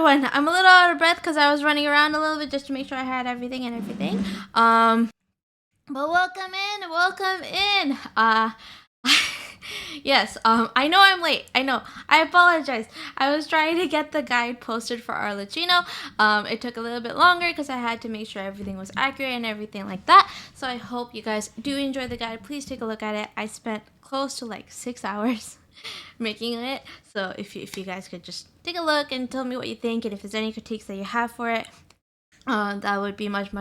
everyone. I'm a little out of breath because I was running around a little bit just to make sure I had everything and everything. But welcome in, welcome in. Yes, I know I'm late. I know. I apologize. I was trying to get the guide posted for our Latino. It took a little bit longer because I had to make sure everything was accurate and everything like that. So I hope you guys do enjoy the guide. Please take a look at it. I spent close to like 6 hours making it. So if you guys could just take a look and tell me what you think, and if there's any critiques that you have for it, that would be much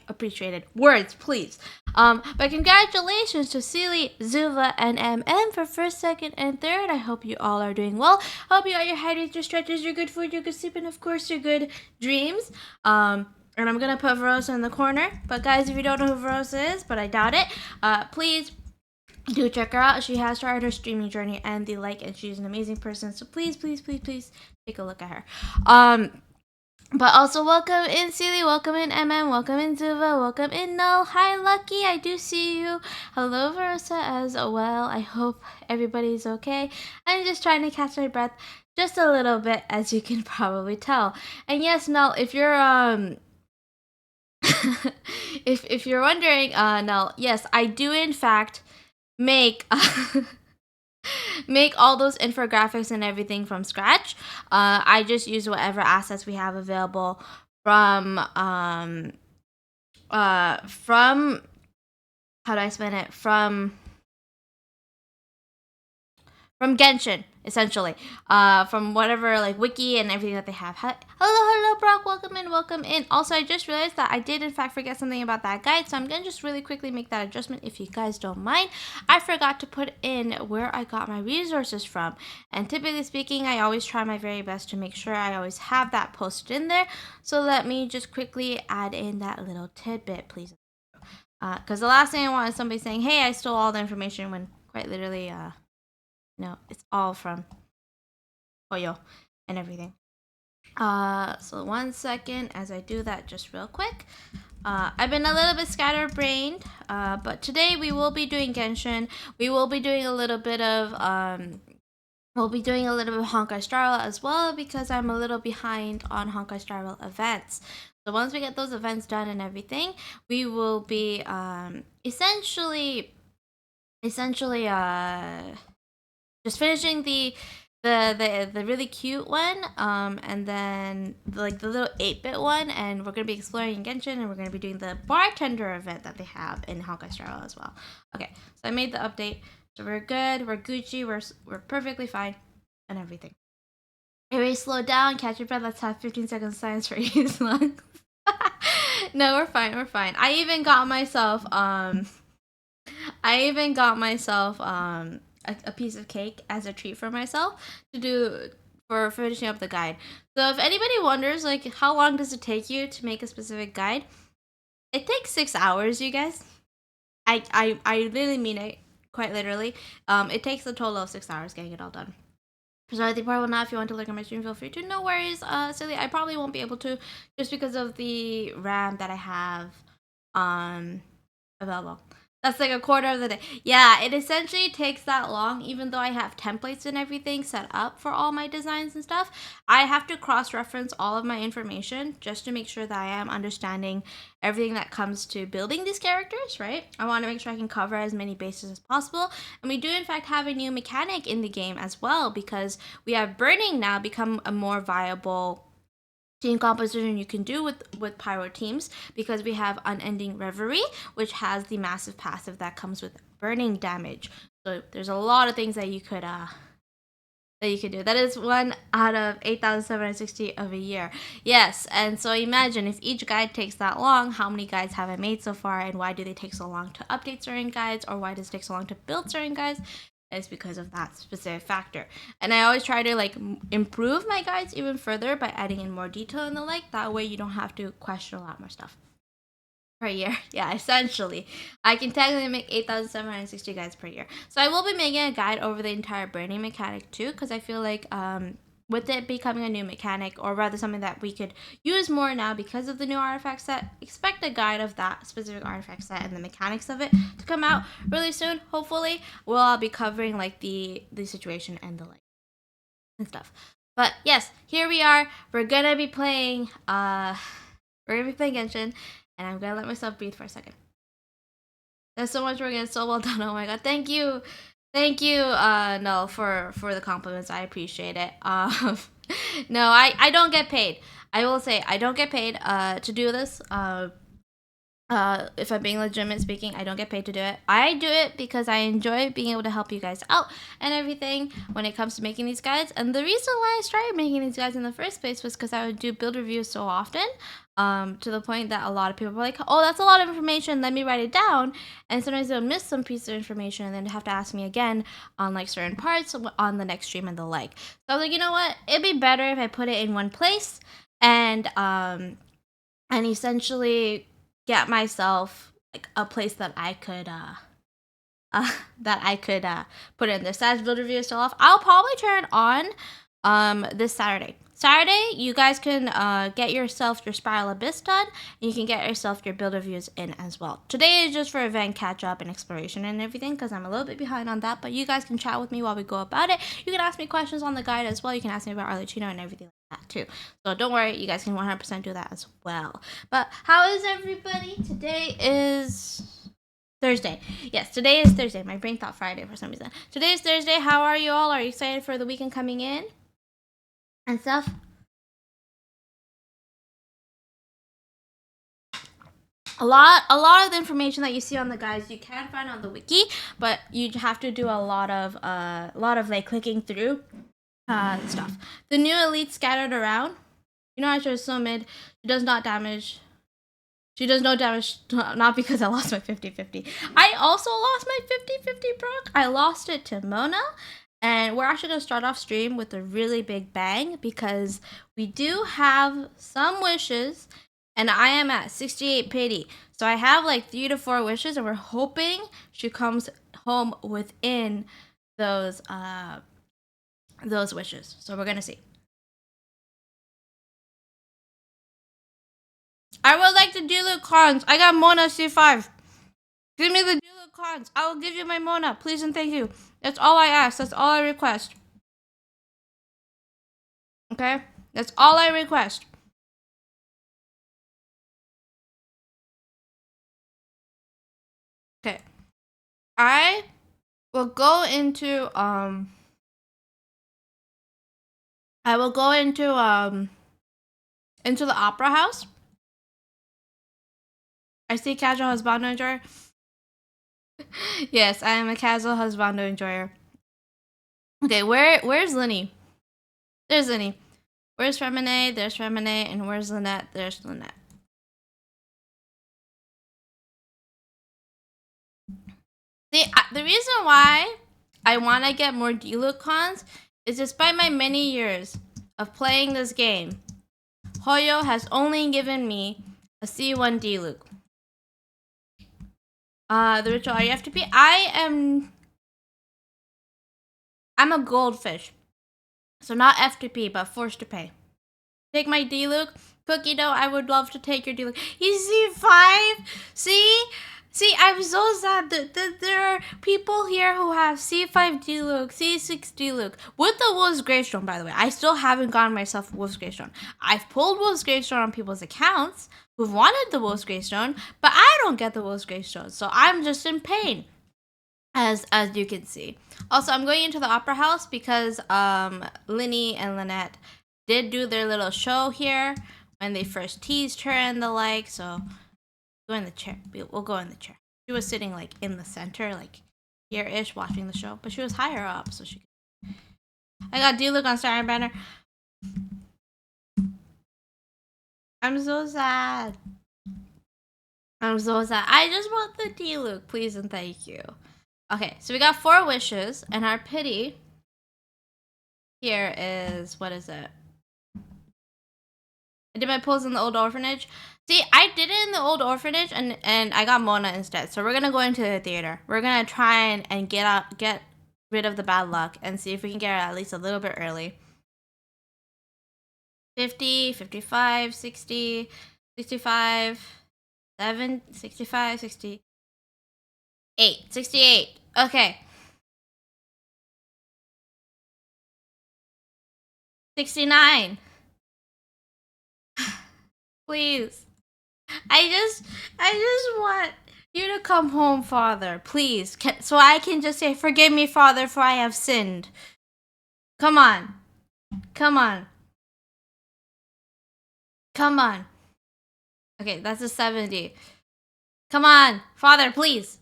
appreciated. Words, please. But congratulations to Seely, Zuva, and MM for first, second, and third. I hope you all are doing well. I hope you got your hydrates, your stretches, your good food, your good sleep, and of course your good dreams. And I'm gonna put Verosa in the corner. But guys, if you don't know who Verosa is, but I doubt it, please do check her out. She has started her streaming journey and the like, and she's an amazing person. So please take a look at her. But also welcome in Seely, welcome in MM, welcome in Zuva, welcome in Null. Hi Lucky, I do see you. Hello Verosa as well. I hope everybody's okay. I'm just trying to catch my breath just a little bit, as you can probably tell. And yes, Null, if you're if you're wondering, Null, yes, I do in fact make make all those infographics and everything from scratch. I just use whatever assets we have available from how do I explain it, from Genshin, essentially. From whatever like wiki and everything that they have. Hello Brock, welcome in. Also, I just realized that I did in fact forget something about that guide, so I'm gonna just really quickly make that adjustment if you guys don't mind. I forgot to put in where I got my resources from, and typically speaking, I always try my very best to make sure I always have that posted in there. So let me just quickly add in that little tidbit, please. Because the last thing I want is somebody saying, hey, I stole all the information, when quite literally no, it's all from Oyo and everything. So 1 second as I do that just real quick. I've been a little bit scatterbrained, but today we will be doing Genshin. We will be doing a little bit of Honkai Star Rail as well, because I'm a little behind on Honkai Star Rail events. So once we get those events done and everything, we will be essentially just finishing the really cute one, and then the little 8-bit one, and we're gonna be exploring Genshin, and we're gonna be doing the bartender event that they have in Honkai Star Rail as well. Okay, so I made the update, so we're good, we're Gucci, we're perfectly fine, and everything. Anyway, slow down, catch your breath. Let's have 15 seconds of silence for you. No, we're fine. I even got myself a piece of cake as a treat for myself to do for finishing up the guide. So if anybody wonders, like, how long does it take you to make a specific guide? It takes 6 hours, you guys. I really mean it, quite literally. It takes a total of 6 hours getting it all done. So I think probably not. If you want to look at my stream, feel free to. No worries, silly. I probably won't be able to, just because of the RAM that I have available. That's like a quarter of the day. Yeah, it essentially takes that long, even though I have templates and everything set up for all my designs and stuff. I have to cross-reference all of my information just to make sure that I am understanding everything that comes to building these characters, right? I want to make sure I can cover as many bases as possible. And we do in fact have a new mechanic in the game as well, because we have burning now become a more viable team composition you can do with pyro teams, because we have Unending Reverie, which has the massive passive that comes with burning damage. So there's a lot of things that you could do. That is 1 out of 8,760 of a year. Yes, and so imagine if each guide takes that long, how many guides have I made so far, and why do they take so long to update certain guides, or why does it take so long to build certain guides? It's because of that specific factor. And I always try to like improve my guides even further by adding in more detail and the like. That way you don't have to question a lot more stuff per year. Yeah, essentially. I can technically make 8,760 guides per year. So I will be making a guide over the entire burning mechanic too, because I feel like with it becoming a new mechanic, or rather something that we could use more now because of the new artifact set, expect a guide of that specific artifact set and the mechanics of it to come out really soon. Hopefully we'll all be covering like the situation and the like and stuff. But yes, here we are. We're gonna be playing Genshin, and I'm gonna let myself breathe for a second. There's so much work and it's so well done. Oh my god, thank you. Thank you, no, for the compliments. I appreciate it. No, I don't get paid. I will say I don't get paid to do this. If I'm being legitimate speaking, I don't get paid to do it. I do it because I enjoy being able to help you guys out and everything when it comes to making these guides. And the reason why I started making these guides in the first place was because I would do build reviews so often, to the point that a lot of people were like, oh, that's a lot of information, let me write it down. And sometimes they'll miss some piece of information and then have to ask me again on like certain parts on the next stream and the like. So I was like, you know what? It'd be better if I put it in one place and essentially get myself like a place that I could put in there. Stats build review is still off. I'll probably turn it on this Saturday. You guys can get yourself your Spiral Abyss done, and you can get yourself your build reviews in as well. Today is just for event catch up and exploration and everything because I'm a little bit behind on that, but you guys can chat with me while we go about it. You can ask me questions on the guide as well. You can ask me about Arlecchino and everything like that too. So don't worry, you guys can 100% do that as well. But how is everybody? Today is Thursday. Yes, today is Thursday. My brain thought Friday for some reason. Today is Thursday. How are you all? Are you excited for the weekend coming in and stuff? A lot of the information that you see on the guides you can find on the wiki, but you have to do a lot of like clicking through stuff. The new elite scattered around. You know, I chose so mid. She does not damage. She does no damage, not because I lost my 50-50. I also lost my 50-50 proc. I lost it to Mona. And we're actually going to start off stream with a really big bang because we do have some wishes. And I am at 68 pity. So I have like 3 to 4 wishes. And we're hoping she comes home within those wishes. So we're going to see. I would like the Diluc cards. I got Mona C5. Give me the Diluc cards. I will give you my Mona. Please and thank you. That's all I ask. That's all I request. Okay? That's all I request. Okay. I will go into into the opera house. I see casual husbando enjoyer. Yes, I am a casual husbando enjoyer. Okay, where's Linny? There's Linny. Where's Femine? There's Femine. And where's Lynette? There's Lynette. The reason why I want to get more Diluc cons is despite my many years of playing this game, Hoyo has only given me a C1 Diluc. The ritual RFTP. I'm a goldfish. So not FTP, but forced to pay. Take my Diluc. Cookie dough, I would love to take your Diluc. You C5? See, I'm so sad that there are people here who have C5 Diluc, C6 Diluc, with the Wolf's Gravestone, by the way. I still haven't gotten myself Wolf's Gravestone. I've pulled Wolf's Gravestone on people's accounts who've wanted the Wolf's Gravestone, but I don't get the Wolf's Gravestone, so I'm just in pain, as you can see. Also, I'm going into the Opera House because Linny and Lynette did do their little show here when they first teased her and the like, so go in the chair. We'll go in the chair. She was sitting like in the center, like here-ish, watching the show, but she was higher up, so she could. I got Diluc on Star Banner. I'm so sad. I just want the Diluc, please and thank you. Okay, so we got 4 wishes, and our pity here is, what is it? I did my pulls in the old orphanage. See, I did it in the old orphanage, and I got Mona instead. So we're gonna go into the theater. We're gonna try and get rid of the bad luck and see if we can get it at least a little bit early. 50, 55, 60, 65, 7, 65, 68. 68. Okay. 69. Please. I just want you to come home, Father. Please. So I can just say, "Forgive me, Father, for I have sinned." Come on. Come on. Come on. Okay, that's a 70. Come on, Father, please.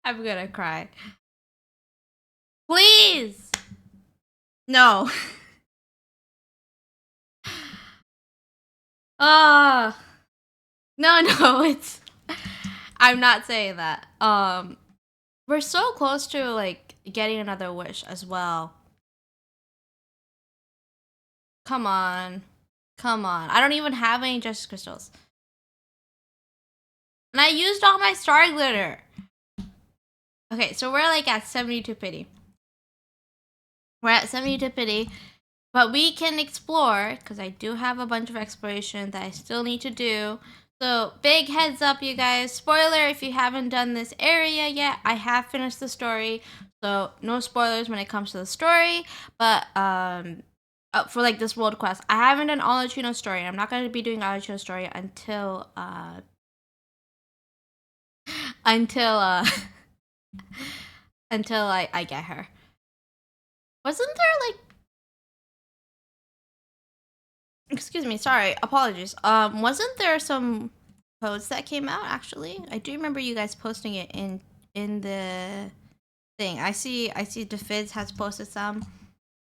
I'm gonna cry. Please. No. Ah. No, no, it's I'm not saying that. We're so close to like getting another wish as well. Come on. Come on. I don't even have any justice crystals. And I used all my star glitter. Okay, so we're like at 72 pity. We're at 72 pity. But we can explore, because I do have a bunch of exploration that I still need to do. So, big heads up, you guys. Spoiler, if you haven't done this area yet, I have finished the story. So, no spoilers when it comes to the story. But, for like this world quest, I haven't done Alachino's story. I'm not going to be doing Alachino's story until, until, until I get her. Wasn't there like excuse me, sorry, apologies. Wasn't there some codes that came out actually? I do remember you guys posting it in the thing. I see Defiz has posted some.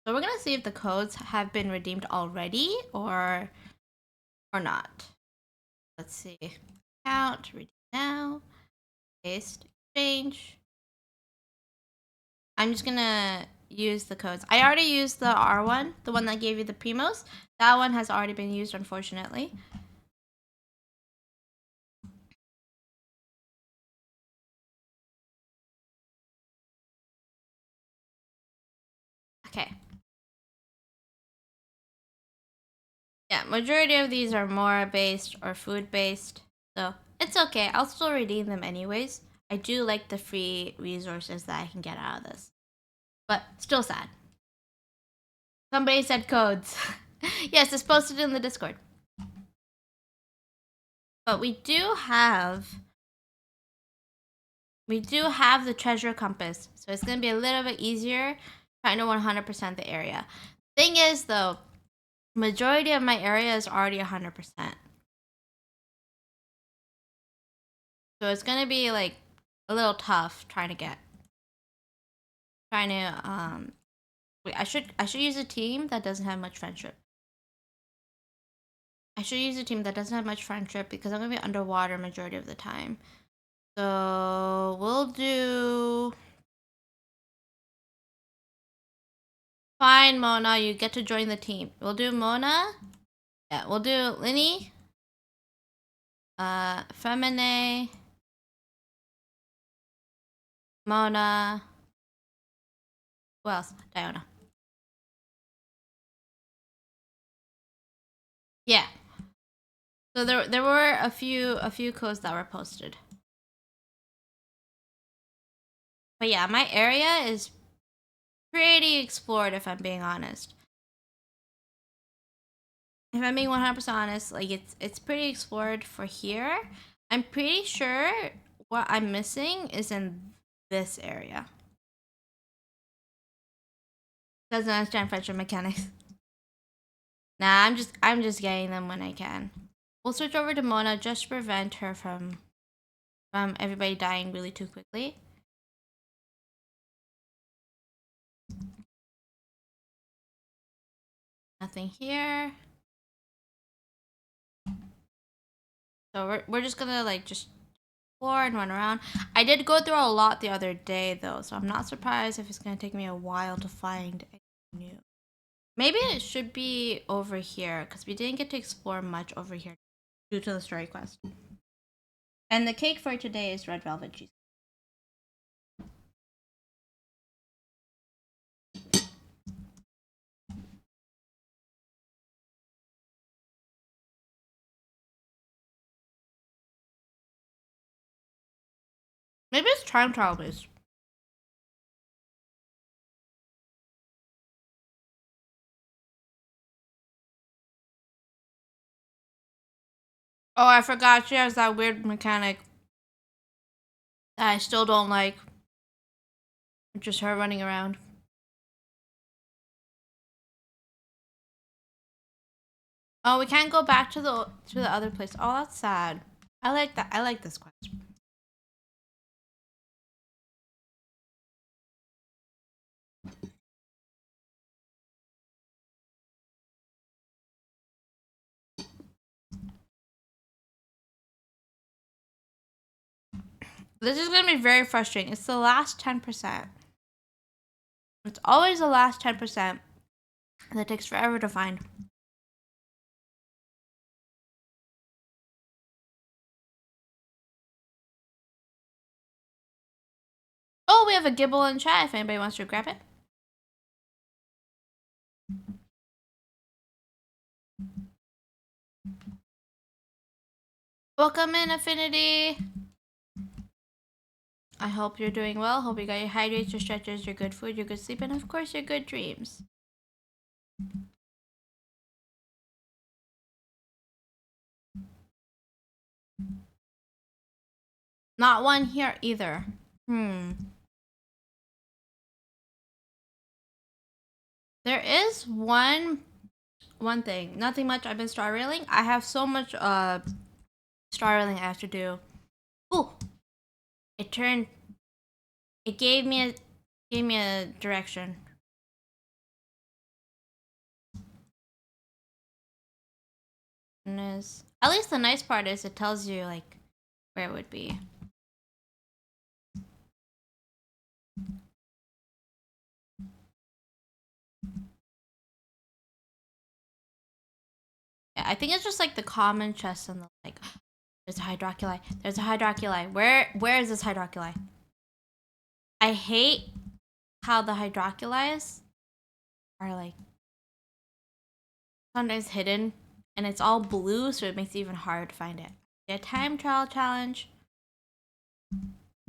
So we're gonna see if the codes have been redeemed already or not. Let's see. Count, redeem now, paste, exchange. I'm just gonna use the codes. I already used the R one, the one that gave you the primos. That one has already been used, unfortunately. Okay. Yeah, majority of these are mora based or food based, so it's okay. I'll still redeem them anyways. I do like the free resources that I can get out of this, but still sad. Somebody said codes. Yes, it's posted in the Discord. But we do have the treasure compass, so it's gonna be a little bit easier trying to 100% the area. Thing is though, majority of my area is already 100%. So it's gonna be like a little tough trying to wait, I should use a team that doesn't have much friendship. I should use a team that doesn't have much friendship because I'm gonna be underwater majority of the time. So we'll do fine, Mona, you get to join the team. We'll do Mona. Yeah, we'll do Linny. Femine. Mona. Who else? Diona. Yeah. So there were a few codes that were posted. But yeah, my area is pretty explored if I'm being honest. If I'm being 100% honest, like it's pretty explored for here. I'm pretty sure what I'm missing is in this area. Doesn't understand friendship mechanics. Nah, I'm just getting them when I can. We'll switch over to Mona just to prevent her from everybody dying really too quickly. Nothing here. So we're just gonna like just explore and run around. I did go through a lot the other day though, so I'm not surprised if it's gonna take me a while to find anything new. Maybe it should be over here because we didn't get to explore much over here due to the story quest. And the cake for today is red velvet cheese. Maybe it's time travel based. Oh, I forgot she has that weird mechanic that I still don't like. Just her running around. Oh, we can't go back to the other place. Oh, that's sad. I like that. I like this quest. This is gonna be very frustrating. It's the last 10%. It's always the last 10% that takes forever to find. Oh, we have a Gibble in chat if anybody wants to grab it. Welcome in, Affinity. I hope you're doing well. Hope you got your hydrates, your stretches, your good food, your good sleep, and of course your good dreams. Not one here either. There is one thing. Nothing much. I've been star railing. I have so much star railing I have to do. Ooh. It gave me a direction. At least the nice part is it tells you like where it would be. Yeah, I think it's just like the common chest and the like. There's a hydroculi. There's a hydroculi. Where is this hydroculi? I hate how the hydroculis are like sometimes hidden and it's all blue, so it makes it even harder to find it. A time trial challenge.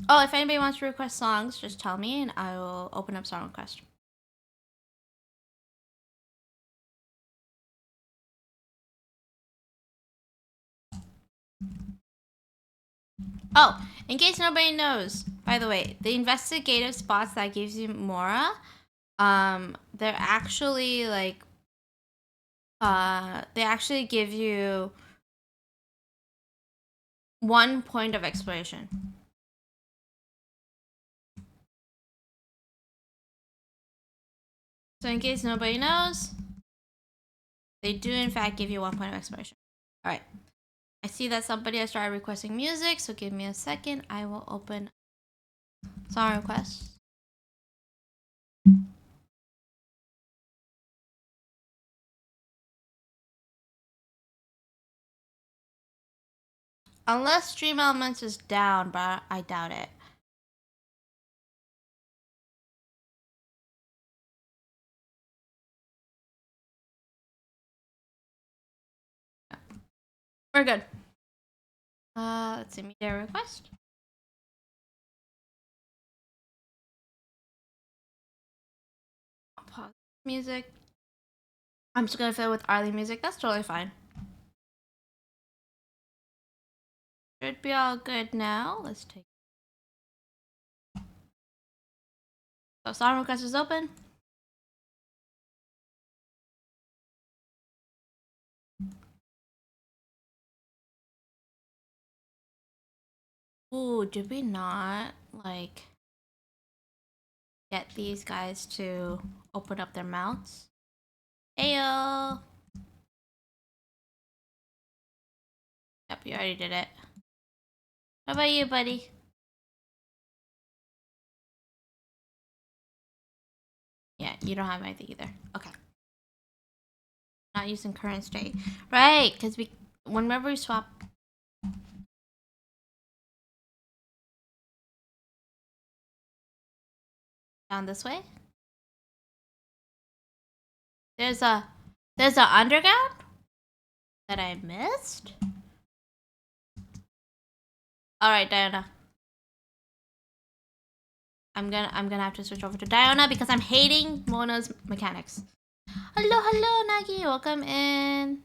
Oh, if anybody wants to request songs, just tell me and I will open up song request. Oh, in case nobody knows, by the way, the investigative spots that gives you Mora, they're actually like, they actually give you 1 point of exploration. So in case nobody knows, they do in fact give you 1 point of exploration. All right. I see that somebody has started requesting music, so give me a second. I will open song requests. Unless Stream Elements is down, but I doubt it. We're good. Let's see, media request. I'll pause music. I'm just gonna fill with Arlie music. That's totally fine. Should be all good now. Let's take. So song request is open. Ooh, did we not like get these guys to open up their mouths? Ayo. Yep, you already did it. How about you, buddy? Yeah, you don't have anything either. Okay. Not using current state. Right, because whenever we swap. Down this way. There's a underground that I missed. All right, Diana. I'm gonna have to switch over to Diana because I'm hating Mona's mechanics. Hello, Nagi. Welcome in.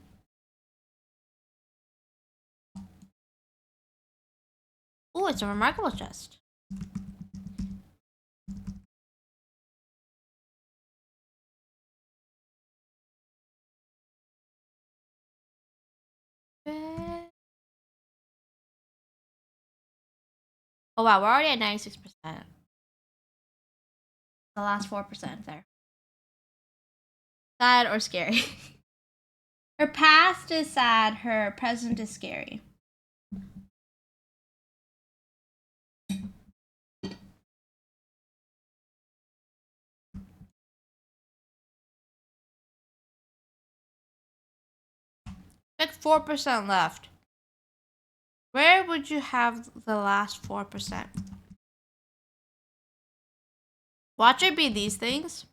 Oh, it's a remarkable chest. Oh wow, we're already at 96%. The last 4% there. Sad or scary? Her past is sad, her present is scary. Like 4% left. Where would you have the last 4%? Watch it be these things.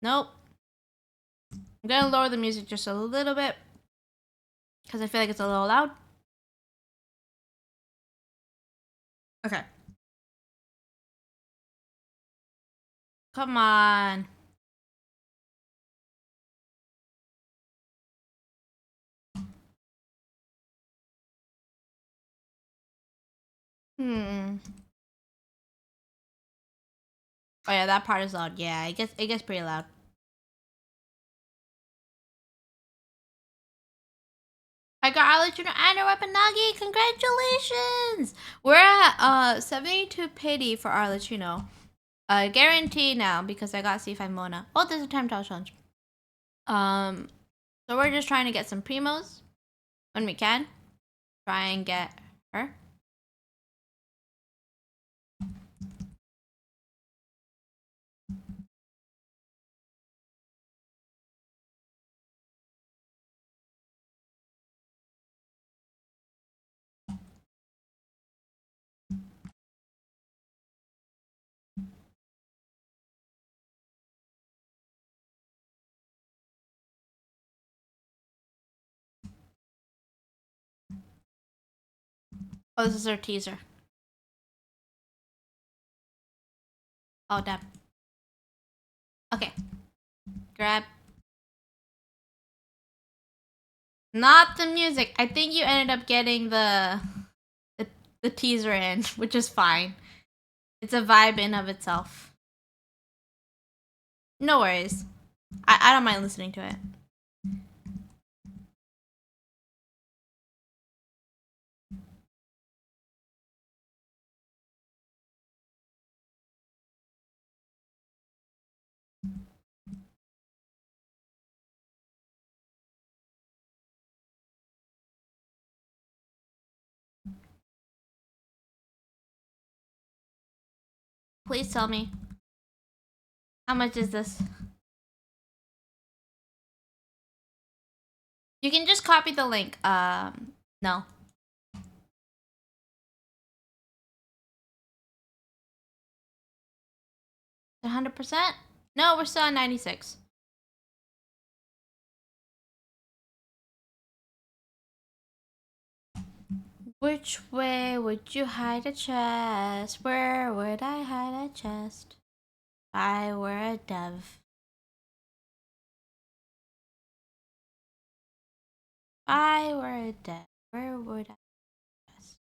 Nope. I'm gonna lower the music just a little bit because I feel like it's a little loud. Okay. Come on. Oh yeah, that part is loud. Yeah, it gets pretty loud. I got Arlecchino and a Weaponagi. Congratulations! We're at 72 pity for Arlecchino. Guarantee now because I got C5 Mona. Oh, there's a time trial challenge. So we're just trying to get some primos when we can. Try and get her. Oh, this is our teaser. Oh, damn. Okay. Grab. Not the music. I think you ended up getting the teaser in, which is fine. It's a vibe in of itself. No worries. I don't mind listening to it. Please tell me. How much is this? You can just copy the link. No. 100%? No, we're still at 96. Which way would you hide a chest? Where would I hide a chest? If I were a dove. If I were a dove, where would I hide a chest?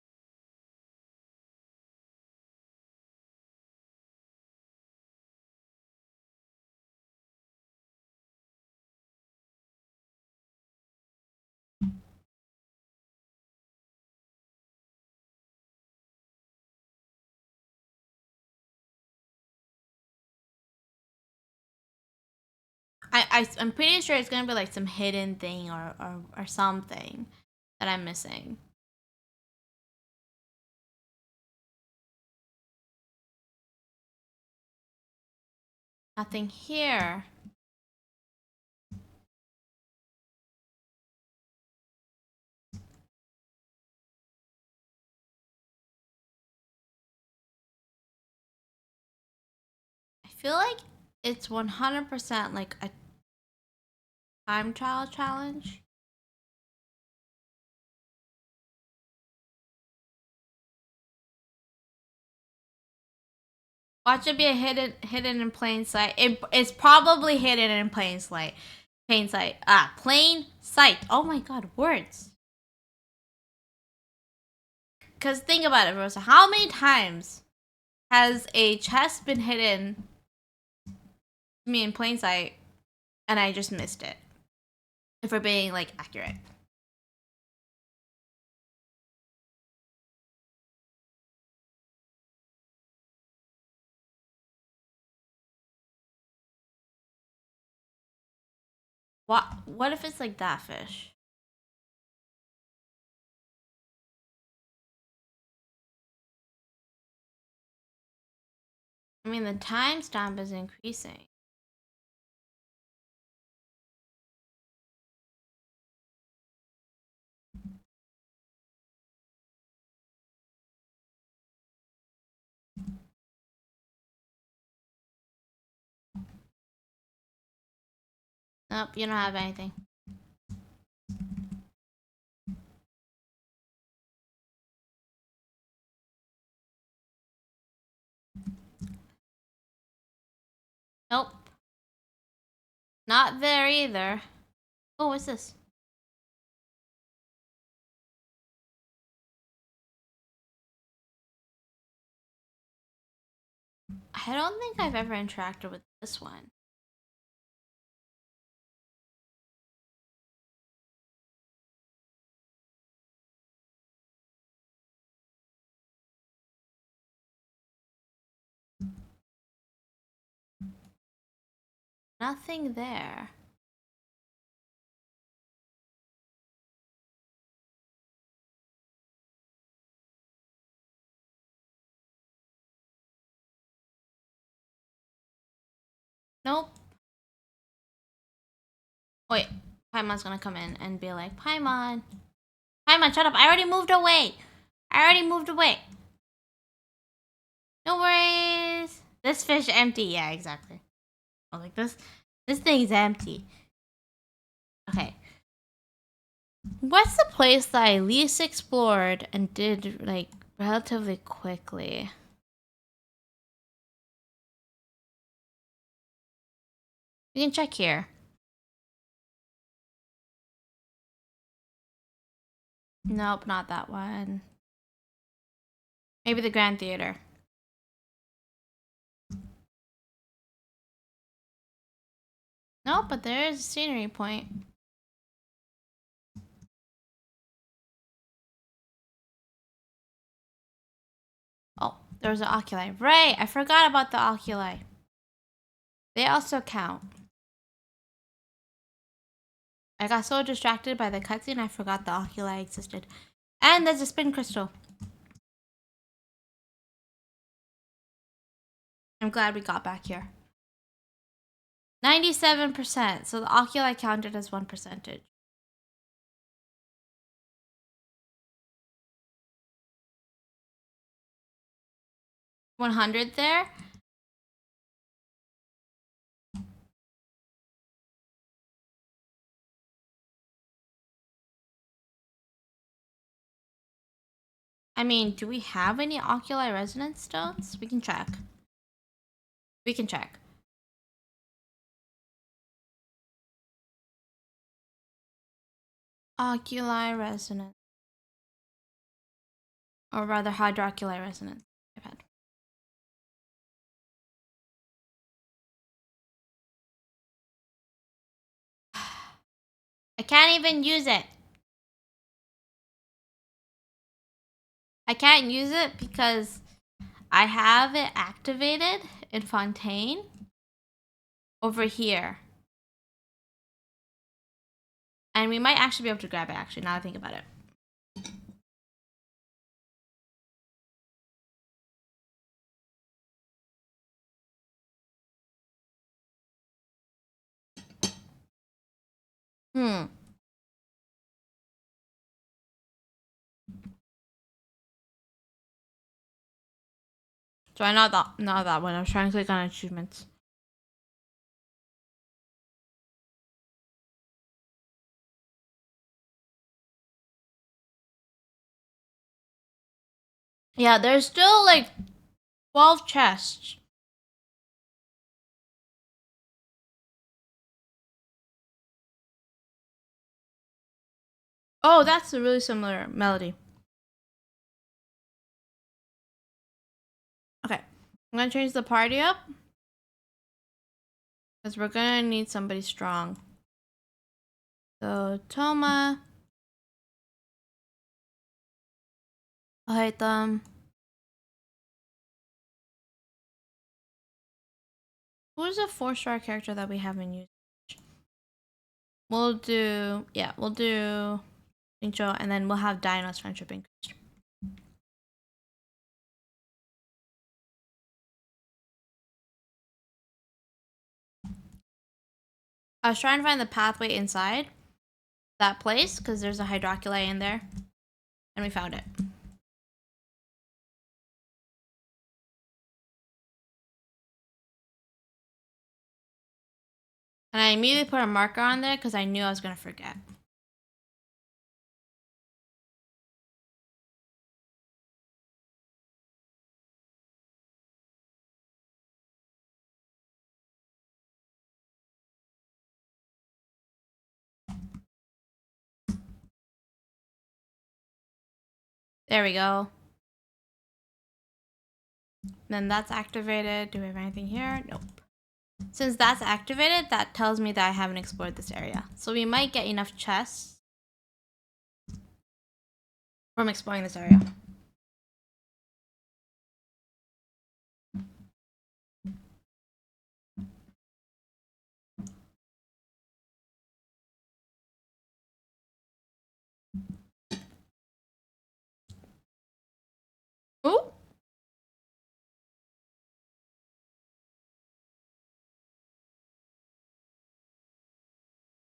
I'm pretty sure it's gonna be like some hidden thing or something that I'm missing. Nothing here. I feel like it's 100% like a time trial challenge. Watch it be a hidden in plain sight. It's probably hidden in plain sight. Plain sight. Plain sight. Oh my god, words. Because think about it, Rosa. How many times has a chest been hidden to me in plain sight and I just missed it? If we're being, like, accurate. What if it's like that fish? I mean, the timestamp is increasing. Nope, you don't have anything. Nope. Not there either. Oh, what's this? I don't think I've ever interacted with this one. Nothing there. Nope. Wait, Paimon's gonna come in and be like, Paimon. Paimon, shut up. I already moved away. No worries. This fish empty. Yeah, exactly. I was like, this thing's empty. Okay. What's the place that I least explored and did, like, relatively quickly? We can check here. Nope, not that one. Maybe the Grand Theater. Nope, but there is a scenery point. Oh, there's an oculi. Right, I forgot about the oculi. They also count. I got so distracted by the cutscene, I forgot the oculi existed. And there's a spin crystal. I'm glad we got back here. 97%, so the oculi counted as 1%. 100 there? I mean, do we have any oculi resonance stones? We can check. Oculi resonance. Or rather, hydroculi resonance. I've had. I can't even use it. I can't use it because I have it activated in Fontaine over here. And we might actually be able to grab it, actually, now I think about it. So not that one. I was trying to click on achievements. Yeah, there's still like 12 chests. Oh, that's a really similar melody. Okay, I'm gonna change the party up because we're gonna need somebody strong. So Toma, I'll hate them. Who's a 4-star character that we haven't used? We'll do Incho, and then we'll have Dino's friendship increased. I was trying to find the pathway inside that place because there's a hydroculi in there, and we found it. And I immediately put a marker on there because I knew I was gonna forget. There we go. Then that's activated. Do we have anything here? Nope. Since that's activated, that tells me that I haven't explored this area. So we might get enough chests from exploring this area. Ooh.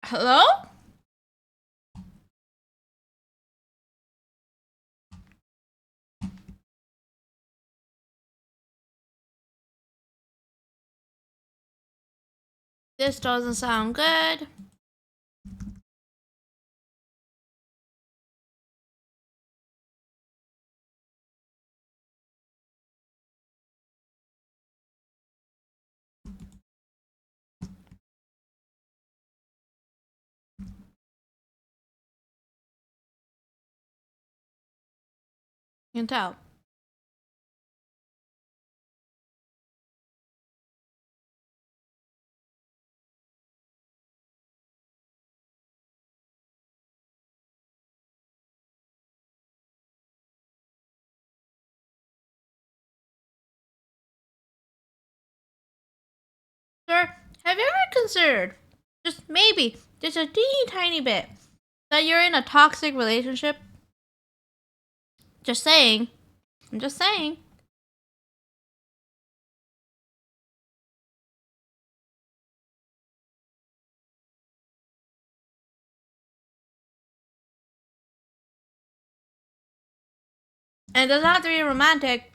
Hello? This doesn't sound good. You can tell. Sir, have you ever considered, just maybe, just a teeny tiny bit, that you're in a toxic relationship? Just saying. I'm just saying. And it doesn't have to be romantic.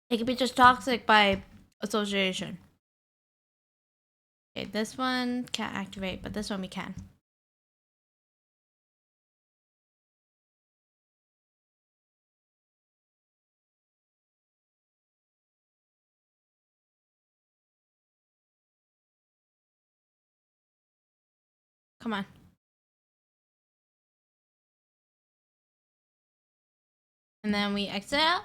It could be just toxic by association. Okay, this one can't activate, but this one we can. Come on. And then we exit out.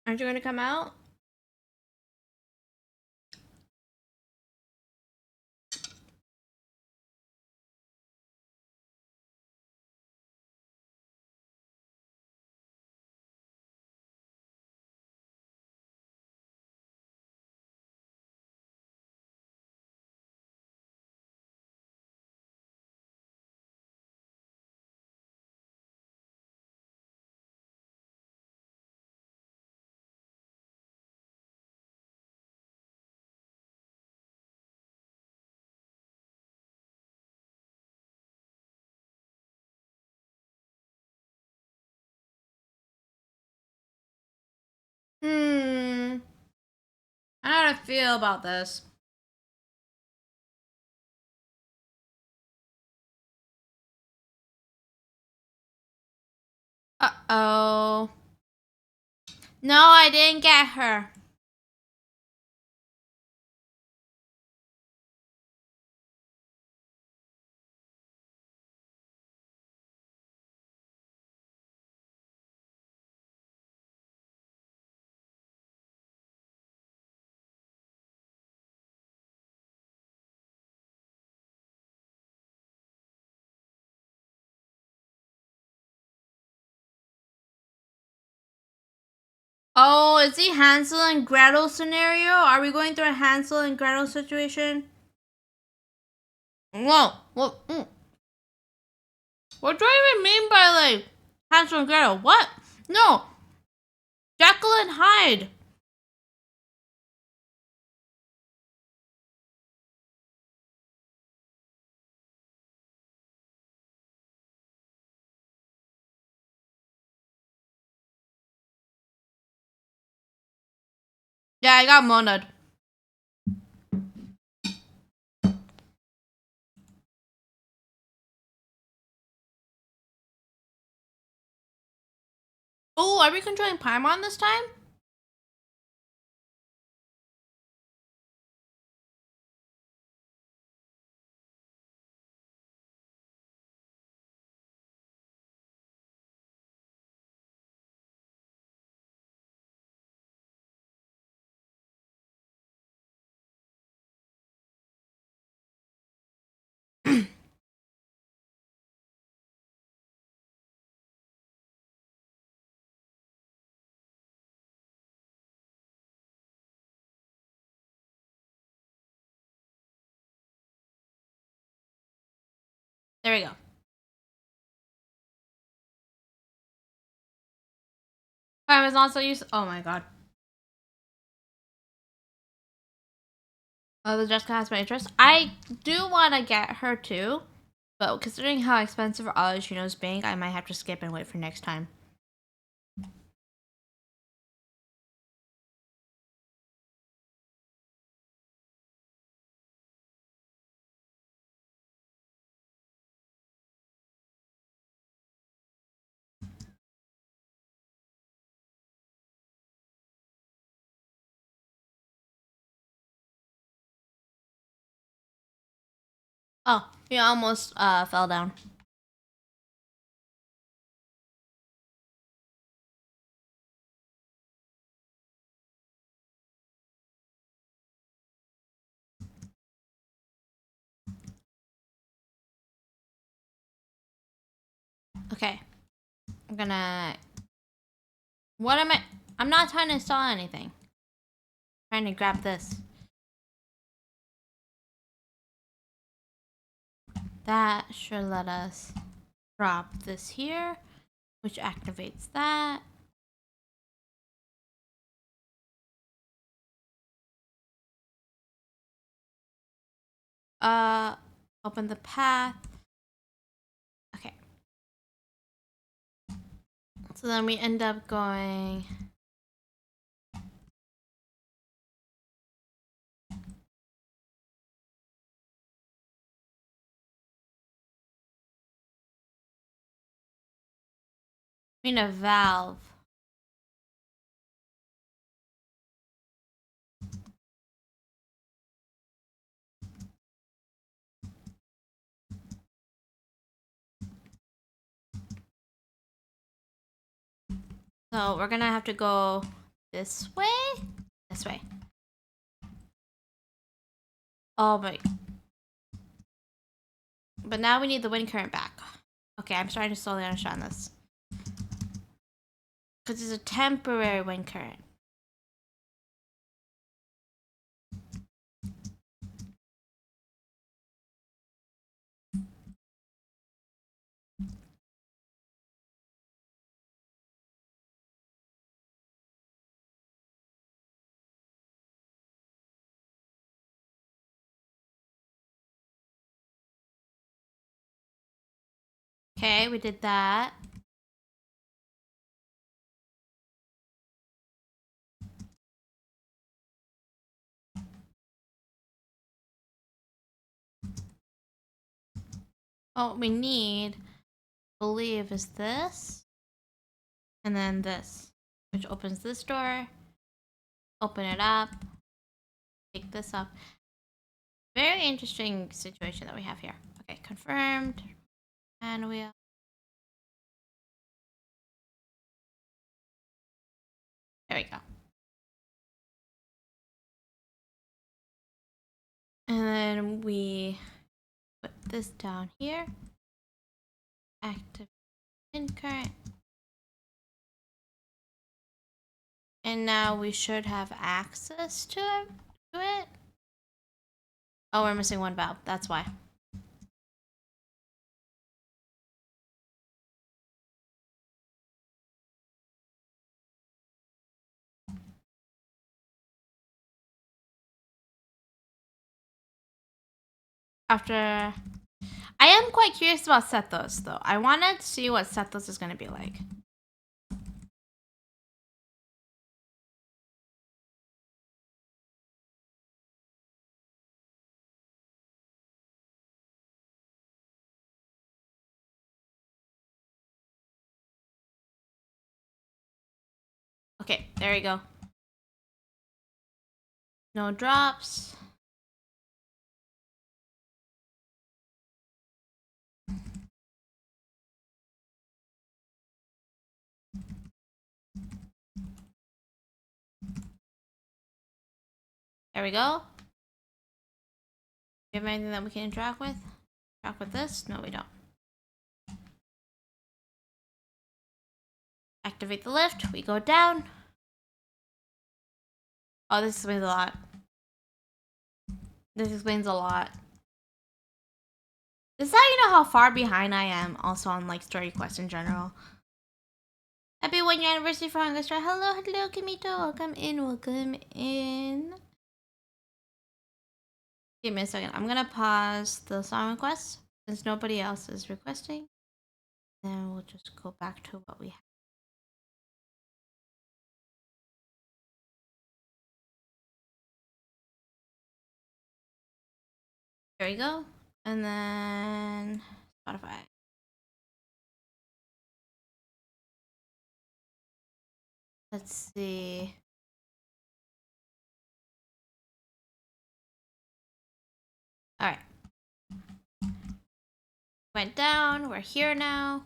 Aren't you going to come out? I don't know how to feel about this. Uh-oh. No, I didn't get her. Oh, is the Hansel and Gretel scenario? Are we going through a Hansel and Gretel situation? Whoa, what? What do I even mean by like Hansel and Gretel? What? No, Jekyll and Hyde. Yeah, I got monad. Oh, are we controlling Paimon this time? There we go. Paimon's not so used. Oh my god. Oh, the Jessica has my interest. I do want to get her too, but considering how expensive all is being, I might have to skip and wait for next time. Oh, he almost fell down. Okay, I'm gonna. What am I? I'm not trying to install anything. I'm trying to grab this. That should let us drop this here, which activates that. Uh, Open the path. Okay. So then we end up going. I mean a valve. So we're gonna have to go this way? This way. Oh my. But now we need the wind current back. Okay, I'm starting to slowly understand this. Because it's a temporary wind current. Okay, we did that. What we need, I believe, is this. And then this. which opens this door. Open it up. Take this up. Very interesting situation that we have here. Okay, confirmed. And we'll... There we go. And then we put this down here. Active in current. And now we should have access to it. Oh, we're missing one valve. That's why. After... I am quite curious about Sethos, though. I want to see what Sethos is going to be like. Okay, there we go. No drops. There we go. Do you have anything that we can interact with? Interact with this? No, we don't. Activate the lift. We go down. Oh, this explains a lot. This explains a lot. This is how you know how far behind I am also on like story quests in general. Happy 1 year anniversary for Honkai Star. Hello, hello, Kimito. Welcome in, welcome in. Give me a second. I'm gonna pause the song request since nobody else is requesting. Then we'll just go back to what we have. There we go. And then Spotify. Let's see. All right. Went down. We're here now.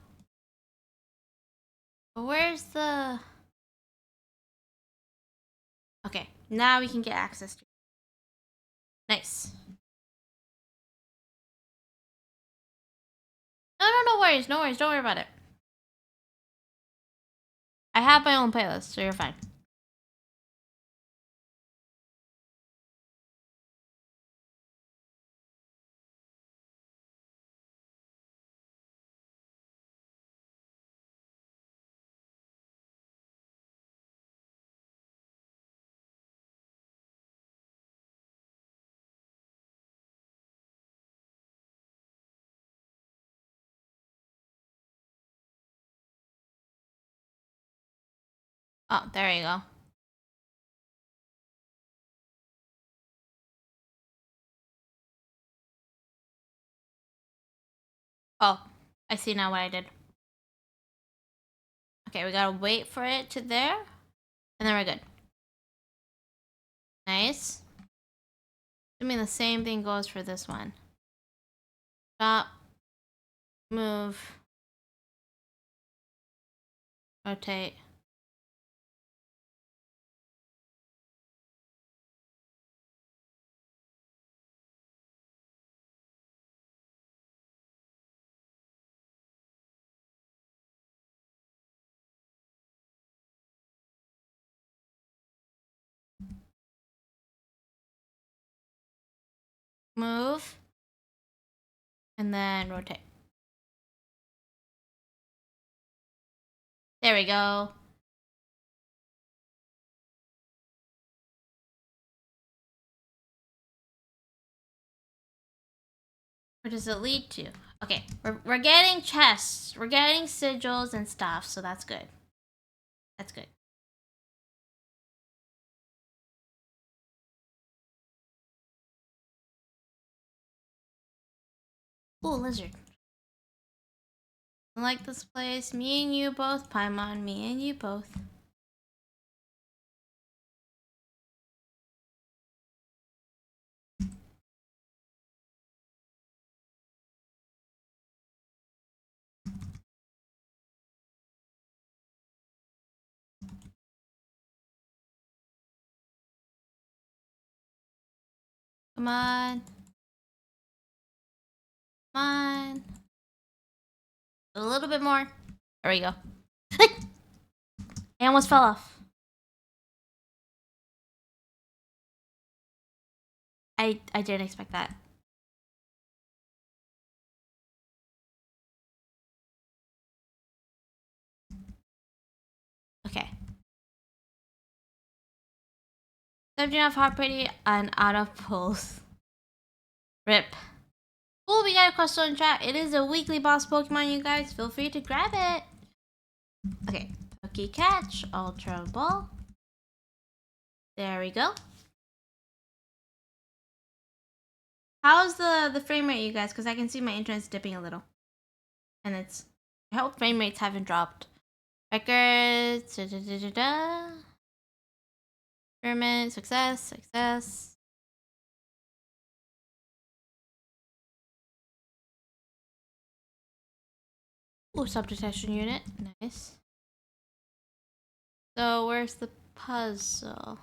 But where's the... Okay, now we can get access to it. Nice. No worries. No worries. Don't worry about it. I have my own playlist, so you're fine. Oh, there you go. Oh, I see now what I did. Okay, we gotta wait for it to there. And then we're good. Nice. I mean, the same thing goes for this one. Stop. Move. Rotate. Move. And then rotate. There we go. Where does it lead to? Okay, we're getting chests. We're getting sigils and stuff, so that's good. That's good. Ooh, lizard. I like this place. Me and you both, Paimon. Me and you both. Come on. Come on. A little bit more. There we go. I almost fell off. I didn't expect that. Okay. 17 off Hot Pretty and out of pulse. Rip. Oh, we got a question in chat. It is a weekly boss Pokemon, you guys. Feel free to grab it. Okay. Poke Catch. Ultra Ball. There we go. How's the frame rate, you guys? Because I can see my internet's dipping a little. And it's... I hope frame rates haven't dropped. Records. Experiment. Success. Ooh, sub-detection unit. Nice. So, where's the puzzle?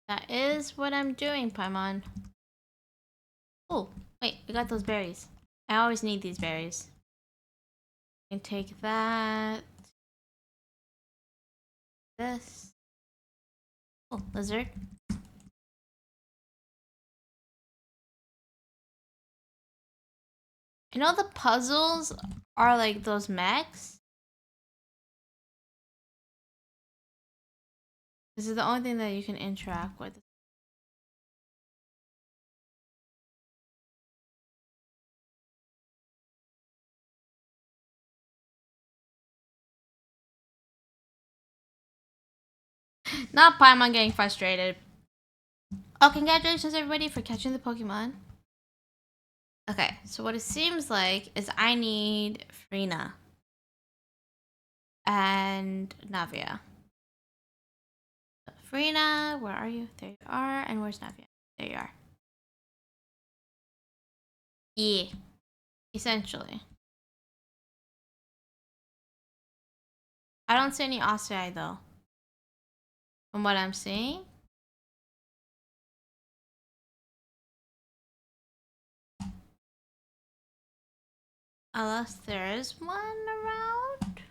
That is what I'm doing, Paimon. Oh, wait, we got those berries. I always need these berries. I can take that. This. Oh, lizard. I know the puzzles are like those mechs. This is the only thing that you can interact with. Not Paimon getting frustrated. Oh, congratulations everybody for catching the Pokemon. Okay, so what it seems like is I need Frina and Navia. Frina, where are you? There you are. And where's Navia? There you are. Yeah, essentially. I don't see any Ossei though. From what I'm seeing. Unless there is one around.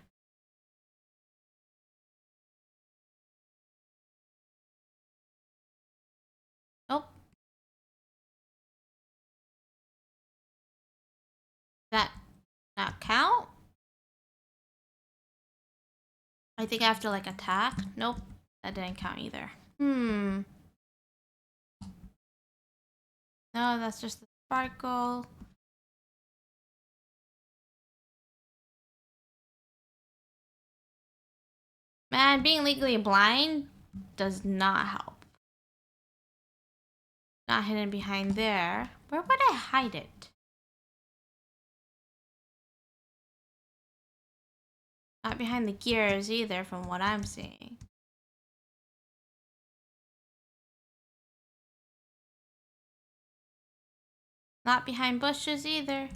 Nope. That not count? I think I have to like attack. Nope. That didn't count either. No, that's just the sparkle. Man, being legally blind does not help. Not hidden behind there. Where would I hide it? Not behind the gears either, from what I'm seeing. Not behind bushes either.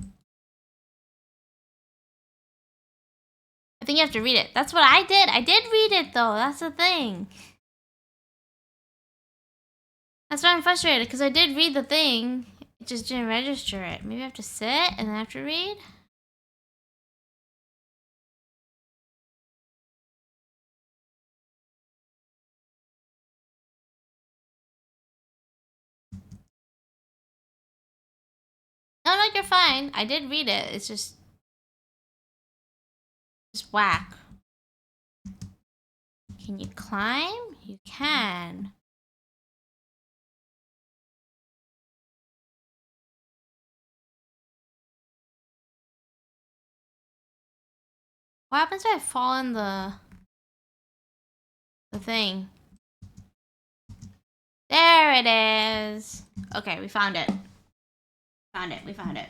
I think you have to read it. That's what I did. I did read it though. That's the thing. That's why I'm frustrated, because I did read the thing. It just didn't register it. Maybe I have to sit and then I have to read? No, you're fine. I did read it. It's just whack. Can you climb? You can. What happens if I fall in the thing? There it is. Okay, we found it. We found it.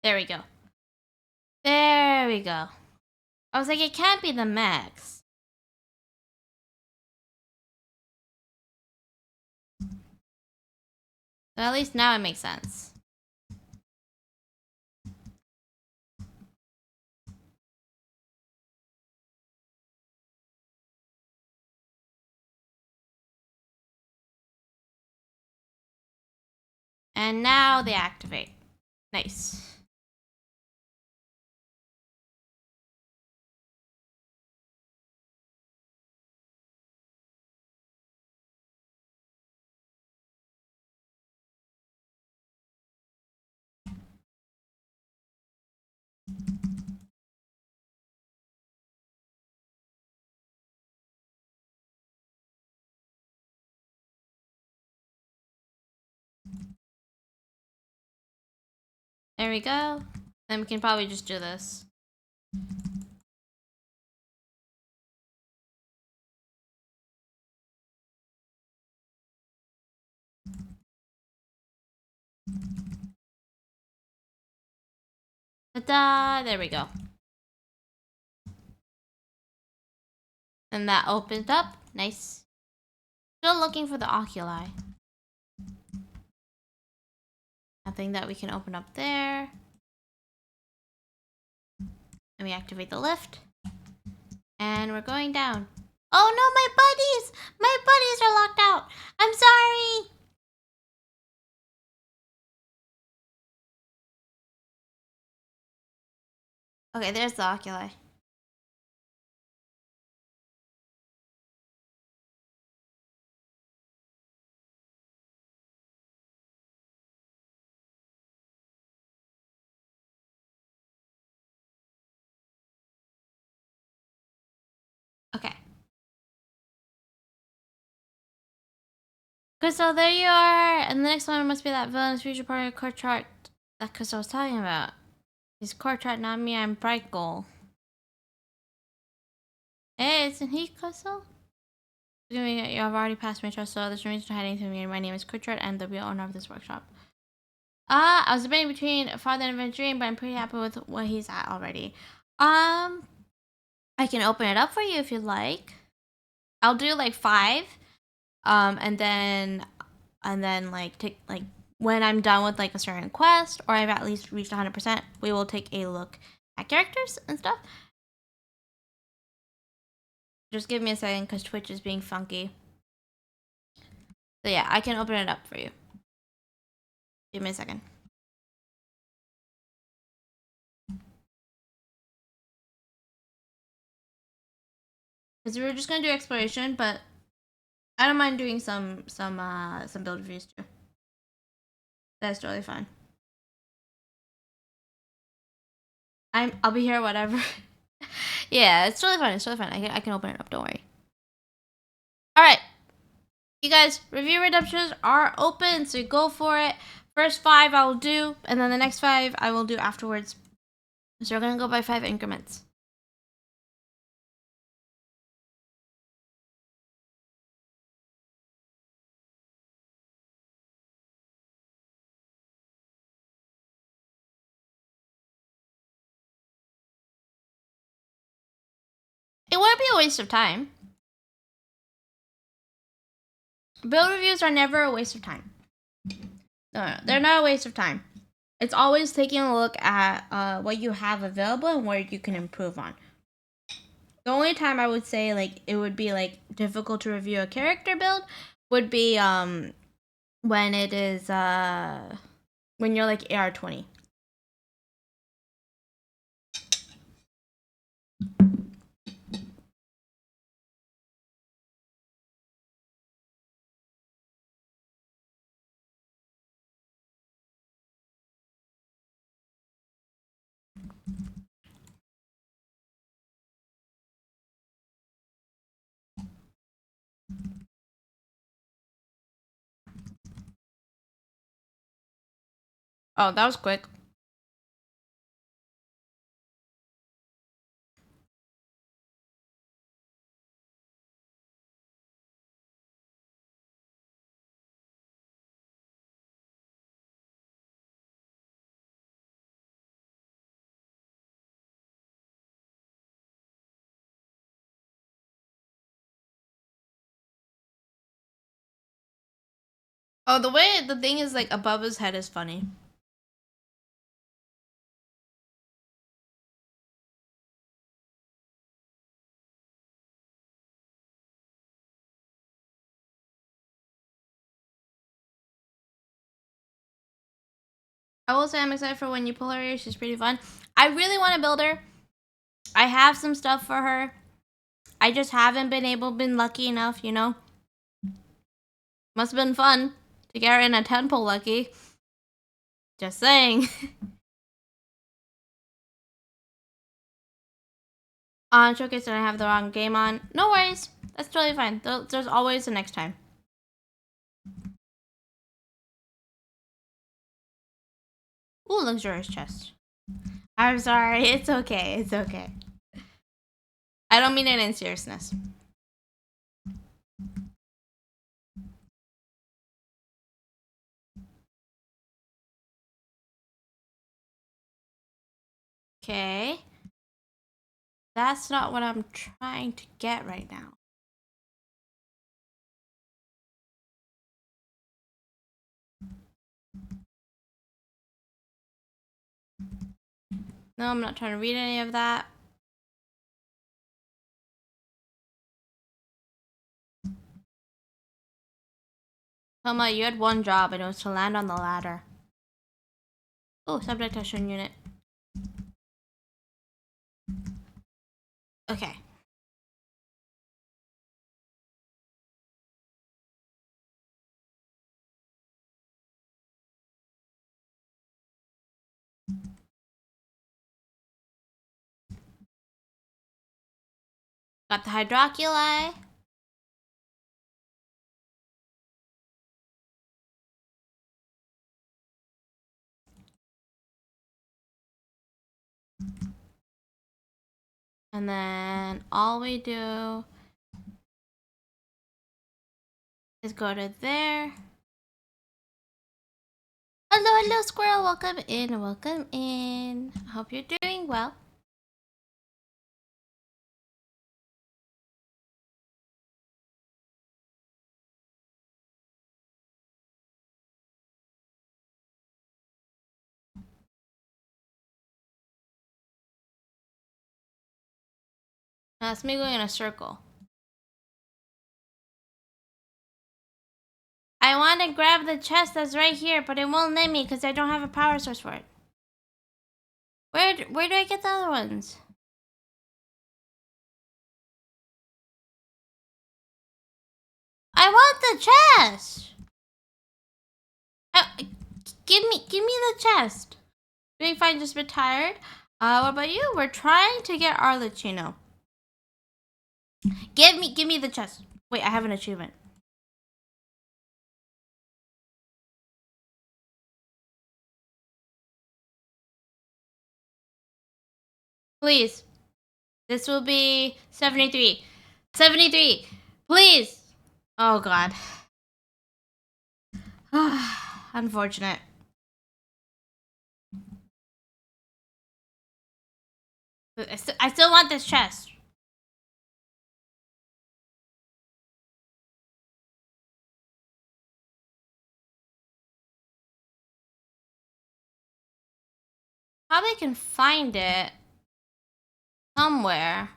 There we go. There we go. I was like, it can't be the max. So at least now it makes sense. And now they activate. Nice. There we go. Then we can probably just do this. Ta-da! There we go. And that opened up. Nice. Still looking for the oculi. Nothing that we can open up there. And we activate the lift. And we're going down. Oh no, my buddies! My buddies are locked out. I'm sorry. Okay, there's the oculi. Okay. Good, so there you are. And the next one must be that villain's future part of core chart that Crystal was talking about. He's core chart, not me, I'm bright goal. Hey, isn't he Crystal? You have already passed my trust, so there's no reason to hide anything from me. My name is Kurchart, and the real owner of this workshop. I was debating between Father and Adventuring, but I'm pretty happy with what he's at already. I can open it up for you if you'd like. I'll do like 5, and then like take like when I'm done with like a certain quest, or I've at least reached 100%, we will take a look at characters and stuff. Just give me a second, because Twitch is being funky. So yeah, I can open it up for you. Give me a second. Because we were just gonna do exploration, but I don't mind doing some build reviews too. That's totally fine. I'll be here whatever. Yeah, it's totally fine. It's totally fine. I can open it up. Don't worry. All right, you guys. Review redemptions are open, so go for it. First 5 I will do, and then the next 5 I will do afterwards. So we're gonna go by 5 increments. It wouldn't be a waste of time. Build reviews are never a waste of time. No, they're not a waste of time. It's always taking a look at what you have available and where you can improve on. The only time I would say like it would be like difficult to review a character build would be when it is when you're like AR20. Oh, that was quick. Oh, the way the thing is like above his head is funny. I will say I'm excited for when you pull her here. She's pretty fun. I really want to build her. I have some stuff for her. I just haven't been lucky enough, you know? Must have been fun to get her in a temple lucky. Just saying. On Showcase, and I have the wrong game on. No worries. That's totally fine. There's always the next time. Ooh, luxurious chest. I'm sorry. It's okay. It's okay. I don't mean it in seriousness. Okay. That's not what I'm trying to get right now. No, I'm not trying to read any of that. Thelma, you had one job, and it was to land on the ladder. Oh, subdigestion unit. Okay. Got the hydroculi. And then all we do is go to there. Hello, hello, squirrel. Welcome in. Welcome in. I hope you're doing well. That's me going in a circle. I want to grab the chest that's right here, but it won't let me because I don't have a power source for it. Where do I get the other ones? I want the chest. Give me the chest. Doing fine, just a bit tired. What about you? We're trying to get Arlecchino. Give me the chest. Wait, I have an achievement. Please. This will be 73. 73. Please. Oh god. Unfortunate. I still want this chest. Probably can find it somewhere.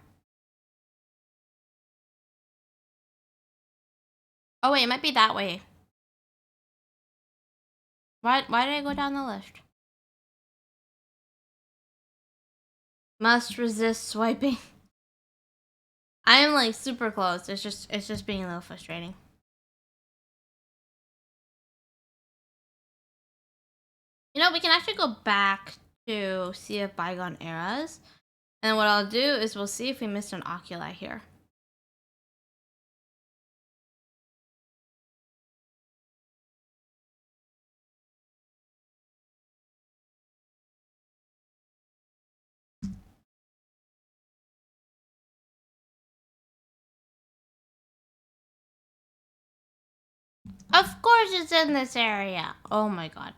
Oh wait, it might be that way. Why did I go down the lift? Must resist swiping. I am like super close. It's just being a little frustrating. You know, we can actually go back to see if bygone eras. And what I'll do is we'll see if we missed an oculi here. Of course it's in this area. Oh my god.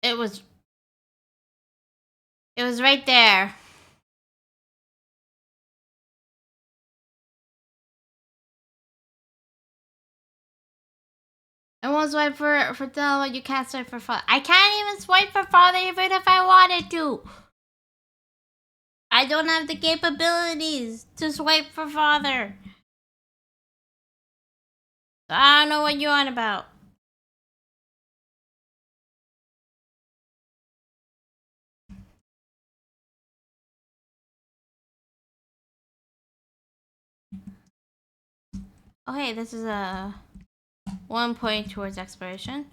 It was right there. I won't swipe for Thelma. You can't swipe for father. I can't even swipe for father even if I wanted to. I don't have the capabilities to swipe for father. I don't know what you're on about. Oh, hey, this is a 1 point towards exploration.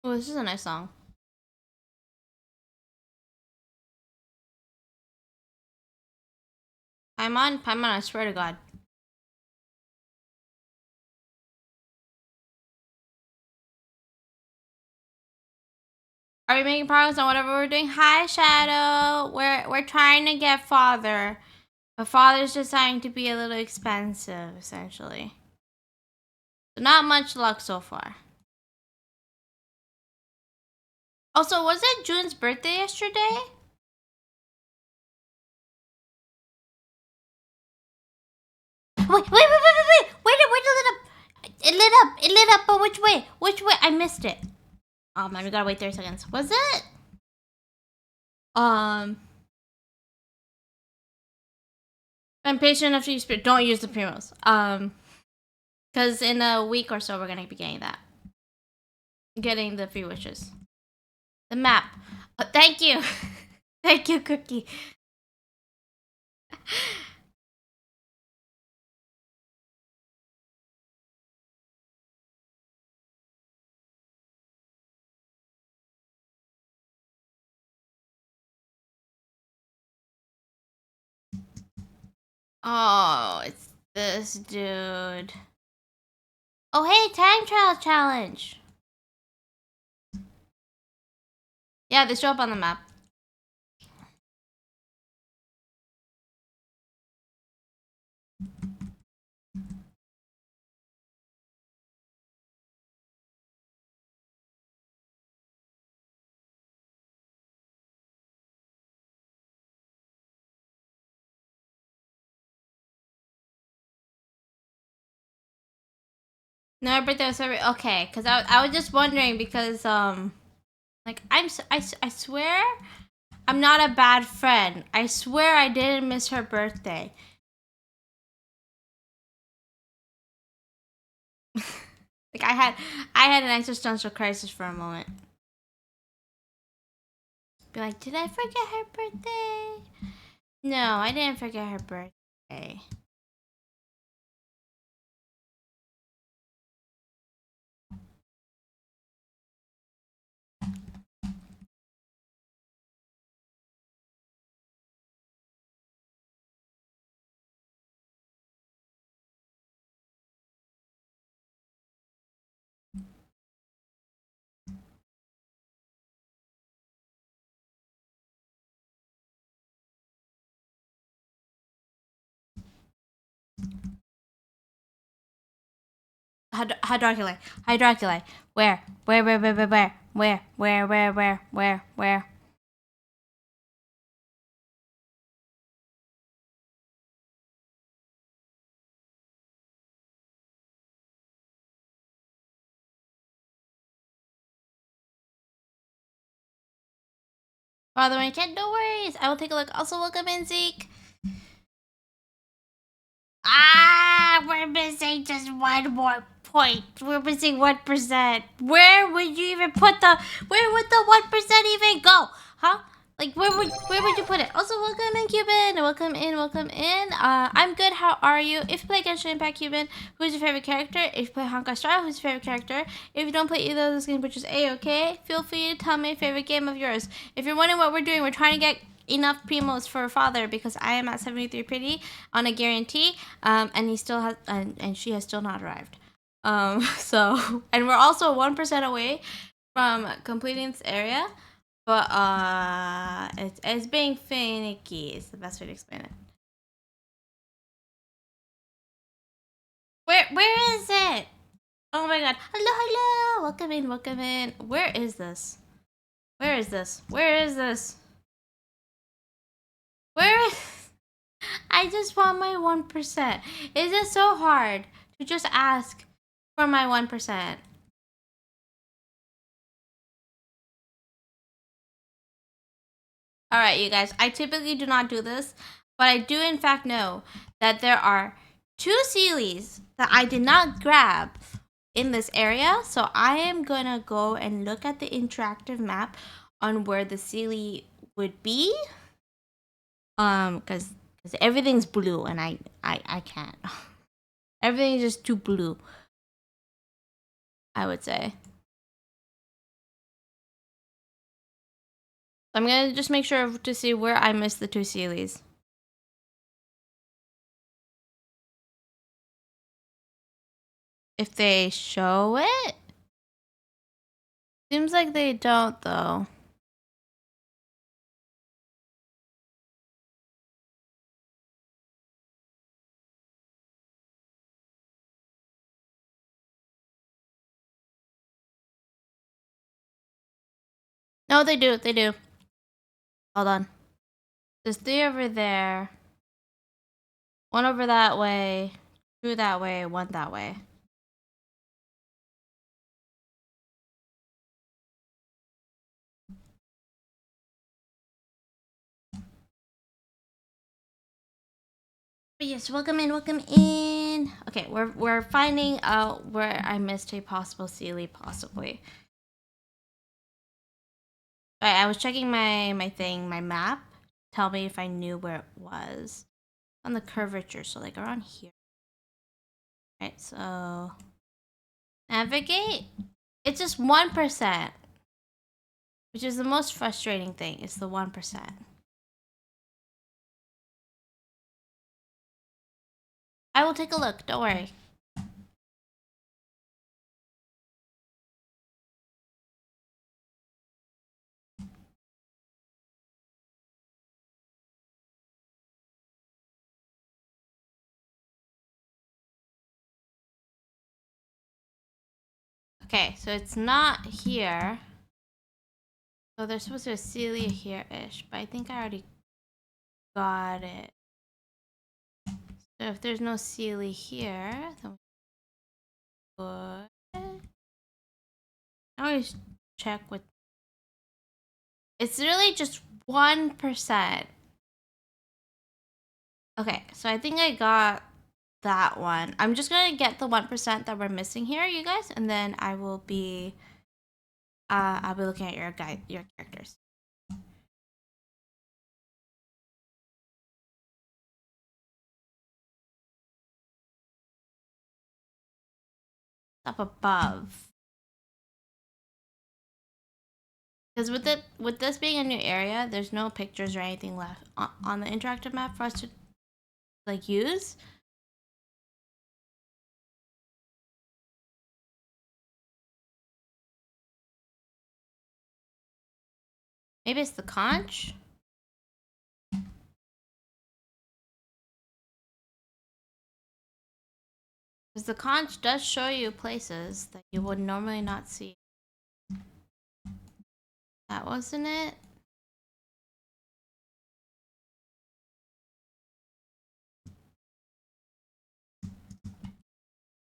Oh, this is a nice song. Paimon, I swear to God. Are we making progress on whatever we're doing? Hi, Shadow. We're trying to get father. But father's deciding to be a little expensive, essentially. So not much luck so far. Also, was it June's birthday yesterday? Wait, it lit up. It lit up, but which way? Which way? I missed it. Oh man, we gotta wait 30 seconds. Was it? I'm patient enough to use spirit. Don't use the primos. Because in a week or so, we're gonna be getting that. Getting the free wishes. The map. Oh, thank you. Thank you, Cookie. Oh, it's this dude. Oh, hey, time trial challenge. Yeah, they show up on the map. No, birthday was February. Okay, because I was just wondering because like I swear I'm not a bad friend. I swear I didn't miss her birthday. Like I had an existential crisis for a moment. Be like, did I forget her birthday? No, I didn't forget her birthday. Hydroculi. Hydroculi. Where? Where? Father, my kid, no worries. I will take a look. Also, welcome in, Zeke. Ah, we're missing just one more point. We're missing 1%. Where would you even put the? Where would the 1% even go? Huh? Like where would you put it? Also, welcome in, Cuban. Welcome in. I'm good. How are you? If you play Genshin Impact, Cuban, who's your favorite character? If you play Honkai Star Rail, who's your favorite character? If you don't play either of those games, which is A-okay, feel free to tell me a favorite game of yours. If you're wondering what we're doing, we're trying to get enough primos for father because I am at 73 pretty on a guarantee, and he still has, and she has still not arrived. So, and we're also 1% away from completing this area. But it's being finicky is the best way to explain it. Where is it? Oh my god. Hello. Welcome in. Where is this? Where is this? Where is I just want my 1%. Is it so hard to just ask for my 1%? Alright, you guys, I typically do not do this, but I do in fact know that there are 2 Sealies that I did not grab in this area, so I am gonna go and look at the interactive map on where the Sealy would be. Because everything's blue and I can't. Everything is just too blue, I would say. I'm gonna just make sure to see where I missed the 2 Sealies. If they show it? Seems like they don't, though. No, they do. They do. Hold on. There's 3 over there. 1 over that way. 2 that way. 1 that way. But yes, welcome in. Okay, we're finding out where I missed a possible Sealy, possibly. Alright, I was checking my map. Tell me if I knew where it was. On the curvature, so like around here. Alright, so navigate. It's just 1%. Which is the most frustrating thing, it's the 1%. I will take a look, don't worry. Okay, so it's not here. So there's supposed to be a Celia here-ish, but I think I already got it. So if there's no Celia here, then we would... I always check with... It's really just 1%. Okay, so I think I got that one. I'm just gonna get the 1% that we're missing here, you guys, and then I'll be looking at your characters. Up above. Because with this being a new area, there's no pictures or anything left on the interactive map for us to like use. Maybe it's the conch. Because the conch does show you places that you would normally not see. That wasn't it.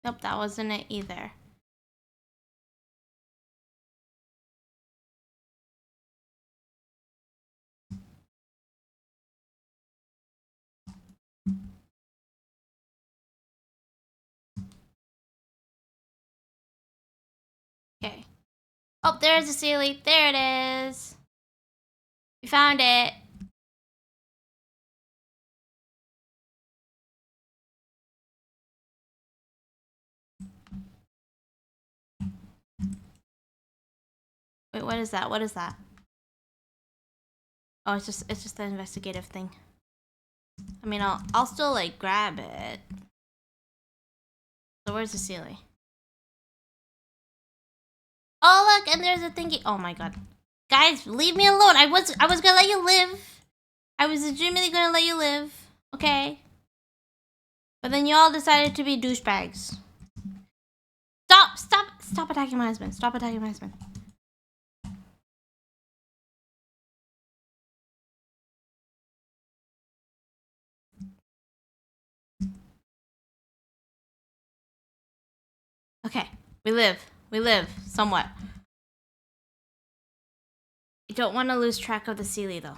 Nope, that wasn't it either. Okay. Oh, there's a Sealy. There it is. We found it. Wait, what is that? What is that? Oh, it's just the investigative thing. I mean, I'll still like grab it. So where's the Sealy? Oh look, and there's a thingy. Oh my god. Guys, leave me alone. I was gonna let you live. I was legitimately gonna let you live. Okay. But then you all decided to be douchebags. Stop attacking my husband. Stop attacking my husband. Okay. We live somewhat. You don't want to lose track of the Sealy though.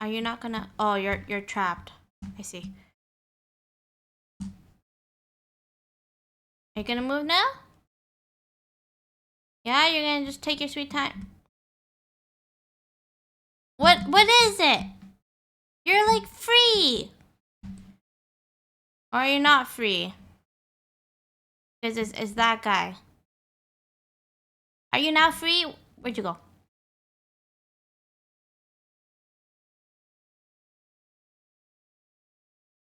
Are you not gonna? Oh, you're trapped. I see. Are you gonna move now? Yeah, you're gonna just take your sweet time. What is it? You're like free. Or you're not free. Because it's that guy. Are you not free? Where'd you go?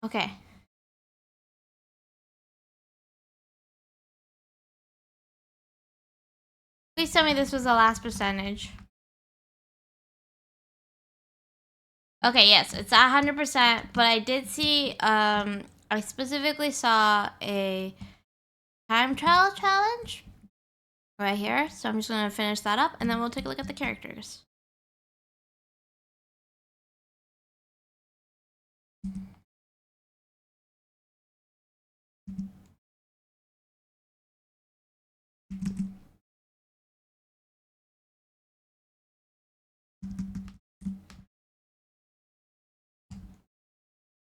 Okay. Please tell me this was the last percentage. Okay, yes, it's 100%, but I did see, I specifically saw a time trial challenge right here, so I'm just gonna finish that up, and then we'll take a look at the characters.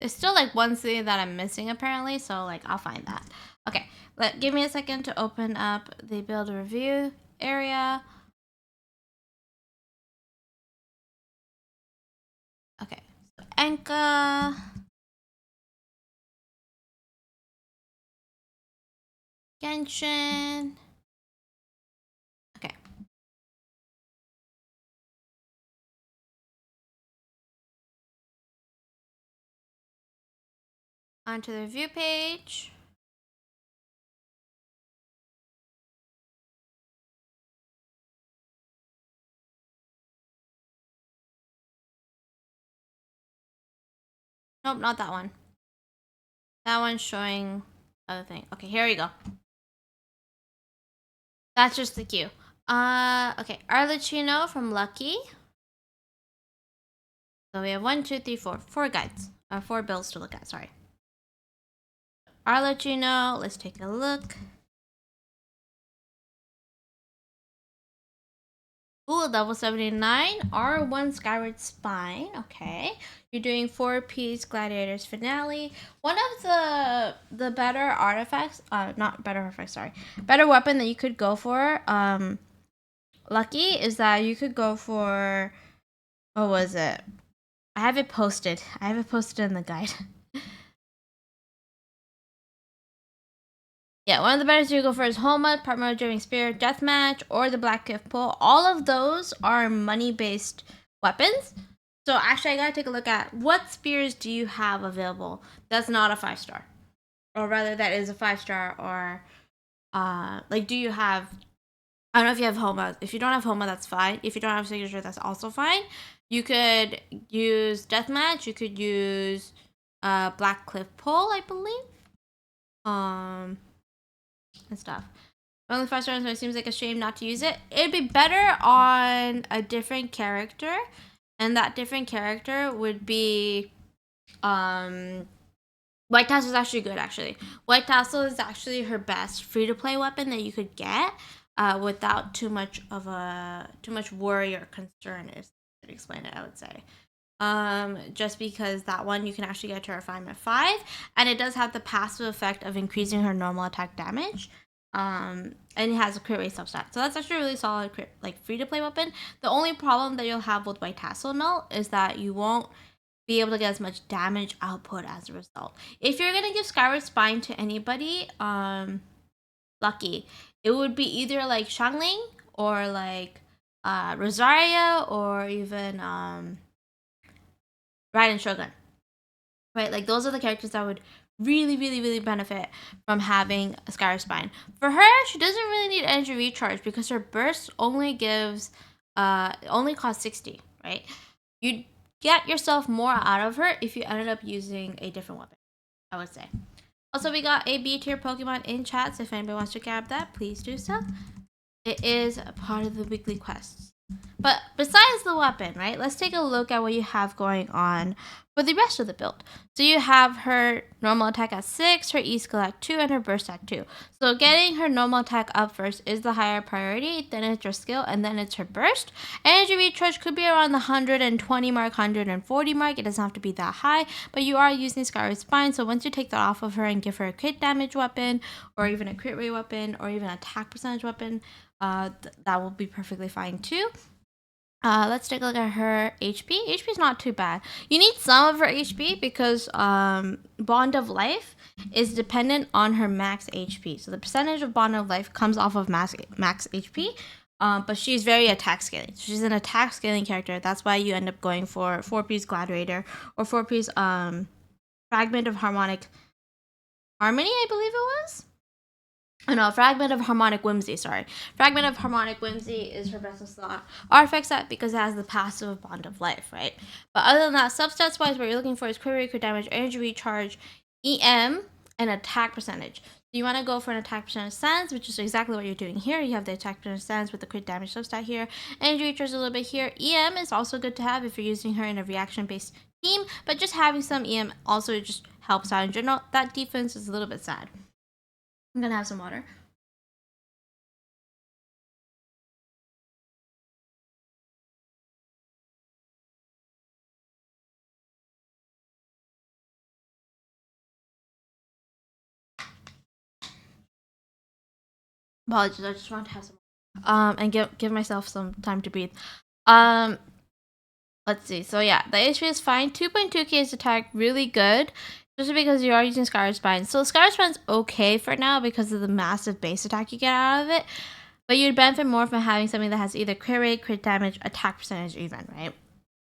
There's still like one city that I'm missing apparently, so like I'll find that. Okay, give me a second to open up the build review area. Okay, so Enka. Genshin. Okay. Onto the review page. Nope, not that one. That one's showing other thing. Okay, here we go. That's just the queue. Okay, Arlecchino from Lucky. So we have 1, 2, 3, 4. 4 guides. 4 bills to look at, sorry. Arlecchino, let's take a look. Ooh, level 79. R1 Skyward Spine. Okay. You're doing 4-piece Gladiators Finale. One of the better artifacts, not better artifacts, sorry. Better weapon that you could go for, Lucky, is that you could go for, what was it? I have it posted. In the guide. Yeah, one of the better to go for is Homa, Primordial Driving Spear, Deathmatch, or the Black Gift Pull. All of those are money-based weapons. So actually, I gotta take a look at what spears do you have available that's not a 5-star, or rather that is a 5-star, or like do you have? I don't know if you have Homa. If you don't have Homa, that's fine. If you don't have Signature, that's also fine. You could use Deathmatch. You could use Black Cliff Pull, I believe. And stuff. Only 5 stars, so it seems like a shame not to use it. It'd be better on a different character, and that different character would be White Tassel is actually good, actually. White Tassel is actually her best free-to-play weapon that you could get without too much worry or concern, is to explain it, I would say. Just because that one you can actually get to refinement 5, and it does have the passive effect of increasing her normal attack damage. And it has a crit rate substat, so that's actually a really solid crit, like free to play weapon. The only problem that you'll have with White Tassel Note is that you won't be able to get as much damage output as a result. If you're gonna give Skyward Spine to anybody, Lucky, it would be either like Xiangling or like Rosaria, or even Raiden Shogun. Right, like those are the characters that would really benefit from having a Sky Spine. For her, she doesn't really need energy recharge because her burst only gives only costs 60, right? You'd get yourself more out of her if you ended up using a different weapon, I would say. Also, we got a B tier Pokemon in chat, so if anybody wants to grab that, please do so. It is a part of the weekly quests. But besides the weapon, right, let's take a look at what you have going on for the rest of the build. So you have her normal attack at 6, her E-skill at 2, and her burst at 2. So getting her normal attack up first is the higher priority, then it's her skill, and then it's her burst. Energy recharge could be around the 120 mark, 140 mark. It doesn't have to be that high, but you are using Skyward Spine, so once you take that off of her and give her a crit damage weapon, or even a crit rate weapon, or even attack percentage weapon, that will be perfectly fine too. Let's take a look at her HP. HP is not too bad. You need some of her HP because Bond of Life is dependent on her max HP. So the percentage of Bond of Life comes off of max HP. But she's very attack scaling. She's an attack scaling character. That's why you end up going for 4-piece Gladiator or 4-piece Fragment of Harmonic Harmony, I believe it was. Oh no, Fragment of Harmonic Whimsy, sorry. Fragment of Harmonic Whimsy is her best slot artifact set because it has the passive of Bond of Life, right? But other than that, substats wise, what you're looking for is crit rate, crit damage, energy recharge, EM, and attack percentage. So you want to go for an attack percentage stance, which is exactly what you're doing here. You have the attack percentage stance with the crit damage substat here. Energy recharge a little bit here. EM is also good to have if you're using her in a reaction-based team, but just having some EM also just helps out in general. That defense is a little bit sad. I'm gonna have some water. Apologies, I just want to have some and give myself some time to breathe. Let's see. So yeah, the HP is fine. 2.2k is attack, really good. Just because you are using Skyward Spine. So Skyward Spine's okay for now because of the massive base attack you get out of it. But you'd benefit more from having something that has either crit rate, crit damage, attack percentage even, right?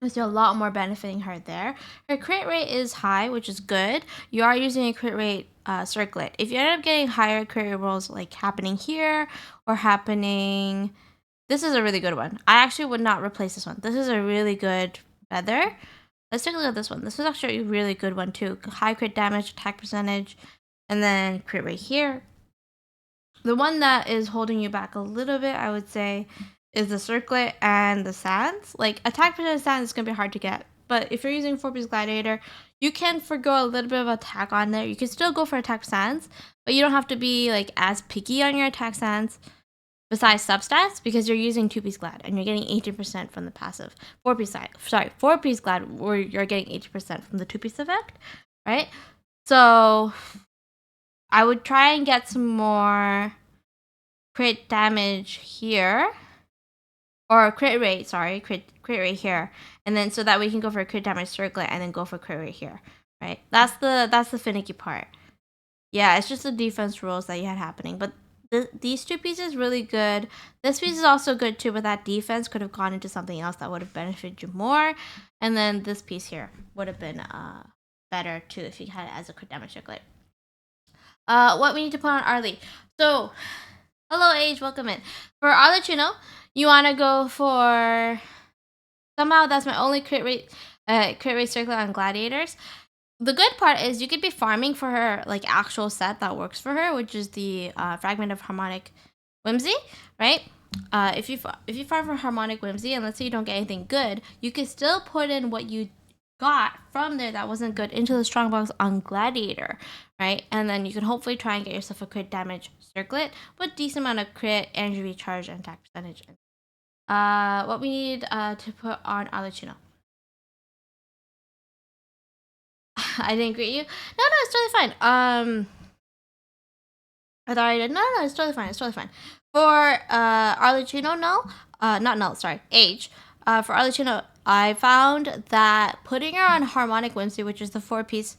There's a lot more benefiting her there. Her crit rate is high, which is good. You are using a crit rate circlet. If you end up getting higher crit rate rolls like happening here or happening... This is a really good one. I actually would not replace this one. This is a really good feather. Let's take a look at this one. This is actually a really good one too. High crit damage, attack percentage, and then crit rate here. The one that is holding you back a little bit, I would say, is the circlet and the sands. Like attack percentage sands is gonna be hard to get, but if you're using 4-piece Gladiator, you can forgo a little bit of attack on there. You can still go for attack sands, but you don't have to be like as picky on your attack sands. Besides substats, because you're using 2-piece Glad and you're getting 18% from the passive. 4-piece Glad where you're getting 80% from the 2-piece effect, right? So I would try and get some more crit damage here. Or crit rate, sorry, crit rate here. And then so that we can go for a crit damage circlet and then go for crit rate here, right? That's the finicky part. Yeah, it's just the defense rules that you had happening. But these two pieces really good. This piece is also good too, but that defense could have gone into something else that would have benefited you more. And then this piece here would have been better too if you had it as a crit damage circlet. What we need to put on Arlie. So, hello Age, welcome in. For Arlecchino, you want to go for... Somehow that's my only crit rate circlet on Gladiators. The good part is you could be farming for her like actual set that works for her, which is the Fragment of Harmonic Whimsy, right? If you farm for Harmonic Whimsy and let's say you don't get anything good, you can still put in what you got from there that wasn't good into the strongbox on Gladiator, right? And then you can hopefully try and get yourself a crit damage circlet with decent amount of crit, energy recharge, and attack percentage. What we need to put on Arlecchino. I didn't greet you. No, it's totally fine. I thought I did. No, it's totally fine. It's totally fine. For Arlecchino, not null. Sorry, Age. For Arlecchino, I found that putting her on Harmonic Whimsy, which is the 4-piece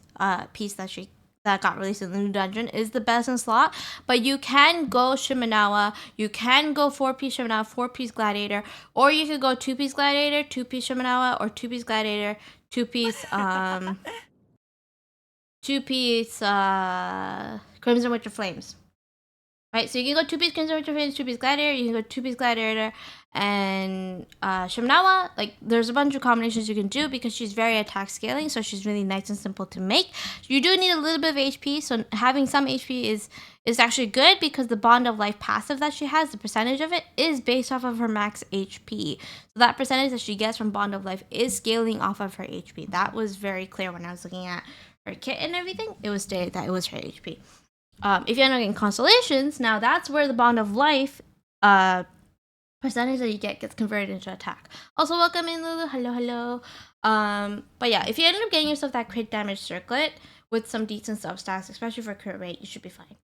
piece that got released in the new dungeon, is the best in slot. But you can go Shimenawa, you can go 4-piece Shimenawa, 4-piece Gladiator, or you could go 2-piece Gladiator, 2-piece Shimenawa, or 2-piece Gladiator, 2-piece 2-piece Crimson Witcher Flames. Right, so you can go 2-piece Crimson Witcher Flames, 2-piece Gladiator, you can go 2-piece Gladiator, and Shimnawa. Like, there's a bunch of combinations you can do because she's very attack scaling, so she's really nice and simple to make. You do need a little bit of HP, so having some HP is actually good because the Bond of Life passive that she has, the percentage of it, is based off of her max HP. So that percentage that she gets from Bond of Life is scaling off of her HP. That was very clear when I was looking at her kit and everything. It was stated that it was her HP. If you end up getting constellations, now that's where the Bond of Life percentage that you get gets converted into attack. Also, welcome in, Lulu. Hello, hello. But yeah, if you end up getting yourself that crit damage circlet with some decent substats, especially for crit rate, you should be fine,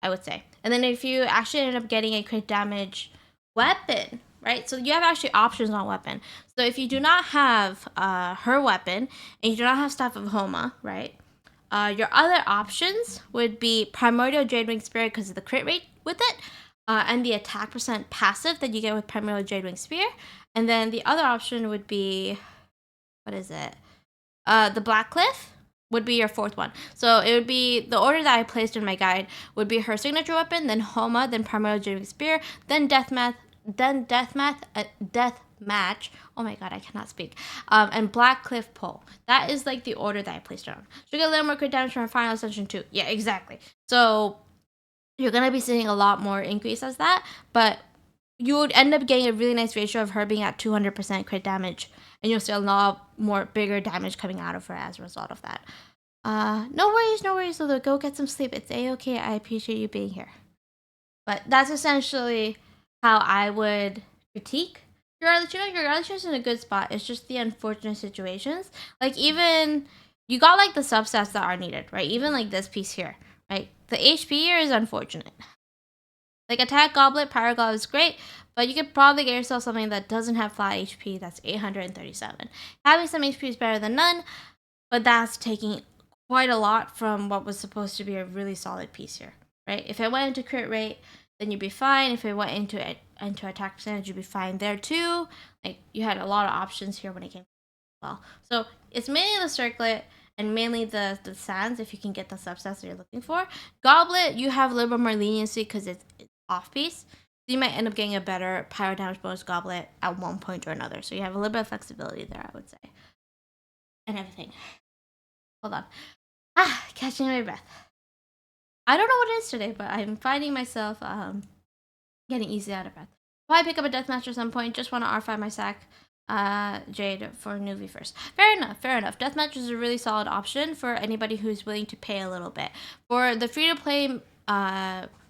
I would say. And then if you actually end up getting a crit damage weapon, right? So you have actually options on weapon. So if you do not have her weapon and you do not have Staff of Homa, right? Your other options would be Primordial Jadewing Spear because of the crit rate with it, and the attack percent passive that you get with Primordial Jadewing Spear. And then the other option would be, what is it? The Black Cliff would be your fourth one. So it would be, the order that I placed in my guide would be her signature weapon, then Homa, then Primordial Jadewing Spear, then Death Match. Oh my god, I cannot speak. And Black Cliff Pole. That is like the order that I placed it on. She'll get a little more crit damage from her final ascension too. Yeah, exactly. So you're gonna be seeing a lot more increase as that, but you would end up getting a really nice ratio of her being at 200% crit damage, and you'll see a lot more bigger damage coming out of her as a result of that. No worries, Lulu. Go get some sleep. It's a-okay. I appreciate you being here. But that's essentially how I would critique your Arlecchino is in a good spot. It's just the unfortunate situations. Like, even you got like the substats that are needed, right? Even like this piece here, right? The HP here is unfortunate. Like, attack goblet, power goblet is great, but you could probably get yourself something that doesn't have flat HP. That's 837. Having some HP is better than none, but that's taking quite a lot from what was supposed to be a really solid piece here, right? If it went into crit rate, then you'd be fine. If it went into attack percentage, you'd be fine there too. Like, you had a lot of options here when it came to well. So it's mainly the circlet and mainly the sands if you can get the subsets that you're looking for. Goblet, you have a little bit more leniency because it's off piece. So you might end up getting a better pyro damage bonus goblet at one point or another. So you have a little bit of flexibility there, I would say. And everything. Hold on. Catching my breath. I don't know what it is today, but I'm finding myself getting easy out of breath. Probably pick up a deathmatch at some point. Just want to R5 my sack Jade for Nuvi first. Fair enough. Deathmatch is a really solid option for anybody who's willing to pay a little bit. For the free-to-play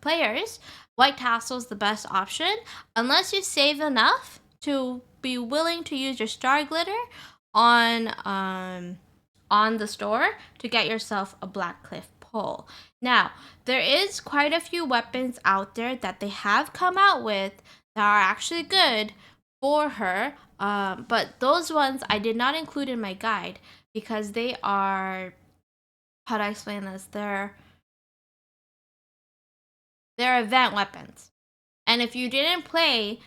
players, White Tassel is the best option unless you save enough to be willing to use your Star Glitter on the store to get yourself a Black Cliff Pole. Now, there is quite a few weapons out there that they have come out with that are actually good for her, but those ones I did not include in my guide because they are, how do I explain this? They're event weapons. And if you didn't play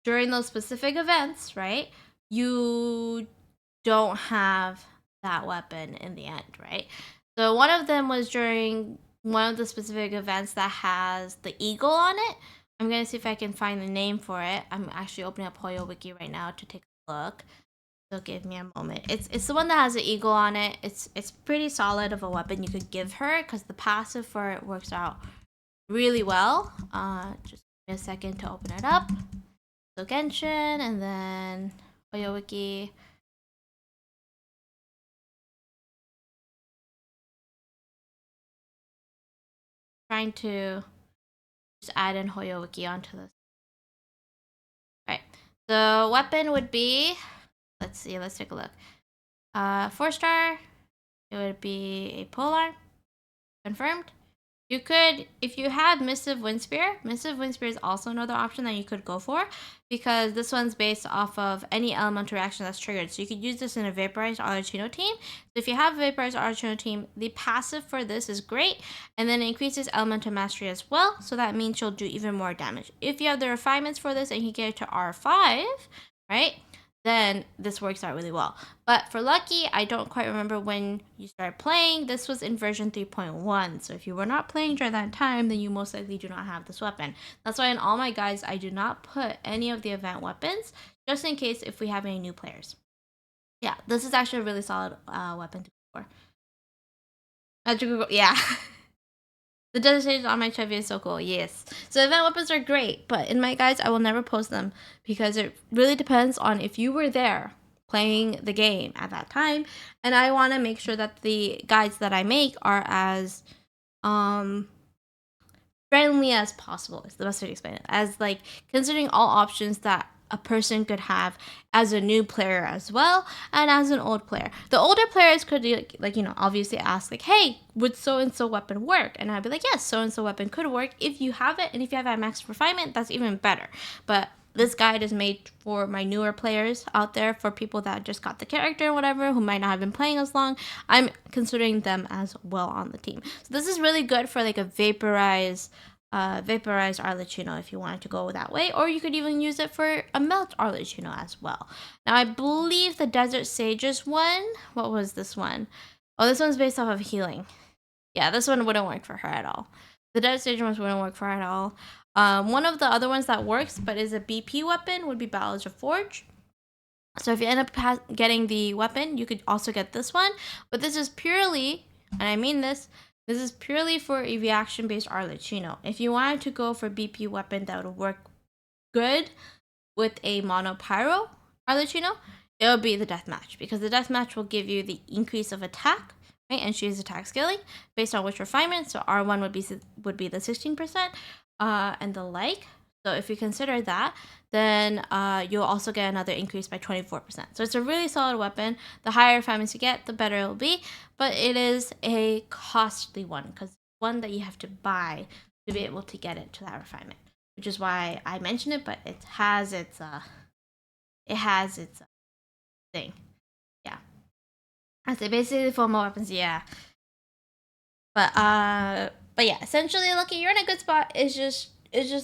during those specific events, right, you don't have that weapon in the end, right? So one of them was during one of the specific events that has the eagle on it. I'm going to see if I can find the name for it. I'm actually opening up Hoyo Wiki right now to take a look. So give me a moment. It's the one that has the eagle on it. It's pretty solid of a weapon you could give her because the passive for it works out really well. Just give me a second to open it up. So Genshin and then Hoyo Wiki. Trying to just add in Hoyo Wiki onto this. Right. The weapon would be, let's see, let's take a look. 4-star, it would be a polearm. Confirmed. You could, if you have Missive Windspear is also another option that you could go for because this one's based off of any elemental reaction that's triggered. So you could use this in a Vaporized Arlecchino team. So if you have a Vaporized Arlecchino team, the passive for this is great, and then it increases elemental mastery as well. So that means you'll do even more damage. If you have the refinements for this and you get it to R5, right, then this works out really well. But for Lucky, I don't quite remember when you started playing. This was in version 3.1. So if you were not playing during that time, then you most likely do not have this weapon. That's why in all my guides, I do not put any of the event weapons, just in case if we have any new players. Yeah, this is actually a really solid weapon to go for. Magical, yeah. The desert stage on my Chevy is so cool, yes. So event weapons are great, but in my guides, I will never post them because it really depends on if you were there playing the game at that time. And I want to make sure that the guides that I make are as friendly as possible is the best way to explain it. As like considering all options that a person could have as a new player as well and as an old player. The older players could like obviously ask like, hey, would so and so weapon work? And I'd be like, yes, so and so weapon could work if you have it, and if you have that max refinement, that's even better. But this guide is made for my newer players out there, for people that just got the character or whatever, who might not have been playing as long. I'm considering them as well on the team. So this is really good for like a vaporized Arlecchino if you wanted to go that way, or you could even use it for a melt Arlecchino as well. Now I believe the Desert Sages one, what was this one? Oh, this one's based off of healing. Yeah, this one wouldn't work for her at all. The Desert Sage ones wouldn't work for her at all. One of the other ones that works but is a BP weapon would be Ballad of Forge. So if you end up getting the weapon, you could also get this one, but this is purely, and I mean this is purely for a reaction-based Arlecchino. If you wanted to go for BP weapon that would work good with a mono pyro Arlecchino, it would be the deathmatch, because the deathmatch will give you the increase of attack, right? And she has attack scaling based on which refinement. So R1 would be the 16%, and the like. So if you consider that, then you'll also get another increase by 24%. So it's a really solid weapon. The higher refinements you get, the better it will be. But it is a costly one, because one that you have to buy to be able to get it to that refinement. Which is why I mentioned it, but it has its thing. Yeah. I say basically for more weapons, yeah. But yeah, essentially, Lucky, you're in a good spot. It's just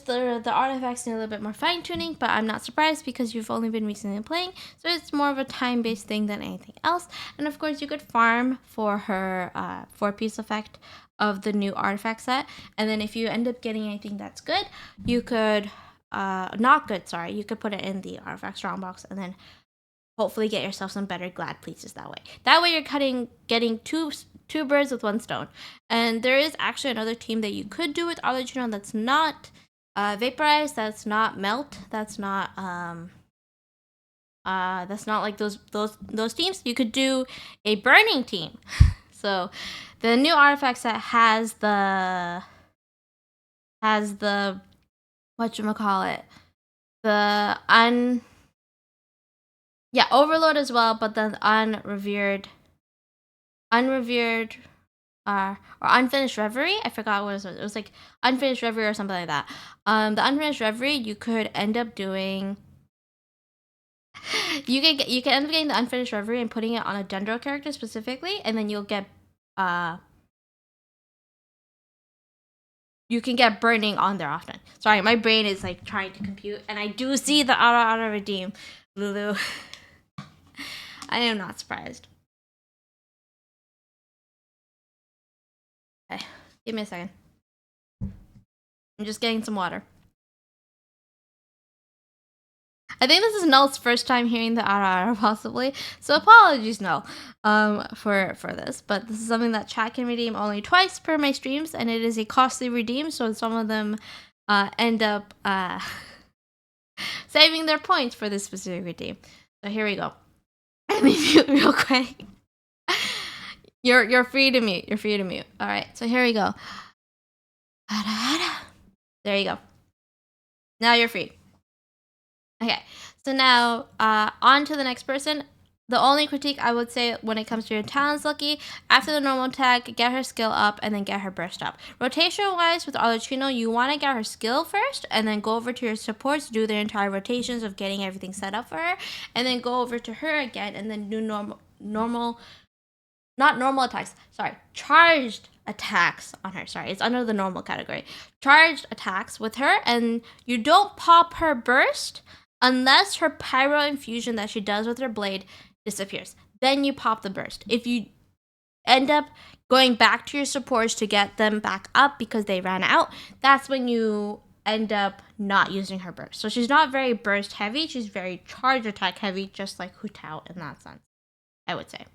the artifacts need a little bit more fine tuning, but I'm not surprised because you've only been recently playing, so it's more of a time based thing than anything else. And of course, you could farm for her 4-piece effect of the new artifact set, and then if you end up getting anything that's good, you could not good, sorry, you could put it in the artifact strongbox, and then hopefully get yourself some better glad pieces that way. That way you're getting two birds with one stone. And there is actually another team that you could do with Arlecchino that's not vaporized, that's not melt, that's not like those teams. You could do a burning team. So the new artifact set has the whatchamacallit, Overload as well, but the unrevered or Unfinished Reverie. I forgot what it was. It was like Unfinished Reverie or something like that. The Unfinished Reverie, you could end up doing. You can end up getting the Unfinished Reverie and putting it on a Dendro character specifically, and then you'll get you can get burning on there often. Sorry, my brain is like trying to compute, and I do see the auto redeem, Lulu. I am not surprised. Okay, give me a second. I'm just getting some water. I think this is Null's first time hearing the RR possibly, so apologies Null for this, but this is something that chat can redeem only twice per my streams, and it is a costly redeem, so some of them end up saving their points for this specific redeem. So here we go. Let me mute real quick. You're free to mute. You're free to mute. All right, so here we go. There you go. Now you're free. Okay, so now on to the next person. The only critique I would say when it comes to your talents, Lucky, after the normal tag, get her skill up and then get her burst up. Rotation-wise, with Arlecchino, you want to get her skill first and then go over to your supports, do their entire rotations of getting everything set up for her, and then go over to her again and then do charged attacks on her. Sorry, it's under the normal category. Charged attacks with her, and you don't pop her burst unless her pyro infusion that she does with her blade disappears. Then you pop the burst. If you end up going back to your supports to get them back up because they ran out, that's when you end up not using her burst. So she's not very burst heavy, she's very charge attack heavy, just like Hu Tao in that sense, I would say.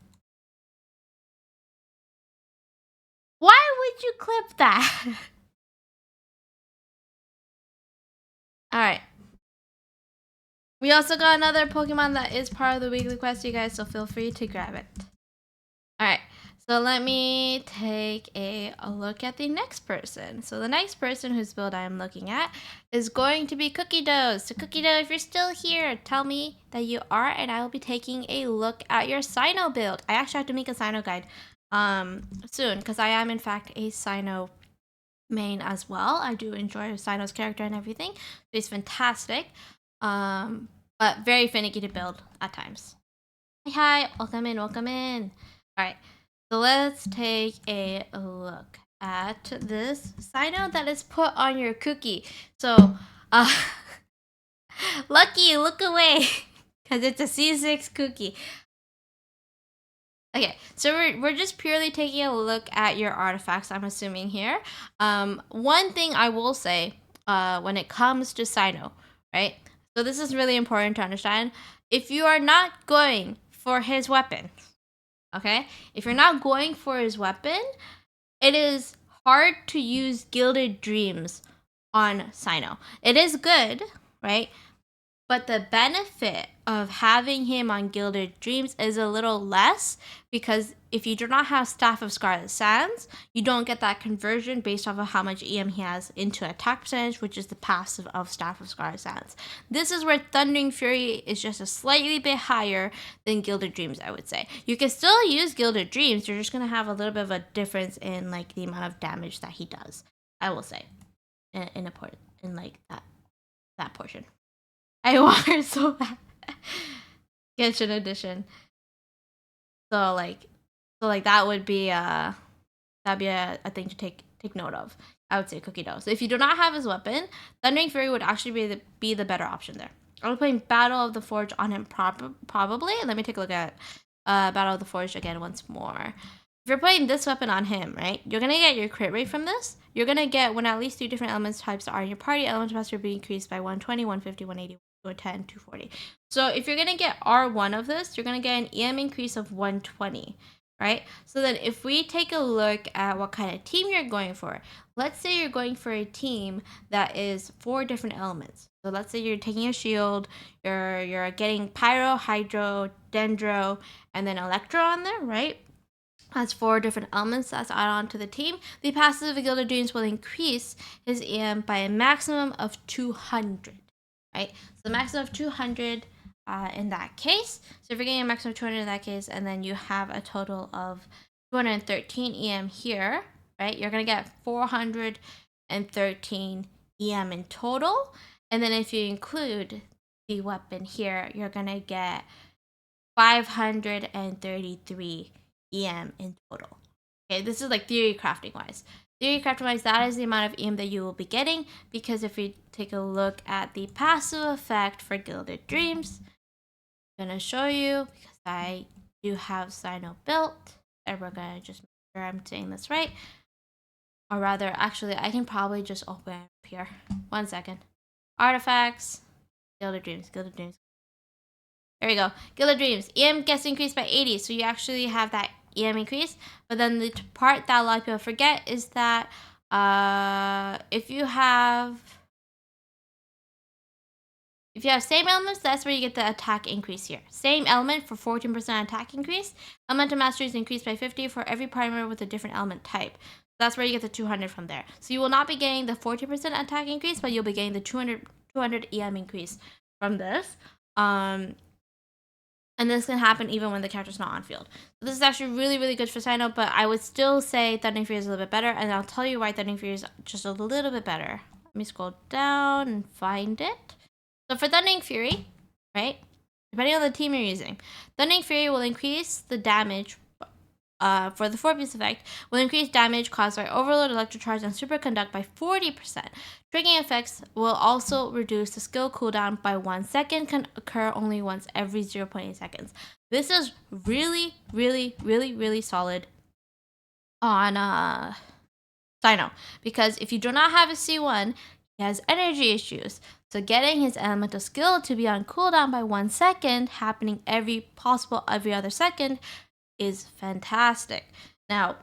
Why would you clip that? Alright. We also got another Pokemon that is part of the weekly quest, you guys, so feel free to grab it. Alright, so let me take a look at the next person. So the next person whose build I am looking at is going to be Cookie Dough. So Cookie Dough, if you're still here, tell me that you are, and I will be taking a look at your Sino build. I actually have to make a Sino guide soon, because I am in fact a Sino main as well. I do enjoy Sino's character and everything. He's fantastic, but very finicky to build at times. Hi, welcome in, welcome in. All right, so let's take a look at this Sino that is put on your cookie. So, Lucky, look away, because it's a C6 cookie. Okay, so we're just purely taking a look at your artifacts, I'm assuming here. One thing I will say, when it comes to Sino, right? So this is really important to understand. If you are not going for his weapon, okay? If you're not going for his weapon, it is hard to use Gilded Dreams on Sino. It is good, right? But the benefit of having him on Gilded Dreams is a little less, because if you do not have Staff of Scarlet Sands, you don't get that conversion based off of how much EM he has into attack percentage, which is the passive of Staff of Scarlet Sands. This is where Thundering Fury is just a slightly bit higher than Gilded Dreams, I would say. You can still use Gilded Dreams, you're just going to have a little bit of a difference in like the amount of damage that he does, I will say, in like that portion. I want her so bad. Genshin edition. So like that would be that'd be a thing to take note of. I would say Cookie Dough. So if you do not have his weapon, Thundering Fury would actually be the better option there. I was playing Battle of the Forge on him probably. Let me take a look at Battle of the Forge again once more. If you're playing this weapon on him, right, you're going to get your crit rate from this. You're going to get when at least 3 different elements types are in your party, element master will be increased by 120, 150, 180, 210, 240. So if you're going to get R1 of this, you're going to get an EM increase of 120, right? So then if we take a look at what kind of team you're going for, let's say you're going for a team that is 4 different elements. So let's say you're taking a shield, you're getting Pyro, Hydro, Dendro, and then Electro on there, right? Has 4 different elements that's added on to the team. The passive of Gilded Dreams will increase his EM by a maximum of 200, right? So the maximum of 200 in that case. So if you're getting a maximum of 200 in that case, and then you have a total of 213 EM here, right? You're going to get 413 EM in total. And then if you include the weapon here, you're going to get 533 EM in total. Okay, this is like theory crafting wise. Theory crafting wise, that is the amount of EM that you will be getting, because if we take a look at the passive effect for Gilded Dreams, I'm going to show you, because I do have Sino built, and we're going to just make sure I'm saying this right. Or rather, actually, I can probably just open it up here. 1 second. Artifacts, Gilded Dreams, Gilded Dreams. There we go. Gilded Dreams. EM gets increased by 80, so you actually have that EM increase. But then the part that a lot of people forget is that if you have same elements, that's where you get the attack increase here. Same element for 14% attack increase. Elemental Mastery is increased by 50 for every primer with a different element type. That's where you get the 200 from there. So you will not be getting the 40% attack increase, but you'll be getting the 200 EM increase from this. And this can happen even when the character's not on field. So this is actually really, really good for Sino, but I would still say Thundering Fury is a little bit better, and I'll tell you why Thundering Fury is just a little bit better. Let me scroll down and find it. So for Thundering Fury, right, depending on the team you're using, Thundering Fury will increase the damage for the 4-piece effect, will increase damage caused by overload, electrocharge, and superconduct by 40%. Triggering effects will also reduce the skill cooldown by 1 second, can occur only once every 0.8 seconds. This is really, really, really, really solid on Cyno, because if you do not have a C1, he has energy issues. So getting his elemental skill to be on cooldown by 1 second, happening every other second, is fantastic. Now,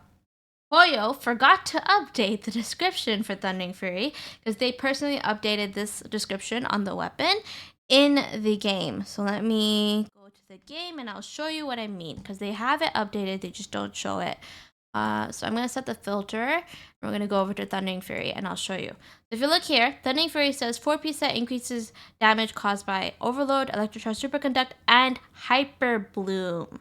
Hoyo forgot to update the description for Thundering Fury because they personally updated this description on the weapon in the game. So let me go to the game and I'll show you what I mean, because they have it updated, they just don't show it. So I'm going to set the filter, and we're going to go over to Thundering Fury, and I'll show you. So if you look here, Thundering Fury says 4-piece set increases damage caused by overload, electrocharge, superconduct, and hyper bloom.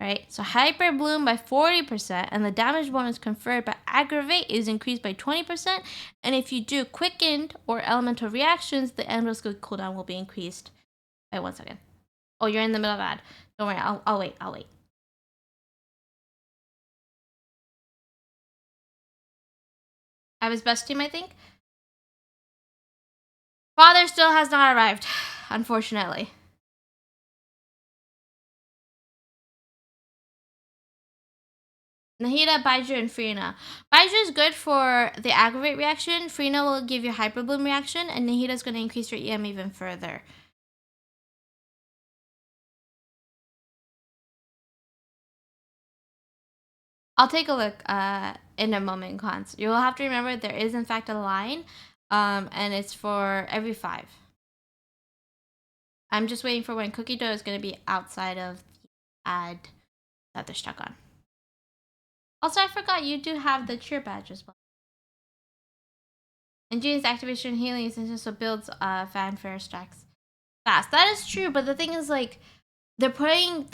Right? So hyper bloom by 40%, and the damage bonus conferred by aggravate is increased by 20%. And if you do quickened or elemental reactions, the elemental skill cooldown will be increased by 1 second. Oh, you're in the middle of ad. Don't worry, I'll wait. I have his best team, I think. Father still has not arrived, unfortunately. Nahida, Baiju, and Frina. Baiju is good for the aggravate reaction. Frina will give you hyper bloom reaction, and Nahida is going to increase your EM even further. I'll take a look in a moment, Cons. You will have to remember there is in fact a line, and it's for every 5. I'm just waiting for when Cookie Dough is going to be outside of the ad that they're stuck on. Also, I forgot you do have the cheer badge as well. And Gene's activation healing is so builds fanfare stacks fast. That is true, but the thing is, like, they're putting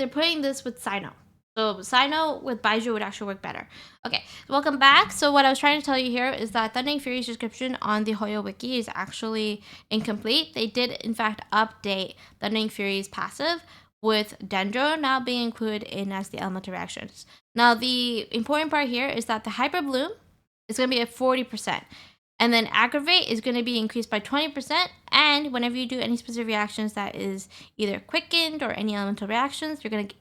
this with Cyno. So Cyno with Baiju would actually work better. Okay, welcome back. So what I was trying to tell you here is that Thundering Fury's description on the Hoyo wiki is actually incomplete. They did in fact update Thundering Fury's passive, with Dendro now being included in as the elemental reactions. Now the important part here is that the Hyper Bloom is going to be at 40%. And then aggravate is going to be increased by 20%. And whenever you do any specific reactions that is either quickened or any elemental reactions, you're going to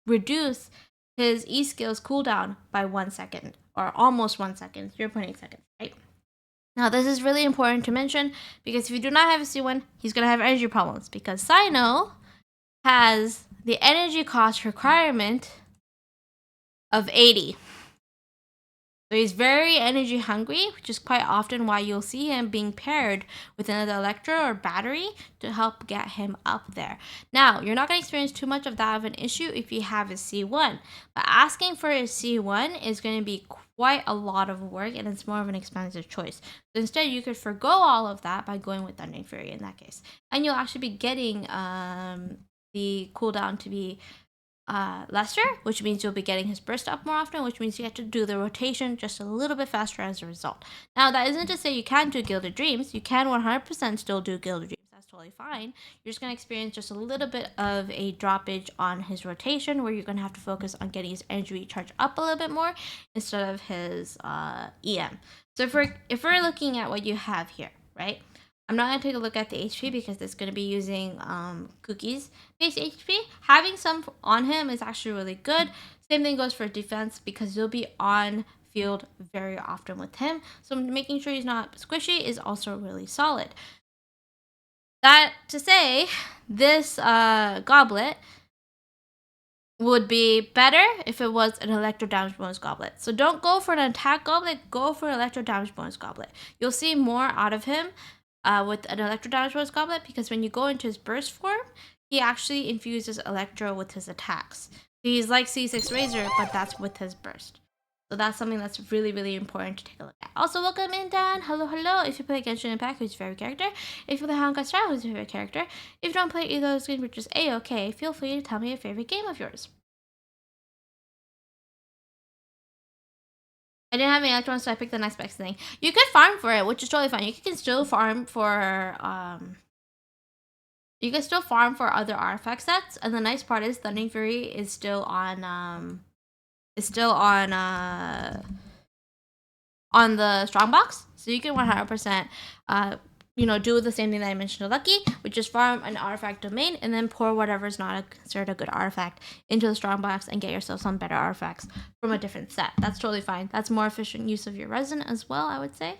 reduce his E skills cooldown by 1 second, or almost 1 second, 0.8 seconds, right? Now, this is really important to mention because if you do not have a C1, he's going to have energy problems because Cyno has the energy cost requirement of 80. So he's very energy hungry, which is quite often why you'll see him being paired with another Electro or battery to help get him up there. Now, you're not going to experience too much of that of an issue if you have a C1, but asking for a C1 is going to be quite a lot of work and it's more of an expensive choice. So instead, you could forgo all of that by going with Thundering Fury in that case. And you'll actually be getting the cooldown to be lesser, which means you'll be getting his burst up more often, which means you have to do the rotation just a little bit faster as a result. Now, that isn't to say you can't do Gilded Dreams. You can 100% still do Gilded Dreams. That's totally fine. You're just going to experience just a little bit of a droppage on his rotation where you're going to have to focus on getting his energy recharge up a little bit more instead of his EM. So if we're looking at what you have here, right? I'm not going to take a look at the HP because it's going to be using Cookie's base HP. Having some on him is actually really good. Same thing goes for defense because you'll be on field very often with him. So making sure he's not squishy is also really solid. That to say, this goblet would be better if it was an electro damage bonus goblet. So don't go for an attack goblet, go for an electro damage bonus goblet. You'll see more out of him with an electro damage bonus goblet because when you go into his burst form, he actually infuses electro with his attacks. So he's like C6 Razor, but that's with his burst. So that's something that's really, really important to take a look at. Also, welcome in, Dan. Hello, hello. If you play Genshin Impact, who's your favorite character? If you play Honkai Star Rail, who's your favorite character? If you don't play either of those games, which is A-okay, feel free to tell me your favorite game of yours. I didn't have any electrons, so I picked the next best thing. You could farm for it, which is totally fine. You can still farm for you can still farm for other artifact sets, and the nice part is Thundering Fury is still on is still on the strongbox, so you can 100% do the same thing that I mentioned to Lucky, which is farm an artifact domain and then pour whatever's not considered a good artifact into the strongbox and get yourself some better artifacts from a different set. That's totally fine. That's more efficient use of your resin as well, I would say.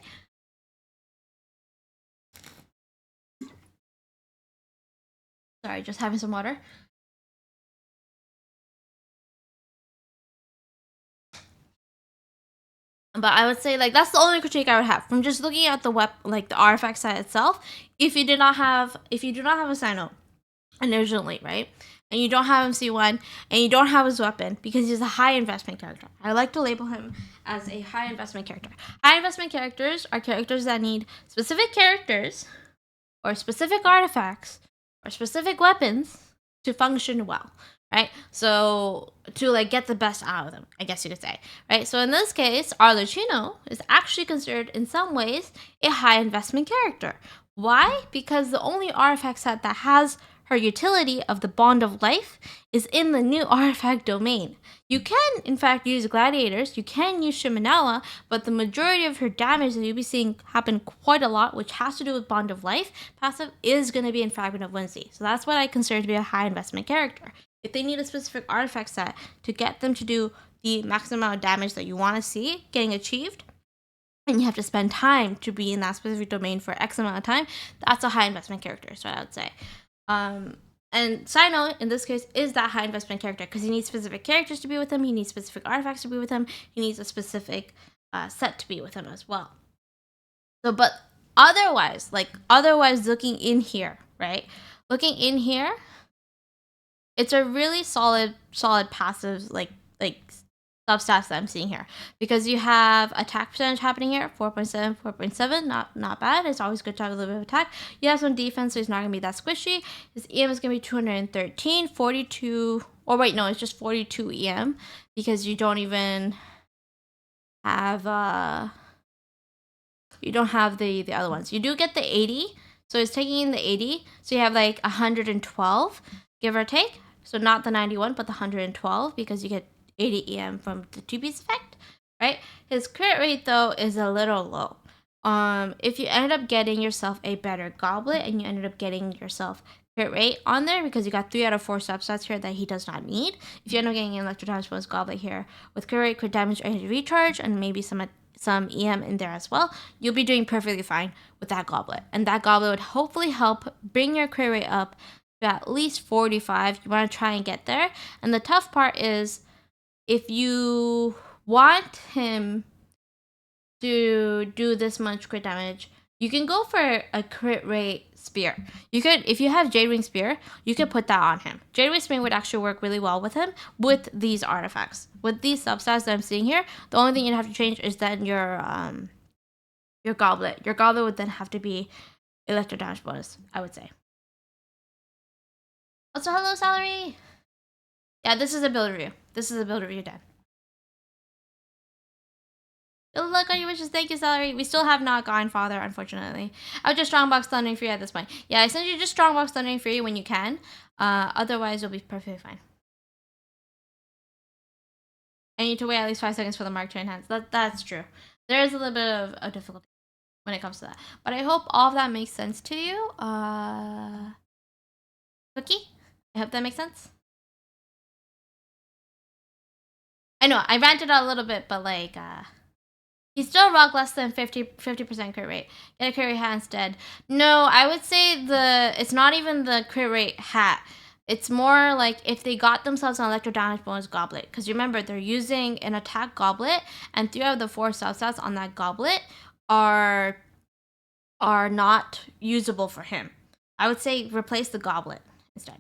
Sorry, just having some water. But I would say, like, that's the only critique I would have from just looking at the the artifact set itself. If you do not have a Sino originally, right, and you don't have him C1 and you don't have his weapon because he's a high investment character. I like to label him as a high investment character. High investment characters are characters that need specific characters or specific artifacts or specific weapons to function well. Right? So to like get the best out of them, I guess you could say. Right? So in this case, Arlecchino is actually considered in some ways a high investment character. Why? Because the only artifact set that has her utility of the Bond of Life is in the new artifact domain. You can, in fact, use gladiators, you can use Shimenawa, but the majority of her damage that you'll be seeing happen quite a lot, which has to do with Bond of Life passive, is going to be in Fragment of Whimsy. So that's what I consider to be a high investment character. If they need a specific artifact set to get them to do the maximum amount of damage that you want to see getting achieved, and you have to spend time to be in that specific domain for X amount of time, that's a high investment character, is what I would say. And Sino, in this case, is that high investment character because he needs specific characters to be with him, he needs specific artifacts to be with him, he needs a specific set to be with him as well. So, but otherwise looking in here, right? Looking in here, it's a really solid passive like substats that I'm seeing here, because you have attack percentage happening here, 4.7, 4.7, not bad. It's always good to have a little bit of attack. You have some defense, so he's not gonna be that squishy. His EM is gonna be 213, 42. Or wait, no, it's just 42 EM because you don't even have you don't have the other ones. You do get the 80, so it's taking in the 80, so you have like 112, give or take. So not the 91, but the 112, because you get 80 EM from the 2-piece effect, right? His crit rate, though, is a little low. If you ended up getting yourself a better goblet and you ended up getting yourself crit rate on there, because you got 3 out of 4 substats here that he does not need. If you end up getting an electro damage bonus goblet here with crit rate, crit damage, energy recharge, and maybe some EM in there as well, you'll be doing perfectly fine with that goblet. And that goblet would hopefully help bring your crit rate up to at least 45. You want to try and get there. And the tough part is, if you want him to do this much crit damage, you can go for a crit rate spear. You could, if you have Jade Wing Spear, you could put that on him. Jade Wing Spear would actually work really well with him with these artifacts. With these substats that I'm seeing here, the only thing you'd have to change is then your goblet. Your goblet would then have to be electro damage bonus, I would say. Also, hello, Salary! Yeah, this is a build review. Dan. Good luck on your wishes. Thank you, Salary. We still have not gotten Father, unfortunately. I would just Strongbox Thundering Free at this point. Yeah, I send you just Strongbox Thundering Free when you can. Otherwise, you'll be perfectly fine. I need to wait at least 5 seconds for the mark to enhance. That's true. There is a little bit of difficulty when it comes to that. But I hope all of that makes sense to you. Cookie? I hope that makes sense. I know, I ranted out a little bit, but like, he's still rock less than 50% crit rate. Get a crit rate hat instead. No, I would say it's not even the crit rate hat. It's more like if they got themselves an electro damage bonus goblet. Because remember, they're using an attack goblet, and 3 out of the 4 substats on that goblet are not usable for him. I would say replace the goblet instead.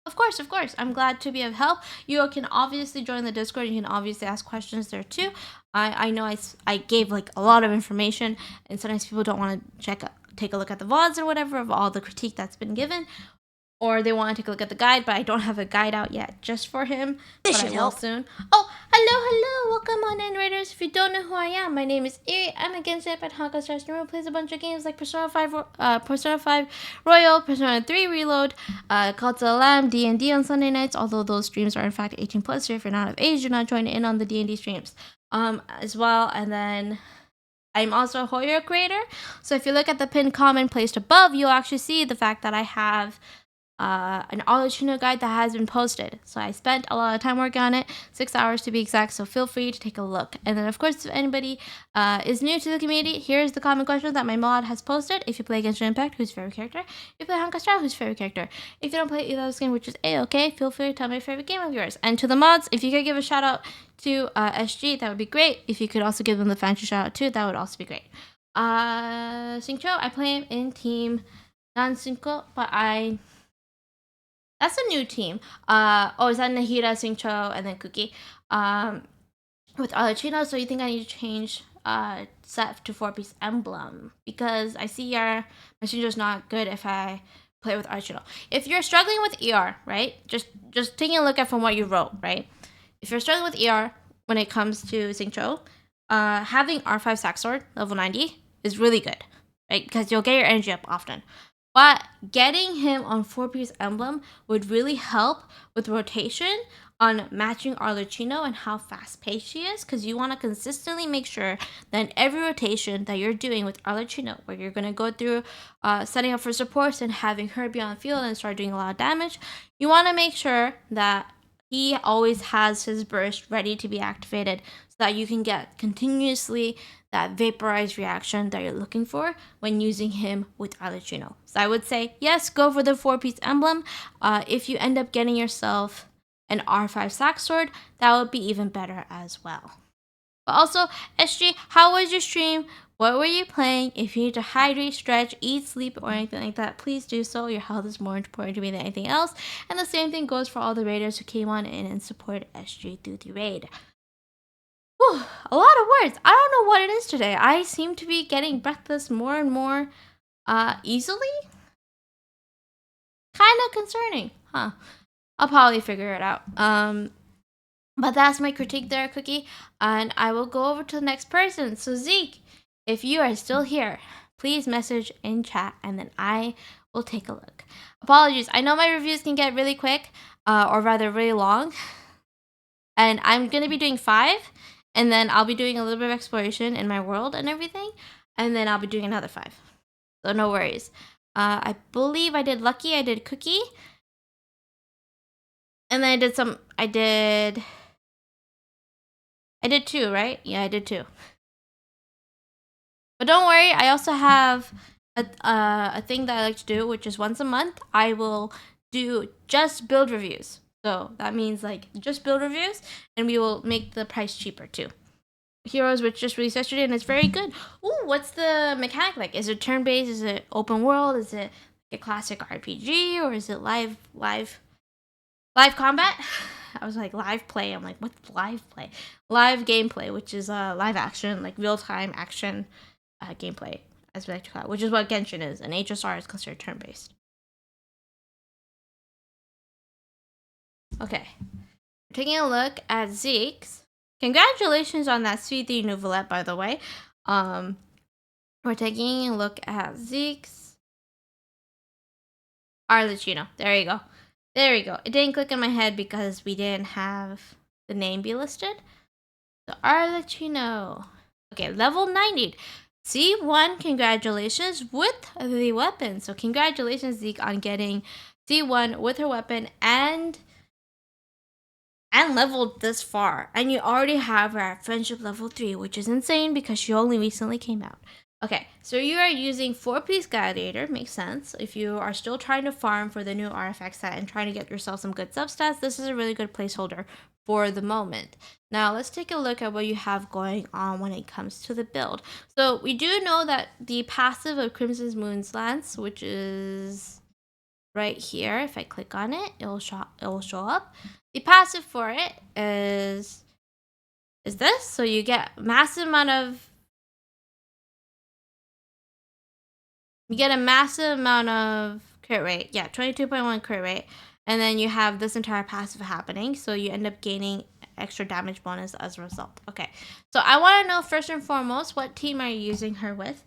Of course. I'm glad to be of help. You can obviously join the Discord. You can obviously ask questions there too. I know I gave like a lot of information, and sometimes people don't want to take a look at the VODs or whatever of all the critique that's been given, or they want to take a look at the guide, but I don't have a guide out yet just for him. But I will soon. Oh, hello. welcome on in, Raiders. If you don't know who I am, my name is Iri. I'm a Genshin and Honkai Star Rail. Plays a bunch of games like Persona 5 Royal, Persona 3 Reload, Cult of the Lamb, D&D on Sunday nights, although those streams are in fact 18 plus, so if you're not of age, do not join in on the D&D streams as well. And then I'm also a Hoyo creator, so if you look at the pinned comment placed above, you'll actually see the fact that I have an Arlecchino guide that has been posted. So I spent a lot of time working on it, 6 hours to be exact, so feel free to take a look. And then of course, if anybody is new to the community, here's the common question that my mod has posted. If you play Genshin Impact, who's your favorite character? If you play Honkai Star, who's your favorite character? If you don't play either of those games, which is A-okay, feel free to tell me your favorite game of yours. And to the mods, if you could give a shout out to SG, that would be great. If you could also give them the fancy shout out too, that would also be great. Xingqiu, I play him in team non-Xingqiu, but that's a new team. Is that Nahida, Xingqiu, and then Kuki? With Arlecchino, so you think I need to change set to 4-piece emblem? Because I see my Xingqiu's not good if I play with Arlecchino. If you're struggling with ER, right? Just taking a look at from what you wrote, right? If you're struggling with ER when it comes to Xingqiu, having R5 Sack Sword, level 90, is really good, right? Because you'll get your energy up often. But getting him on 4-piece emblem would really help with rotation on matching Arlecchino and how fast-paced she is, because you want to consistently make sure that in every rotation that you're doing with Arlecchino, where you're going to go through setting up for supports and having her be on the field and start doing a lot of damage, you want to make sure that he always has his burst ready to be activated so that you can get continuously that vaporized reaction that you're looking for when using him with Arlecchino. So I would say, yes, go for the 4-piece emblem. If you end up getting yourself an R5 Sack Sword, that would be even better as well. But also, SG, how was your stream? What were you playing? If you need to hydrate, stretch, eat, sleep, or anything like that, please do so. Your health is more important to me than anything else. And the same thing goes for all the raiders who came on in and supported SG through the raid. Whew, a lot of words. I don't know what it is today. I seem to be getting breathless more and more easily. Kind of concerning, huh? I'll probably figure it out. But that's my critique there, Cookie. And I will go over to the next person. So Zeke, if you are still here, please message in chat and then I will take a look. Apologies. I know my reviews can get really quick, or rather really long. And I'm going to be doing 5. And then I'll be doing a little bit of exploration in my world and everything. And then I'll be doing another 5. So no worries. I believe I did Lucky. I did Cookie. And then I did 2, right? Yeah, I did 2. But don't worry, I also have a thing that I like to do, which is once a month, I will do just build reviews. So that means like just build reviews, and we will make the price cheaper too. Heroes, which just released yesterday, and it's very good. Ooh, what's the mechanic like? Is it turn-based? Is it open world? Is it a classic RPG, or is it live combat? I was like, live play. I'm like, what's live play? Live gameplay, which is live action, like real-time action gameplay, as we like to call it, which is what Genshin is, and HSR is considered turn-based. Okay. We're taking a look at Zeke's. Congratulations on that CD novelette, by the way. We're taking a look at Zeke's Arlecchino. There you go. There we go. It didn't click in my head because we didn't have the name be listed. So Arlecchino. Okay, level 90. C1, congratulations with the weapon. So congratulations, Zeke, on getting C1 with her weapon and leveled this far. And you already have her at friendship level 3, which is insane because she only recently came out. Okay, so you are using 4-piece gladiator, makes sense. If you are still trying to farm for the new artifact set and trying to get yourself some good substats, this is a really good placeholder for the moment. Now let's take a look at what you have going on when it comes to the build. So we do know that the passive of Crimson Moon's Lance, which is right here, if I click on it, it will show up. The passive for it is this. So you get a massive amount of crit rate. Yeah, 22.1 crit rate. And then you have this entire passive happening. So you end up gaining extra damage bonus as a result. Okay, so I want to know first and foremost, what team are you using her with?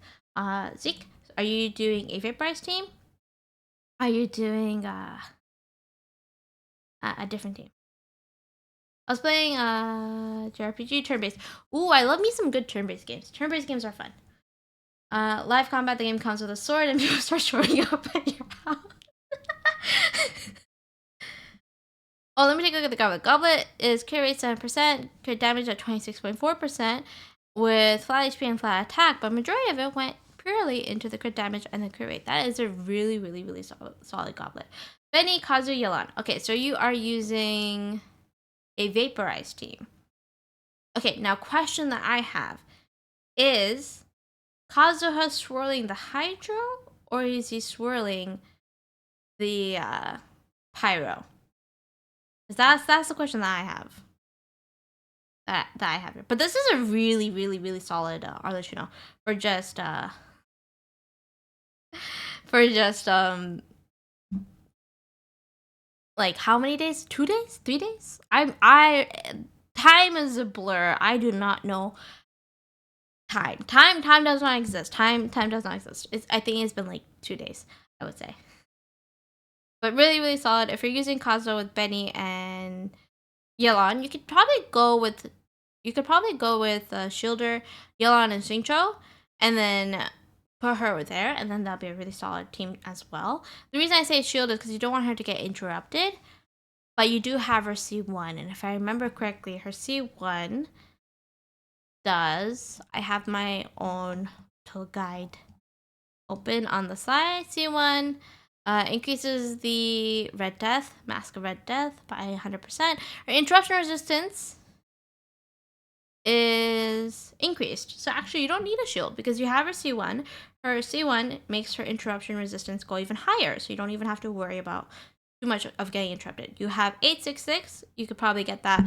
Zeke, are you doing a Vaporize team? Are you doing a different team? I was playing JRPG turn-based. Ooh, I love me some good turn-based games. Turn-based games are fun. Live combat, the game comes with a sword and people start showing up at your house. Oh, let me take a look at the goblet. Goblet is crit rate 7%, crit damage at 26.4%, with flat HP and flat attack, but majority of it went purely into the crit damage and the crit rate. That is a really, really, really solid goblet. Benny, Kazu, Yelan. Okay, so you are using a Vaporized team. Okay, now question that I have is Kazuha swirling the Hydro, or is he swirling the Pyro? That's the question that I have. That I have here. But this is a really, really, really solid Arlecchino for just like how many days? 2 days? 3 days? Time is a blur. I do not know time. Time does not exist. Time does not exist. I think it's been like 2 days, I would say. But really, really solid. If you're using Kazuo with Benny and Yelan, you could probably go with Shielder, Yelan, and Xingqiu, and then put her with there, and then that'll be a really solid team as well. The reason I say Shield is because you don't want her to get interrupted, but you do have her C1, and if I remember correctly, her C1 does. I have my own tool guide open on the side. C1 increases the Red Death, Mask of Red Death by 100%. Her interruption resistance is increased. So actually, you don't need a shield because you have her C1. Her C1 makes her interruption resistance go even higher, so you don't even have to worry about too much of getting interrupted. You have 866. You could probably get that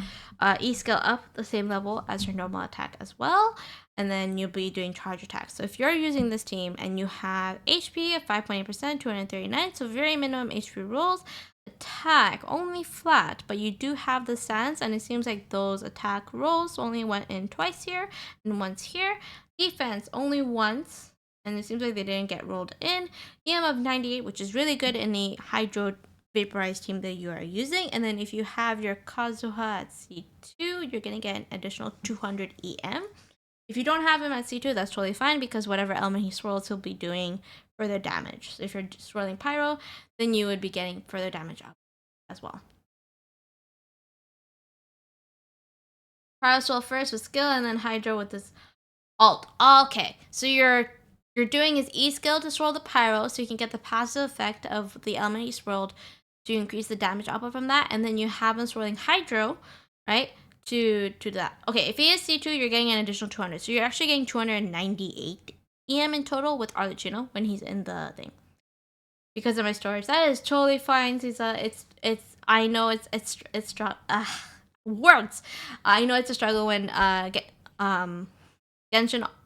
E skill up the same level as your normal attack as well, and then you'll be doing charge attacks. So if you're using this team and you have HP of 5.8%, 239, so very minimum HP rolls, attack only flat, but you do have the stance, and it seems like those attack rolls only went in twice here and once here. Defense only once, and it seems like they didn't get rolled in. EM of 98, which is really good in the Hydro Vaporized team that you are using. And then if you have your Kazuha at C2, you're going to get an additional 200 EM. If you don't have him at C2, that's totally fine because whatever element he swirls, he'll be doing further damage. So if you're swirling Pyro, then you would be getting further damage up as well. Pyro swirl first with skill, and then Hydro with this alt. Okay, so you're doing his E skill to swirl the Pyro, so you can get the passive effect of the element he swirled to increase the damage output from that, and then you have him swirling Hydro, right, to that. Okay, if he is C2, you're getting an additional 200, so you're actually getting 298 EM in total with Arlecchino when he's in the thing. Because of my storage, that is totally fine. I know it's words. I know it's a struggle when Genshin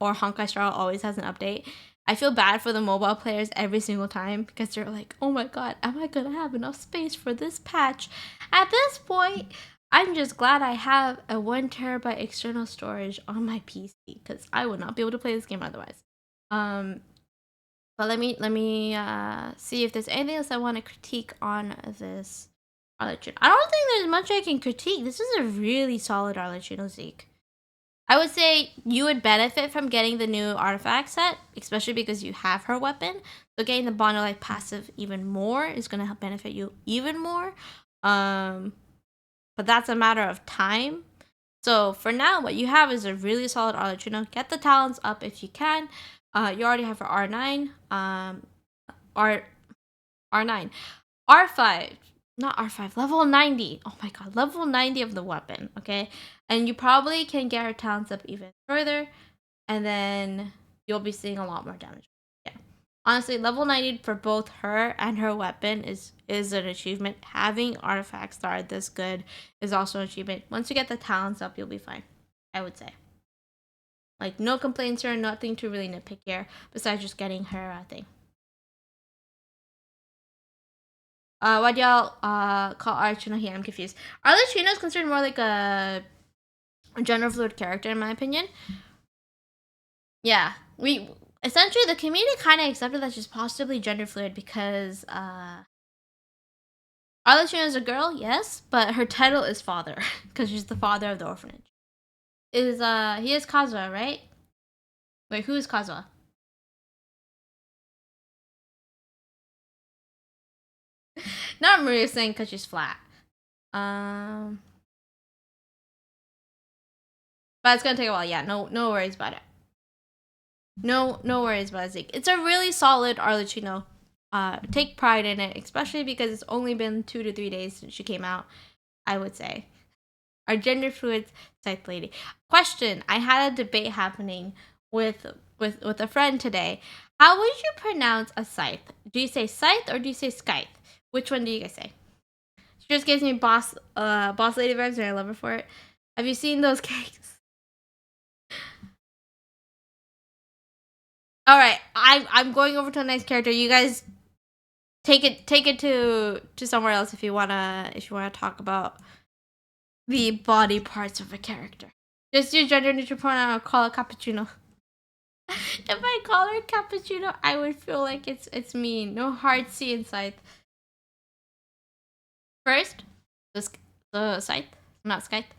or Honkai Star Rail always has an update. I feel bad for the mobile players every single time because they're like, oh my god, am I gonna have enough space for this patch? At this point, I'm just glad I have a 1 terabyte external storage on my PC because I would not be able to play this game otherwise. But let me see if there's anything else I want to critique on this Arlecchino. I don't think there's much I can critique. This is a really solid Arlecchino Zeke. I would say you would benefit from getting the new artifact set, especially because you have her weapon. So getting the Bond of Life passive even more is going to help benefit you even more. But that's a matter of time. So for now, what you have is a really solid Arlecchino. Get the talents up if you can. You already have her R9. R9. R5. Not R5, level 90. Oh my god, level 90 of the weapon, okay? And you probably can get her talents up even further, and then you'll be seeing a lot more damage. Yeah. Honestly, level 90 for both her and her weapon is an achievement. Having artifacts that are this good is also an achievement. Once you get the talents up, you'll be fine, I would say. Like, no complaints here, nothing to really nitpick here, besides just getting her thing. Why do y'all call Arlecchino here? I'm confused. Arlecchino is considered more like a gender fluid character, in my opinion. Yeah, we essentially the community kind of accepted that she's possibly gender fluid because Arlecchino is a girl, yes, but her title is father because she's the father of the orphanage. He is Kazuha, right? Wait, who is Kazuha? Not Maria saying because she's flat. But it's gonna take a while. Yeah, no worries about it. No worries about it. It's a really solid Arlecchino. Take pride in it, especially because it's only been 2 to 3 days since she came out. I would say our gender fluid scythe lady. Question: I had a debate happening with a friend today. How would you pronounce a scythe? Do you say scythe or do you say scythe? Which one do you guys say? She just gives me boss lady vibes, and I love her for it. Have you seen those cakes? All right, I'm going over to the next character. You guys take it to somewhere else if you wanna talk about the body parts of a character. Just use gender neutral pronoun or call it cappuccino. If I call her cappuccino, I would feel like it's mean. No hard C inside. First, the scythe, not scythe.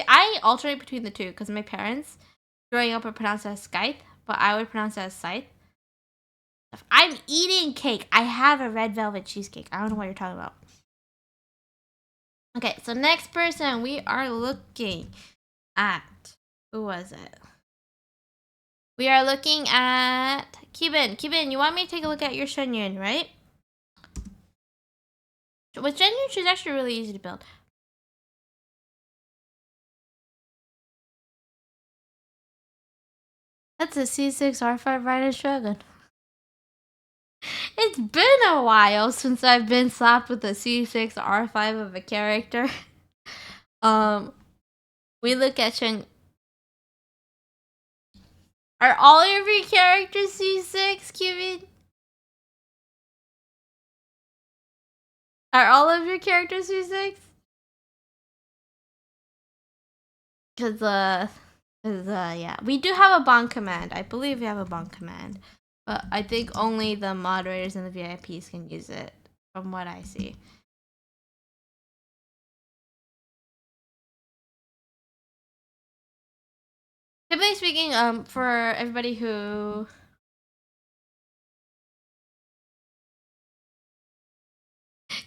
I alternate between the two because my parents growing up would pronounce it as scythe, but I would pronounce it as scythe. I'm eating cake. I have a red velvet cheesecake. I don't know what you're talking about. Okay, so next person we are looking at. Who was it? We are looking at Cuban. Cuban, you want me to take a look at your Shenyun, right? With Shenyun, she's actually really easy to build. That's a C6 R5 Rider Shogun. It's been a while since I've been slapped with a C6 R5 of a character. We look at Shen. Are all of your characters C6, Cuban? Are all of your characters C6? Yeah, we do have a bond command. I believe we have a bond command, but I think only the moderators and the VIPs can use it, from what I see. Typically speaking, for everybody who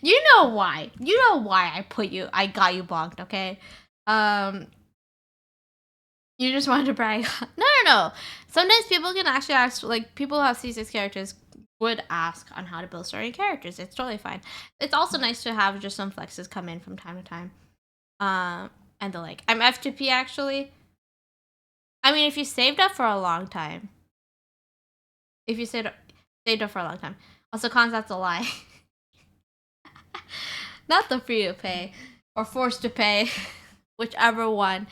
you know why I got you blocked, okay? You just wanted to brag. No. Sometimes people can actually ask, like, people who have C6 characters would ask on how to build certain characters. It's totally fine. It's also nice to have just some flexes come in from time to time. And the like. I'm F2P actually. I mean, if you saved up for a long time. If you saved up for a long time. Also, cons, that's a lie. Not the free to pay or forced to pay, whichever one.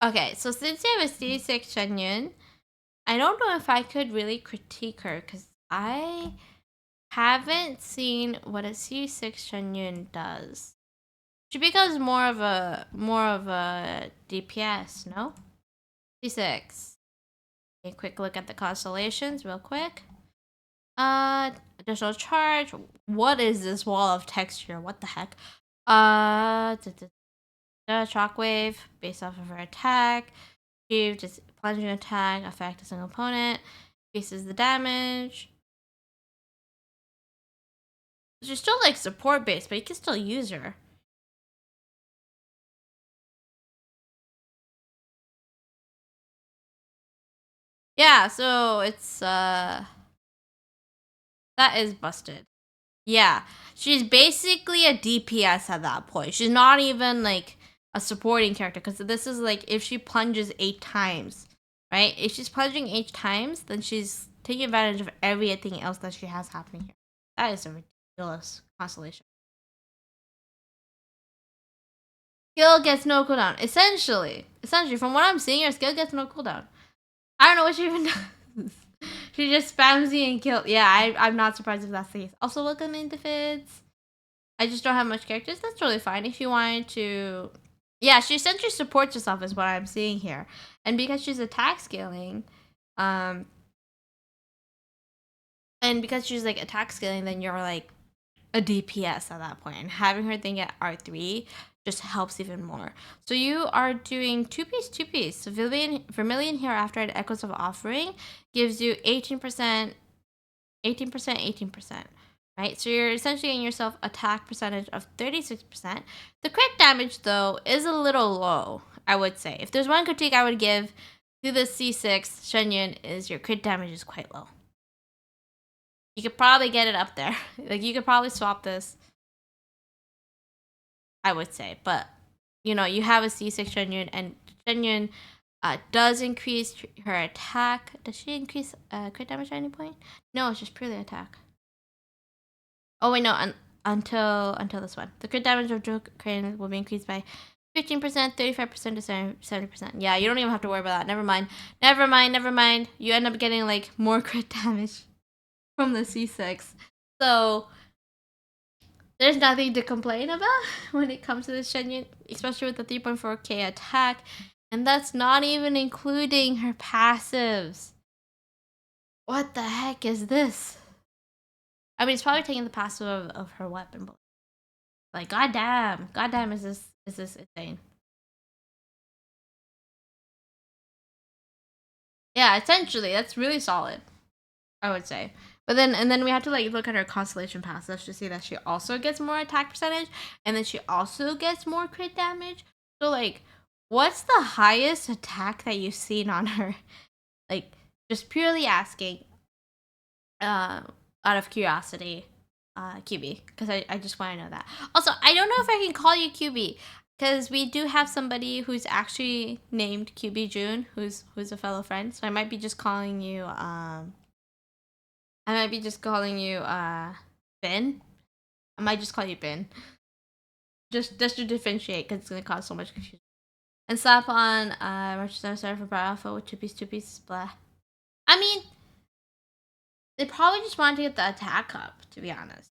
Okay, so since you have a C6 Shenyun, I don't know if I could really critique her because I haven't seen what a C6 Shenyun does. She becomes more of a DPS, no? C6. A quick look at the constellations, real quick. Additional charge. What is this wall of texture? What the heck? Shockwave based off of her attack. Just plunging attack, affect a single opponent. Increases the damage. She's still like support based, but you can still use her. Yeah, so it's that is busted. Yeah. She's basically a DPS at that point. She's not even like a supporting character because this is like if she plunges 8 times, right? If she's plunging 8 times, then she's taking advantage of everything else that she has happening here. That is a ridiculous constellation. Skill gets no cooldown. Essentially, from what I'm seeing, your skill gets no cooldown. I don't know what she even does. She just spams you and kills. Yeah, I'm not surprised if that's the case. Also, welcome into Fids. I just don't have much characters. That's totally fine. If you wanted to... Yeah, she essentially supports herself is what I'm seeing here. And because she's attack scaling, um... and because she's, like, attack scaling, then you're, like, a DPS at that point. And having her thing at R3 just helps even more. So you are doing two-piece. So Vermilion Hereafter at Echoes of Offering gives you 18%, 18%, right? So you're essentially getting yourself attack percentage of 36%. The crit damage, though, is a little low, I would say. If there's one critique I would give to the C6 Shenyun is your crit damage is quite low. You could probably get it up there. Like, you could probably swap this, I would say. But, you know, you have a C6 Shenyun, and Shenyun does increase her attack. Does she increase crit damage at any point? No, it's just purely attack. Oh wait, no, until this one. The crit damage of Joe Crane will be increased by 15%, 35% to 70%. Yeah, you don't even have to worry about that. Never mind. You end up getting like more crit damage from the C6. So there's nothing to complain about when it comes to this Shenyun, especially with the 3.4k attack. And that's not even including her passives. What the heck is this? I mean, it's probably taking the passive of her weapon, but like, goddamn, is this insane? Yeah, essentially, that's really solid, I would say. But then we have to like look at her constellation passive to see that she also gets more attack percentage, and then she also gets more crit damage. So like, what's the highest attack that you've seen on her? Like, just purely asking, out of curiosity, QB, because I just want to know that. Also, I don't know if I can call you QB, because we do have somebody who's actually named QB June, who's a fellow friend. So I might be just calling you Ben. I might just call you Ben, just to differentiate, because it's gonna cause so much confusion. And slap on sorry for Bar Alpha with two piece blah. I mean, they probably just wanted to get the attack up, to be honest.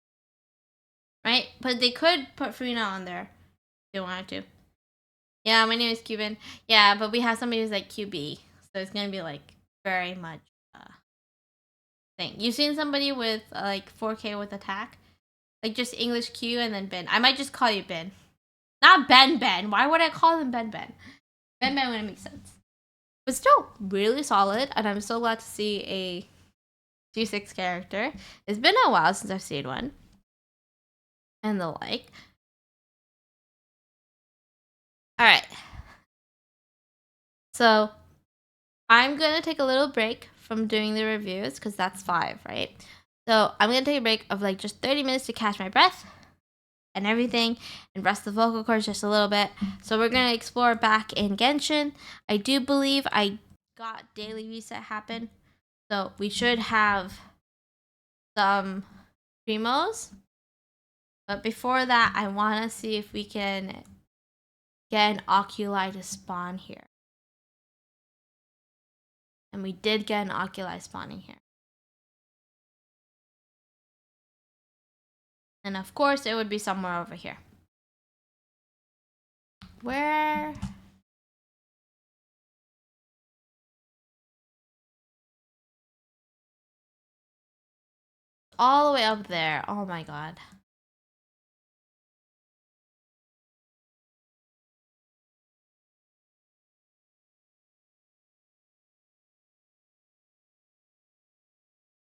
Right? But they could put Farina on there if they wanted to. Yeah, my name is Cuban. Yeah, but we have somebody who's like QB. So it's going to be like very much thing. You've seen somebody with like 4K with attack? Like just English Q and then Ben. I might just call you Ben. Not Ben. Why would I call him Ben? Ben wouldn't make sense. But still really solid. And I'm so glad to see a G6 character. It's been a while since I've seen one. And the like. Alright. So I'm going to take a little break from doing the reviews because that's 5, right? So I'm going to take a break of like just 30 minutes to catch my breath and everything and rest the vocal cords just a little bit. So we're going to explore back in Genshin. I do believe I got daily reset happen. So we should have some primos. But before that, I want to see if we can get an oculi to spawn here. And we did get an oculi spawning here. And of course, it would be somewhere over here. Where? All the way up there. Oh my god.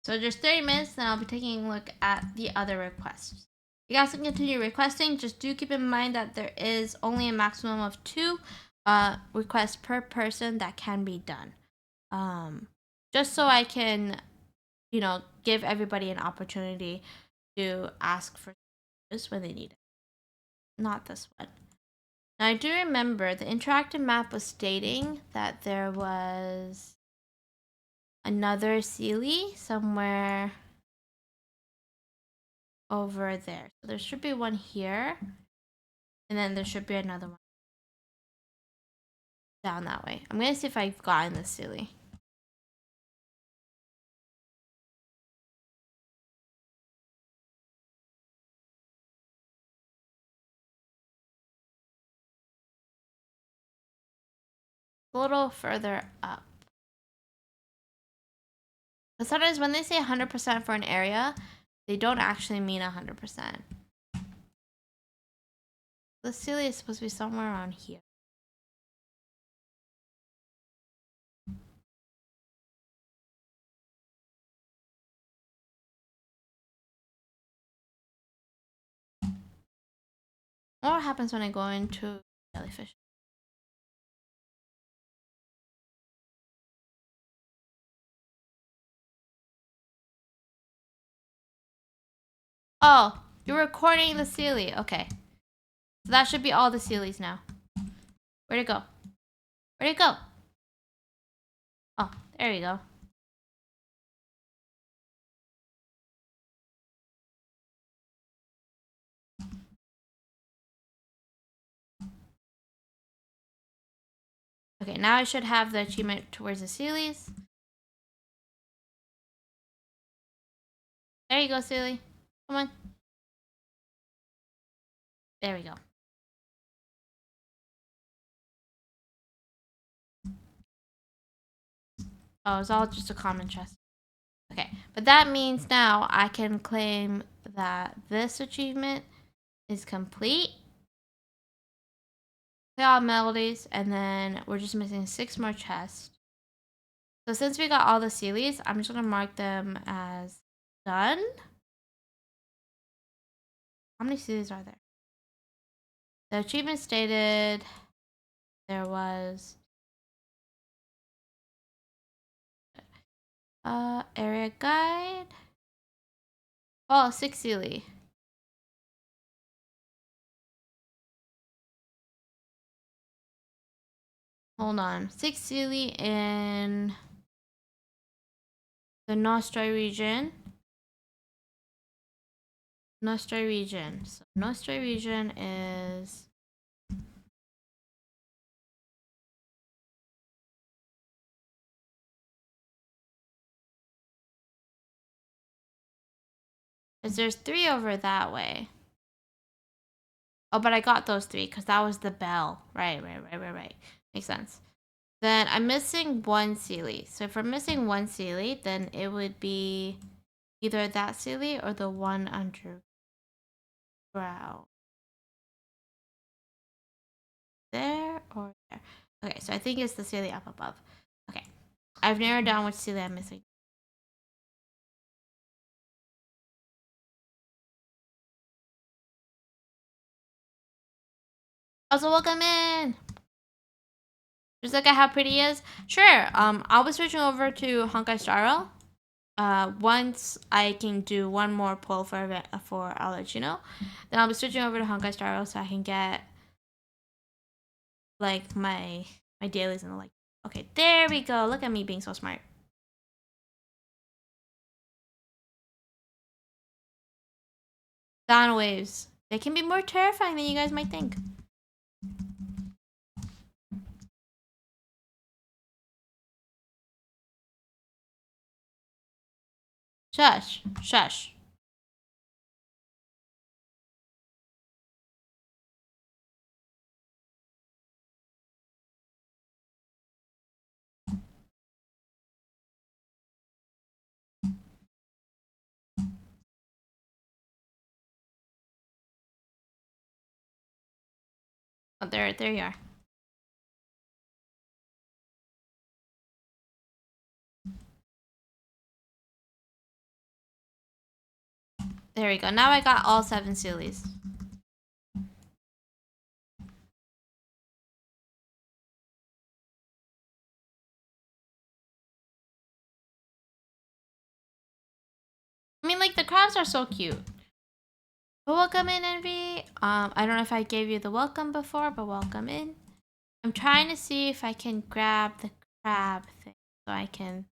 So just 30 minutes, then I'll be taking a look at the other requests. You guys can continue requesting. Just do keep in mind that there is only a maximum of 2 requests per person that can be done. Just so I can, you know, give everybody an opportunity to ask for this when they need it. Not this one. Now I do remember the interactive map was stating that there was another Sealy somewhere over there. So there should be one here. And then there should be another one down that way. I'm going to see if I've gotten the Sealy. a little further up. But sometimes when they say 100% for an area, they don't actually mean 100%. The ceiling is supposed to be somewhere around here. What happens when I go into jellyfish? Oh, you're recording the Sealy. Okay. So that should be all the Sealies now. Where'd it go? Where'd it go? Oh, there you go. Okay, now I should have the achievement towards the Sealies. There you go, Sealy. Come on. There we go. Oh, it's all just a common chest. Okay, but that means now I can claim that this achievement is complete. Play all melodies, and then we're just missing 6 more chests. So since we got all the Sealies, I'm just gonna mark them as done. How many Sealies are there? The achievement stated there was area guide. Oh, 6 Sealy. Hold on. 6 Sealy in the Nostra region. Nostra region. So Nostra region is there's 3 over that way. Oh, but I got those 3 because that was the bell. Right. Makes sense. Then I'm missing 1 Sealy. So if we're missing 1 Sealy, then it would be either that Sealy or the one underground. There or there. Okay, so I think it's the Sealy up above. Okay. I've narrowed down which Sealy I'm missing. Also, welcome in! Just look at how pretty he is. Sure, I'll be switching over to Honkai Star Rail. Once I can do one more pull for event, I'll let you know. Then I'll be switching over to Honkai Star Rail so I can get like my dailies and the like. Okay, there we go. Look at me being so smart. Sound waves. They can be more terrifying than you guys might think. Shush. Shush. Oh, there you are. There we go. Now I got all 7 Sealies. I mean, like, the crabs are so cute. But welcome in, Envy. I don't know if I gave you the welcome before, but welcome in. I'm trying to see if I can grab the crab thing so I can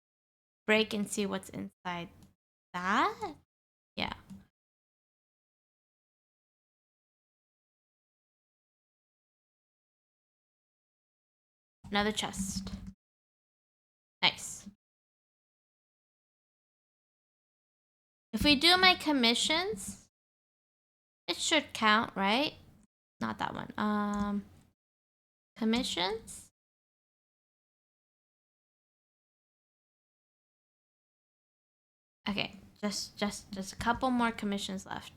break and see what's inside that. Yeah. Another chest. Nice. If we do my commissions, it should count, right? Not that one. Commissions. Okay, just a couple more commissions left.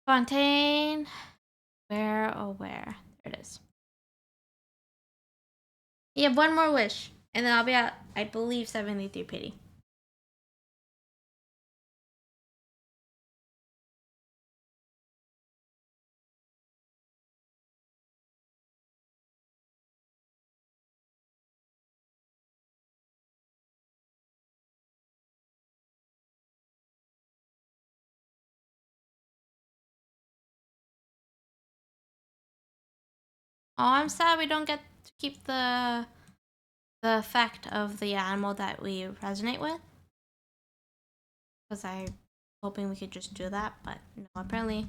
Fontaine, where, oh where? There it is. You have one more wish, and then I'll be at, I believe, 73 pity. Oh, I'm sad we don't get to keep the effect of the animal that we resonate with. Because I'm hoping we could just do that, but no, apparently.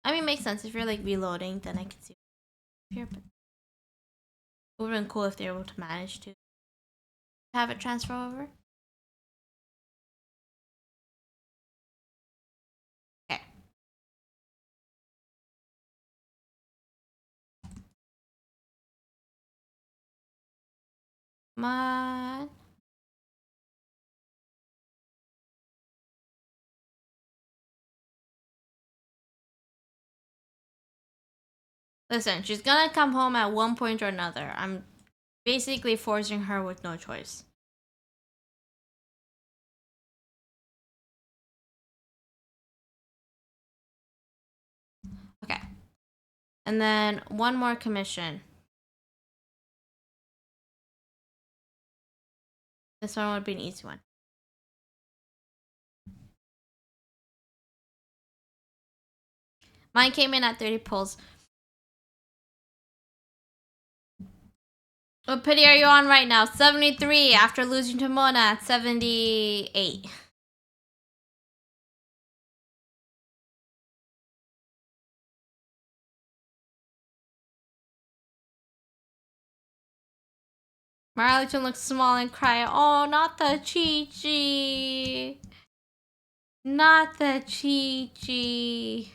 I mean, it makes sense. If you're like reloading, then I can see here, but it would have been cool if they were able to manage to have it transfer over. Okay. Come on. Listen, she's gonna come home at one point or another. I'm basically forcing her with no choice. Okay. And then one more commission. This one would be an easy one. Mine came in at 30 pulls. What pity are you on right now? 73 after losing to Mona at 78. Marlington looks small and cry, oh, not the Chi-Chi. Not the Chi-Chi.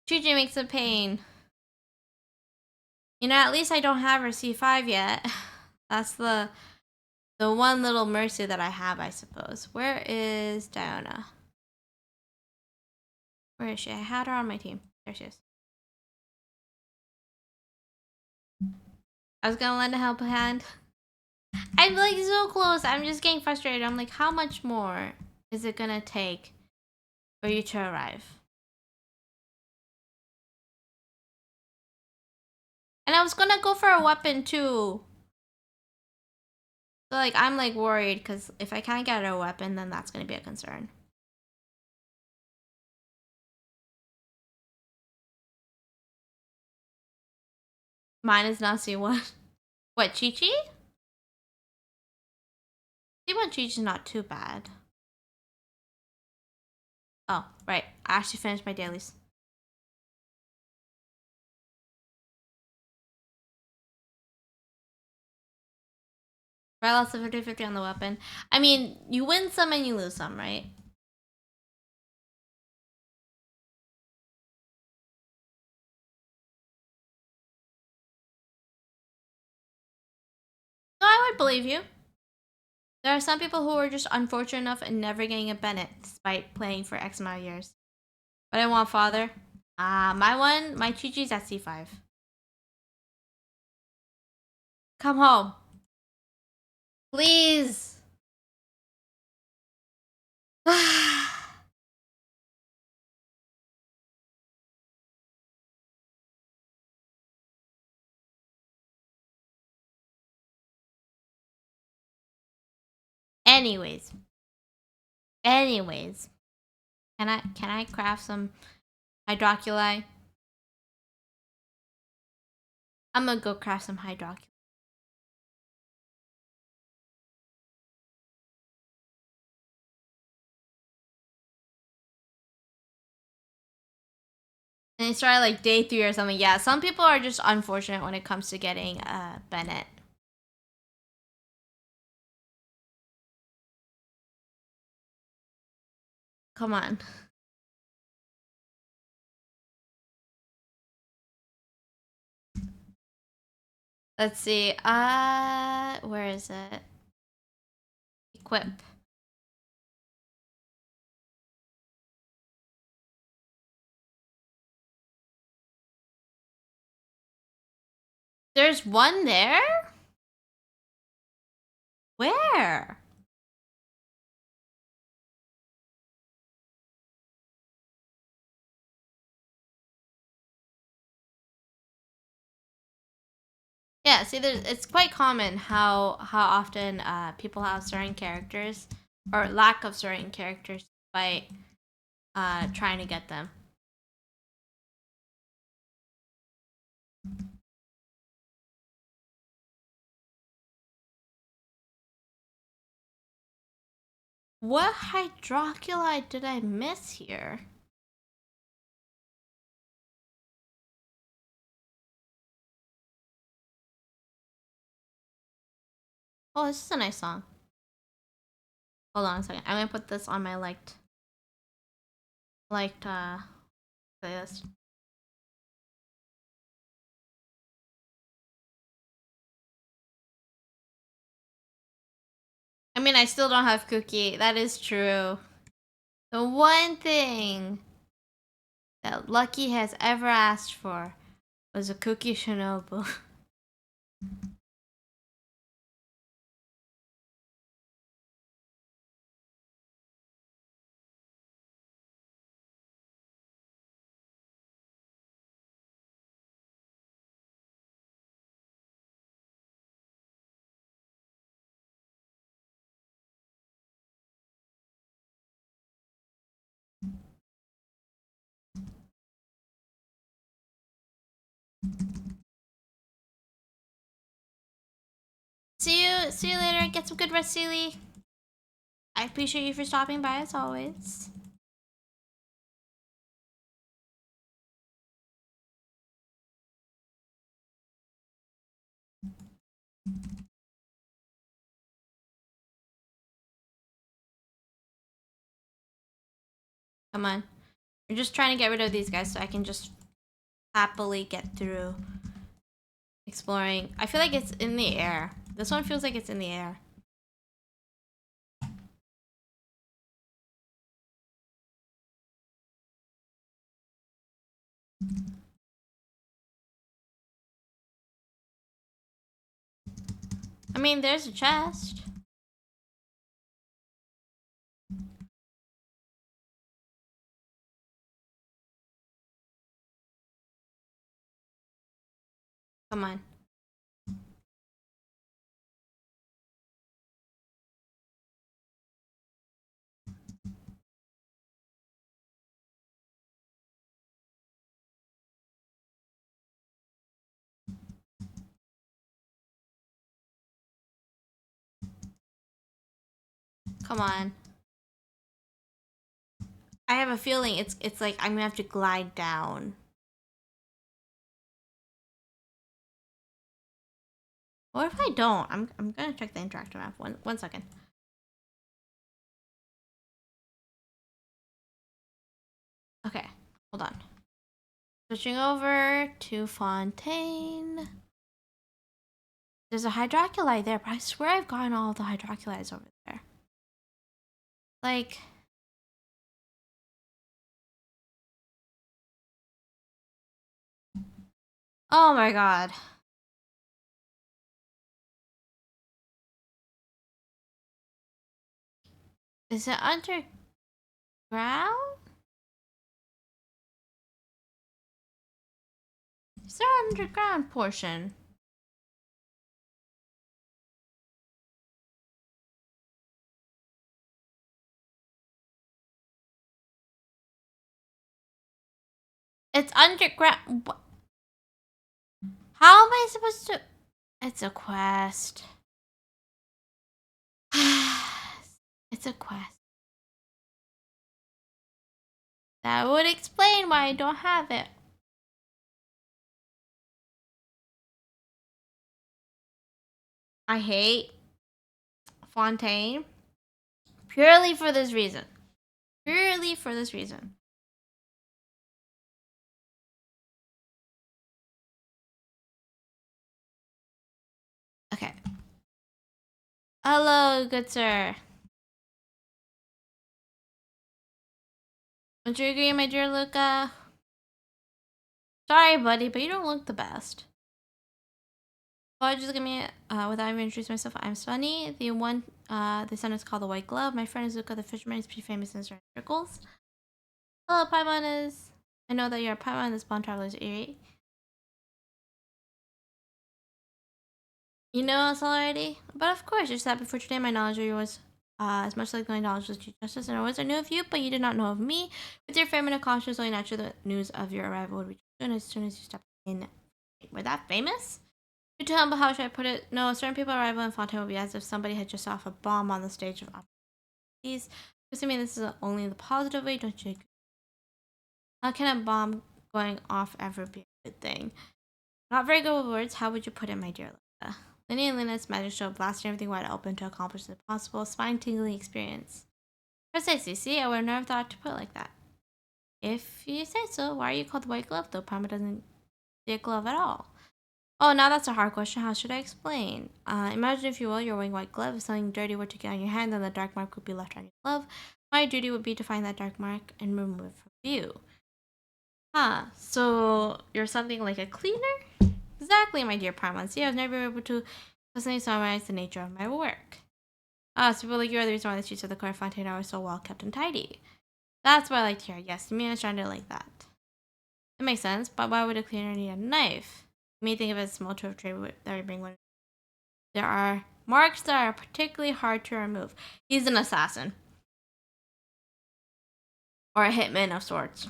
Chi-Chi makes a pain. You know, at least I don't have her C5 yet. That's the one little mercy that I have, I suppose. Where is Diona? Where is she? I had her on my team. There she is. I was gonna lend a helping hand. I'm like so close. I'm just getting frustrated. I'm like, how much more is it gonna take for you to arrive? And I was gonna go for a weapon too. So like, I'm like worried because if I can't get a weapon, then that's gonna be a concern. Mine is now C1. What, Chi-Chi? C1 Chi-Chi's not too bad. Oh, right. I actually finished my dailies. Right, lots of 50-50 on the weapon. I mean, you win some and you lose some, right? No, I would believe you. There are some people who are just unfortunate enough and never getting a Bennett despite playing for X amount of years. But I want father. My Chi-Chi's at C5. Come home. Please. Anyways. Anyways. Can I craft some hydroculi? I'm gonna go craft some hydroculi. And it started like day 3 or something. Yeah, some people are just unfortunate when it comes to getting Bennett. Come on. Let's see. Where is it? Equip. There's one there? Where? Yeah, see, it's quite common how often people have certain characters or lack of certain characters by trying to get them. What hydroculite did I miss here? Oh, this is a nice song. Hold on a second. I'm gonna put this on my liked playlist. I mean, I still don't have Cookie. That is true. The one thing that Lucky has ever asked for was a Cookie Shinobu. See you later. Get some good rest, Sealy. I appreciate you for stopping by as always. Come on. We're just trying to get rid of these guys so I can just happily get through exploring. I feel like it's in the air. This one feels like it's in the air. I mean, there's a chest. Come on. Come on. I have a feeling it's like I'm gonna have to glide down. What if I don't? I'm gonna check the interactive map. One second. Okay, hold on. Switching over to Fontaine. There's a hydroculite there, but I swear I've gotten all of the hydroculites over there. Like, oh my god. Is it underground? Is there an underground portion? It's underground. How am I supposed to? It's a quest. It's a quest. That would explain why I don't have it. I hate Fontaine purely for this reason. Purely for this reason. Hello, good sir. Would you agree, my dear Luca? Sorry, buddy, but you don't look the best. Well, just give me without even introducing myself, I'm Sunny. The son is called the White Glove. My friend is Luca the fisherman. He's pretty famous in certain circles. Hello, Paimon is. I know that you're a Paimon. This bond traveler is eerie. You know us already, but of course, just that before today, my knowledge of you was as much like my knowledge of justice and always I knew of you, but you did not know of me. With your feminine conscience, only naturally the news of your arrival would reach you soon as you step in. We're that famous? You're too humble, how should I put it? No, certain people arrival in Fontaine will be as if somebody had just off a bomb on the stage of opportunities. Assuming this is only the positive way, don't you agree? How can a bomb going off ever be a good thing? Not very good with words, how would you put it, my dear Linda? Lenny and Linda's magic show blasting everything wide open to accomplish the impossible, spine-tingling experience. Precisely, see, I would have never thought to put it like that. If you say so, why are you called the White Glove, though Parma doesn't see a glove at all? Oh, now that's a hard question. How should I explain? Imagine, if you will, you're wearing white glove. If something dirty were to get on your hand, then the dark mark would be left on your glove. My duty would be to find that dark mark and remove it from view. Huh, so you're something like a cleaner? Exactly, my dear Paimon. See, I was never able to personally summarize the nature of my work. So people like you are the reason why the streets of the Coeur Fontaine are so well kept and tidy. That's what I like to hear. Yes, you may understand it like that. It makes sense, but why would a cleaner need a knife? You may think of it as a small tool of trade that we bring when there are marks that are particularly hard to remove. He's an assassin. Or a hitman of sorts.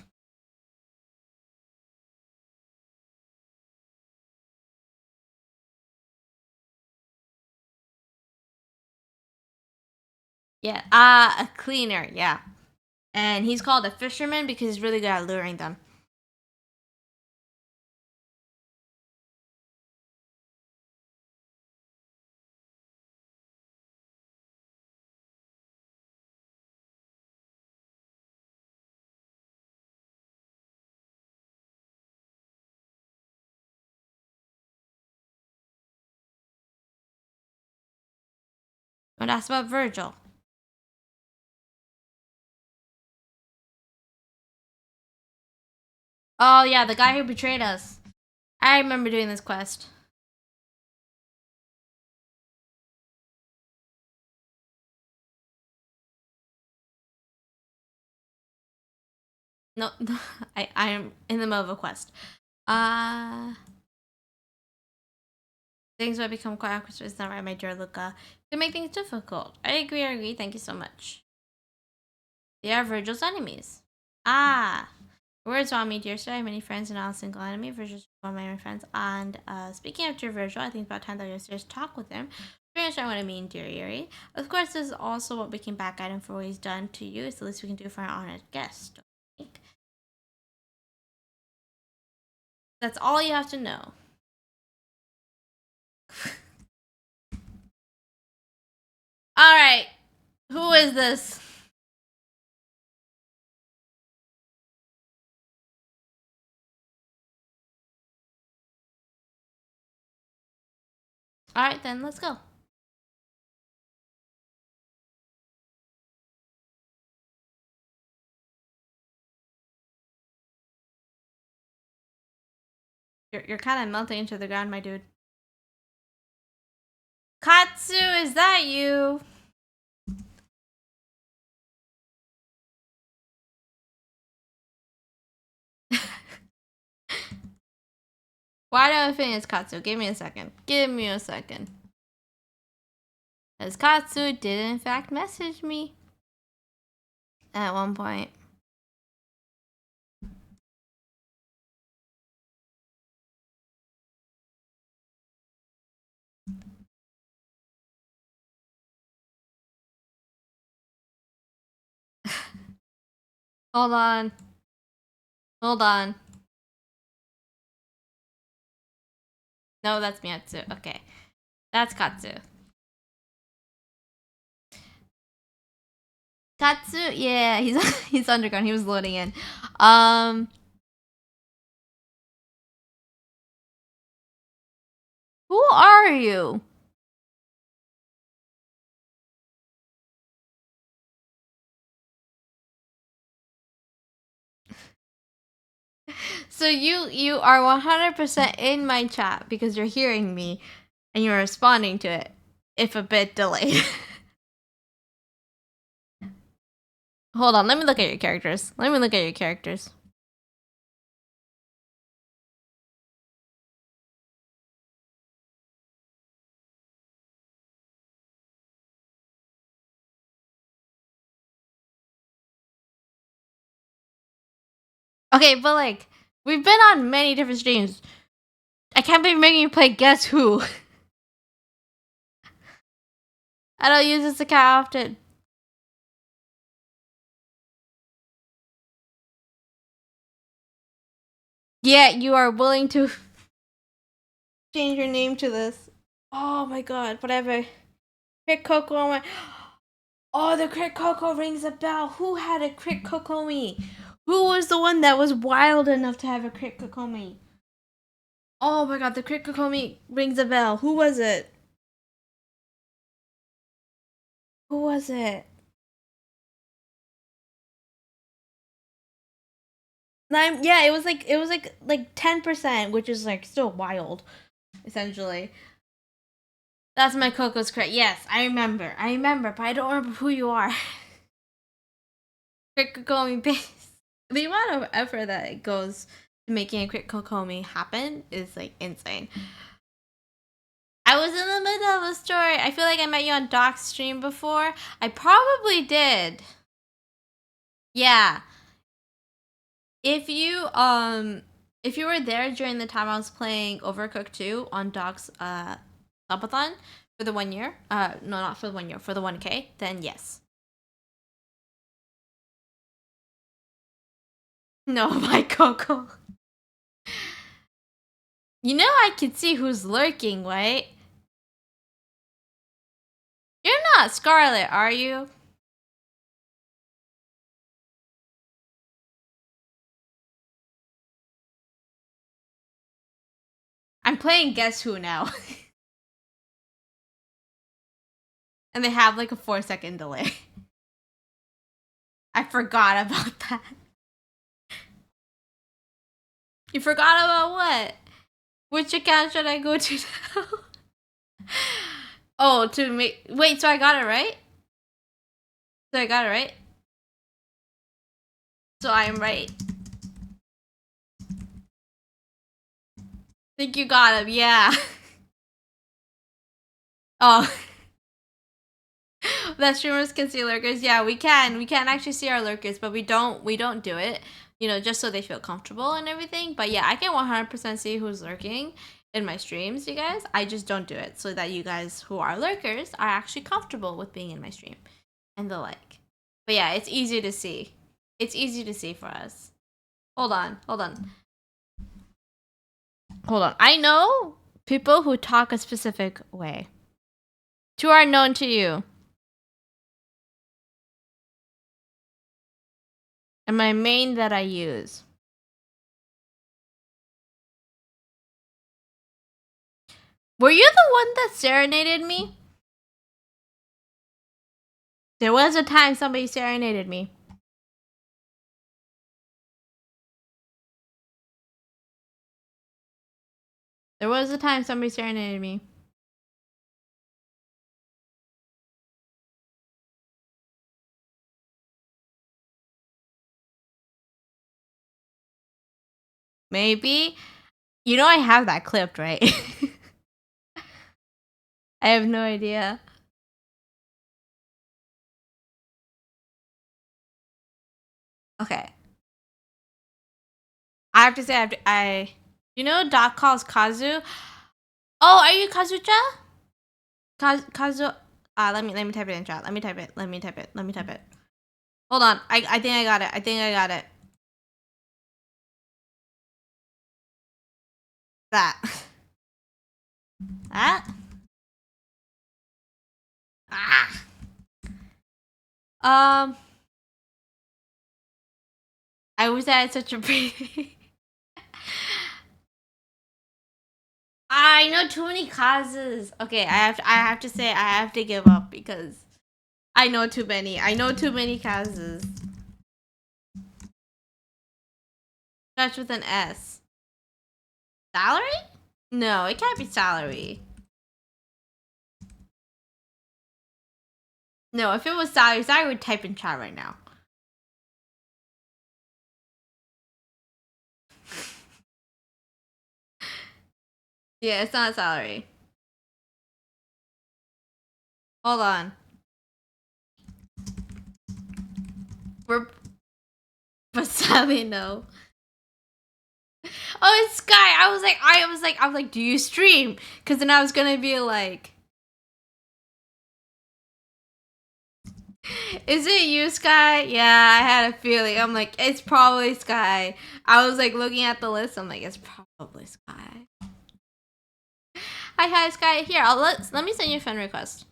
Yeah, a cleaner, yeah. And he's called a fisherman because he's really good at luring them. And that's about Virgil. Oh, yeah, the guy who betrayed us. I remember doing this quest. No, I'm in the middle of a quest. Uh, things might become quite awkward. It's not right, my dear Luca. To make things difficult. I agree. Thank you so much. They are Virgil's enemies. Ah, words on me, dear sir. I have many friends and not a single enemy. Virgil's one of my friends. And speaking of dear Virgil, I think it's about time that you serious talk with him. Do you understand what I mean, dear Yuri? Of course, this is also what we can back at him for what he's done to you. It's the least we can do for our honored guest. Don't you think? That's all you have to know. All right, who is this? All right, then let's go. You're kind of melting into the ground, my dude. Katsu, is that you? Why do I think it's Katsu? Give me a second. Give me a second. As Katsu did in fact message me at one point. Hold on. Hold on. No, that's Miyatsu. Okay. That's Katsu. Katsu, yeah, he's he's underground. He was loading in. Um who are you? So you are 100% in my chat because you're hearing me and you're responding to it, if a bit delayed. Hold on, let me look at your characters. Okay, but like, we've been on many different streams. I can't be making you play Guess Who. I don't use this account often. Yeah, you are willing to change your name to this. Oh my god, whatever. Crit Coco on my... Oh, the Crit Coco rings a bell. Who had a Crit Kokomi? Who was the one that was wild enough to have a Crit Kokomi? Oh my god, the Crit Kokomi rings a bell. Who was it? Who was it? Yeah, it was like 10%, which is like still wild, essentially. That's my Coco's crit. Yes, I remember, but I don't remember who you are. Crit Kokomi base. The amount of effort that it goes to making a Crit Kokomi happen is like insane. I was in the middle of a story. I feel like I met you on Doc's stream before. I probably did. Yeah. If you were there during the time I was playing Overcooked 2 on Doc's subathon for the 1 year, no, not for the 1 year, for the 1K, then yes. No, my Coco. You know I can see who's lurking, right? You're not Scarlet, are you? I'm playing Guess Who now. And they have like a 4-second delay. I forgot about that. You forgot about what? Which account should I go to now? Oh, to make... Wait, so I got it right? So I got it right? So I am right. Think you got him, yeah. Oh. That streamers can see lurkers. Yeah, we can. We can actually see our lurkers, but we don't do it. You know, just so they feel comfortable and everything. But yeah, I can 100% see who's lurking in my streams, you guys. I just don't do it so that you guys who are lurkers are actually comfortable with being in my stream and the like. But yeah, it's easy to see. It's easy to see for us. Hold on. I know people who talk a specific way. Two are known to you. And my main that I use. Were you the one that serenaded me? There was a time somebody serenaded me. There was a time somebody serenaded me. Maybe. You know I have that clipped, right? I have no idea. Okay. I have to say, you know Doc calls Kazu? Oh, are you Kazucha? Kazu... let me type it in chat. Let me type it. Hold on. I think I got it. That. That? Ah. I wish I had such a pretty... I know too many causes. Okay, I have to say I have to give up because I know too many. I know too many causes. Starts with an S. Salary? No, it can't be salary. No, if it was salary, I would type in chat right now. Yeah, it's not salary. Hold on. But sadly, no. Oh, it's Sky. I was like, do you stream? Because then I was gonna be like, is it you, Sky? Yeah, I had a feeling. I'm like, it's probably Sky. I was like looking at the list. I'm like, it's probably Sky. Hi, Sky. Here, let me send you a friend request.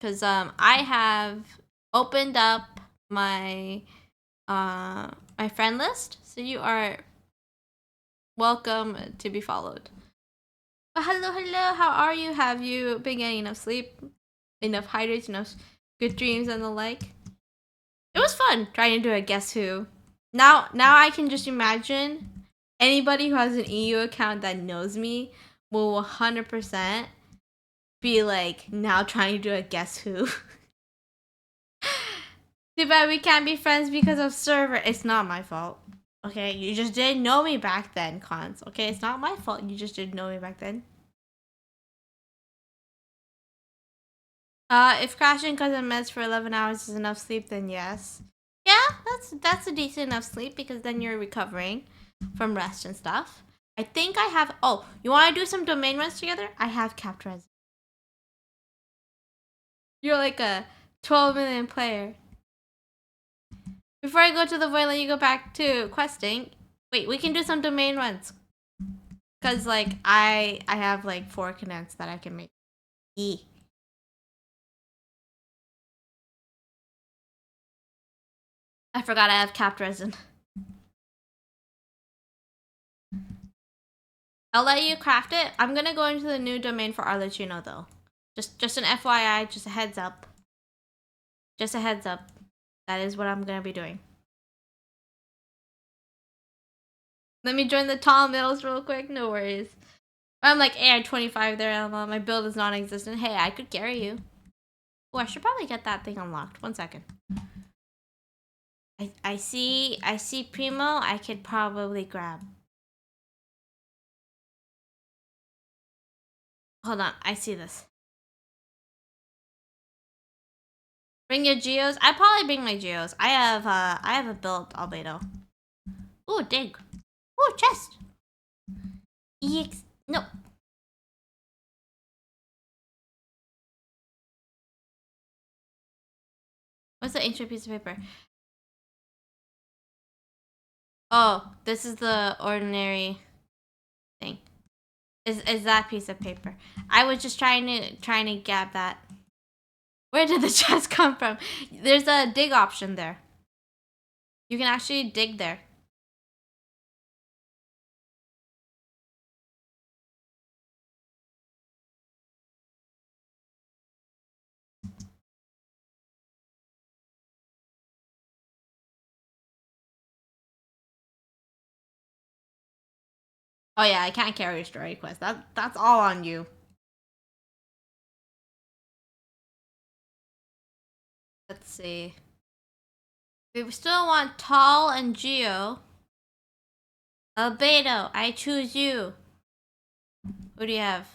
Because I have opened up my my friend list, so you are welcome to be followed. Oh, hello. How are you? Have you been getting enough sleep, enough hydrates, enough good dreams, and the like? It was fun trying to do a guess who. Now I can just imagine anybody who has an EU account that knows me will 100% be like now trying to do a guess who. Too bad we can't be friends because of server. It's not my fault. Okay, you just didn't know me back then, Cons. Okay, it's not my fault. You just didn't know me back then. If crashing because of meds for 11 hours is enough sleep, then yes. Yeah, that's a decent enough sleep because then you're recovering from rest and stuff. I think I have. Oh, you want to do some domain runs together? I have capped res. You're like a 12 million player. Before I go to the void, let you go back to questing. Wait, we can do some domain runs. Cause like I have like 4 connects that I can make. E. I forgot I have capped resin. I'll let you craft it. I'm gonna go into the new domain for Arlecchino though. Just an FYI, just a heads up. Just a heads up. That is what I'm gonna be doing. Let me join the tall middles real quick. No worries. I'm like AI25 there, Elma. My build is non-existent. Hey, I could carry you. Oh, I should probably get that thing unlocked. 1 second. I see Primo. I could probably grab. Hold on. I see this. Bring your geos. I probably bring my geos. I have a built albedo. Ooh, dig. Ooh, chest. EX. No. What's the ancient piece of paper? Oh, this is the ordinary thing. Is that piece of paper? I was just trying to grab that. Where did the chest come from? There's a dig option there. You can actually dig there. Oh yeah, I can't carry a story quest. That's all on you. Let's see. We still want Tall and Geo. Albedo, I choose you. Who do you have?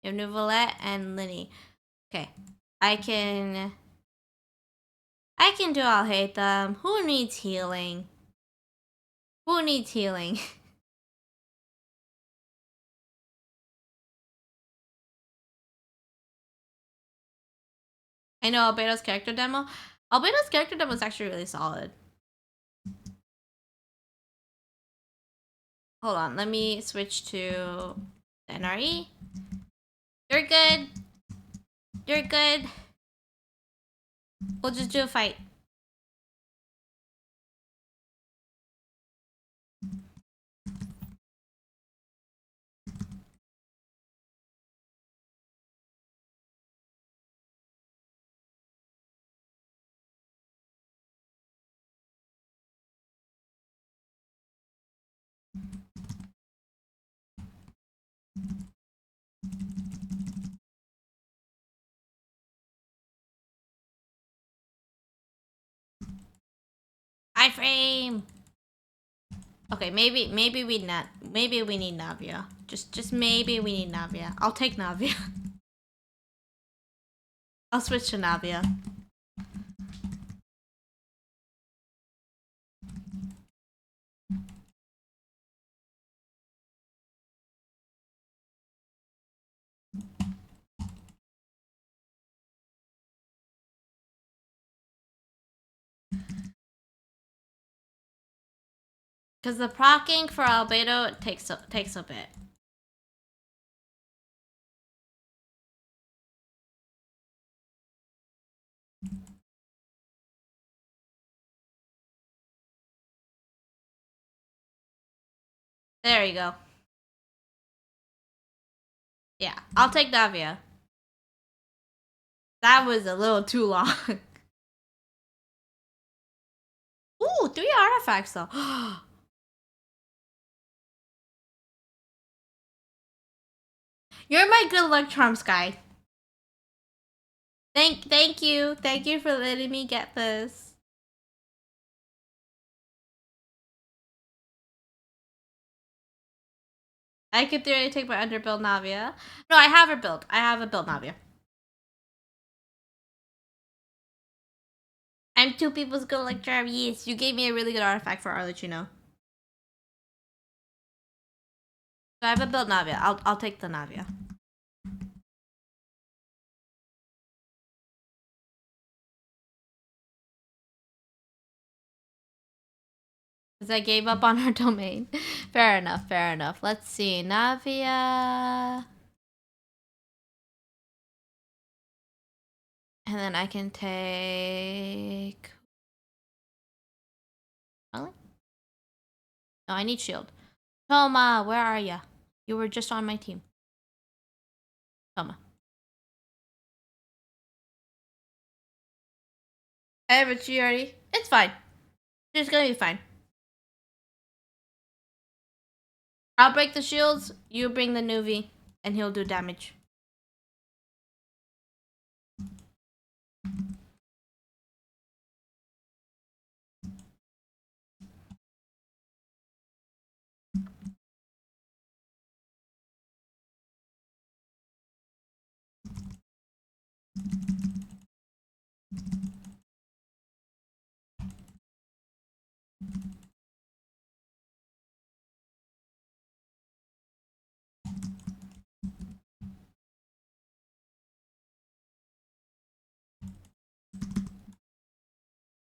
You have Nouvellette and Linny. Okay. I can do I'll hate them. Who needs healing? Who needs healing? I know Albedo's character demo. Albedo's character demo is actually really solid. Hold on, let me switch to NRE. You're good. You're good. We'll just do a fight. iframe. Okay, maybe we not. Maybe we need Navia. Just maybe we need Navia. I'll take Navia. I'll switch to Navia. Because the procking for Albedo takes a bit. There you go. Yeah, I'll take Navia. That was a little too long. Ooh, 3 artifacts though. You're my good luck charms guy. Thank you. Thank you for letting me get this. I could theoretically take my underbuild Navia. No, I have her build. I have a build Navia. I'm two people's good luck charm. Yes, you gave me a really good artifact for I'll let you know. So I have a build Navia. I'll take the Navia. Because I gave up on her domain. Fair enough, fair enough. Let's see. Navia. And then I can take... Really? No, I need shield. Toma, where are ya? You were just on my team. Toma. I have a G already. It's fine. It's gonna be fine. I'll break the shields, you bring the Nuvi, and he'll do damage.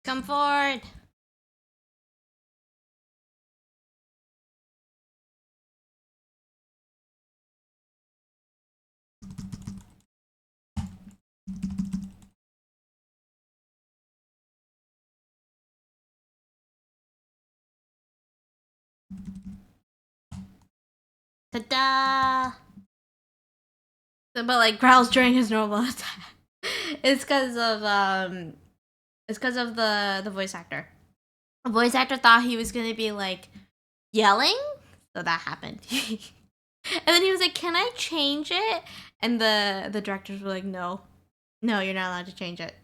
Come forward. Ta-da! But like growls during his normal attack. It's because of the voice actor. The voice actor thought he was gonna be like yelling, so that happened. And then he was like, "Can I change it?" And the directors were like, "No, no, you're not allowed to change it."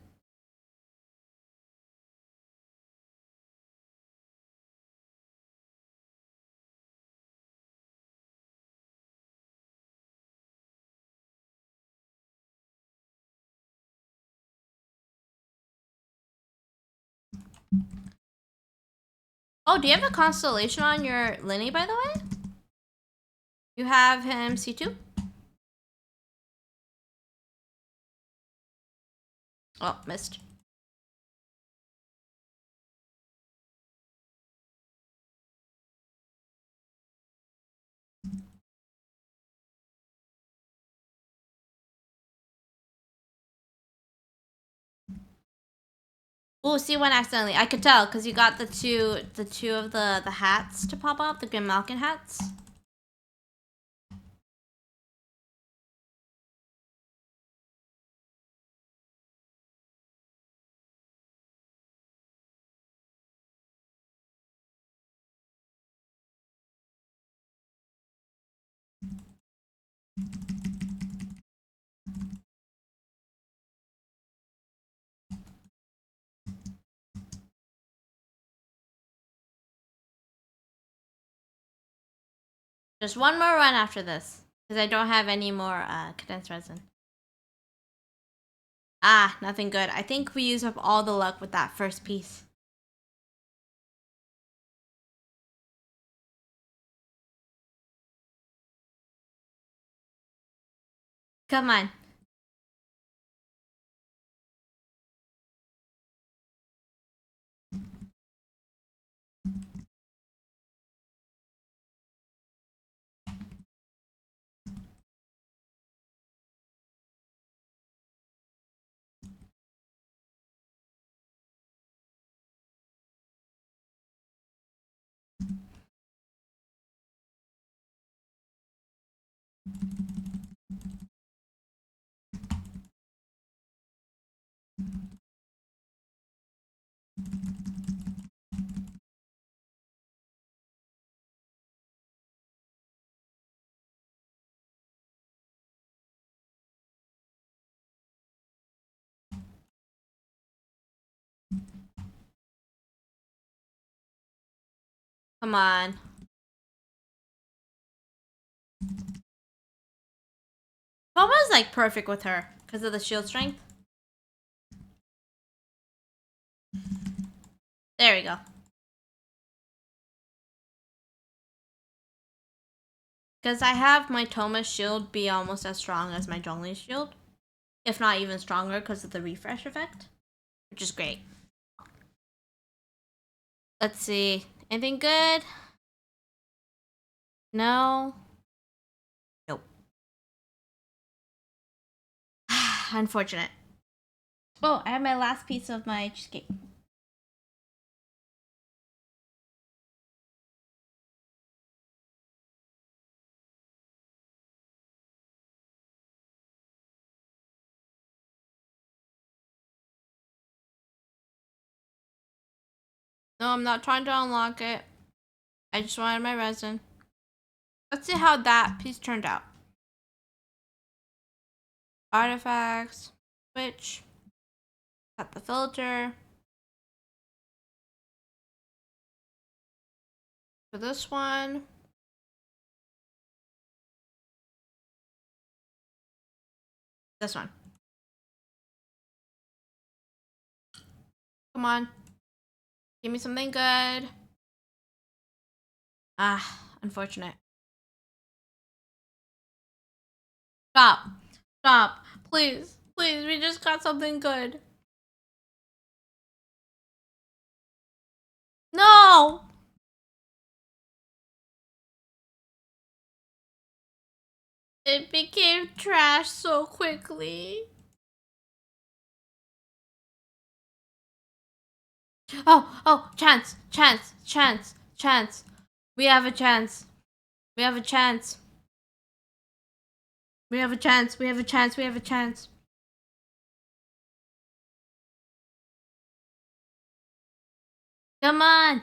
Oh, do you have a constellation on your Linny, by the way? You have him C2? Oh, missed. Oh, C1 accidentally. I could tell because you got the two of the hats to pop up, the Grim Malkin hats. Just one more run after this. Because I don't have any more condensed resin. Ah, nothing good. I think we used up all the luck with that first piece. Come on. Come on. Almost like perfect with her because of the shield strength. There we go. Because I have my Toma's shield be almost as strong as my Zhongli's shield. If not even stronger because of the refresh effect. Which is great. Let's see. Anything good? No. Nope. Unfortunate. Oh, I have my last piece of my cheesecake. No, I'm not trying to unlock it. I just wanted my resin. Let's see how that piece turned out. Artifacts. Switch. Got the filter. For this one. This one. Come on. Give me something good. Ah, unfortunate. Stop. Stop. Please. Please, we just got something good. No! It became trash so quickly. Oh, chance, chance, chance, chance. We have a chance. We have a chance. We have a chance. We have a chance. We have a chance. Come on.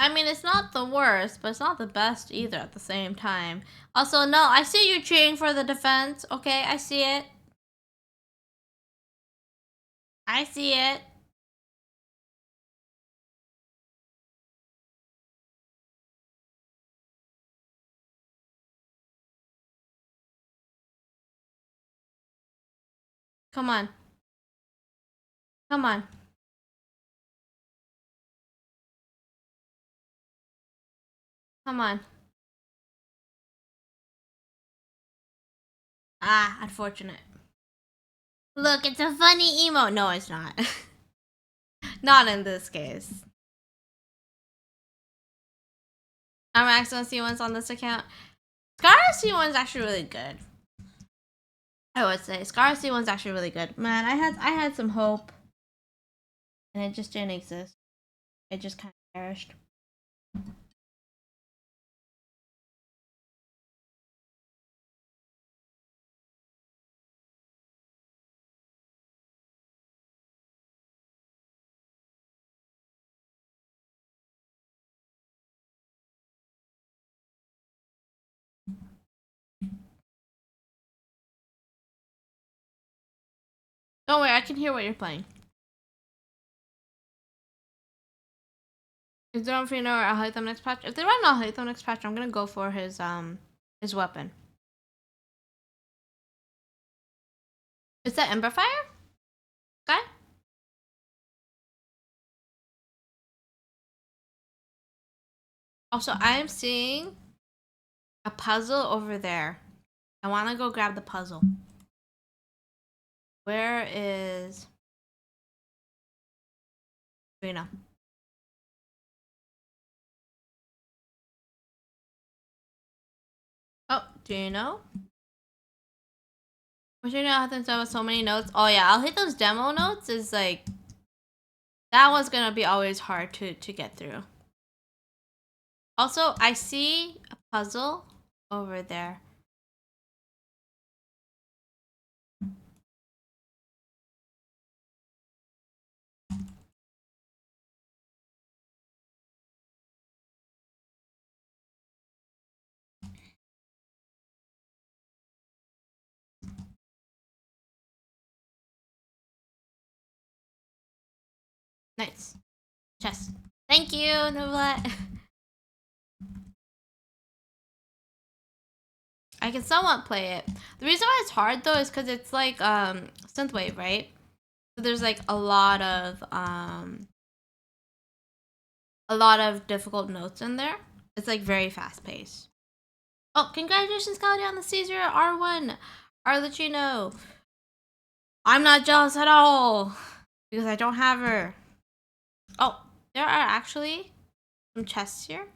I mean, it's not the worst, but it's not the best either at the same time. Also, no, I see you cheering for the defense. Okay, I see it. I see it. Come on. Come on. Come on. Ah, unfortunate. Look, it's a funny emo. No, it's not. Not in this case. I'm maxing C1s on this account. Scar C1's actually really good. I would say Scar C1's actually really good. Man, I had some hope, and it just didn't exist. It just kind of perished. Don't worry, I can hear what you're playing. Is there anything or I'll hit them next patch? If they run I'll hit them next patch, I'm gonna go for his weapon. Is that Ember Fire? Okay. Also, I am seeing a puzzle over there. I wanna go grab the puzzle. Where is Rena? Oh, do you know? Wish I knew how to have so many notes. Oh yeah, I'll hit those demo notes. Is like that one's gonna be always hard to get through. Also, I see a puzzle over there. Nice. Chest. Thank you, Nublet. I can somewhat play it. The reason why it's hard though is because it's like synthwave, right? So there's like a lot of difficult notes in there. It's like very fast paced. Oh, congratulations, Claudia, on the Caesar R1 Arlecchino. I'm not jealous at all because I don't have her. Oh, there are actually some chests here.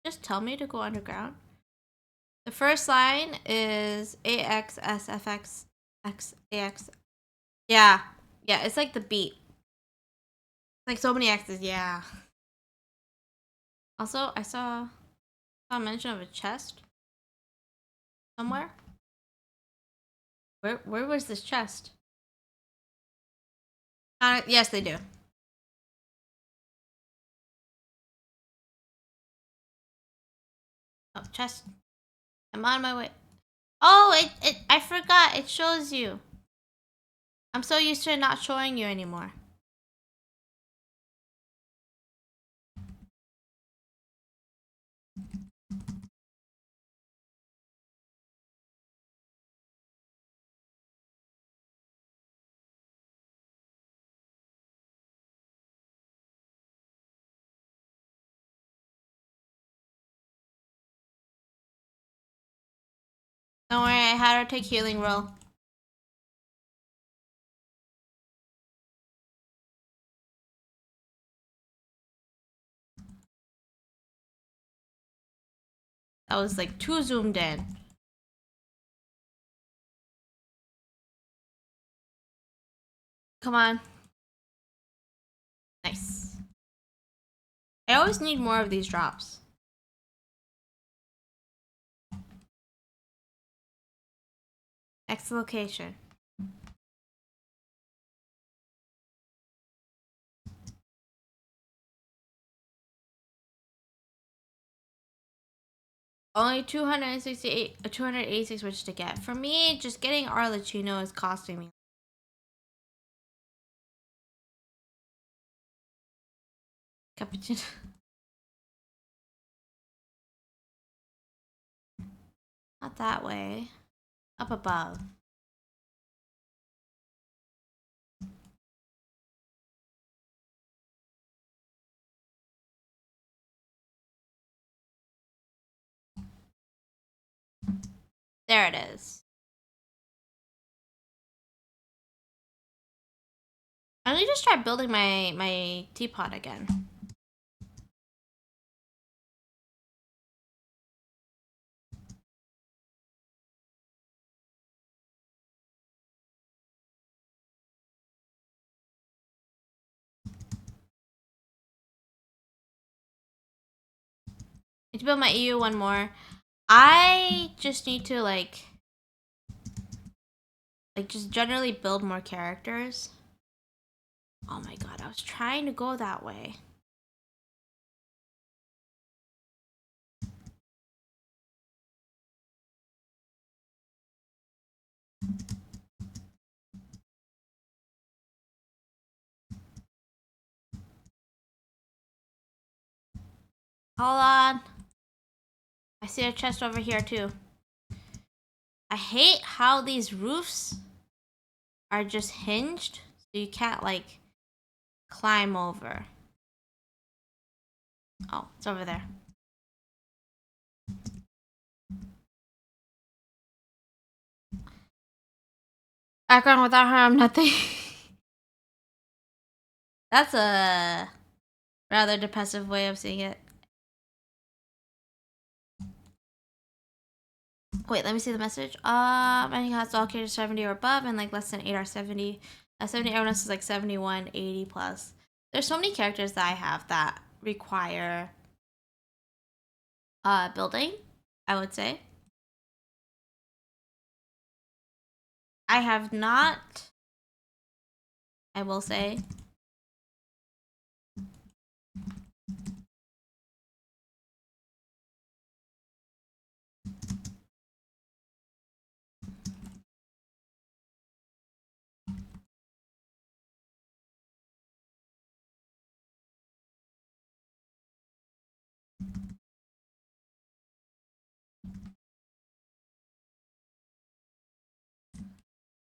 Just tell me to go underground. The first line is AXSFXXAX. Yeah. Yeah, it's like the beat. Like so many X's, yeah. Also, I saw a mention of a chest somewhere. Where was this chest? Yes, they do. Oh, chest. I'm on my way. Oh, I forgot. It shows you. I'm so used to it not showing you anymore. Don't worry, I had her take healing roll. That was like too zoomed in. Come on. Nice. I always need more of these drops. Next location. Only 286 which to get. For me, just getting Arlecchino is costing me. Cappuccino. Not that way. Up above. There it is. I need to just try building my teapot again. Need to build my EU one more. I just need to like just generally build more characters. Oh my god, I was trying to go that way. Hold on. I see a chest over here too. I hate how these roofs are just hinged, so you can't like climb over. Oh, it's over there. Background without harm, nothing. That's a rather depressive way of seeing it. Wait, let me see the message. I think that's all characters 70 or above, and like less than 8 are 70. 70, everyone else is like 71, 80 plus. There's so many characters that I have that require building, I would say. I have not, I will say.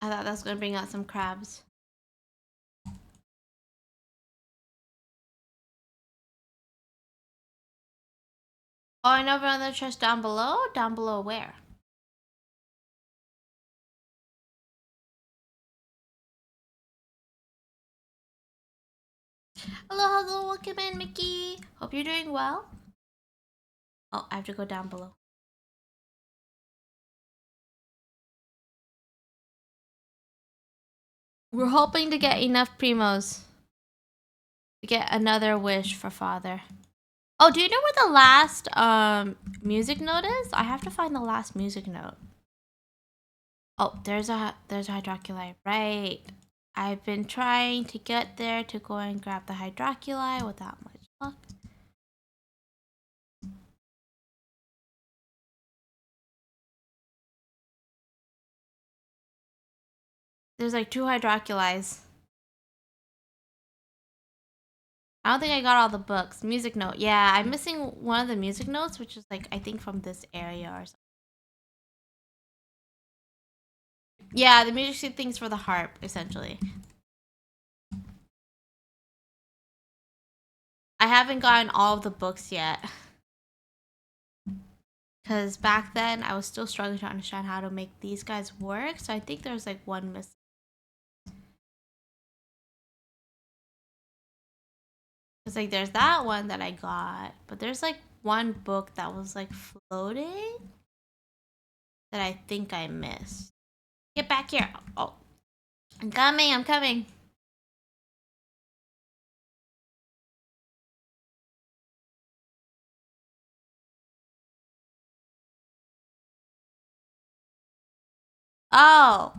I thought that was gonna bring out some crabs. Oh, I know another chest down below? Down below where? Hello, hello, welcome in, Mickey. Hope you're doing well. Oh, I have to go down below. We're hoping to get enough primos to get another wish for father. Oh, do you know where the last music note is? I have to find the last music note. Oh, there's a hydroculi, right? I've been trying to get there to go and grab the hydroculi without much luck. There's like 2 hydroculis. I don't think I got all the books. Music note. Yeah, I'm missing one of the music notes, which is like, I think from this area or something. Yeah, the music thing's for the harp, essentially. I haven't gotten all of the books yet. Because back then, I was still struggling to understand how to make these guys work. So I think there's like one missing. It's like there's that one that I got. But there's like one book that was like floating that I think I missed. Get back here. Oh, I'm coming. I'm coming. Oh.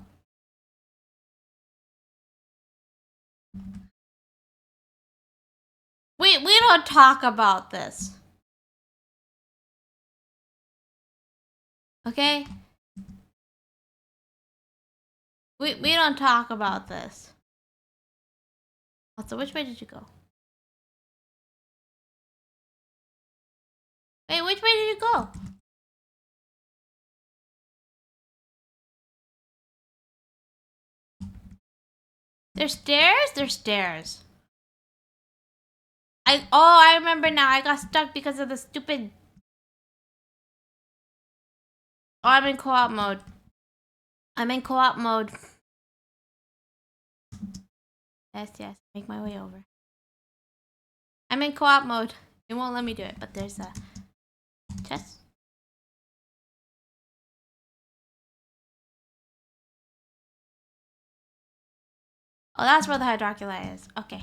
We don't talk about this. Okay? We don't talk about this. Also, which way did you go? Wait, which way did you go? There's stairs? There's stairs. I remember now. I got stuck because of the stupid. Oh, I'm in co-op mode. I'm in co-op mode. Yes. Make my way over. I'm in co-op mode. It won't let me do it, but there's a chest. Oh, that's where the hydroculi is. Okay.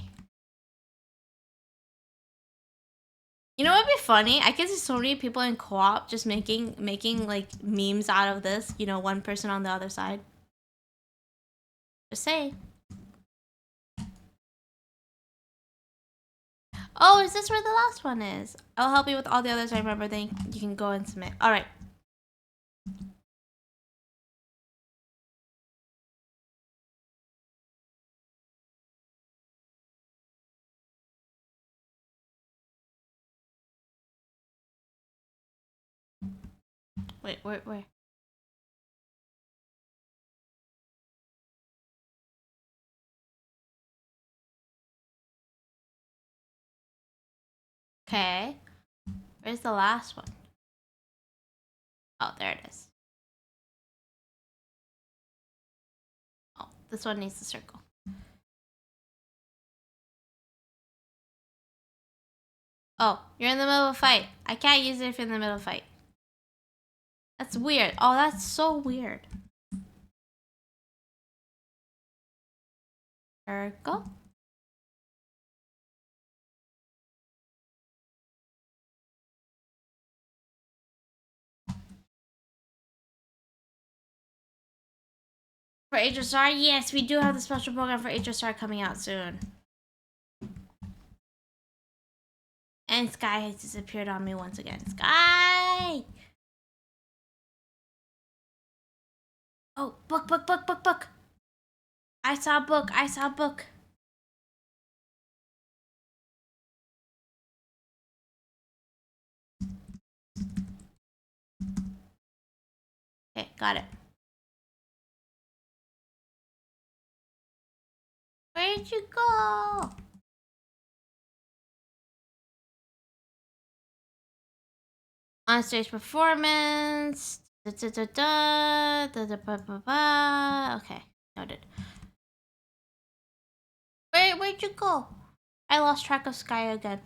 You know what'd be funny? I can see so many people in co-op just making like memes out of this. You know, one person on the other side. Just say. Oh, is this where the last one is? I'll help you with all the others. I remember. Then you can go and submit. All right. Wait, where? Okay. Where's the last one? Oh, there it is. Oh, this one needs the circle. Oh, you're in the middle of a fight. I can't use it if you're in the middle of a fight. That's weird. Oh, that's so weird. Circle. For HSR? Yes, we do have the special program for HSR coming out soon. And Sky has disappeared on me once again. Sky! Oh, book. I saw a book. Okay, got it. Where'd you go? On stage performance. Okay, noted. Where'd you go? I lost track of Sky again.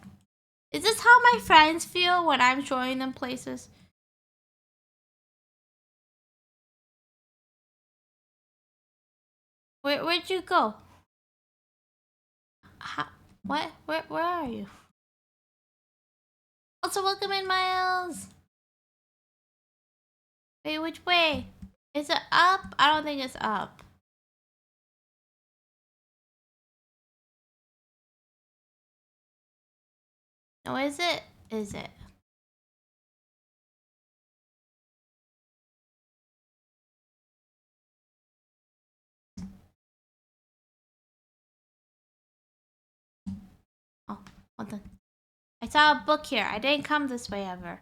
Is this how my friends feel when I'm showing them places? Where'd you go? How, what? Where are you? Also, welcome in, Miles. Wait, which way? Is it up? I don't think it's up. No, is it? Is it? Oh, hold on. I saw a book here. I didn't come this way ever.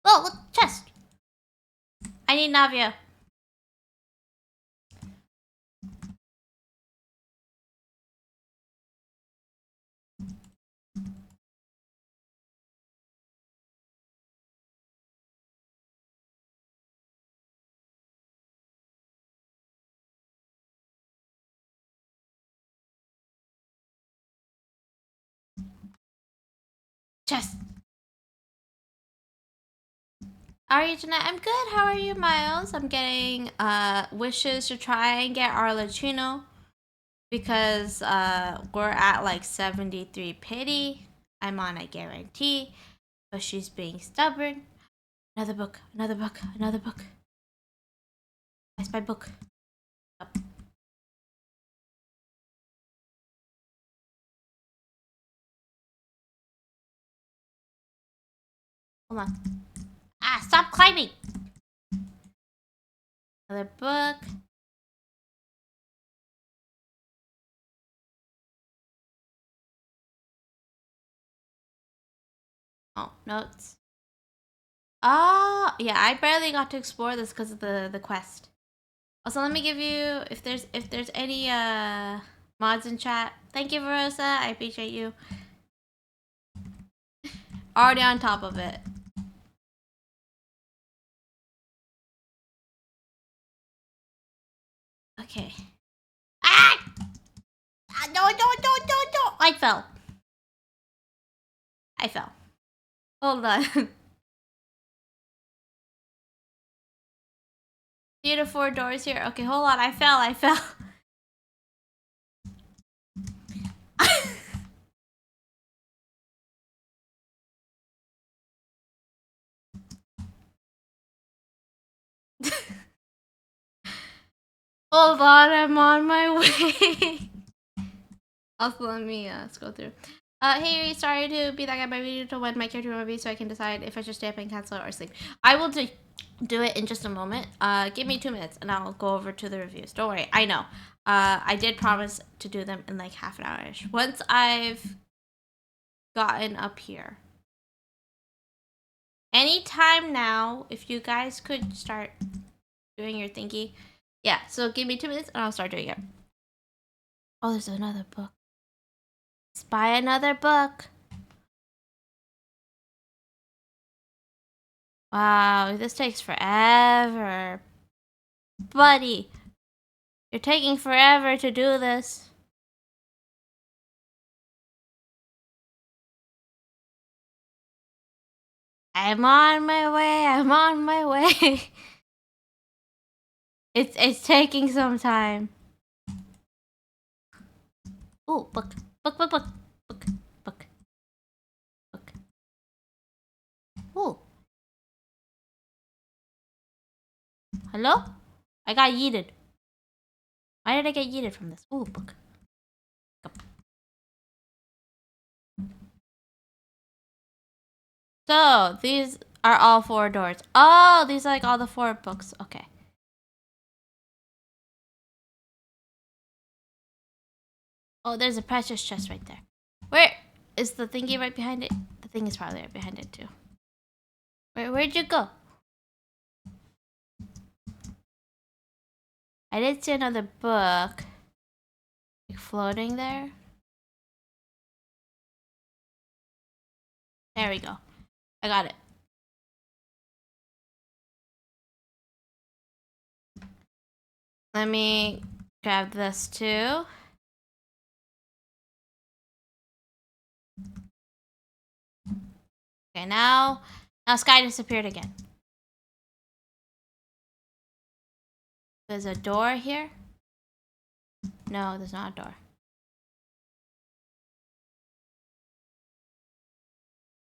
Oh, look, chest. I need Navia. Chest. How are you tonight? I'm good. How are you, Miles? I'm getting wishes to try and get Arlecchino because we're at like 73 pity. I'm on a guarantee, but she's being stubborn. Another book. That's my book. Up. Hold on. Ah, stop climbing! Another book. Oh, notes. Oh, yeah, I barely got to explore this because of the quest. Also, let me give you if there's any mods in chat. Thank you, Verosa. I appreciate you. Already on top of it. Okay. Ah! No! I fell. Hold on. 3 to 4 doors here. Okay, hold on. I fell. Hold on, I'm on my way. Also, let me scroll through. Hey, sorry to be that guy, but I need to when my character movie so I can decide if I should stay up and cancel or sleep. I will do it in just a moment. Give me 2 minutes and I'll go over to the reviews. Don't worry, I know. I did promise to do them in like half an hour-ish. Once I've gotten up here. anytime now, if you guys could start doing your thingy. Yeah, so give me 2 minutes and I'll start doing it. Oh, there's another book. Let's buy another book. Wow, this takes forever. Buddy, you're taking forever to do this. I'm on my way, I'm on my way. It's taking some time. Ooh, book. Ooh. Hello? I got yeeted. Why did I get yeeted from this? Ooh, book. So, these are all 4 doors. Oh, these are like all the 4 books. Okay. Oh, there's a precious chest right there. Where is the thingy right behind it? The thing is probably right behind it too. Where'd you go? I did see another book. Like floating there. There we go. I got it. Let me grab this too. Okay, now Sky disappeared again. There's a door here. No, there's not a door.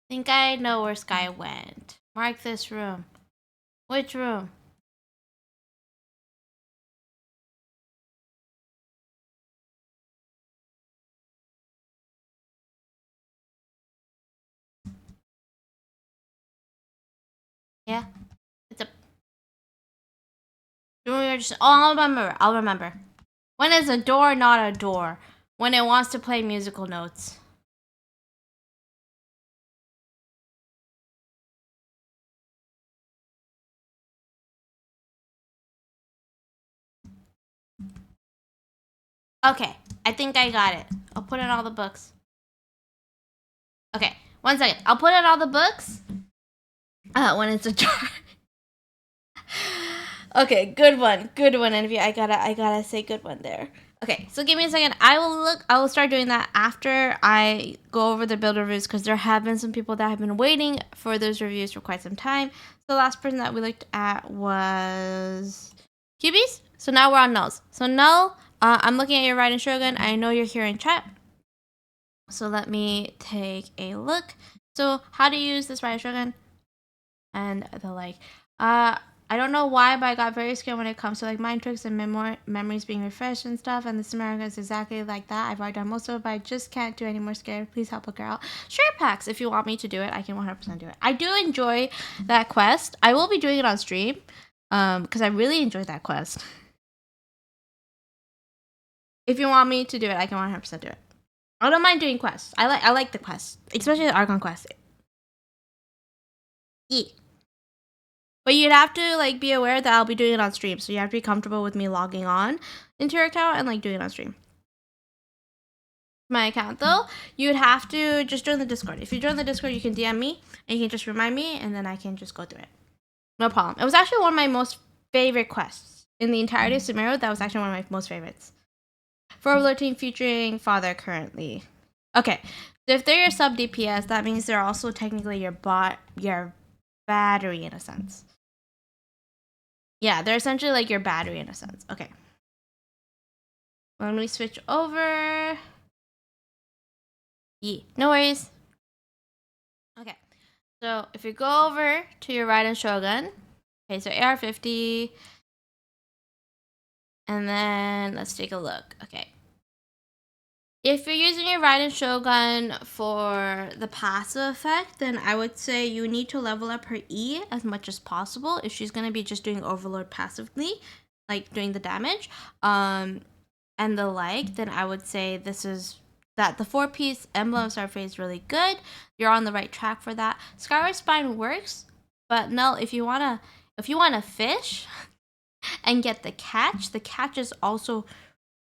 I think I know where Sky went. Mark this room. Which room? Yeah, it's a. Oh, I'll remember. When is a door not a door? When it wants to play musical notes. Okay, I think I got it. I'll put in all the books. Okay, 1 second. I'll put in all the books. When it's a door. Okay, good one, Envy. I gotta say good one there. Okay, so give me a second. I will start doing that after I go over the build reviews because there have been some people that have been waiting for those reviews for quite some time. So the last person that we looked at was Cubies. So now we're on Null's. So Null, I'm looking at your Raiden Shogun. I know you're here in chat. So let me take a look. So how to use this Raiden Shogun and the like. I don't know why, but I got very scared when it comes to like mind tricks and memories being refreshed and stuff. And this America is exactly like that. I've already done most of it, but I just can't do any more scared. Please help a girl out. Sure, Pax, if you want me to do it, I can 100% do it. I do enjoy that quest. I will be doing it on stream because I really enjoyed that quest. If you want me to do it, I can 100% do it. I don't mind doing quests. I like the quests, especially the Archon quest. Yeah. But you'd have to like be aware that I'll be doing it on stream, so you have to be comfortable with me logging on into your account and like doing it on stream. My account though, you'd have to just join the Discord. If you join the Discord, you can DM me and you can just remind me, and then I can just go through it. No problem. It was actually one of my most favorite quests in the entirety of Sumeru. That was actually one of my most favorites. For Overlord team featuring Father currently. Okay, so if they're your sub DPS, that means they're also technically your battery in a sense. Yeah, they're essentially like your battery in a sense. Okay. Let me switch over. Yeah, no worries. Okay. So if you go over to your Raiden Shogun, okay, so AR-50, and then let's take a look. Okay. If you're using your Raiden Shogun for the passive effect, then I would say you need to level up her E as much as possible if she's going to be just doing Overlord passively, like doing the damage, and the like, then I would say this is that the 4-piece emblem of Starfree is really good. You're on the right track for that. Skyward Spine works, But no, if you wanna fish and get the catch is also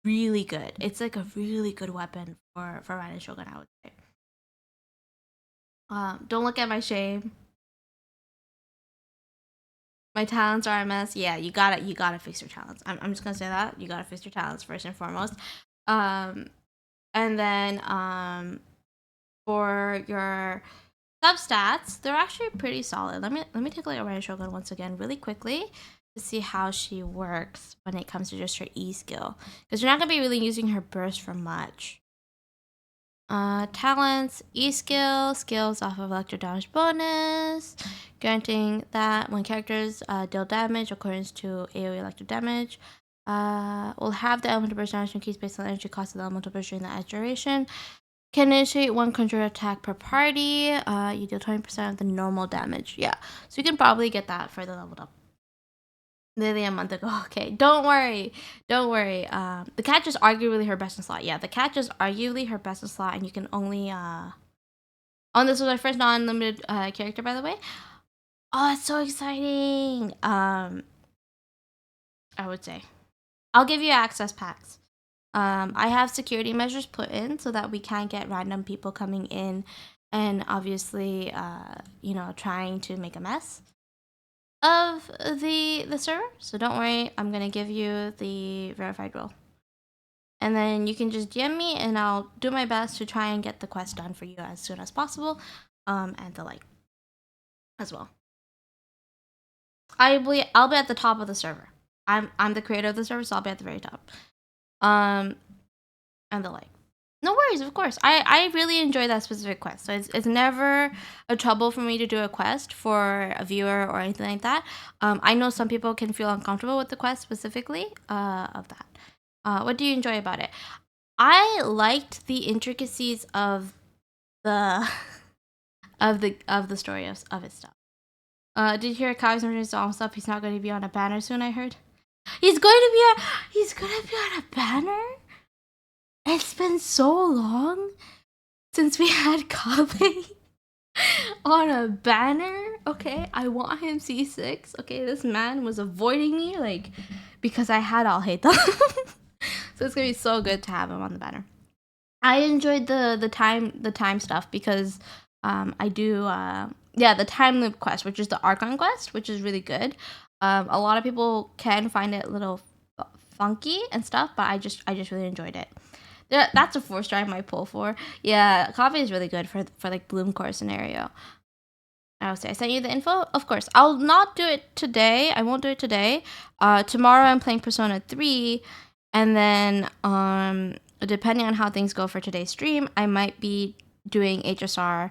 really good. It's like a really good weapon for Raiden Shogun, I would say. Don't look at my shame. My talents are a mess. Yeah, you gotta fix your talents. I'm just gonna say that. You gotta fix your talents first and foremost. Um and then for your substats, they're actually pretty solid. Let me take a look at Raiden Shogun once again really quickly to see how she works when it comes to just her E skill. Because you're not gonna be really using her burst for much. Talents, E skill, skills off of electro damage bonus, granting that when characters deal damage according to AoE electro damage, will have the elemental burst damage increase based on the energy cost of the elemental burst during that duration. Can initiate one conjure attack per party. You deal 20% of the normal damage. Yeah, so you can probably get that further leveled up. Nearly a month ago. Okay, don't worry, don't worry. The catch is arguably her best in slot. Yeah, the catch is arguably her best in slot, and you can only Oh, this was my first non-limited character, by the way. Oh, it's so exciting. I would say I'll give you access packs. I have security measures put in so that we can't get random people coming in and obviously, trying to make a mess of the server. So don't worry, I'm gonna give you the verified role. And then you can just DM me and I'll do my best to try and get the quest done for you as soon as possible. And the like as well. I'll be at the top of the server. I'm the creator of the server, so I'll be at the very top. And the like. No worries, of course. I really enjoy that specific quest. So it's never a trouble for me to do a quest for a viewer or anything like that. I know some people can feel uncomfortable with the quest specifically of that. What do you enjoy about it? I liked the intricacies of the of the story of his stuff. Did you hear Kai's own stuff? He's not going to be on a banner soon. I heard he's going to be on a banner. It's been so long since we had Kabe on a banner. Okay, I want him C6. Okay, this man was avoiding me like because I had all hate them. So it's gonna be so good to have him on the banner. I enjoyed the time stuff because I do the time loop quest, which is the Archon quest, which is really good. A lot of people can find it a little funky and stuff, but I just really enjoyed it. That's a 4-star I might pull for. Yeah, coffee is really good for like Bloom Core scenario. I would say I sent you the info. Of course, I'll not do it today. I won't do it today. Tomorrow I'm playing Persona 3, and then depending on how things go for today's stream, I might be doing HSR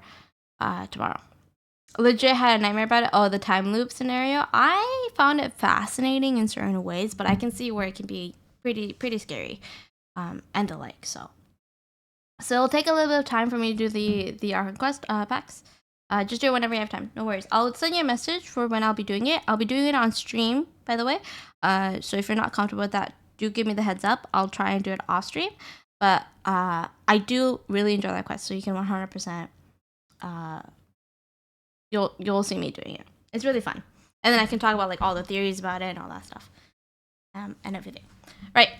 tomorrow. Legit had a nightmare about it. Oh, the time loop scenario. I found it fascinating in certain ways, but I can see where it can be pretty scary, and the like. So it'll take a little bit of time for me to do the Archon Quest packs. Just do it whenever you have time. No worries. I'll send you a message for when I'll be doing it. I'll be doing it on stream, by the way. So if you're not comfortable with that, do give me the heads up. I'll try and do it off stream. But I do really enjoy that quest, so you can 100%. You'll see me doing it. It's really fun, and then I can talk about like all the theories about it and all that stuff, and everything. Right.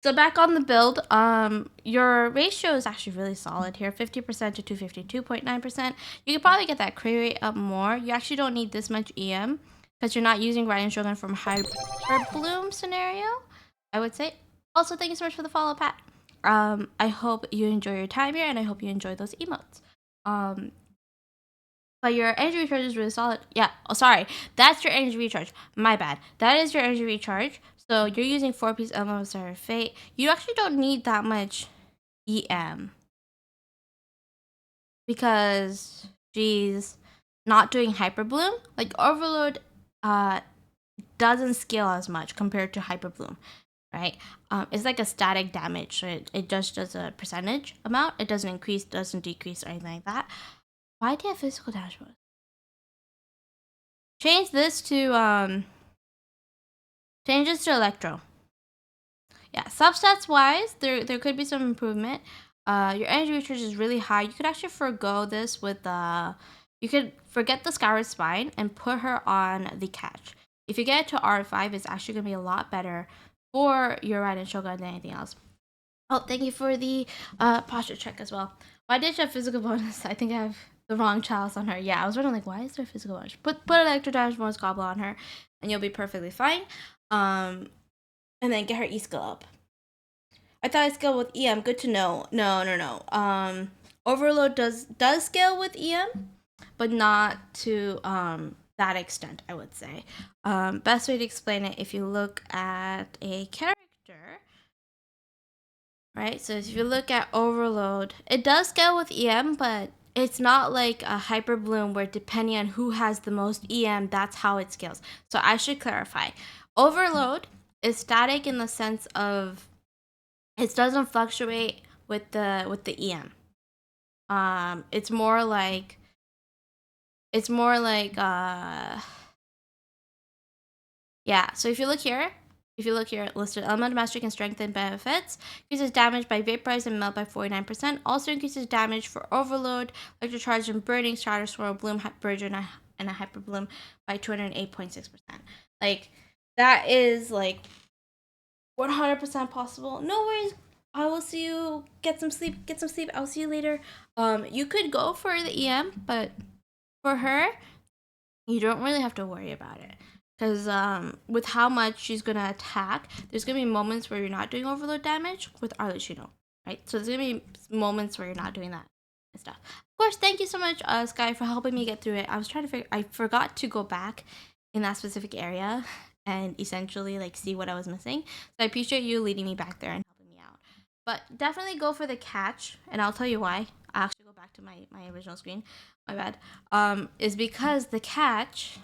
So back on the build, your ratio is actually really solid here, 50% to 252.9%. You could probably get that crit rate up more. You actually don't need this much EM because you're not using Raiden Shogun from Hyper Bloom scenario, I would say. Also, thank you so much for the follow, Pat. I hope you enjoy your time here, and I hope you enjoy those emotes. But your energy recharge is really solid. Yeah. Oh, sorry. That's your energy recharge. My bad. That is your energy recharge. So you're using 4-piece Emblem of Star Fate. You actually don't need that much EM because she's not doing Hyper Bloom. Like Overload doesn't scale as much compared to Hyper Bloom, right? It's like a static damage. So it just does a percentage amount. It doesn't increase, doesn't decrease, or anything like that. Why do you have physical damage bonus? Change this to Electro. Yeah, substats wise, there could be some improvement. Your energy recharge is really high. You could actually forgo this with You could forget the Skyward Spine and put her on the catch. If you get it to R5, it's actually going to be a lot better for your Raiden Shogun than anything else. Oh, thank you for the posture check as well. Why did you have physical bonus? I think I have the wrong chalice on her. Yeah, I was wondering, like, why is there physical bonus? Put an extra damage bonus goblet on her, and you'll be perfectly fine. And then get her E-skill up. I thought I scaled with EM. Good to know. No. Overload does scale with EM, but not to that extent, I would say. Best way to explain it, if you look at a character, right? So if you look at Overload, it does scale with EM, but it's not like a Hyper Bloom where depending on who has the most EM, that's how it scales. So I should clarify. Overload is static in the sense of it doesn't fluctuate with the EM. It's more like yeah. So if you look here, listed element mastery can strengthen benefits. Increases damage by vaporize and melt by 49%. Also increases damage for overload, electric charge and burning, shatter swirl, bloom, version, and a hyper bloom by 208.6%. Like that is like 100% possible. No worries. I will see you. Get some sleep. I'll see you later. You could go for the EM, but for her, you don't really have to worry about it. Because with how much she's going to attack, there's going to be moments where you're not doing overload damage with Arlecchino, right? So there's going to be moments where you're not doing that and stuff. Of course, thank you so much, Sky, for helping me get through it. I was trying to figure, I forgot to go back in that specific area and essentially like see what I was missing. So I appreciate you leading me back there and helping me out. But definitely go for the catch, and I'll tell you why. I'll actually go back to my original screen. My bad. Is because the catch,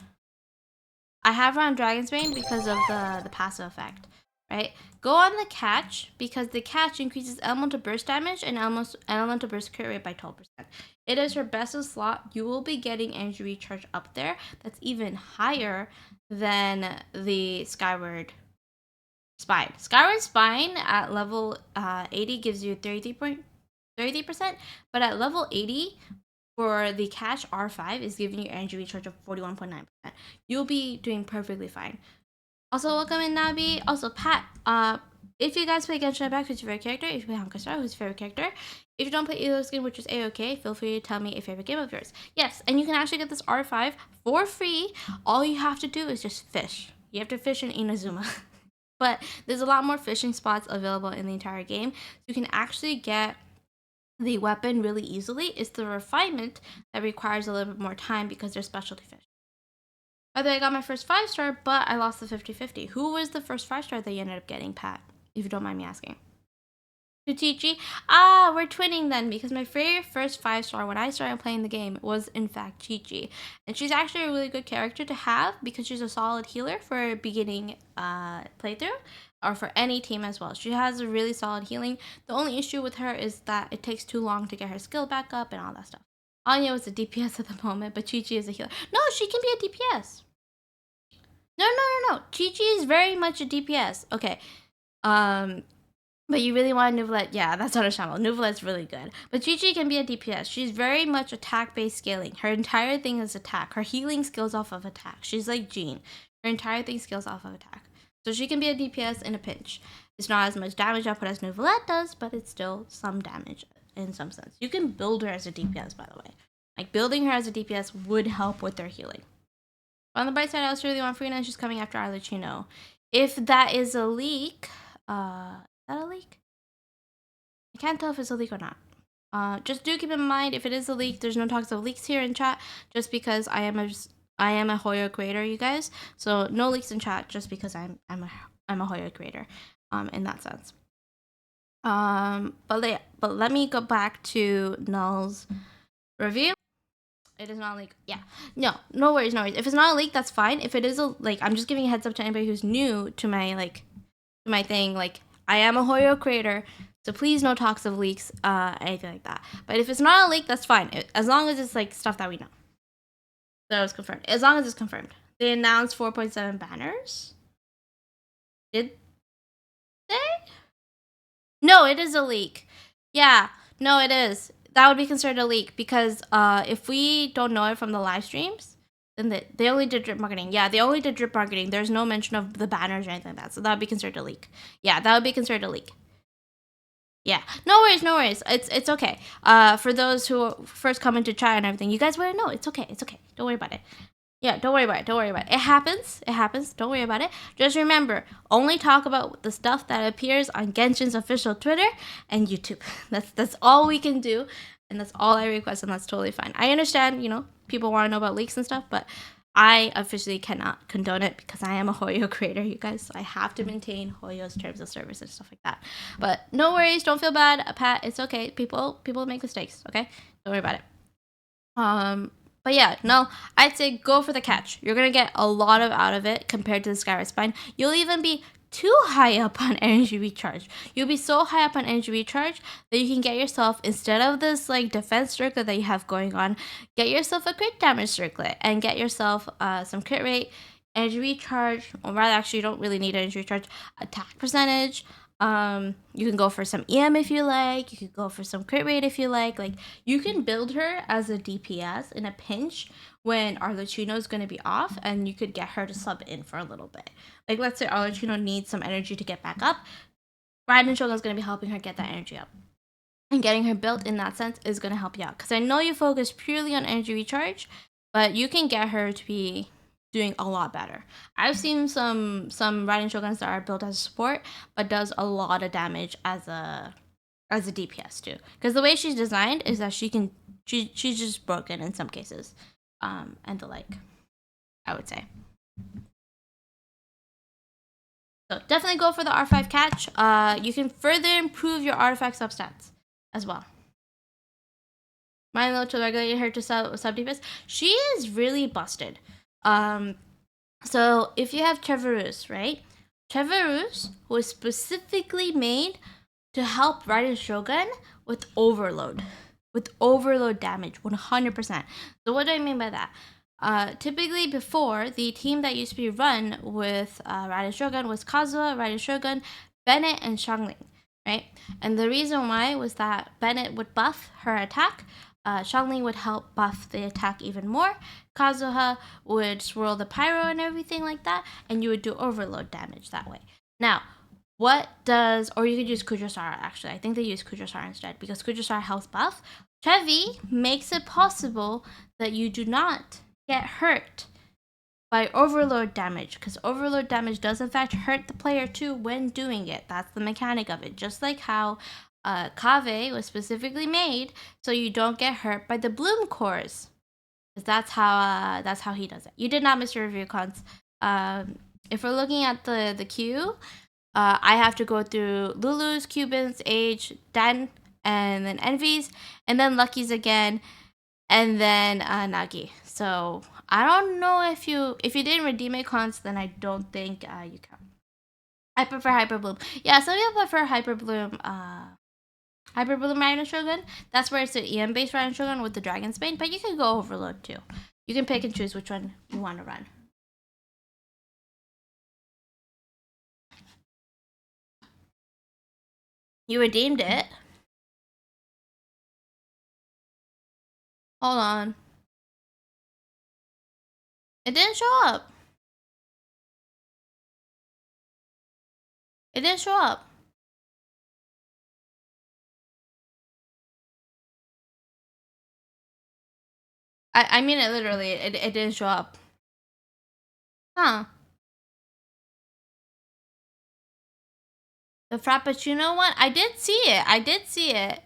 I have her on Dragon's Bane because of the passive effect, right? Go on the catch because the catch increases elemental burst damage and elemental burst crit rate by 12%. It is her best in slot. You will be getting energy recharge up there. That's even higher than the Skyward Spine. Skyward Spine at level 80 gives you 33%, but at level 80, for the catch, R5 is giving you energy recharge of 41.9%. You'll be doing perfectly fine. Also, welcome in, Nabi. Also, Pat, if you guys play Genshin Impact, who's your favorite character? If you play Honkai Star, who's your favorite character? If you don't play either of those games, which is A-okay, feel free to tell me a favorite game of yours. Yes, and you can actually get this R5 for free. All you have to do is just fish. You have to fish in Inazuma. But there's a lot more fishing spots available in the entire game. You can actually get the weapon really easily. It's the refinement that requires a little bit more time because they're specialty fish. By the way, I got my first 5-star, but I lost the 50-50. Who was the first 5-star that you ended up getting, Pat? If you don't mind me asking. Tuchichi? We're twinning then, because my very first 5-star when I started playing the game was in fact Chi-Chi. And she's actually a really good character to have because she's a solid healer for a beginning playthrough, or for any team as well. She has a really solid healing. The only issue with her is that it takes too long to get her skill back up and all that stuff. Anya is a DPS at the moment, but Chi-Chi is a healer. No, she can be a DPS. No. Chi-Chi is very much a DPS. Okay. But you really want Nuvolette? Yeah, that's not a shamble. Nuvolette's really good. But Chi-Chi can be a DPS. She's very much attack-based scaling. Her entire thing is attack. Her healing skills off of attack. She's like Jean. Her entire thing skills off of attack. So she can be a DPS in a pinch. It's not as much damage output as Nuvolette does, but it's still some damage in some sense. You can build her as a DPS, by the way. Like, building her as a DPS would help with their healing. But on the bright side, I also really want Frina. She's coming after Arlecchino. If that is a leak... Is that a leak? I can't tell if it's a leak or not. Just do keep in mind, if it is a leak, there's no talks of leaks here in chat, just because I am a Hoyo creator, you guys. So no leaks in chat, just because I'm a Hoyo creator, in that sense. But let me go back to Null's review. It is not a leak. Yeah. No worries. If it's not a leak, that's fine. If it is a, like, I'm just giving a heads up to anybody who's new to my thing, like, I am a Hoyo creator, so please no talks of leaks, anything like that. But if it's not a leak, that's fine, as long as it's like stuff that we know. So it was confirmed. As long as it's confirmed. They announced 4.7 banners. Did they? No, it is a leak. Yeah, no, it is. that would be considered a leak because if we don't know it from the live streams, then they only did drip marketing. Yeah, they only did drip marketing. There's no mention of the banners or anything like that. So that would be considered a leak. Yeah, that would be considered a leak. Yeah, no worries, no worries. It's okay. For those who first come into chat and everything, you guys wouldn't know. It's okay. It's okay. Don't worry about it. Yeah, don't worry about it. Don't worry about it. It happens. It happens. Don't worry about it. Just remember, only talk about the stuff that appears on Genshin's official Twitter and YouTube. That's all we can do, and that's all I request, and that's totally fine. I understand, people want to know about leaks and stuff, but I officially cannot condone it because I am a Hoyo creator, you guys. So I have to maintain Hoyo's terms of service and stuff like that. But no worries. Don't feel bad, Pat. It's okay. People make mistakes. Okay, don't worry about it. But yeah, no, I'd say go for the catch. You're going to get a lot out of it compared to the Skyward Spine. You'll even be too high up on energy recharge. You'll be so high up on energy recharge that you can get yourself, instead of this like defense circlet that you have going on, get yourself a crit damage circlet and get yourself some crit rate, energy recharge, or rather actually you don't really need energy recharge, attack percentage. You can go for some EM if you like. You could go for some crit rate if you like. Like, you can build her as a DPS in a pinch when Arlecchino is going to be off, and you could get her to sub in for a little bit. Like, let's say Arlecchino needs some energy to get back up. Raiden Shogun is going to be helping her get that energy up. And getting her built in that sense is going to help you out. Because I know you focus purely on energy recharge, but you can get her to be doing a lot better. I've seen some Raiden Shoguns that are built as a support, but does a lot of damage as a DPS too. Because the way she's designed is that she's just broken in some cases, and the like, I would say. So definitely go for the R5 catch. You can further improve your artifact substats as well. Milo to regulate her to sub DPS. She is really busted. So if you have Trevorus, right? Trevorus was specifically made to help Raiden Shogun with overload damage, 100%. So what do I mean by that? Typically before, the team that used to be run with Raiden Shogun was Kazuha, Raiden Shogun, Bennett, and Xiangling, right? And the reason why was that Bennett would buff her attack, Xiangling would help buff the attack even more, Kazuha would swirl the pyro and everything like that, and you would do overload damage that way. Now, or you could use Kujosara actually. I think they use Kujosara instead because Kujosara health buff. Trevi makes it possible that you do not get hurt by overload damage, because overload damage does in fact hurt the player too when doing it. That's the mechanic of it. Just like how Kave was specifically made so you don't get hurt by the bloom cores. That's how he does it. You did not miss your review, cons. If we're looking at the queue, I have to go through Lulu's, Cubans, Age, Den, and then Envy's, and then Lucky's again, and then Nagi. So I don't know if you didn't redeem it, cons, then I don't think you can. I prefer Hyperbloom. Yeah, some people prefer Hyperbloom. Hyperbloom Raiden Shogun. That's where it's the EM based Raiden Shogun with the Dragon's Bane, but you can go Overload too. You can pick and choose which one you want to run. You redeemed it. Hold on. It didn't show up. It didn't show up. I mean it literally. It didn't show up. Huh. The Frappuccino one? I did see it.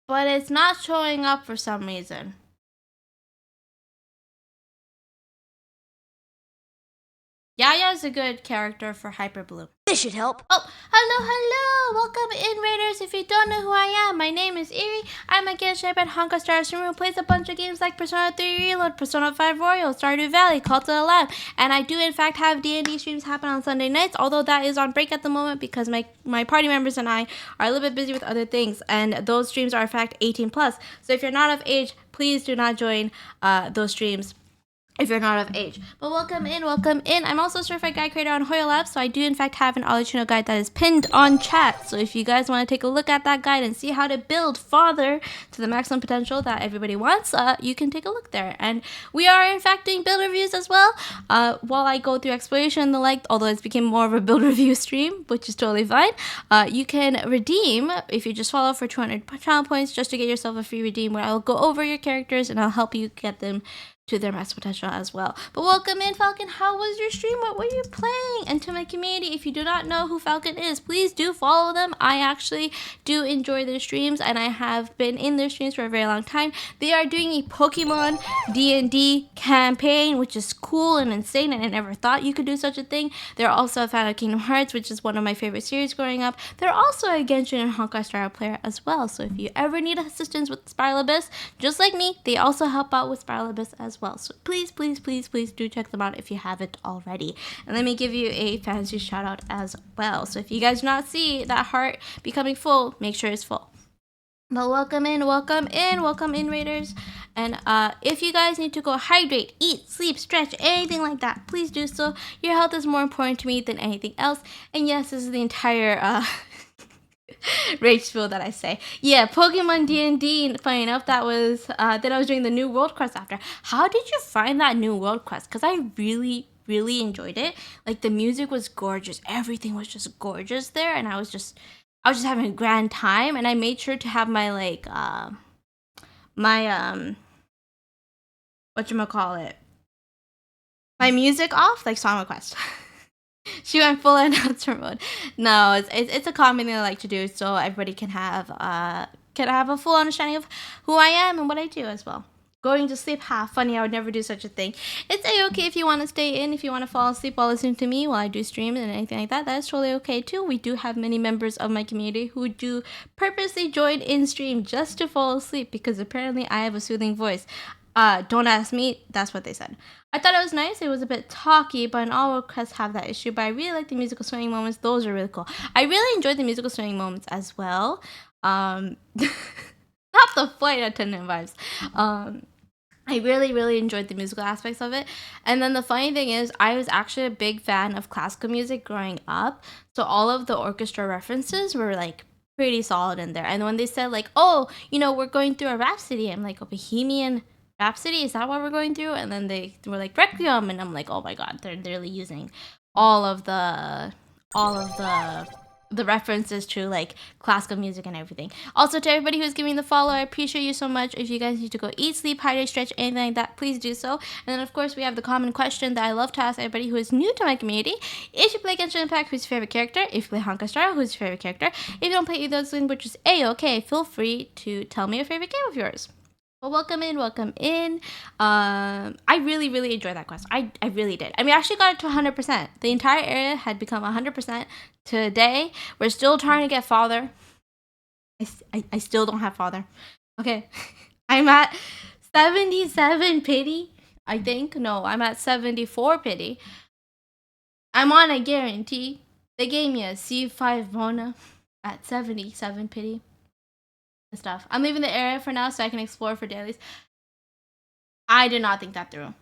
But it's not showing up for some reason. Yaya's a good character for Hyperbloom. This should help. Oh, hello. Welcome in, Raiders. If you don't know who I am, my name is Eri. I'm a Genshin and Honkai Star Rail who plays a bunch of games like Persona 3 Reload, Persona 5 Royal, Stardew Valley, Cult of the Lamb, and I do in fact have D&D streams happen on Sunday nights, although that is on break at the moment because my party members and I are a little bit busy with other things, and those streams are in fact 18+. So if you're not of age, please do not join those streams. if you're not of age. But welcome in, welcome in. I'm also a certified guide creator on Hoya Labs, so I do in fact have an Arlecchino guide that is pinned on chat. So if you guys want to take a look at that guide and see how to build father to the maximum potential that everybody wants, you can take a look there. And we are in fact doing build reviews as well. While I go through exploration and the like, although it's became more of a build review stream, which is totally fine. You can redeem if you just follow for 200 channel points just to get yourself a free redeem where I'll go over your characters and I'll help you get them to their max potential as well. But welcome in, Falcon. How was your stream? What were you playing? And to my community, if you do not know who Falcon is, please do follow them. I actually do enjoy their streams, and I have been in their streams for a very long time. They are doing a Pokemon D&D campaign, which is cool and insane, and I never thought you could do such a thing. They're also a fan of Kingdom Hearts, which is one of my favorite series growing up. They're also a Genshin and Honkai Star Rail player as well. So if you ever need assistance with Spiral Abyss, just like me, they also help out with Spiral Abyss as well. So please, please, please, please do check them out if you haven't already. And let me give you a fancy shout out as well. So if you guys do not see that heart becoming full, make sure it's full. But welcome in, welcome in, welcome in, Raiders. And if you guys need to go hydrate, eat, sleep, stretch, anything like that, please do so. Your health is more important to me than anything else. And yes, this is the entire rage spiel that I say. Yeah, Pokemon D&D, funny enough, that was, then I was doing the new world quest after. How did you find that new world quest? Because I really enjoyed it. Like, the music was gorgeous. Everything was just gorgeous there, and I was just having a grand time, and I made sure to have my, like, whatchamacallit, my music off, like song request. She went full announcer mode. No, it's a common thing I like to do, so everybody can have a full understanding of who I am and what I do as well. Going to sleep, funny, I would never do such a thing. It's a-okay if you want to stay in, if you want to fall asleep while listening to me while I do streams and anything like that. That is totally okay too. We do have many members of my community who do purposely join in stream just to fall asleep because apparently I have a soothing voice. Don't ask me, that's what they said. I thought it was nice. It was a bit talky, but in all requests have that issue. But I really like the musical swinging moments. Those are really cool. I really enjoyed the musical swinging moments as well. Not the flight attendant vibes. I really enjoyed the musical aspects of it. And then the funny thing is, I was actually a big fan of classical music growing up. So all of the orchestra references were like pretty solid in there. And when they said like, oh, we're going through a rhapsody, I'm like, a Bohemian Rhapsody, is that what we're going through? And then they were like Requiem, and I'm like, oh my god, they're really using all of the references to like classical music and everything. Also, to everybody who's giving the follow, I appreciate you so much. If you guys need to go eat, sleep, hydrate, stretch, anything like that, please do so. And then of course we have the common question that I love to ask everybody who is new to my community: if you play Genshin Impact, who's your favorite character? If you play Honkai Star Rail, who's your favorite character? If you don't play either of those things, which is a-okay, feel free to tell me your favorite game of yours. Well, welcome in, welcome in. I really enjoyed that quest. I really did. I mean, I actually got it to 100%. The entire area had become 100%. Today, we're still trying to get father. I still don't have father. Okay. I'm at 77 pity, I think. No, I'm at 74 pity. I'm on a guarantee. They gave me a C5 Mona at 77 pity. Stuff. I'm leaving the area for now so I can explore for dailies. I did not think that through.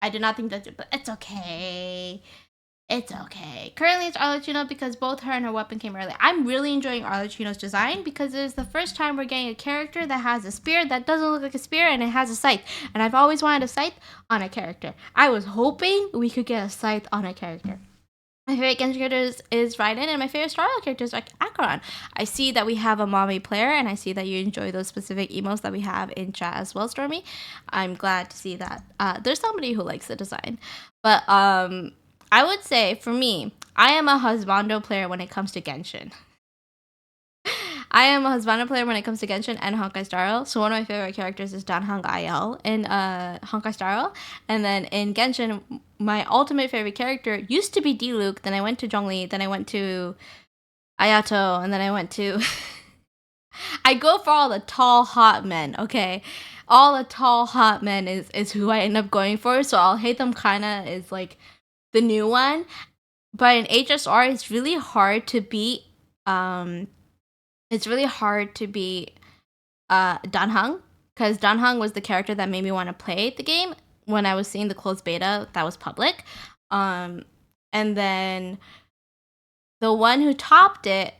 But it's okay. It's okay. Currently it's Arlecchino because both her and her weapon came early. I'm really enjoying Arlecchino's design because it is the first time we're getting a character that has a spear that doesn't look like a spear and it has a scythe. And I've always wanted a scythe on a character. I was hoping we could get a scythe on a character. My favorite Genshin character is Raiden, and my favorite Star Rail character is like Acheron. I see that we have a mommy player, and I see that you enjoy those specific emotes that we have in chat as well, Stormy. I'm glad to see that there's somebody who likes the design. But I would say, for me, I am a husbando player when it comes to Genshin. I am a husbando player when it comes to Genshin and Honkai Star Rail. So one of my favorite characters is Danhang IL in Honkai Star Rail. And then in Genshin, my ultimate favorite character used to be Diluc. Then I went to Zhongli. Then I went to Ayato. And then I went to... I go for all the tall, hot men, okay? All the tall, hot men is who I end up going for. So I'll hate them kinda is like the new one. But in HSR, it's really hard to beat... It's really hard to beat Danhang, because Danhang was the character that made me want to play the game. when I was seeing the closed beta that was public. And then the one who topped it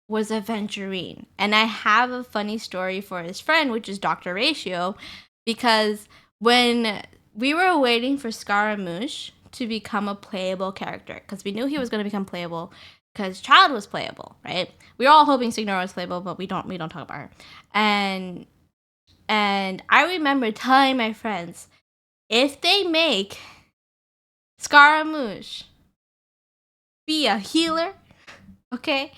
was Aventurine. And I have a funny story for his friend, which is Dr. Ratio, because when we were waiting for Scaramouche to become a playable character, because we knew he was going to become playable because Child was playable, right? We were all hoping Signora was playable, but we don't talk about her. And I remember telling my friends, if they make Scaramouche be a healer, okay,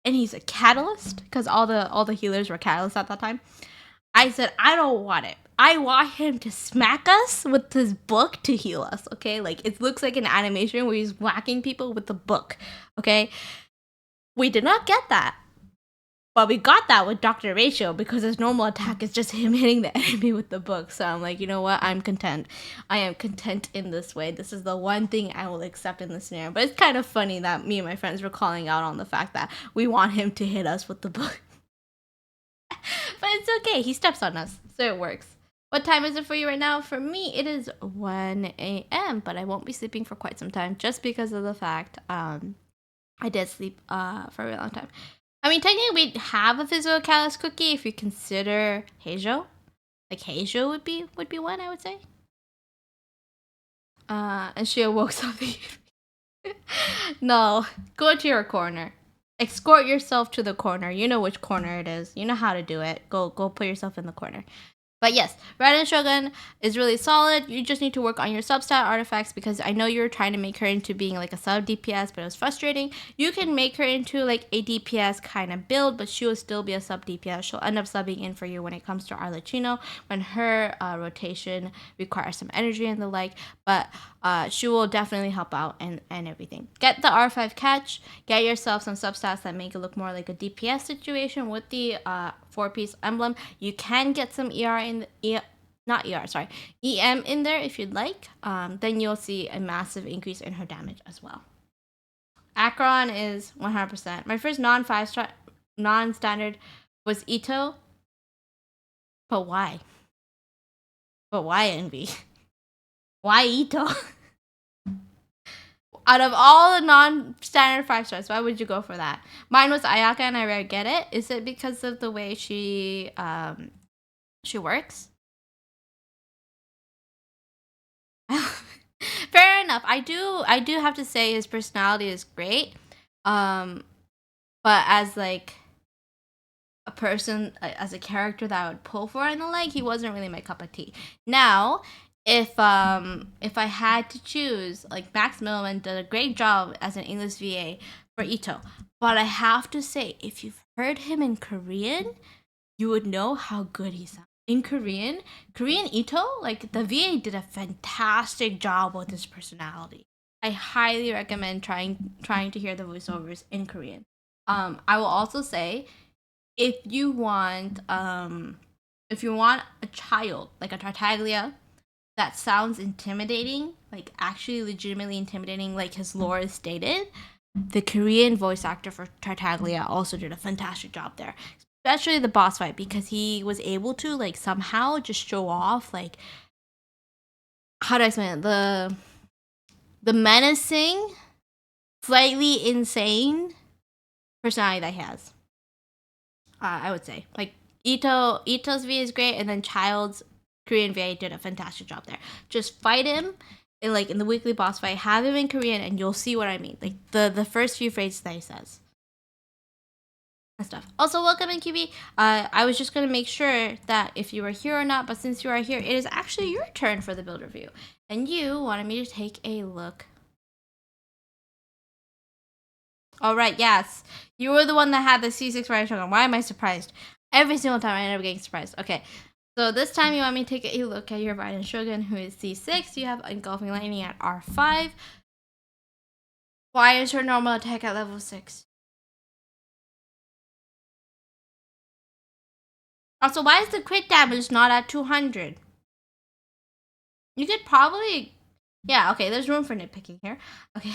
and he's a catalyst, because all the healers were catalysts at that time, I said, I don't want it. I want him to smack us with his book to heal us, okay? Like, it looks like an animation where he's whacking people with the book, okay? We did not get that. But we got that with Dr. Ratio because his normal attack is just him hitting the enemy with the book. So I'm like, you know what? I'm content. I am content in this way. This is the one thing I will accept in this scenario. But it's kind of funny that me and my friends were calling out on the fact that we want him to hit us with the book. But it's okay. He steps on us. So it works. What time is it for you right now? For me, it is 1 a.m. But I won't be sleeping for quite some time just because of the fact I did sleep for a really long time. I mean, technically, we'd have a physical catalyst cookie if you consider Heijo. Like, Heijo would be one, I would say. And she awoke something. No, go to your corner. Escort yourself to the corner. You know which corner it is. You know how to do it. Go put yourself in the corner. But yes, Raiden Shogun is really solid. You just need to work on your substat artifacts because I know you were trying to make her into being like a sub DPS, but it was frustrating. You can make her into like a DPS kind of build, but she will still be a sub DPS. She'll end up subbing in for you when it comes to Arlecchino, when her rotation requires some energy and the like. But she will definitely help out and everything. Get the R5 catch. Get yourself some substats that make it look more like a DPS situation with the 4-piece emblem. You can get some EM in there if you'd like. Then you'll see a massive increase in her damage as well. Acheron is 100%. My first non-standard was Ito. But why? Envy? Why Ito? Out of all the non-standard 5 stars, why would you go for that? Mine was Ayaka, and I get it. Is it because of the way she works? Fair enough. I do have to say his personality is great. But as like a person, as a character that I would pull for and the like, he wasn't really my cup of tea. Now, if I had to choose, like Max Millman did a great job as an English VA for Ito, but I have to say, if you've heard him in Korean, you would know how good he sounds. In Korean Ito, like the VA did a fantastic job with his personality. I highly recommend trying to hear the voiceovers in Korean. I will also say, if you want a child like a Tartaglia that sounds intimidating, like actually legitimately intimidating, like his lore is stated, the Korean voice actor for Tartaglia also did a fantastic job there. Especially the boss fight, because he was able to like somehow just show off like, how do I explain it? The menacing, slightly insane personality that he has. I would say like Ito's VA is great, and then Child's Korean VA did a fantastic job there. Just fight him in the weekly boss fight, have him in Korean, and you'll see what I mean. Like the first few phrases that he says and stuff. Also, welcome in, QB. I was just gonna make sure that if you were here or not, but since you are here, it is actually your turn for the build review, and you wanted me to take a look. All right, yes, you were the one that had the C6 Raiden Shogun. Why am I surprised? Every single time I end up getting surprised. Okay, so this time you want me to take a look at your Raiden Shogun, who is C6. You have Engulfing Lightning at R5. Why is her normal attack at level 6? Also, why is the crit damage not at 200? You could probably... Yeah, okay, there's room for nitpicking here. Okay.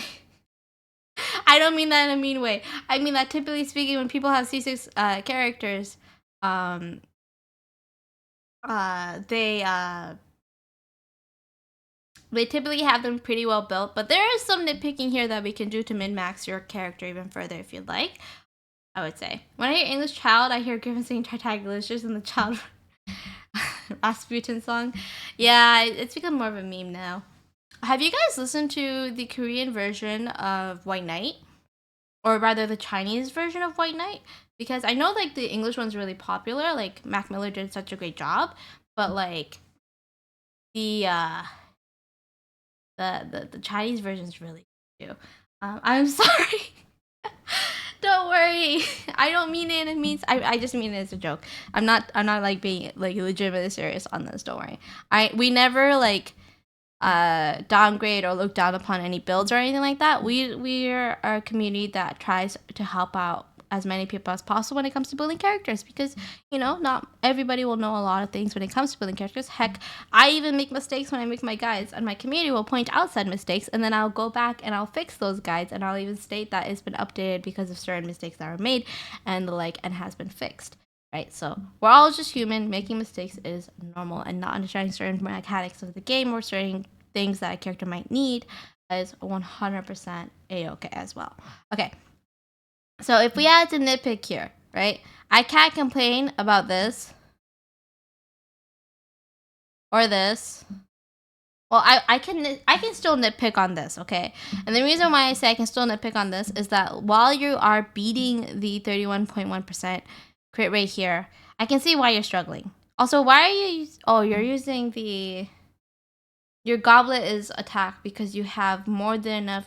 I don't mean that in a mean way. I mean that typically speaking, when people have C6 characters, they They typically have them pretty well built, but there is some nitpicking here that we can do to min-max your character even further if you'd like, I would say. When I hear English Child, I hear Griffin saying Tartaglicious in the Child Rasputin song. Yeah, it's become more of a meme now. Have you guys listened to the Korean version of White Knight? Or rather, the Chinese version of White Knight? Because I know, like, the English one's really popular. Like, Mac Miller did such a great job. But, like, the Chinese version is really good too. I'm sorry. Don't worry. I don't mean it. It means I just mean it as a joke. I'm not like being like legitimately serious on this. Don't worry. We never like downgrade or look down upon any builds or anything like that. We're a community that tries to help out as many people as possible when it comes to building characters, because not everybody will know a lot of things when it comes to building characters. Heck, I even make mistakes when I make my guides, and my community will point out said mistakes, and then I'll go back and I'll fix those guides, and I'll even state that it's been updated because of certain mistakes that were made and and has been fixed. Right, so we're all just human. Making mistakes is normal, and not understanding certain mechanics of the game or certain things that a character might need is 100% a-okay as well. Okay, so if we had to nitpick here, right? I can't complain about this or this. Well, I can still nitpick on this, okay? And the reason why I say I can still nitpick on this is that while you are beating the 31.1% crit rate here, I can see why you're struggling. Also, why are you... Oh, you're using the... Your goblet is attack because you have more than enough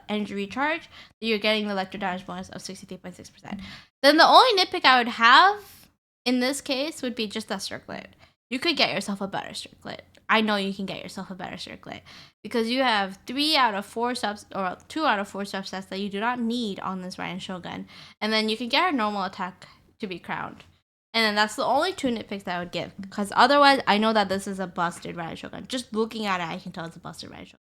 energy recharge, you're getting the electro damage bonus of 63.6%. Then the only nitpick I would have in this case would be just that circlet. You could get yourself a better circlet. I know you can get yourself a better circlet because you have 3 out of 4 subs or 2 out of 4 subsets that you do not need on this Ryan Shogun, and then you can get her normal attack to be crowned. And then that's the only 2 nitpicks that I would give, because otherwise I know that this is a busted Ryan Shogun. Just looking at it, I can tell it's a busted Ryan Shogun.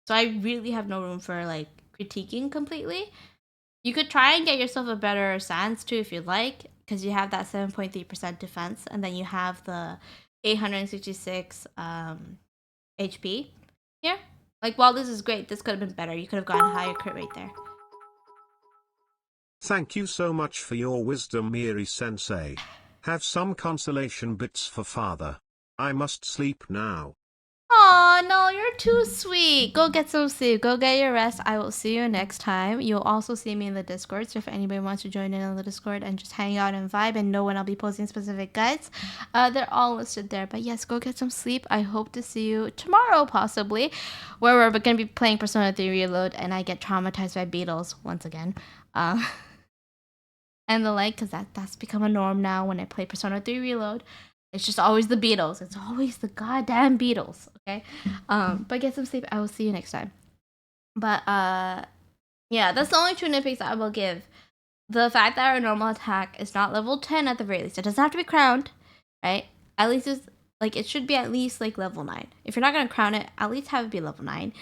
So I really have no room for like critiquing completely. You could try and get yourself a better Sans too if you'd like, because you have that 7.3% defense, and then you have the 866 HP here. Like, while this is great, this could have been better. You could have gotten a higher crit rate there. Thank you so much for your wisdom, Miri-sensei. Have some consolation bits for father. I must sleep now. Aw, no, you're too sweet. Go get some sleep. Go get your rest. I will see you next time. You'll also see me in the Discord, so if anybody wants to join in on the Discord and just hang out and vibe and know when I'll be posting specific guides, they're all listed there. But yes, go get some sleep. I hope to see you tomorrow, possibly, where we're going to be playing Persona 3 Reload, and I get traumatized by beetles once again. And the like, because that's become a norm now when I play Persona 3 Reload. It's just always the Beatles. It's always the goddamn Beatles, okay? But get some sleep. I will see you next time. But, yeah, that's the only 2 nitpicks I will give. The fact that our normal attack is not level 10 at the very least. It doesn't have to be crowned, right? At least it's, like, it should be at least, like, level 9. If you're not going to crown it, at least have it be level 9.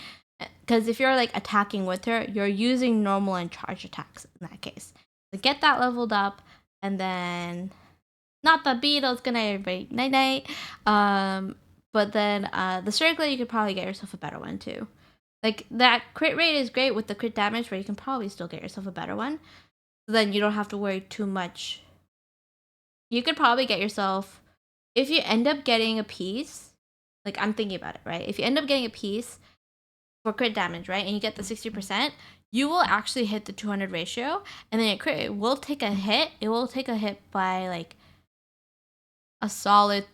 Because if you're, like, attacking with her, you're using normal and charge attacks in that case. So get that leveled up, and then... Not the Beatles, good night everybody, night night. But then the circlet, you could probably get yourself a better one too. Like, that crit rate is great with the crit damage, but you can probably still get yourself a better one. So then you don't have to worry too much. You could probably get yourself, if you end up getting a piece, like I'm thinking about it, right? If you end up getting a piece for crit damage, right, and you get the 60%, you will actually hit the 200 ratio, and then your crit will take a hit. It will take a hit by like a solid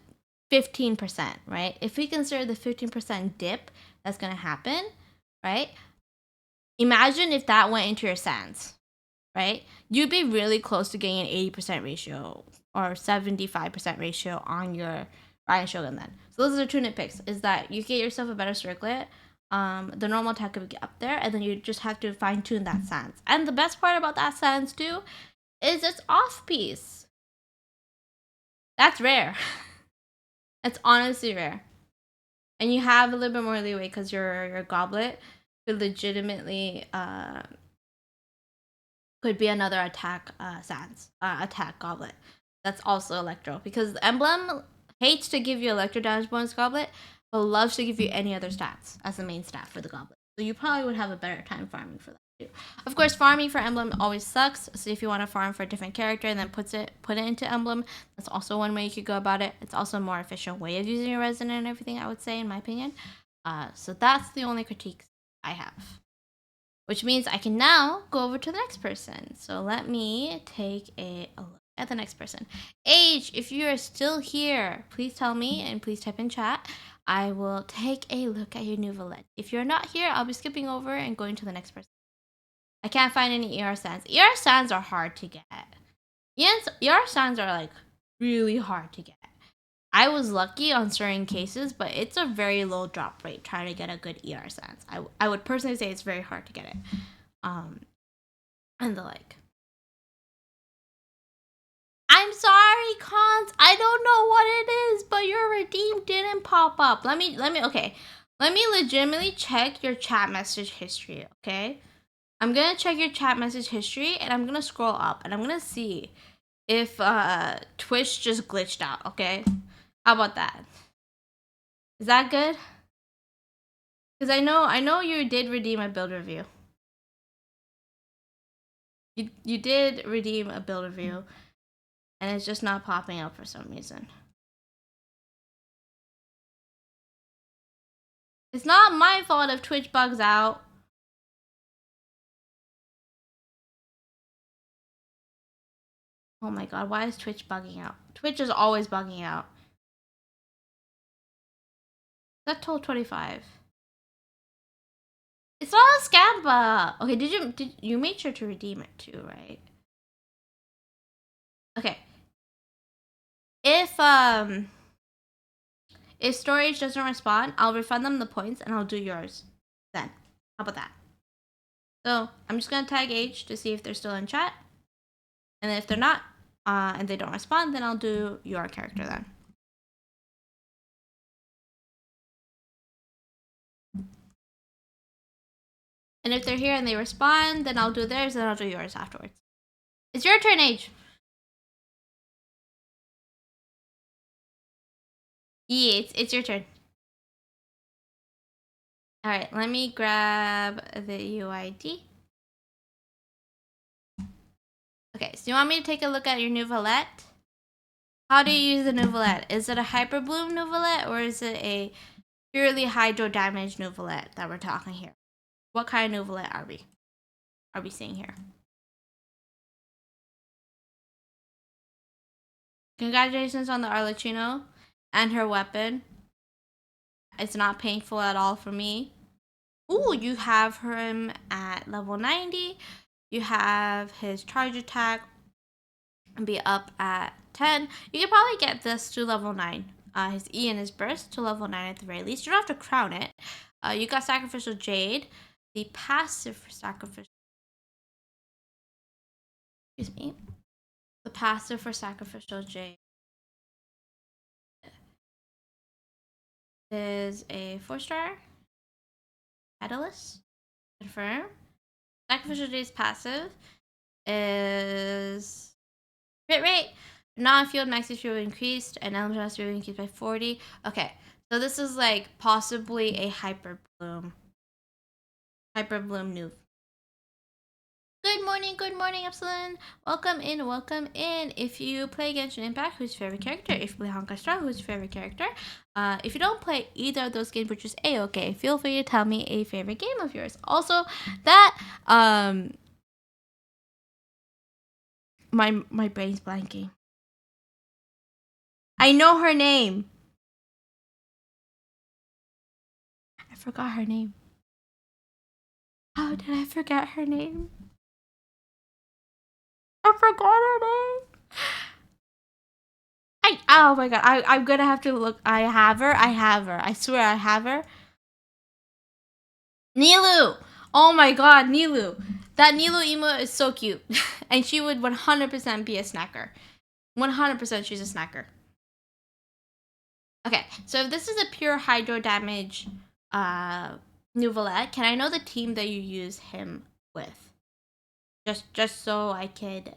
15%, right? If we consider the 15% dip that's going to happen, right? Imagine if that went into your Sans, right? You'd be really close to getting an 80% ratio or 75% ratio on your Ryan Shogun then. So those are the 2 nitpicks, is that you get yourself a better circlet, the normal attack could get up there, and then you just have to fine tune that Sans. And the best part about that Sans too is it's off piece. That's rare. That's honestly rare. And you have a little bit more leeway because your goblet could legitimately could be another attack Sans attack goblet. That's also electro, because the emblem hates to give you electro damage bonus goblet, but loves to give you any other stats as the main stat for the goblin. So you probably would have a better time farming for that too. Of course, farming for emblem always sucks. So if you want to farm for a different character and then put it into emblem, that's also one way you could go about it. It's also a more efficient way of using your resident and everything, I would say, in my opinion. So that's the only critiques I have. Which means I can now go over to the next person. So let me take a look at the next person. Age, if you are still here, please tell me and please type in chat. I will take a look at your Nouvelette. If you're not here, I'll be skipping over and going to the next person. I can't find any ER stands. ER stands are hard to get. ER stands are like really hard to get. I was lucky on certain cases, but it's a very low drop rate trying to get a good ER sense. I would personally say it's very hard to get it. And the like. I'm sorry, Cons. I don't know what it is, but your redeem didn't pop up. Let me okay. Let me legitimately check your chat message history, okay? I'm gonna check your chat message history and I'm gonna scroll up and I'm gonna see if Twitch just glitched out, okay? How about that? Is that good? Because I know you did redeem a build review. You did redeem a build review, and it's just not popping up for some reason. It's not my fault if Twitch bugs out. Oh my god, why is Twitch bugging out? Twitch is always bugging out. That told 25. It's not a scam bug. Okay, did you made sure to redeem it too, right? Okay. If storage doesn't respond, I'll refund them the points and I'll do yours then. How about that? So I'm just gonna tag H to see if they're still in chat. And if they're not, and they don't respond, then I'll do your character then. And if they're here and they respond, then I'll do theirs, and I'll do yours afterwards. It's your turn, Age. Yeah, it's your turn. All right, let me grab the UID. Okay, so you want me to take a look at your Nouvelette? How do you use the Nouvelette? Is it a Hyper Bloom Nouvelette or is it a purely Hydro Damage Nouvelette that we're talking here? What kind of Nouvelette are we seeing here? Congratulations on the Arlecchino and her weapon. It's not painful at all for me. Ooh, you have him at level 90. You have his charge attack be up at 10. You can probably get this to level 9. His E and his burst to level 9 at the very least. You don't have to crown it. You got Sacrificial Jade. The passive for Sacrificial... Excuse me. The passive for Sacrificial Jade is a 4-star. Catalyst. Confirm. Sacrificial Jade's passive is crit rate, non-field max HP increased, and elemental mastery will increased by 40. Okay, so this is like possibly a Hyper Bloom noob. Good morning, Epsilon. Welcome in, welcome in. If you play Genshin Impact, who's your favorite character? If you play Honkai Star, who's your favorite character? If you don't play either of those games, which is A-okay, feel free to tell me a favorite game of yours. Also, that, my brain's blanking. I know her name. I forgot her name. How did I forget her name? I forgot her name. Oh my god, I'm gonna have to look. I have her. I swear I have her. Nilu! Oh my god, Nilu. That Nilu emote is so cute. And she would 100% be a snacker. 100% she's a snacker. Okay, so if this is a pure hydro damage Nouvelette, can I know the team that you use him with? Just so I could...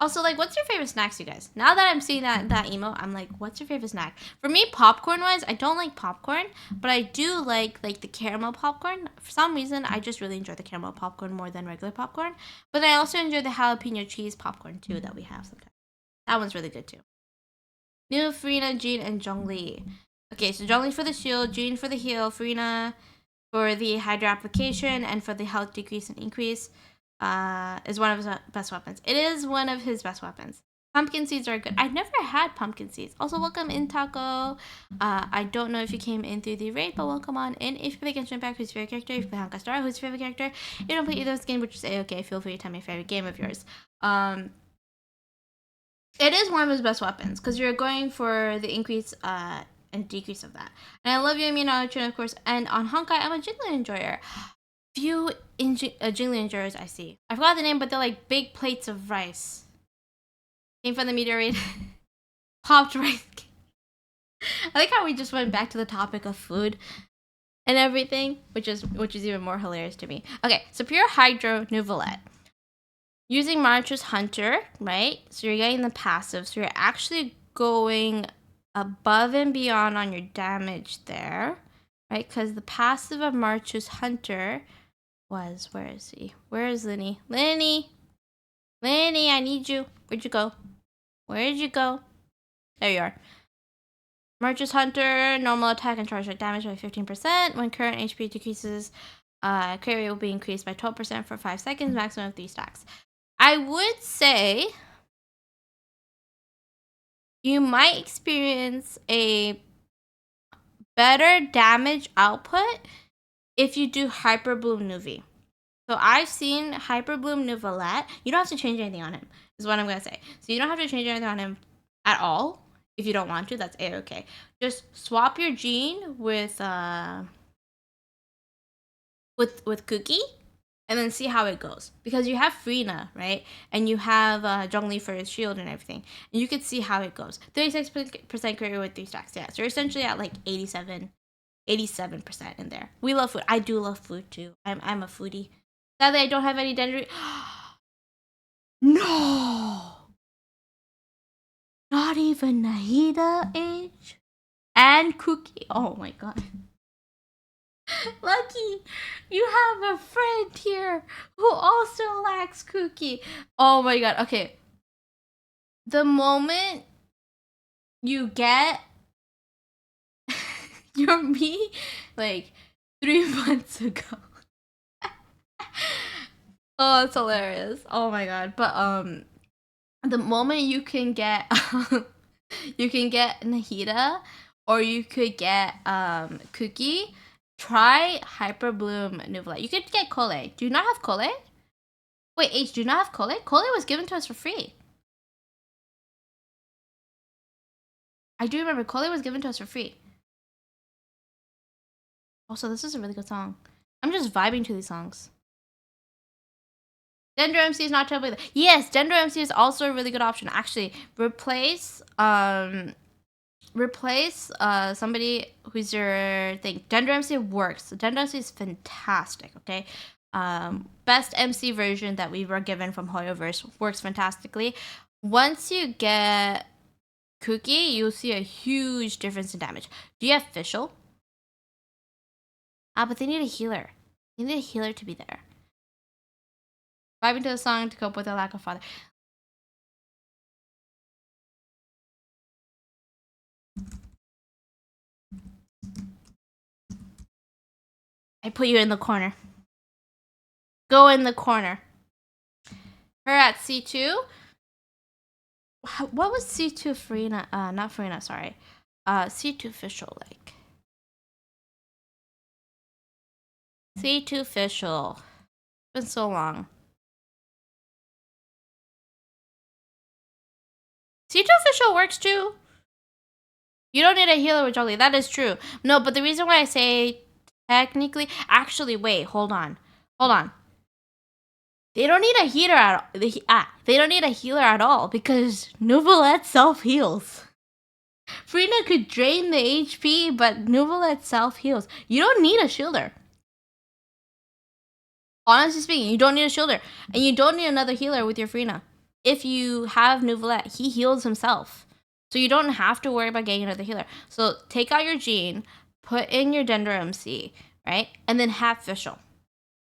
Also, like, what's your favorite snacks, you guys? Now that I'm seeing that emo, I'm like, what's your favorite snack? For me, popcorn-wise, I don't like popcorn, but I do like the caramel popcorn. For some reason, I just really enjoy the caramel popcorn more than regular popcorn. But I also enjoy the jalapeno cheese popcorn too that we have sometimes. That one's really good too. New Farina, Jean, and Zhongli. Okay, so Zhongli for the shield, Jean for the heal, Farina for the Hydra application, and for the health decrease and increase. Is one of his best weapons. It is one of his best weapons. Pumpkin seeds are good. I've never had pumpkin seeds. Also, welcome in, Taco. I don't know if you came in through the raid, but welcome on in. If you play Genshin Impact, who's your favorite character? If you play Honkai Star, who's your favorite character? If you don't play either of those games, which is A-okay, feel free to tell me your favorite game of yours. It is one of his best weapons, because you're going for the increase and decrease of that. And I love you, Immunology, of course. And on Honkai, I'm a Jiggly Enjoyer. Few Jiggly Enjoyers I see. I forgot the name, but they're like big plates of rice. Came from the meteorite. Popped rice. I like how we just went back to the topic of food and everything, which is even more hilarious to me. Okay, so pure Hydro Nouvelette. Using March's Hunter, right? So you're getting the passive. So you're actually going above and beyond on your damage there, right? Because the passive of March's Hunter was, where is he? Where is Linny? Linny, I need you. Where'd you go? Where'd you go? There you are. March's Hunter, normal attack and charge damage by 15%. When current HP decreases, crit rate will be increased by 12% for 5 seconds, maximum of 3 stacks. I would say you might experience a better damage output if you do Hyper Bloom Nuvi. So I've seen Hyper Bloom Nouvelette. You don't have to change anything on him, is what I'm going to say. So you don't have to change anything on him at all. If you don't want to, that's A-okay. Just swap your Jean with Cookie, and then see how it goes. Because you have Frina, right? And you have Zhongli for his shield and everything. And you can see how it goes. 36% crit rate with 3 stacks. Yeah, so you're essentially at like 87% in there. We love food. I do love food too. I'm a foodie. Sadly, I don't have any dendry. No! Not even Nahida age? And Cookie. Oh my god. Lucky, you have a friend here who also lacks Cookie. Oh my god. Okay. The moment you get your me, like 3 months ago. Oh, it's hilarious. Oh my god. But the moment you can get Nahida, or you could get Cookie, try Hyper Bloom Nouvelette. You could get Kole. Do you not have Kole? Wait, H, do you not have Kole? Kole was given to us for free. I do remember Kole was given to us for free. Also, this is a really good song. I'm just vibing to these songs. Dendro MC is not terribly. Yes, Dendro MC is also a really good option. Actually, replace somebody who's your thing. Dendro MC works. Dendro MC is fantastic. Okay, best MC version that we were given from Hoyoverse works fantastically. Once you get Cookie, you'll see a huge difference in damage. Do you have Fischl? But they need a healer. They need a healer to be there. Vibing to the song to cope with the lack of father. I put you in the corner. Go in the corner. Her at C2. What was C2 Farina? Not Farina, sorry. C2 Fischl, like. C2 Fischl. It's been so long. C2 Fischl works too. You don't need a healer with Jolly. That is true. No, but the reason why I say technically... Actually, wait. Hold on. They don't need a healer at all. They don't need a healer at all because Nouvelette self-heals. Frina could drain the HP, but Nouvelette self-heals. You don't need a shielder. Honestly speaking, you don't need a shielder. And you don't need another healer with your Frina. if you have Nouvelette, he heals himself. So you don't have to worry about getting another healer. So take out your Gene, put in your Dendro MC, right? And then have Fischl.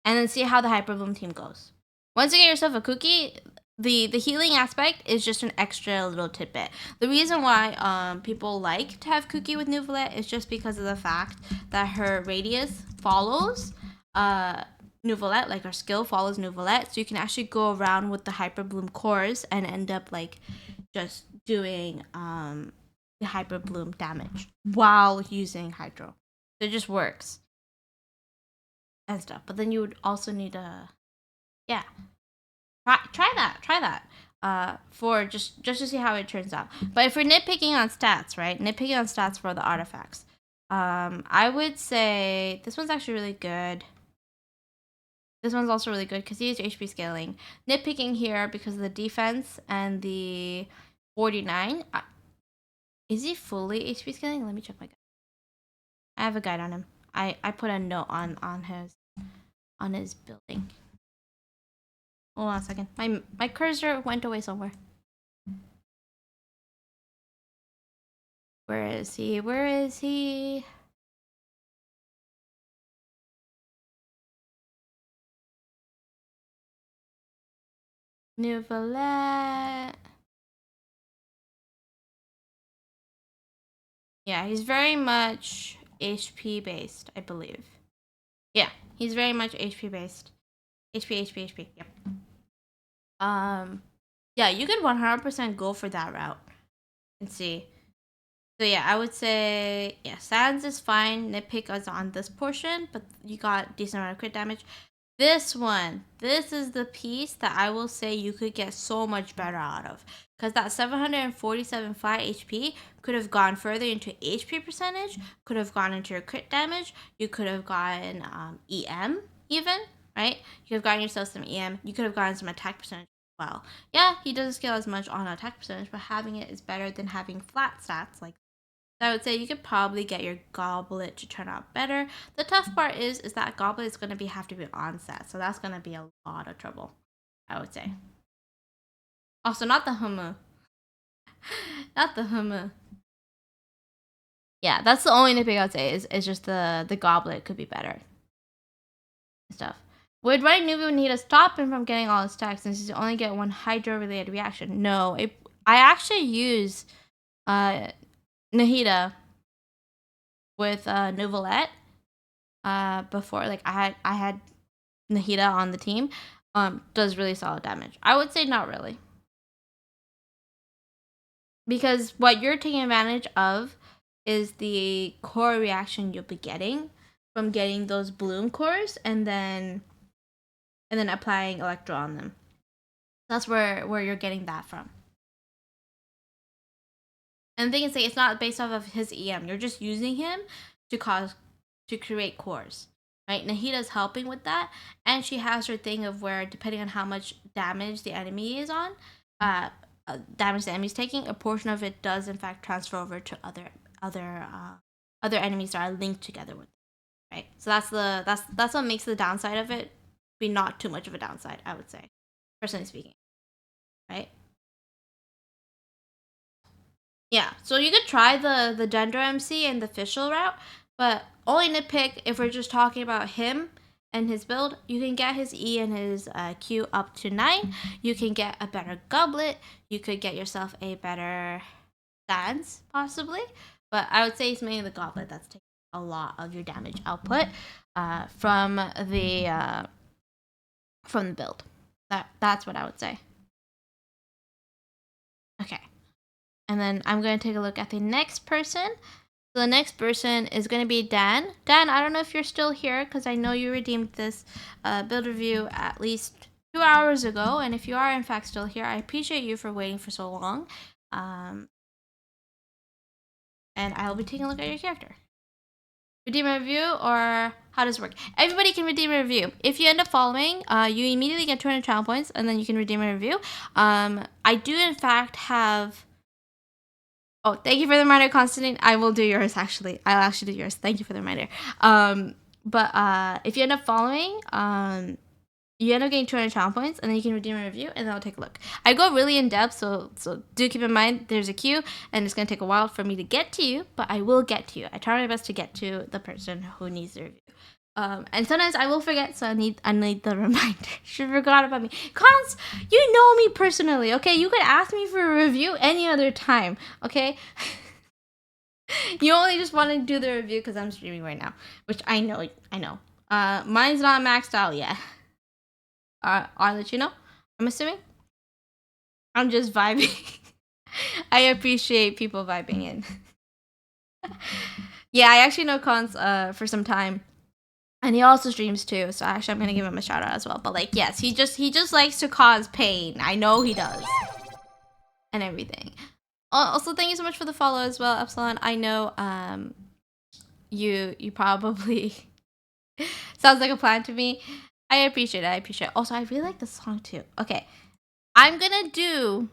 And then see how the Hyper Bloom team goes. Once you get yourself a Cookie, the healing aspect is just an extra little tidbit. The reason why people like to have Cookie with Nouvelette is just because of the fact that her radius follows Nouvelette, like her skill follows Nouvelette, so you can actually go around with the Hyper Bloom cores and end up like just doing the Hyper Bloom damage while using Hydro. So it just works and stuff. But then you would also need a try that for just to see how it turns out. But if we're nitpicking on stats, right? Nitpicking on stats for the artifacts. I would say this one's actually really good. This one's also really good because he has HP scaling. Nitpicking here because of the defense and the 49. Is he fully HP scaling? Let me check my guide. I have a guide on him. I put a note on his building. Hold on a second. My cursor went away somewhere. Where is he? Where is he? Nouvelette. Yeah, he's very much HP based, I believe. Yeah, he's very much HP based. HP. Yep. Yeah, you could 100% go for that route and see. So yeah, I would say yeah, Sans is fine. Nitpick is on this portion, but you got decent amount of crit damage. This one, this is the piece that I will say you could get so much better out of. Because that 747 flat HP could have gone further into HP percentage, could have gone into your crit damage, you could have gotten EM even, right? You could have gotten yourself some EM, you could have gotten some attack percentage as well. Yeah, he doesn't scale as much on attack percentage, but having it is better than having flat stats like I would say you could probably get your goblet to turn out better. The tough part is that goblet is going to have to be on set, so that's going to be a lot of trouble, I would say. Also, not the Humu. Not the Humu. Yeah, that's the only nitpick I would say is just the goblet could be better. Stuff. Would running Nuvu need to stop him from getting all his stacks since you only get one Hydro related reaction? No, I actually use Nahida with Nouvelette before. Like I had Nahida on the team. Does really solid damage. I would say not really. Because what you're taking advantage of is the core reaction you'll be getting from getting those bloom cores and then applying electro on them. That's where you're getting that from. And the thing is, like, it's not based off of his EM. You're just using him to create cores, right? Nahida's helping with that, and she has her thing of where, depending on how much damage the enemy is on, damage the enemy's taking, a portion of it does in fact transfer over to other enemies that are linked together with it, right? So that's what makes the downside of it be not too much of a downside, I would say, personally speaking, right? Yeah, so you could try the Dendro MC and the Fischl route, but only nitpick if we're just talking about him and his build. You can get his E and his Q up to 9. You can get a better goblet. You could get yourself a better Sans, possibly. But I would say it's mainly the goblet that's taking a lot of your damage output from the build. That's what I would say. Okay. And then I'm going to take a look at the next person. So the next person is going to be Dan. Dan, I don't know if you're still here because I know you redeemed this build review at least 2 hours ago. And if you are in fact still here, I appreciate you for waiting for so long. And I'll be taking a look at your character. Redeem a review, or how does it work? Everybody can redeem a review. If you end up following, you immediately get 200 channel points, and then you can redeem a review. I do in fact have... Oh, thank you for the reminder, Constantine. I will do yours, actually. I'll actually do yours. Thank you for the reminder. But if you end up following, you end up getting 200 channel points, and then you can redeem a review, and then I'll take a look. I go really in depth, so do keep in mind there's a queue, and it's gonna take a while for me to get to you, but I will get to you. I try my best to get to the person who needs the review. And sometimes I will forget, so I need the reminder. She forgot about me. Cons, you know me personally, okay? You could ask me for a review any other time, okay? You only just want to do the review because I'm streaming right now, which I know. Mine's not maxed out yet. I'll let you know. I'm assuming. I'm just vibing. I appreciate people vibing in. Yeah, I actually know Cons for some time. And he also streams too, so actually I'm gonna give him a shout out as well. But like, yes, he just likes to cause pain. I know he does. And everything. Also, thank you so much for the follow as well, Epsilon. I know you probably sounds like a plan to me. I appreciate it. Also, I really like the song too. Okay. I'm gonna do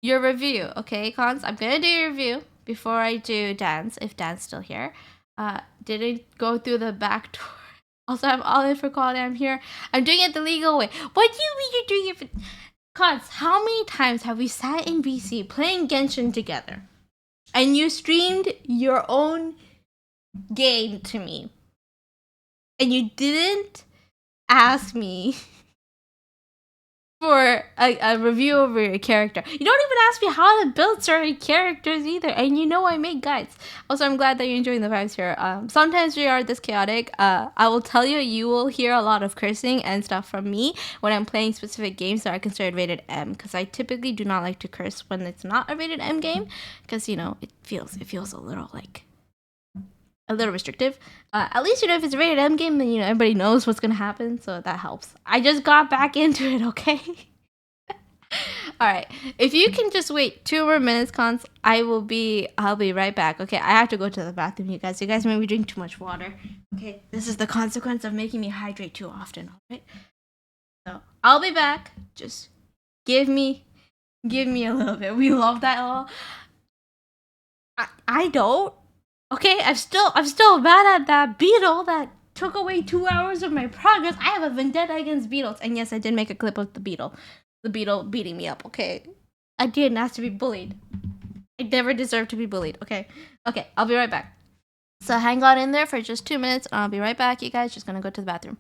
your review, okay, Cons? I'm gonna do your review before I do Dan's, if Dan's still here. Didn't go through the back door. Also, I'm all in for quality. I'm here. I'm doing it the legal way. What do you mean you're doing it for... Cons, how many times have we sat in BC playing Genshin together? And you streamed your own game to me. And you didn't ask me for a review over your character. You don't even ask me how to build certain characters either, and you know I make guides. Also, I'm glad that you're enjoying the vibes here. Sometimes we are this chaotic. I will tell you, you will hear a lot of cursing and stuff from me when I'm playing specific games that are considered rated M, because I typically do not like to curse when it's not a rated M game, because you know it feels a little like a little restrictive. At least you know if it's a rated M game, then you know everybody knows what's gonna happen, so that helps. I just got back into it, okay? All right. If you can just wait 2 more minutes, Cons, I'll be right back. Okay, I have to go to the bathroom, you guys. You guys made me drink too much water. Okay, this is the consequence of making me hydrate too often. All right. So I'll be back. Just give me a little bit. We love that all. I don't. Okay, I'm still mad at that beetle that took away 2 hours of my progress. I have a vendetta against beetles, and yes, I did make a clip of the beetle beating me up. Okay, I didn't ask to be bullied. I never deserved to be bullied. Okay, I'll be right back. So hang on in there for just 2 minutes, and I'll be right back. You guys, just gonna go to the bathroom.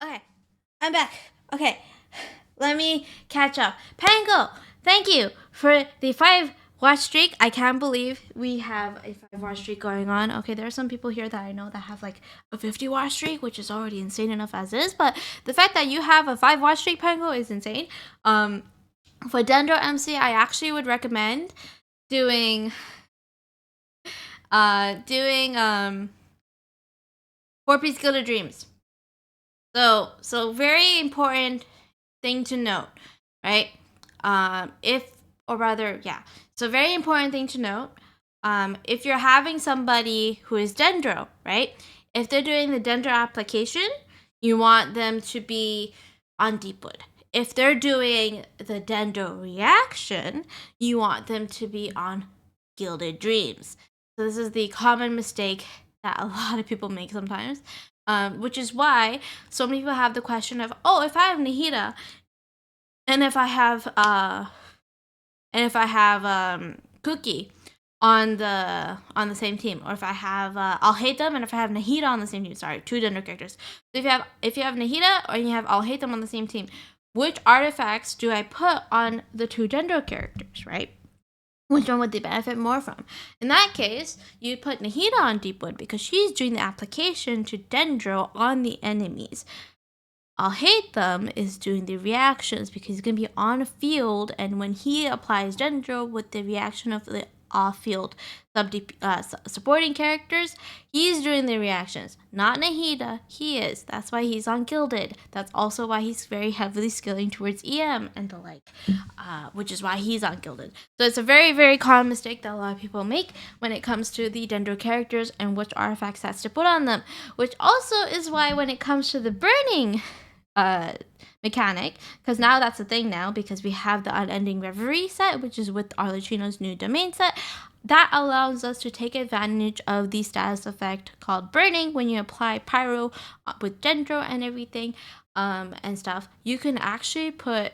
Okay, I'm back. Okay, let me catch up. Pango, thank you for the 5 watch streak. I can't believe we have a 5 watch streak going on. Okay, there are some people here that I know that have like a 50 watch streak, which is already insane enough as is. But the fact that you have a 5 watch streak, Pango, is insane. For Dendro MC, I actually would recommend doing doing 4-piece Gilded Dreams. So very important thing to note, right? If or rather, yeah. So very important thing to note. If you're having somebody who is Dendro, right? If they're doing the Dendro application, you want them to be on Deepwood. If they're doing the Dendro reaction, you want them to be on Gilded Dreams. So this is the common mistake that a lot of people make sometimes, which is why so many people have the question of, oh, if I have Nahida and if I have Cookie on the same team, or if I have I'll hate them, and if I have Nahida on the same team, sorry, 2 Dendro characters. So if you have Nahida or you have I'll hate them on the same team, which artifacts do I put on the 2 Dendro characters, right? Which one would they benefit more from? In that case, you put Nahida on Deepwood because she's doing the application to Dendro on the enemies. I'll hate them is doing the reactions because he's going to be on a field, and when he applies Dendro with the reaction of the off-field supporting characters, he's doing the reactions. Not Nahida, he is. That's why he's on Gilded. That's also why he's very heavily skilling towards EM and the like, which is why he's on Gilded. So it's a very, very common mistake that a lot of people make when it comes to the Dendro characters and which artifacts has to put on them, which also is why when it comes to the burning mechanic, because now that's a thing now, because we have the Unending Reverie set, which is with Arlecchino's new domain set, that allows us to take advantage of the status effect called burning. When you apply pyro with Dendro and everything and stuff, you can actually put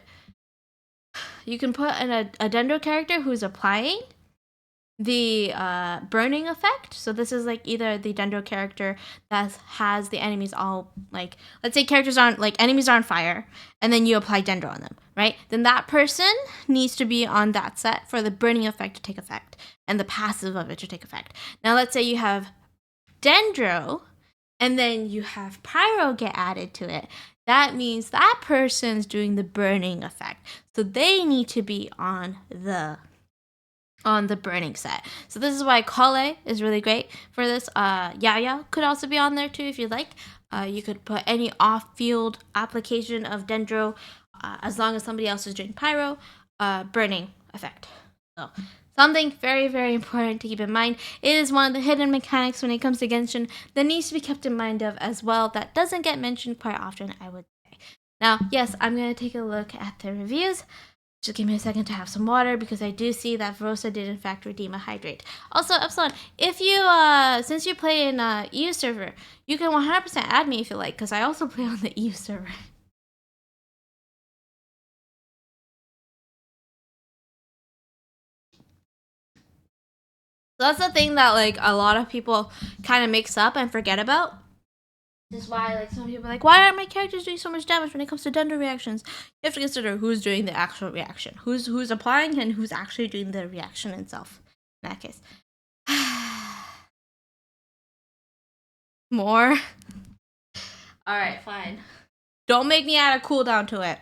a Dendro character who's applying the burning effect. So this is like either the Dendro character that has the enemies all, like, let's say characters aren't, like, enemies are on fire, and then you apply Dendro on them, right? Then that person needs to be on that set for the burning effect to take effect and the passive of it to take effect. Now let's say you have Dendro and then you have pyro get added to it. That means that person's doing the burning effect, so they need to be on the burning set. So this is why Kale is really great for this. Yaya could also be on there too if you'd like. You could put any off-field application of Dendro, as long as somebody else is doing pyro, burning effect. So something very, very important to keep in mind. It is one of the hidden mechanics when it comes to Genshin that needs to be kept in mind of as well, that doesn't get mentioned quite often, I would say. Now, yes, I'm going to take a look at the reviews. Just give me a second to have some water, because I do see that Verosa did in fact redeem a hydrate. Also, Epsilon, if you, since you play in EU server, you can 100% add me if you like, because I also play on the EU server. So that's the thing that, like, a lot of people kind of mix up and forget about. This is why, like, some people are like, why aren't my characters doing so much damage when it comes to Dendro reactions? You have to consider who's doing the actual reaction, who's applying, and who's actually doing the reaction itself. In that case, more. All right, fine. Don't make me add a cooldown to it.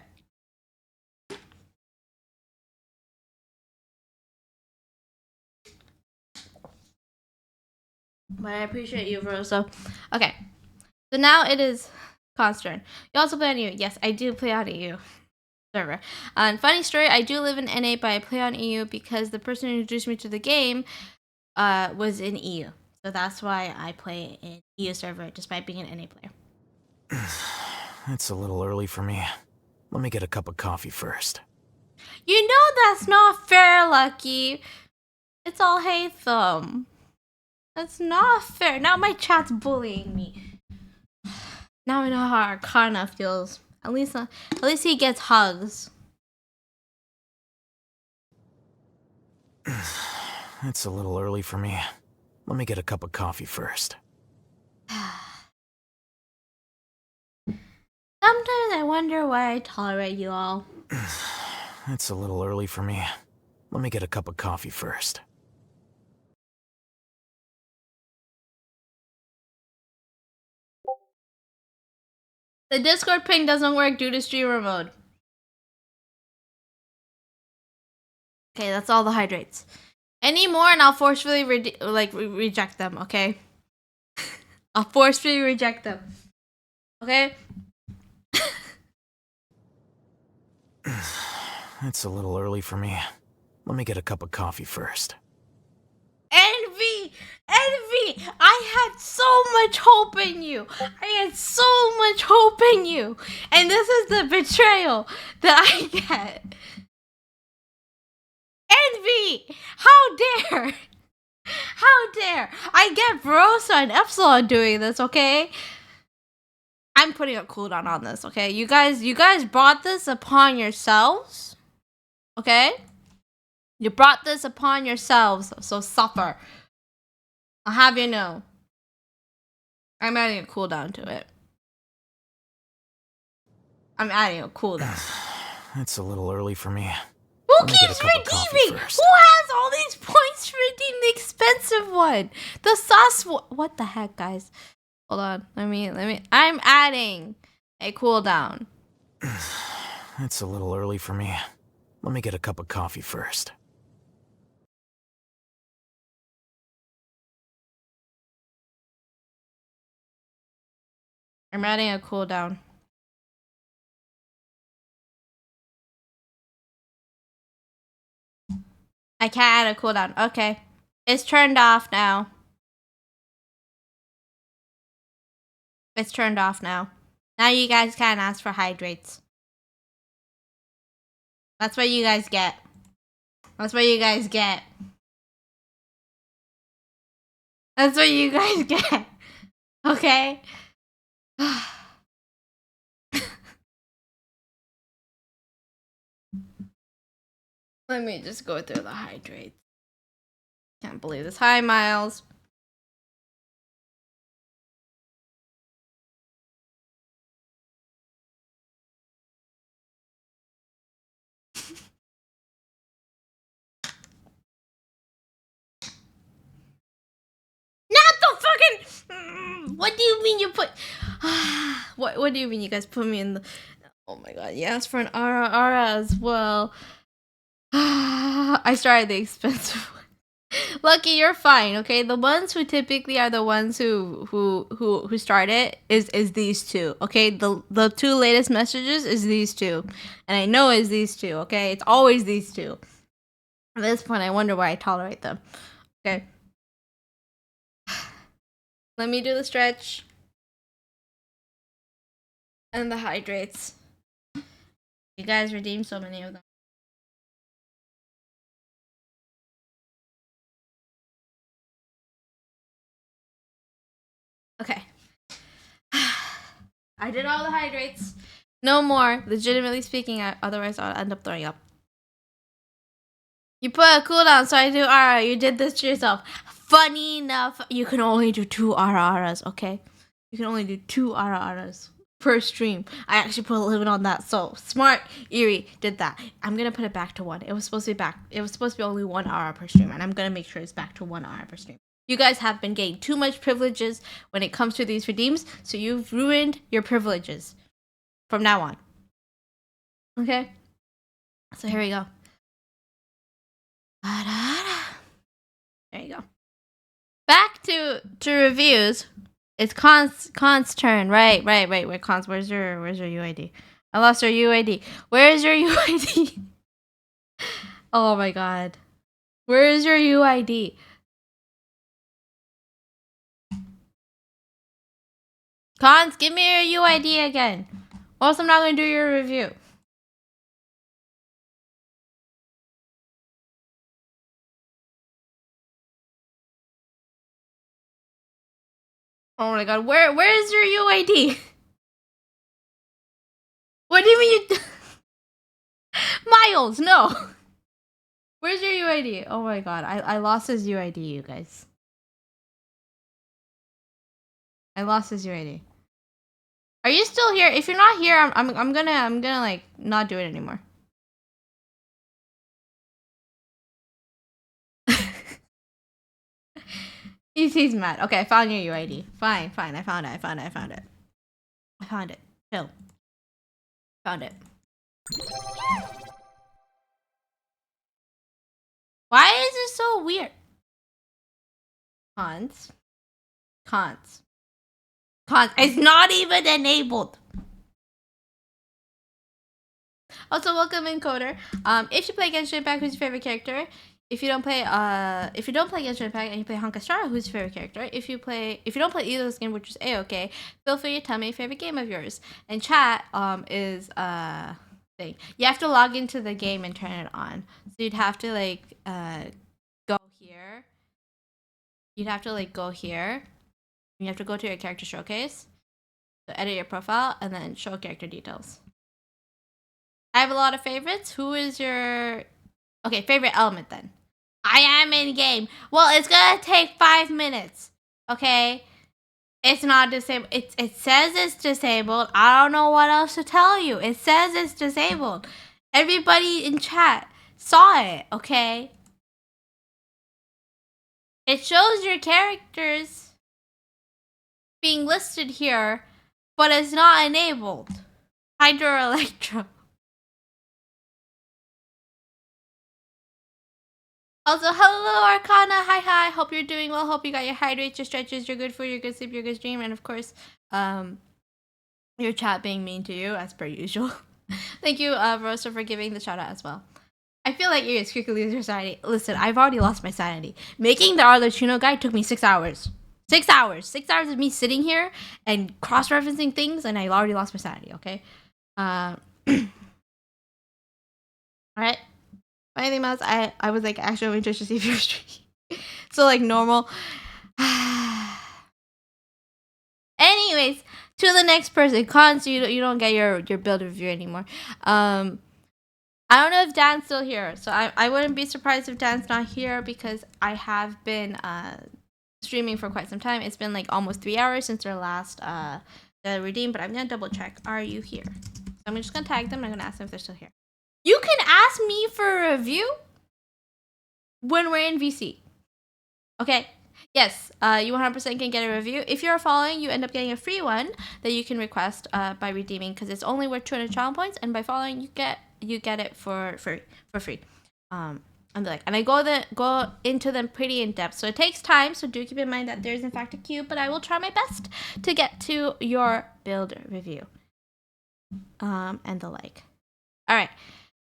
But I appreciate you, Rosa. Okay, so now it is Con's turn. You also play on EU. Yes, I do play on EU server. And funny story, I do live in NA, but I play on EU because the person who introduced me to the game was in EU. So that's why I play in EU server despite being an NA player. It's a little early for me. Let me get a cup of coffee first. You know that's not fair, Lucky. It's all Hatham. That's not fair. Now my chat's bullying me. Now I know how Arcana feels. At least he gets hugs. It's a little early for me. Let me get a cup of coffee first. Sometimes I wonder why I tolerate you all. It's a little early for me. Let me get a cup of coffee first. The Discord ping doesn't work due to streamer mode. Okay, that's all the hydrates. Any more and I'll forcefully reject them, okay? I'll forcefully reject them. Okay? It's a little early for me. Let me get a cup of coffee first. Envy! Envy! I had so much hope in you. I had so much hope in you. And this is the betrayal that I get. Envy! How dare! How dare! I get Barossa and Epsilon doing this, okay? I'm putting a cooldown on this, okay? You guys brought this upon yourselves. Okay? You brought this upon yourselves, so suffer. I'll have you know. I'm adding a cooldown to it. I'm adding a cooldown. It's a little early for me. Who keeps redeeming? Who has all these points to redeem the expensive one? The sauce. What the heck, guys? Hold on. Let me. I'm adding a cooldown. It's a little early for me. Let me get a cup of coffee first. I'm adding a cooldown. I can't add a cooldown. Okay. It's turned off now. It's turned off now. Now you guys can't ask for hydrates. That's what you guys get. That's what you guys get. That's what you guys get. Okay? Let me just go through the hydrates. Can't believe this. Hi, Miles. Not the fucking. What do you mean you put? What do you mean you guys put me in the? Oh my god! You asked for an Ara as well. I started the expensive one. Lucky, you're fine. Okay, the ones who typically are the ones who start it is these two. Okay, the two latest messages is these two, and I know it's these two. Okay, it's always these two. At this point, I wonder why I tolerate them. Okay. Let me do the stretch. And the hydrates. You guys redeemed so many of them. Okay. I did all the hydrates. No more. Legitimately speaking, otherwise I'll end up throwing up. You put a cooldown, so I do Ara. You did this to yourself. Funny enough, you can only do 2 Aras, okay? You can only do 2 Aras per stream. I actually put a limit on that, so smart Eerie did that. I'm gonna put it back to 1. It was supposed to be back. It was supposed to be only 1 Ara per stream, and I'm gonna make sure it's back to 1 Ara per stream. You guys have been getting too much privileges when it comes to these redeems, so you've ruined your privileges from now on. Okay? So here we go. There you go. Back to reviews. It's Con's turn. Right. Wait, Cons, where's your UID? I lost your UID. Where is your UID? Oh my god. Where is your UID? Cons, give me your UID again. Or else I'm not gonna do your review. Oh my god, where is your UID? What do you mean you Miles, no. Where's your UID? Oh my god, I lost his UID, you guys. I lost his UID. Are you still here? If you're not here, I'm gonna like not do it anymore. He's mad. Okay, I found your UID. Fine. I found it. Chill. Found it. Why is it so weird? Cons. It's not even enabled. Also, welcome in, Coder. If you play Genshin Impact, who's your favorite character? If you don't play Genshin Impact and you play Honkai Star Rail, who's your favorite character? If you don't play either of those games, which is a-okay, feel free to tell me your favorite game of yours. And chat is thing. You have to log into the game and turn it on. So you'd have to like go here. You'd have to like go here. You have to go to your character showcase. So edit your profile and then show character details. I have a lot of favorites. Who is your favorite element then? I am in game. Well, it's gonna take 5 minutes. Okay? It's not disabled. It says it's disabled. I don't know what else to tell you. It says it's disabled. Everybody in chat saw it, okay? It shows your characters being listed here, but it's not enabled. Hydroelectro. Also, hello Arcana, hi, hope you're doing well, hope you got your hydrates, your stretches, your good food, your good sleep, your good stream, and of course, your chat being mean to you, as per usual. Thank you, Rosa, for giving the shout out as well. I feel like you quickly lose your sanity. Listen, I've already lost my sanity. Making the Arlecchino guide took me 6 hours. 6 hours! 6 hours of me sitting here and cross-referencing things, and I already lost my sanity, okay? Alright. Anything else? I was like actually interested to see if you're streaming. So like normal. Anyways, to the next person. Cons, you don't get your build review anymore. I don't know if Dan's still here. So I wouldn't be surprised if Dan's not here because I have been streaming for quite some time. It's been like almost 3 hours since our last redeem, but I'm gonna double check. Are you here? So I'm just gonna tag them. I'm gonna ask them if they're still here. You can ask me for a review when we're in VC. Okay. Yes, you 100% can get a review. If you're following, you end up getting a free one that you can request by redeeming because it's only worth 200 challenge points, and by following, you get it for free. And I go into them pretty in depth, so it takes time. So do keep in mind that there's in fact a queue, but I will try my best to get to your build review, and the like. All right.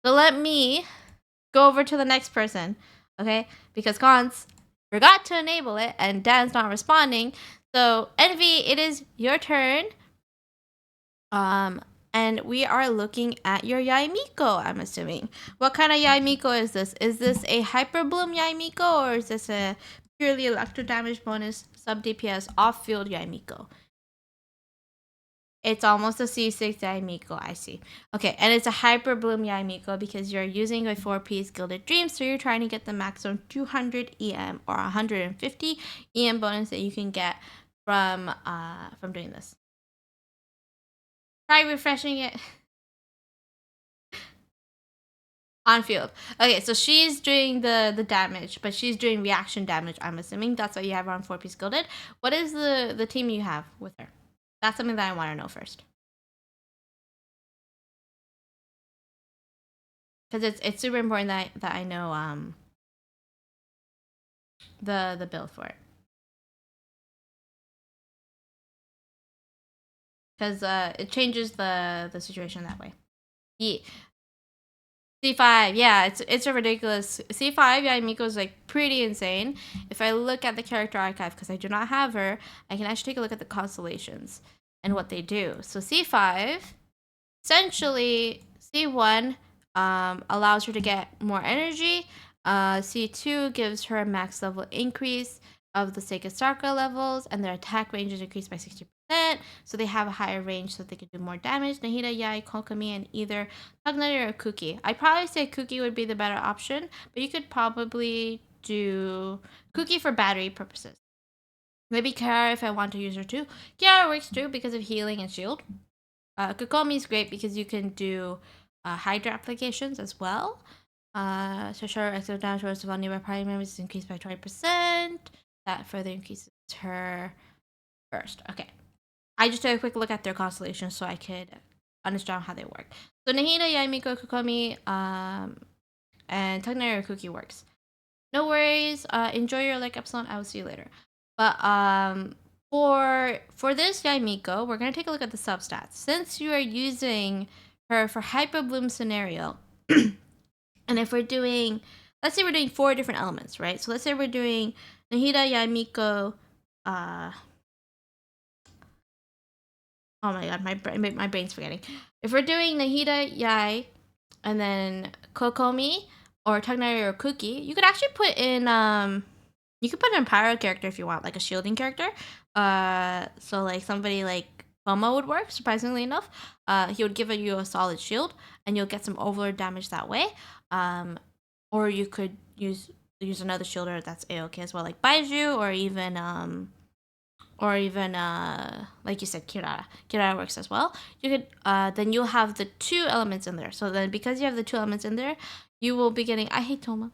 So let me go over to the next person, okay? Because Cons forgot to enable it, and Dan's not responding. So Envy, it is your turn. And we are looking at your Yaimiko, I'm assuming. What kind of Yaimiko is this? Is this a Hyper Bloom Yaimiko, or is this a purely electro damage bonus sub DPS off-field Yaimiko? It's almost a C6 Yaimiko, I see. Okay, and it's a Hyper Bloom Yaimiko because you're using a 4-piece Gilded Dream, so you're trying to get the maximum 200 EM or 150 EM bonus that you can get from doing this. Try refreshing it. On field. Okay, so she's doing the damage, but she's doing reaction damage, I'm assuming. That's why you have her on 4-piece Gilded. What is the team you have with her? That's something that I want to know first. Because it's super important that I know the build for it. Because it changes the situation that way. Yeah. C5, yeah, it's a ridiculous C5. Yeah, Miko's like pretty insane. If I look at the character archive, because I do not have her, I can actually take a look at the constellations and what they do. So C5, essentially C1 allows her to get more energy. C2 gives her a max level increase of the Sega Sarka levels, and their attack range is increased by 60%. So they have a higher range so they can do more damage. Nahida, Yai, Kokami, and either Tugnutty or Kuki. I'd probably say Kuki would be the better option, but you could probably do Kuki for battery purposes. Maybe Kiara if I want to use her too. Kiara works too because of healing and shield. Kokomi is great because you can do Hydra applications as well. So sure, extra damage rolls of all nearby party members is increased by 20%. That further increases her burst. Okay. I just took a quick look at their constellations so I could understand how they work. So Nahida, Yaimiko, Kokomi, and Tagnari Kuki works. No worries. Enjoy your like epsilon. I will see you later. But for this Yaimiko, we're gonna take a look at the substats. Since you are using her for Hyper Bloom scenario, and if we're doing, let's say we're doing 4 different elements, right? So let's say we're doing Nahida, Yaimiko, oh my god, my brain's forgetting. If we're doing Nahida, Yai, and then Kokomi or Tagnari or Kuki, you could actually put in you could put in a pyro character if you want, like a shielding character. So like somebody like Momo would work, surprisingly enough. He would give you a solid shield and you'll get some overload damage that way. Or you could use another shielder that's A-okay as well, like Baiju or even like you said, Kirara works as well. You could then you'll have the 2 elements in there. So then because you have the 2 elements in there, you will be getting, I hate Toma,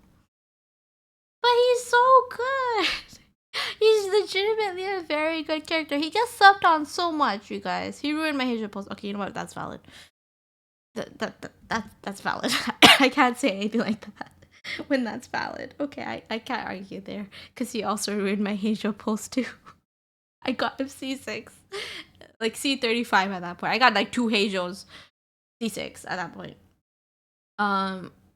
but he's so good. He's legitimately a very good character. He gets subbed on so much, you guys. He ruined my Asia post. Okay, you know what? That's valid. That's valid. I can't say anything like that when that's valid. Okay, I can't argue there because he also ruined my Asia post too. I got him C6. Like C35 at that point. I got like 2 Heijos C6 at that point.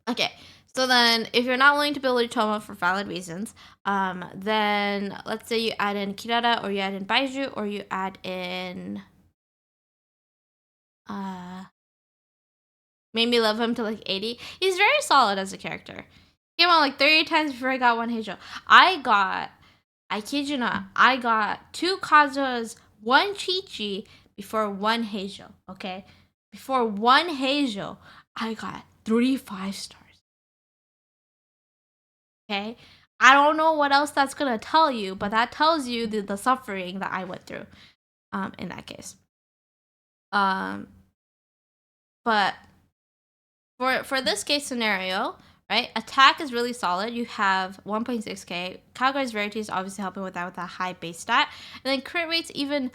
Okay. So then if you're not willing to build Utoma for valid reasons, then let's say you add in Kirara or you add in Baiju or you add in made me love him to like 80. He's very solid as a character. He came out like 30 times before I got 1 Heijo. I kid you not, I got 2 Kazuhas, 1 Chi-Chi before 1 Heijo, okay? Before 1 Heijo, I got 3 5-stars. Okay? I don't know what else that's gonna tell you, but that tells you the suffering that I went through in that case. But for this case scenario, right? Attack is really solid. You have 1.6k. Calguy's Rarity is obviously helping with that high base stat. And then crit rate's even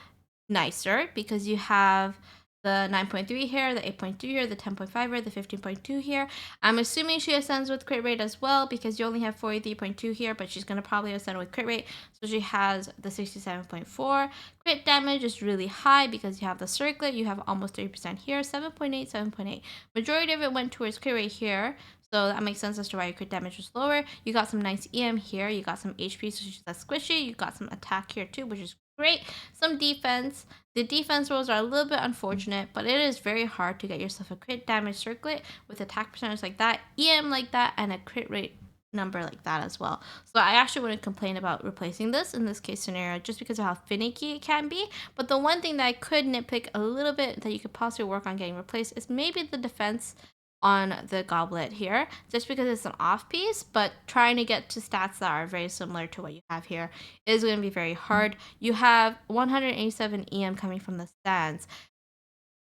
nicer because you have the 9.3 here, the 8.2 here, the 10.5 here, the 15.2 here. I'm assuming she ascends with crit rate as well because you only have 43.2 here, but she's going to probably ascend with crit rate. So she has the 67.4. Crit damage is really high because you have the circlet. You have almost 30% here, 7.8, 7.8. Majority of it went towards crit rate here. So that makes sense as to why your crit damage was lower. You got some nice EM here. You got some HP, so she's less squishy. You got some attack here too, which is great. Some defense. The defense rolls are a little bit unfortunate, but it is very hard to get yourself a crit damage circlet with attack percentage like that, EM like that, and a crit rate number like that as well. So I actually wouldn't complain about replacing this in this case scenario just because of how finicky it can be. But the one thing that I could nitpick a little bit that you could possibly work on getting replaced is maybe the defense on the goblet here, just because it's an off piece, but trying to get to stats that are very similar to what you have here is going to be very hard. You have 187 EM coming from the stands.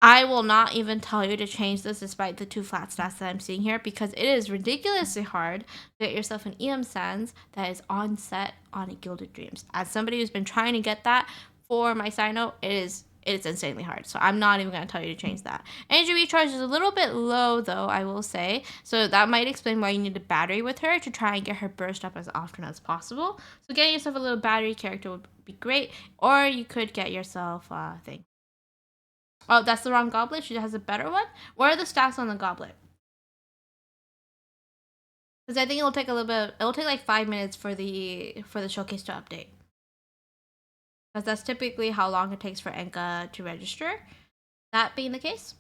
I will not even tell you to change this despite the 2 flat stats that I'm seeing here because it is ridiculously hard to get yourself an EM Sands that is on set on a Gilded Dreams. As somebody who's been trying to get that for my Sino, it's insanely hard. So I'm not even going to tell you to change that. Energy recharge is a little bit low though, I will say. So that might explain why you need a battery with her to try and get her burst up as often as possible. So getting yourself a little battery character would be great. Or you could get yourself a thing. Oh, that's the wrong goblet. She has a better one. What are the stats on the goblet? Because I think it'll take a little bit. It'll take like 5 minutes for the showcase to update. Because that's typically how long it takes for Enka to register. That being the case.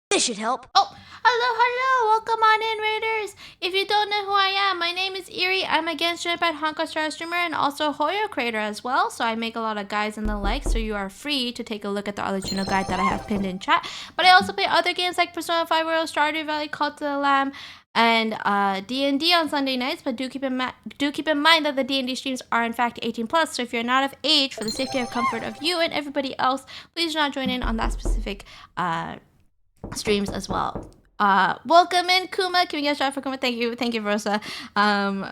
This should help. Oh, Hello, welcome on in, Raiders. If you don't know who I am, my name is Eerie. I'm a Genshin and Honkai Star streamer and also a Hoyo creator as well. So I make a lot of guides and the like. So you are free to take a look at the original guide that I have pinned in chat. But I also play other games like Persona 5 Royal, Stardew Valley, Cult of the Lamb, and D&D on Sunday nights. But do keep in mind that the D&D streams are in fact 18 plus. So if you're not of age, for the safety and comfort of you and everybody else, please do not join in on that specific streams as well. Welcome in, Kuma. Can we get a shout for Kuma? Thank you, Rosa,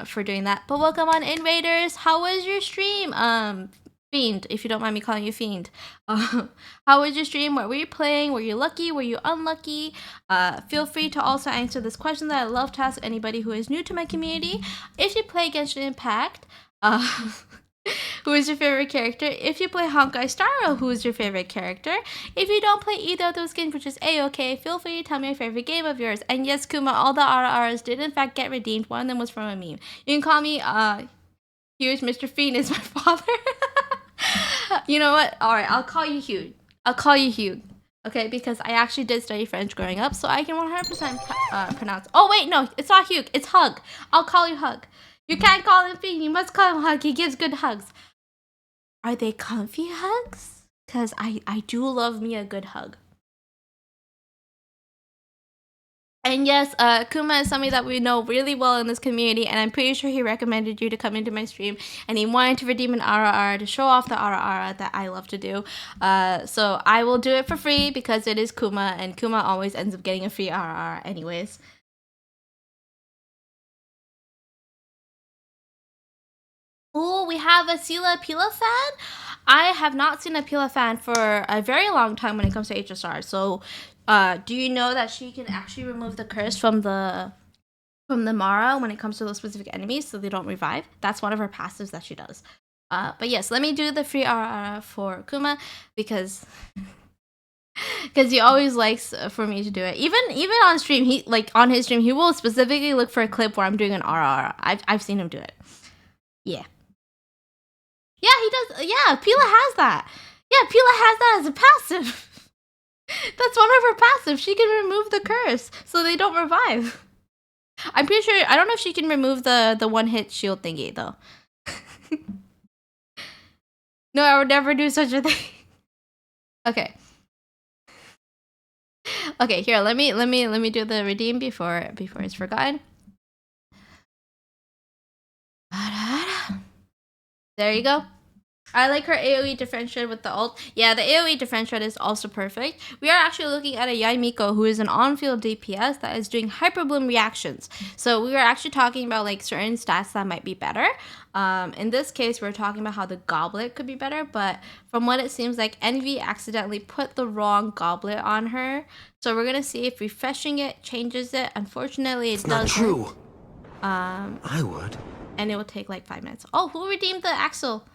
for doing that. But welcome on in, Raiders. How was your stream? Fiend, if you don't mind me calling you Fiend. How was your stream? What were you playing? Were you lucky? Were you unlucky? Feel free to also answer this question that I love to ask anybody who is new to my community. If you play Genshin Impact, who is your favorite character? If you play Honkai Star Rail, who is your favorite character? If you don't play either of those games, which is A-okay, feel free to tell me your favorite game of yours. And yes, Kuma, all the RRs did in fact get redeemed. One of them was from a meme. You can call me Huge. Mr. Fiend is my father. You know what? Alright, I'll call you Hugh. Okay, because I actually did study French growing up, so I can 100% pronounce. Oh wait, no, it's not Hugh, it's Hug. I'll call you Hug. You can't call him Fiend, you must call him Hug. He gives good hugs. Are they comfy hugs? Because I do love me a good hug. And yes, Kuma is somebody that we know really well in this community, and I'm pretty sure he recommended you to come into my stream, and he wanted to redeem an RR to show off the RR that I love to do. So I will do it for free because it is Kuma, and Kuma always ends up getting a free RR anyways. Oh, we have a Sila Pila fan. I have not seen a Pila fan for a very long time when it comes to HSR. So, do you know that she can actually remove the curse from the Mara when it comes to those specific enemies, so they don't revive? That's one of her passives that she does. But yes, let me do the free RR for Kuma because he always likes for me to do it. Even on stream, on his stream, he will specifically look for a clip where I'm doing an RR. I've seen him do it. Yeah. Yeah, he does. Yeah, Pila has that. Yeah, Pila has that as a passive. That's one of her passives. She can remove the curse so they don't revive. I'm pretty sure. I don't know if she can remove the one-hit shield thingy though. No, I would never do such a thing. Okay. Okay, here. Let me do the redeem before it's forgotten. There you go. I like her AoE differentiate with the ult. Yeah, the AoE differentiate is also perfect. We are actually looking at a Yaimiko who is an on-field DPS that is doing hyperbloom reactions. So we were actually talking about like certain stats that might be better. In this case, we're talking about how the goblet could be better, but from what it seems like, Envy accidentally put the wrong goblet on her. So we're gonna see if refreshing it changes it. Unfortunately, it doesn't. It's not true. I would. And it will take like 5 minutes. Oh, who redeemed the Axel?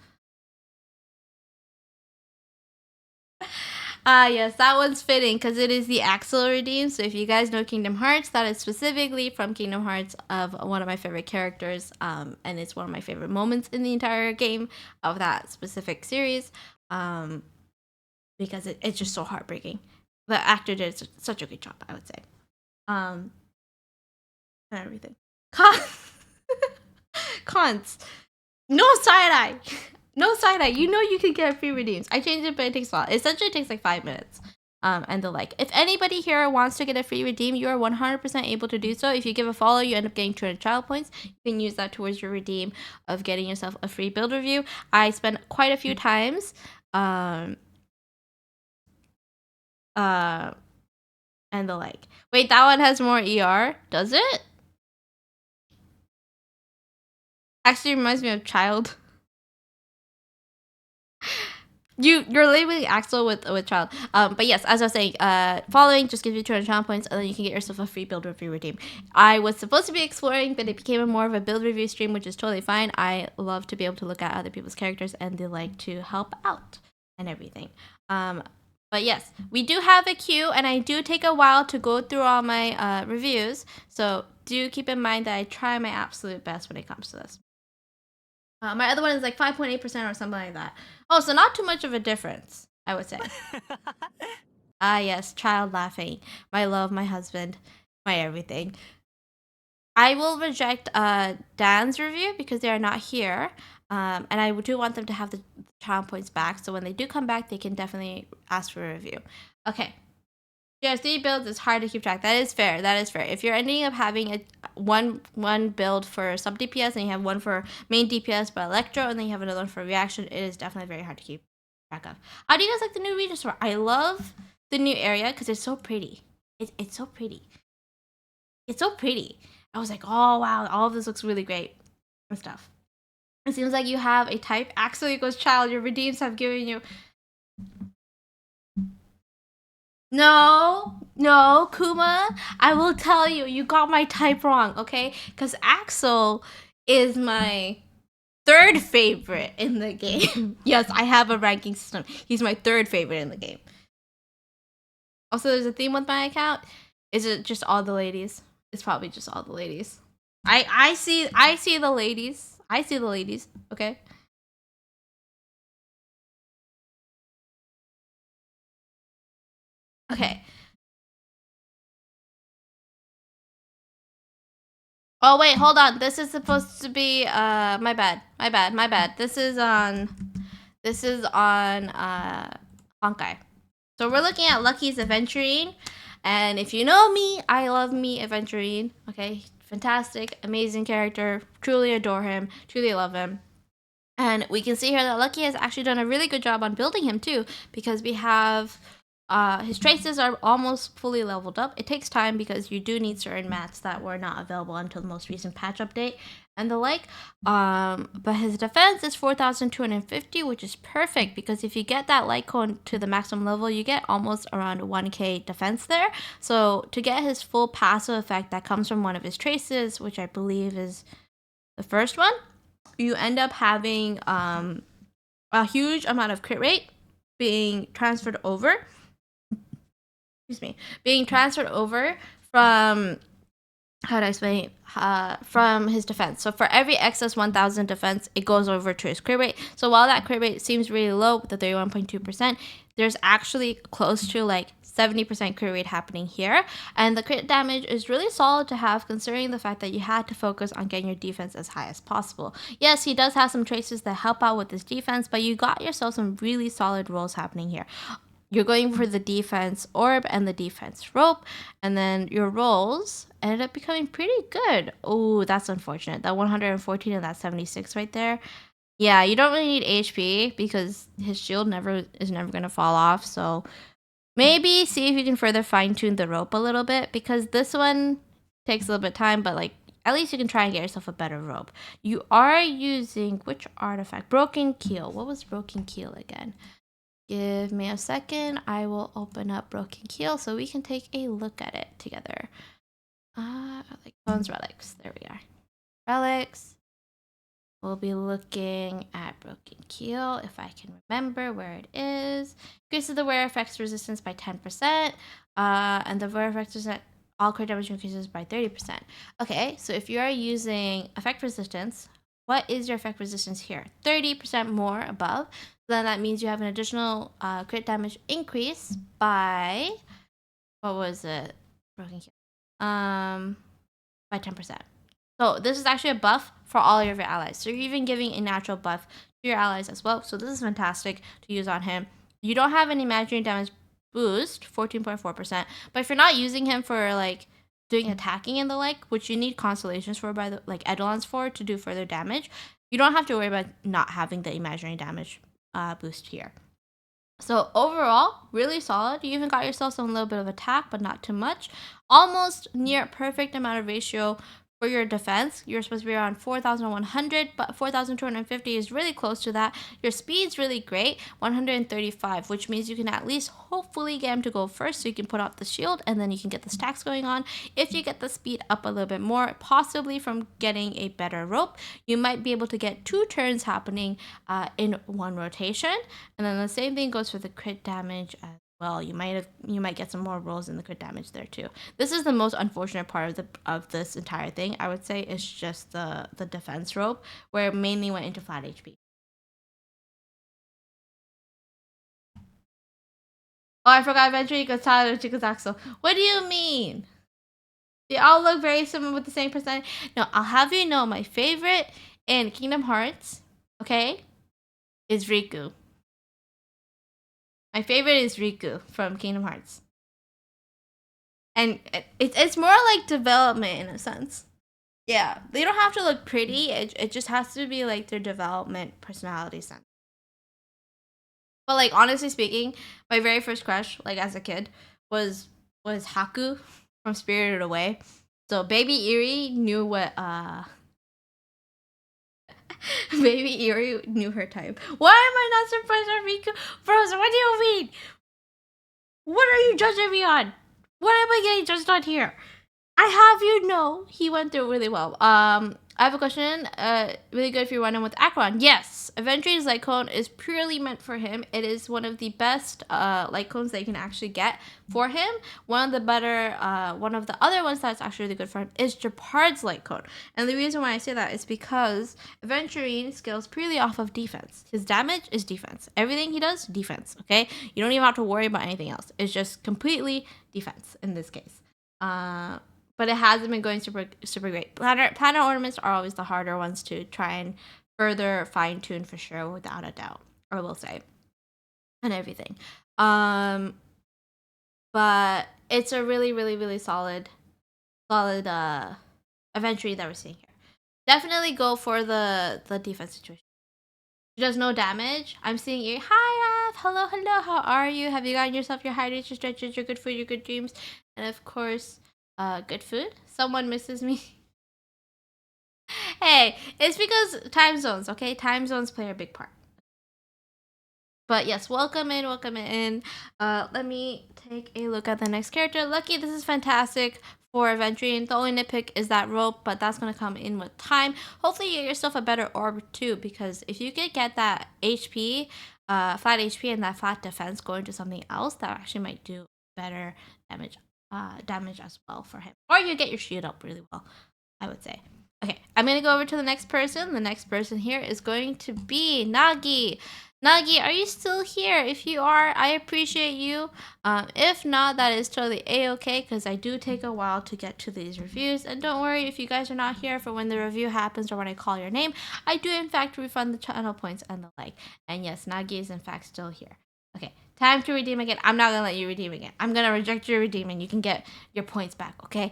Yes, that one's fitting because it is the Axel redeem. So if you guys know Kingdom Hearts, that is specifically from Kingdom Hearts of one of my favorite characters. And it's one of my favorite moments in the entire game of that specific series. Because it's just so heartbreaking. The actor did such a good job, I would say. And everything. Cons. No side-eye. No side-eye. You know you can get free redeems. I changed it, but it takes a while. It essentially takes like 5 minutes. And the like. If anybody here wants to get a free redeem, you are 100% able to do so. If you give a follow, you end up getting 200 child points. You can use that towards your redeem of getting yourself a free build review. I spent quite a few times. And the like. Wait, that one has more ER? Does it? Actually reminds me of Child. You're labeling Axel with Child. But yes, as I was saying, following just gives you 200 channel points, and then you can get yourself a free build review redeem. I was supposed to be exploring, but it became more of a build review stream, which is totally fine. I love to be able to look at other people's characters, and they like to help out and everything. But yes, we do have a queue, and I do take a while to go through all my reviews. So do keep in mind that I try my absolute best when it comes to this. My other one is like 5.8% or something like that. Oh, so not too much of a difference, I would say. Yes, Child laughing. My love, my husband. my everything. I will reject Dan's review because they are not here. And I do want them to have the channel points back. So when they do come back, they can definitely ask for a review. Okay. Yeah, 3 builds is hard to keep track. That is fair. That is fair. If you're ending up having a one build for sub DPS and you have one for main DPS but Electro, and then you have another one for reaction, it is definitely very hard to keep track of. How do you guys like the new region store? I love the new area because it's so pretty. It's so pretty. It's so pretty. I was like, oh wow, all of this looks really great and stuff. It seems like you have a type. Axel equals child. Your redeems have given you. No, Kuma. I will tell you, you got my type wrong, okay? Because Axel is my 3rd favorite in the game. Yes, I have a ranking system. He's my 3rd favorite in the game. Also, there's a theme with my account. Is it just all the ladies? It's probably just all the ladies. I see the ladies. I see the ladies. Okay. Okay. Oh wait, hold on. This is supposed to be my bad. My bad. This is on Honkai. So we're looking at Lucky's Adventuring. And if you know me, I love me Adventuring. Okay. Fantastic, amazing character. Truly adore him. Truly love him. And we can see here that Lucky has actually done a really good job on building him too, because we have his traces are almost fully leveled up. It takes time because you do need certain mats that were not available until the most recent patch update and the like. But his defense is 4,250, which is perfect because if you get that light cone to the maximum level, you get almost around 1k defense there. So to get his full passive effect that comes from one of his traces, which I believe is the first one, you end up having a huge amount of crit rate being transferred over. Excuse me, being transferred over from how do I explain? From his defense. So for every excess 1,000 defense, it goes over to his crit rate. So while that crit rate seems really low, the 31.2%, there's actually close to like 70% crit rate happening here. And the crit damage is really solid to have considering the fact that you had to focus on getting your defense as high as possible. Yes, he does have some traces that help out with his defense, but you got yourself some really solid rolls happening here. You're going for the defense orb and the defense rope, and then your rolls ended up becoming pretty good. Oh, that's unfortunate. That 114 and that 76 right there. Yeah, you don't really need HP because his shield is never gonna fall off. So maybe see if you can further fine tune the rope a little bit because this one takes a little bit of time, but like at least you can try and get yourself a better rope. You are using which artifact? Broken Keel. What was Broken Keel again? Give me a second. I will open up Broken Keel so we can take a look at it together. Like Bones Relics. There we are. Relics. We'll be looking at Broken Keel if I can remember where it is. Increases the wear effects resistance by 10%. And the wear effects resistance, all crit damage increases by 30%. Okay, so if you are using effect resistance, what is your effect resistance here? 30% more above. Then that means you have an additional crit damage increase by, what was it? Broken Keel. By 10%. So this is actually a buff for all of your allies. So you're even giving a natural buff to your allies as well. So this is fantastic to use on him. You don't have an imaginary damage boost, 14.4%. But if you're not using him for like doing attacking and the like, which you need constellations for by the like eidolons for to do further damage, you don't have to worry about not having the imaginary damage boost here. So overall, really solid. You even got yourself some little bit of attack, but not too much. Almost near perfect amount of ratio for your defense. You're supposed to be around 4,100, but 4,250 is really close to that. Your speed's really great, 135, which means you can at least hopefully get him to go first so you can put out the shield and then you can get the stacks going on. If you get the speed up a little bit more, possibly from getting a better rope, you might be able to get 2 turns happening in one rotation. And then the same thing goes for the crit damage as well. You might get some more rolls in the crit damage there too. This is the most unfortunate part of this entire thing. I would say it's just the defense rope where it mainly went into flat HP. Oh, I forgot eventually you got tired of Chikazaxo. What do you mean? They all look very similar with the same percentage. No, I'll have you know my favorite in Kingdom Hearts, okay, is Riku. My favorite is Riku from Kingdom Hearts. And it's more like development in a sense. Yeah, they don't have to look pretty. It just has to be like their development personality sense. But like honestly speaking, my very first crush, like as a kid, was Haku from Spirited Away. So Baby Eri knew what Baby Eri knew her type. Why am I not surprised at Riku? Bros, what do you mean? What are you judging me on? What am I getting judged on here? I have you know he went through really well. I have a question. Really good if you're running with Acheron. Yes, Aventry's light cone is purely meant for him. It is one of the best light cones that you can actually get for him. One of the better, one of the other ones that's actually really good for him is Japard's light cone. And the reason why I say that is because Aventurine scales purely off of defense. His damage is defense. Everything he does, defense. Okay, you don't even have to worry about anything else. It's just completely defense in this case. But it hasn't been going super great. Planet ornaments are always the harder ones to try and further fine tune for sure, without a doubt. I will say, and everything. But it's a really solid Aventure that we're seeing here. Definitely go for the defense situation. She does no damage. I'm seeing you. Hi, Raph. Hello. How are you? Have you gotten yourself your hydration, stretches, your good food, your good dreams, and of course, good food? Someone misses me. Hey, it's because time zones, okay? Time zones play a big part. But yes, welcome in. Let me take a look at the next character. Lucky, this is fantastic for adventuring. The only nitpick is that rope, but that's going to come in with time. Hopefully you get yourself a better orb too, because if you could get that HP, flat HP and that flat defense going to something else, that actually might do better damage as well for him. Or you get your shield up really well, I would say. Okay, I'm going to go over to the next person. The next person here is going to be Nagi. Nagi, are you still here? If you are, I appreciate you. If not, that is totally a-okay, because I do take a while to get to these reviews. And don't worry if you guys are not here for when the review happens or when I call your name. I do in fact refund the channel points and the like. And yes, Nagi is in fact still here. Okay, time to redeem again. I'm not going to let you redeem again. I'm going to reject your redeem and you can get your points back, okay?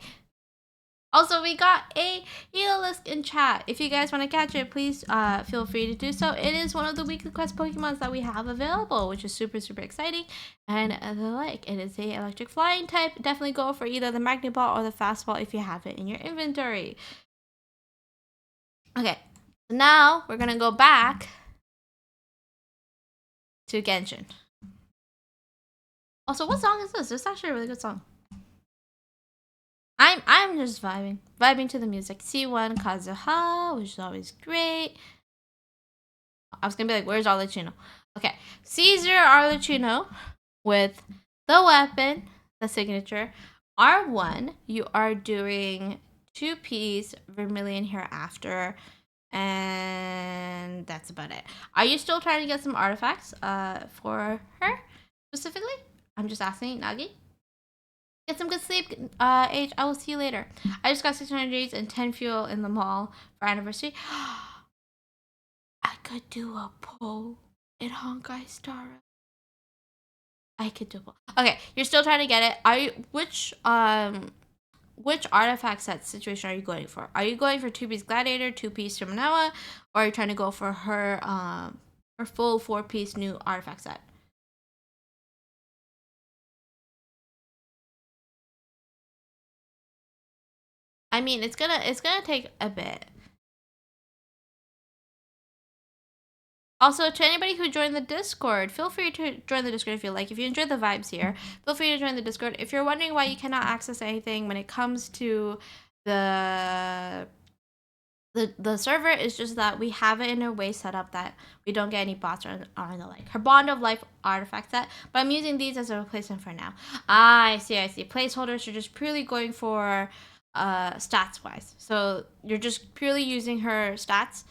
Also, we got a Heliolisk in chat. If you guys want to catch it, please feel free to do so. It is one of the weekly quest Pokemons that we have available, which is super exciting. And the like, it is a electric flying type. Definitely go for either the Magnet Ball or the Fastball if you have it in your inventory. Okay, so now we're going to go back to Genshin. Also, what song is this? This is actually a really good song. I'm just vibing to the music. C1 Kazuha, which is always great. I was gonna be like, where's Arlecchino? Okay, Caesar Arlecchino with the weapon, the signature. R1, you are doing 2 piece Vermilion Hereafter, and that's about it. Are you still trying to get some artifacts for her specifically? I'm just asking, Nagi. Get some good sleep, H. I will see you later. I just got 600 days and 10 fuel in the mall for anniversary. I could do a pull in Honkai Star Rail. I could do a pull. Okay, you're still trying to get it. Are you which artifact set situation are you going for? Are you going for 2-piece Gladiator, 2-piece Shimanawa, or are you trying to go for her full 4-piece new artifact set? I mean, it's gonna take a bit. Also, to anybody who joined the Discord, feel free to join the Discord if you like. If you enjoy the vibes here, feel free to join the Discord. If you're wondering why you cannot access anything when it comes to the server, is just that we have it in a way set up that we don't get any bots or the like. Her Bond of Life artifact set, but I'm using these as a replacement for now. I see. Placeholders are just purely going for stats wise. So you're just purely using her stats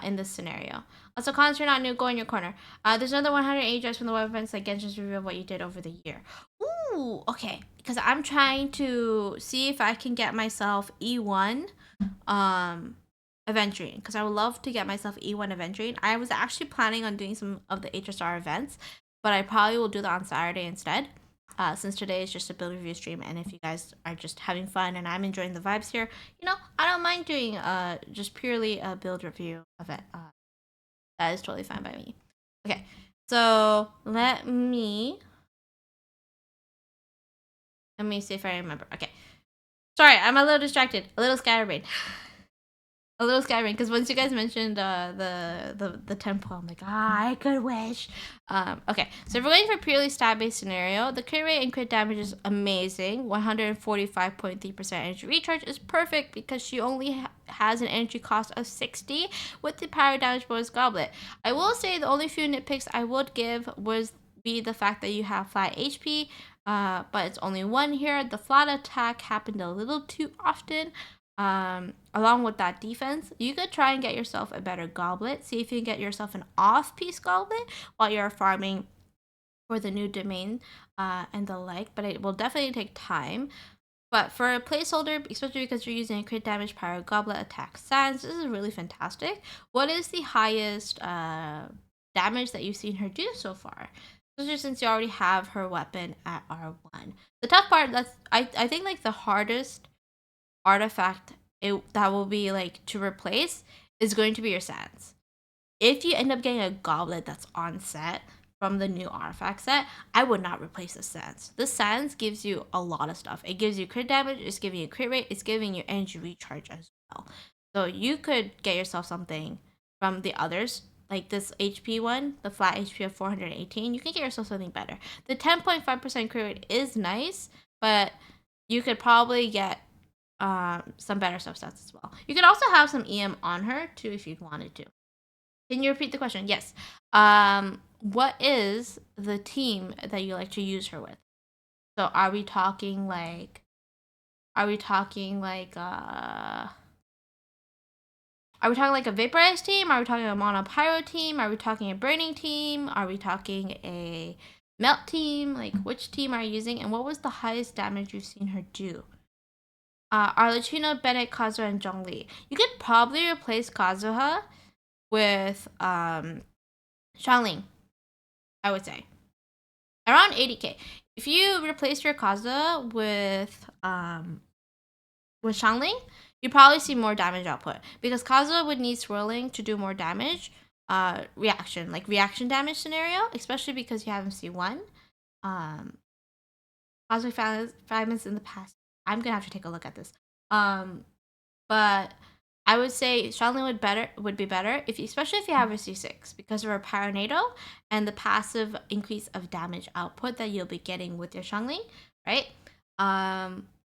in this scenario. Also, cons you're not new, go in your corner. There's another 100 AJs from the web events that Genshin's review of what you did over the year. Ooh, okay. because I'm trying to see if I can get myself E1 Aventurine, because I would love to get myself E1 Aventurine. I was actually planning on doing some of the HSR events, but I probably will do that on Saturday instead. Since today is just a build review stream, and if you guys are just having fun and I'm enjoying the vibes here, I don't mind doing just purely a build review event. That is totally fine by me. Okay, so let me see if I remember. Okay, sorry, I'm a little distracted, a little scatterbrained. A little Skyrim, because once you guys mentioned the temple, I'm like, I could wish. Okay, so if we're going for purely stat-based scenario, the crit rate and crit damage is amazing. 145.3% energy recharge is perfect because she only has an energy cost of 60 with the power damage bonus goblet. I will say the only few nitpicks I would give be the fact that you have flat HP, but it's only one here. The flat attack happened a little too often. Along with that defense, you could try and get yourself a better goblet. See if you can get yourself an off-piece goblet while you're farming for the new domain and the like, but it will definitely take time. But for a placeholder, especially because you're using a crit damage, power, goblet, attack, sans, this is really fantastic. What is the highest damage that you've seen her do so far? Especially since you already have her weapon at R1. The tough part, I think like the hardest artifact that will be like to replace is going to be your sans. If you end up getting a goblet that's on set from the new artifact set, I would not replace the sans. The sans gives you a lot of stuff. It gives you crit damage, it's giving you crit rate, it's giving you energy recharge as well. So you could get yourself something from the others, like this HP one, the flat HP of 418. You can get yourself something better. The 10.5% crit rate is nice, but you could probably get some better substats as well. You could also have some EM on her too if you wanted to. Can you repeat the question? Yes. What is the team that you like to use her with? So are we talking like a vaporized team? Are we talking a mono pyro team? Are we talking a burning team? Are we talking a melt team? Like, which team are you using? And what was the highest damage you've seen her do? Arlecchino, Bennett, Kazuha, and Zhongli. You could probably replace Kazuha with Xiangling, I would say. Around 80k. If you replace your Kazuha with Xiangling, you probably see more damage output. Because Kazuha would need swirling to do more damage. Reaction damage scenario, especially because you have MC1. Kazuha fragments in the past. I'm gonna have to take a look at this. But I would say Xiangling would be better especially if you have a C6 because of her Pyronado and the passive increase of damage output that you'll be getting with your Xiangling, right?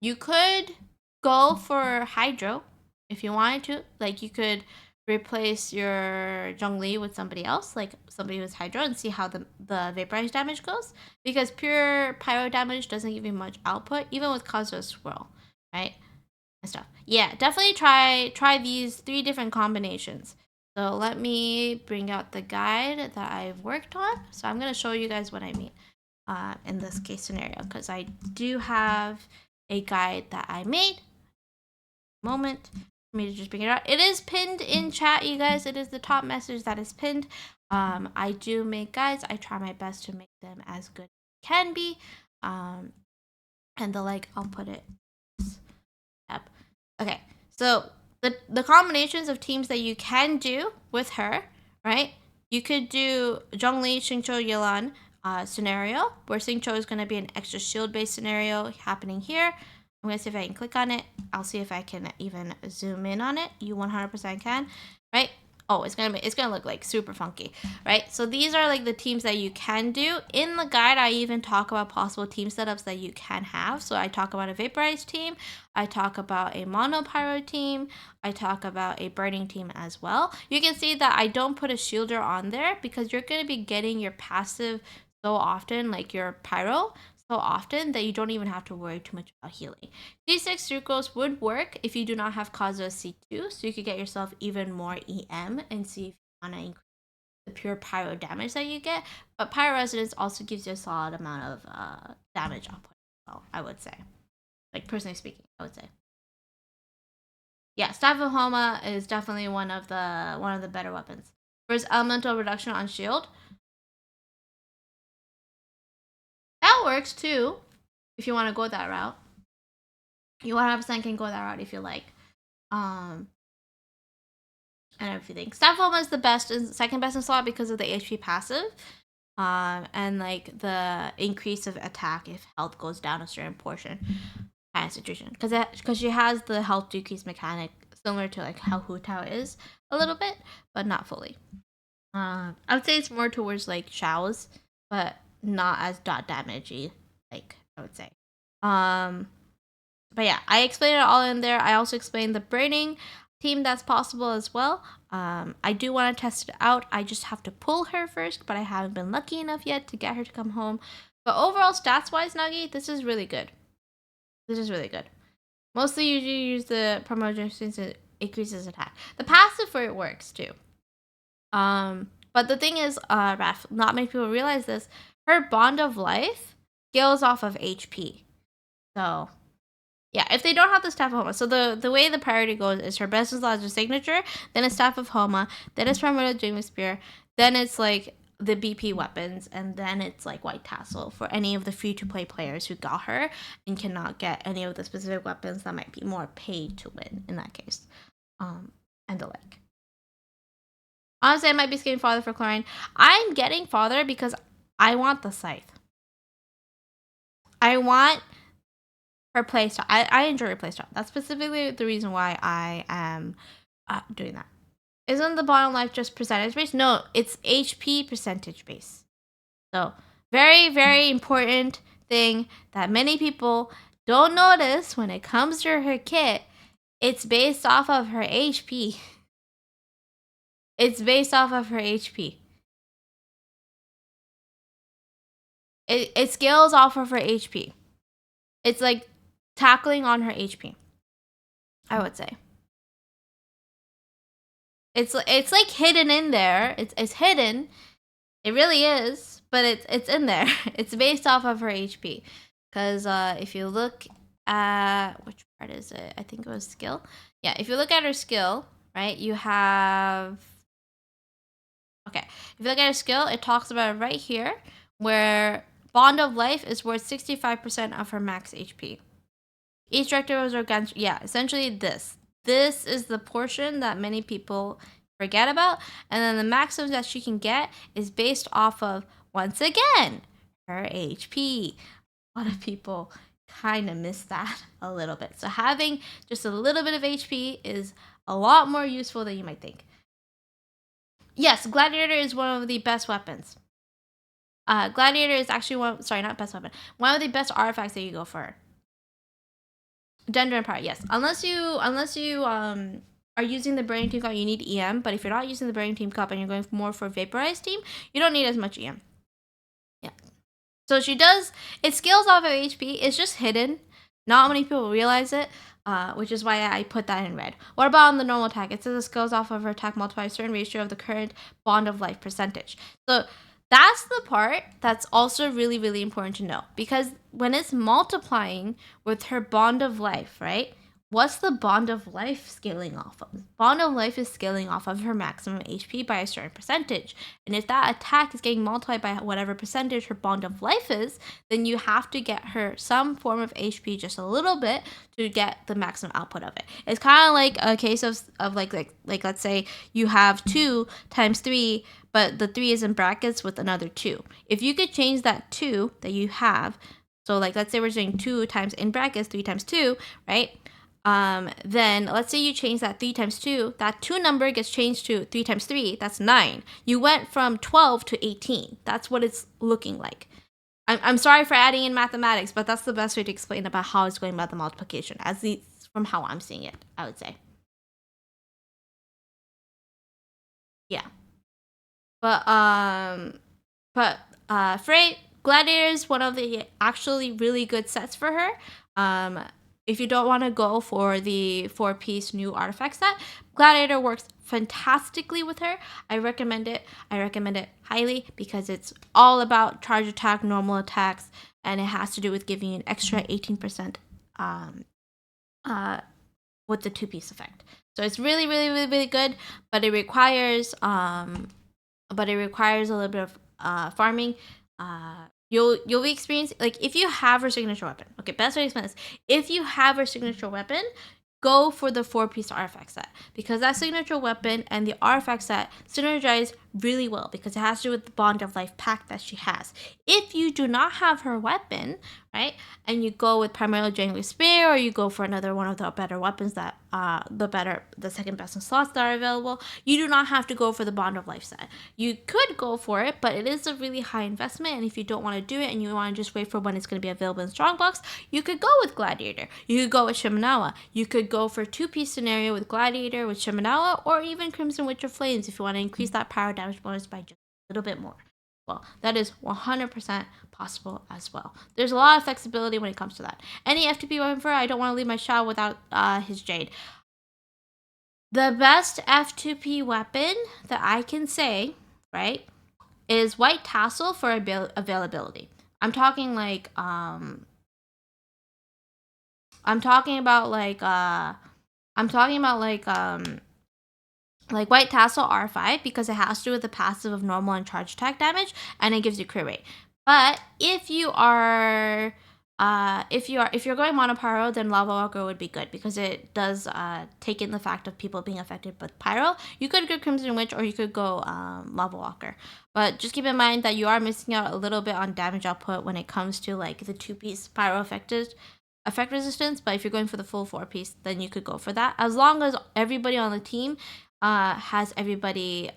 You could go for Hydro if you wanted to. Like you could replace your Zhongli with somebody else, like somebody who's Hydro, and see how the vaporized damage goes. Because pure pyro damage doesn't give you much output, even with Kazuha's Swirl, right? And stuff. Yeah, definitely try these 3 different combinations. So let me bring out the guide that I've worked on. So I'm going to show you guys what I mean in this case scenario, because I do have a guide that I made. Moment for me to just bring it out. It is pinned in chat, you guys. It is the top message that is pinned. I do make guides. I try my best to make them as good as can be. And the like, I'll put it. Yep. Okay, so the combinations of teams that you can do with her, right? You could do Zhongli, Xingqiu, Yelan scenario, where Xingqiu is going to be an extra shield-based scenario happening here. I'm going to see if I can click on it. I'll see if I can even zoom in on it. You 100% can, right? Oh, it's gonna look like super funky, right? So these are like the teams that you can do. In the guide, I even talk about possible team setups that you can have. So I talk about a vaporized team, I talk about a mono pyro team, I talk about a burning team as well. You can see that I don't put a shielder on there because you're gonna be getting your passive so often, like your pyro, so often that you don't even have to worry too much about healing. D6 circles would work if you do not have Kazuha C2, so you could get yourself even more EM and see if you want to increase the pure pyro damage that you get. But pyro resonance also gives you a solid amount of damage output. well, I would say. Like, personally speaking, I would say. Yeah, Staff of Homa is definitely one of the better weapons. Whereas elemental reduction on shield, that works too. If you want to go that route, you 100% can go that route if you like. And everything. Staff of Homa is the best, second best in slot because of the HP passive. And like the increase of attack if health goes down a certain portion kind of situation. Because she has the health decrease mechanic similar to like how Hu Tao is a little bit, but not fully. I would say it's more towards like Shao's, but not as dot damagey, like I would say. But yeah, I explained it all in there. I also explained the burning team that's possible as well. I do want to test it out. I just have to pull her first, but I haven't been lucky enough yet to get her to come home. But overall, stats-wise, Nagi, this is really good. This is really good. Mostly you use the promotion since it increases attack. The passive for it works too. But the thing is, Raph, not many people realize this. Her bond of life scales off of HP. So yeah, if they don't have the Staff of Homa, so the way the priority goes is her best in slot is her signature, then a Staff of Homa, then it's Primordial Dreaming Spear, then it's like the BP weapons, and then it's like White Tassel for any of the free-to-play players who got her and cannot get any of the specific weapons that might be more paid to win in that case, and the like. Honestly, I might be getting farther for Chlorine. I'm getting farther because I want the Scythe. I want her playstyle. I enjoy her playstyle. That's specifically the reason why I am doing that. Isn't the bottom life just percentage based? No, it's HP percentage based. So very, very important thing that many people don't notice when it comes to her kit. It's based off of her HP. It's based off of her HP. It scales off of her HP. It's like tackling on her HP, I would say. It's like hidden in there. It's hidden. It really is, but it's in there. It's based off of her HP. Because if you look at which part is it? I think it was skill. Yeah, if you look at her skill, right? You have okay. If you look at her skill, it talks about it right here, where Bond of Life is worth 65% of her max HP. Each director was against, yeah, essentially this. This is the portion that many people forget about. And then the maximum that she can get is based off of, once again, her HP. A lot of people kind of miss that a little bit. So having just a little bit of HP is a lot more useful than you might think. Yes, Gladiator is one of the best weapons. Gladiator is actually not best weapon. One of the best artifacts that you go for. Gender and power, yes. Unless you are using the Burning Team Cup, you need EM. But if you're not using the Burning Team Cup and you're going more for Vaporized Team, you don't need as much EM. Yeah. So she does. It scales off of HP. It's just hidden. Not many people realize it, which is why I put that in red. What about on the normal attack? It says it scales off of her attack multiplies a certain ratio of the current Bond of Life percentage. So that's the part that's also really, really important to know. Because when it's multiplying with her Bond of Life, right? What's the Bond of Life scaling off of? Bond of Life is scaling off of her maximum HP by a certain percentage. And if that attack is getting multiplied by whatever percentage her Bond of Life is, then you have to get her some form of HP just a little bit to get the maximum output of it. It's kind of like a case of like let's say you have 2 times 3, but the 3 is in brackets with another 2. If you could change that 2 that you have, so like let's say we're doing 2 times in brackets 3 times 2, right? Then let's say you change that 3 times 2, that 2 number gets changed to 3 times 3, that's 9. You went from 12 to 18. That's what it's looking like. I'm sorry for adding in mathematics, but that's the best way to explain about how it's going about the multiplication, at least from how I'm seeing it, I would say. Yeah. But Frey, Gladiator is one of the actually really good sets for her. if you don't want to go for the 4-piece new artifact set, Gladiator works fantastically with her. I recommend it. I recommend it highly because it's all about charge attack, normal attacks, and it has to do with giving you an extra 18% with the 2-piece effect. So it's really, really, really, really good, but it requires a little bit of farming. You'll be experiencing, like, if you have her signature weapon. Okay, best way to explain this: if you have her signature weapon, go for the 4-piece artifact set, because that signature weapon and the artifact set synergize really well because it has to do with the Bond of Life pack that she has. If you do not have her weapon, right, and you go with primarily Jangly Spear, or you go for another one of the better weapons that the second best in slots that are available, you do not have to go for the Bond of Life set. You could go for it, but it is a really high investment, and if you don't want to do it and you want to just wait for when it's going to be available in Strongbox, you could go with Gladiator. You could go with Shimenawa. You could go for 2-piece scenario with Gladiator, with Shimenawa, or even Crimson Witch of Flames if you want to increase that power damage bonus by just a little bit more. Well, that is 100% possible as well. There's a lot of flexibility when it comes to that. Any FTP weapon for I don't want to leave my Shao without his Jade. The best F2P weapon that I can say, right, is White Tassel for availability. I'm talking like White Tassel R5, because it has to do with the passive of normal and charge attack damage, and it gives you crit rate. But if you're going mono pyro, then Lava Walker would be good because it does take in the fact of people being affected with pyro. You could go Crimson Witch, or you could go Lava Walker. But just keep in mind that you are missing out a little bit on damage output when it comes to like the 2-piece pyro effect resistance. But if you're going for the full 4-piece, then you could go for that, as long as everybody on the team has everybody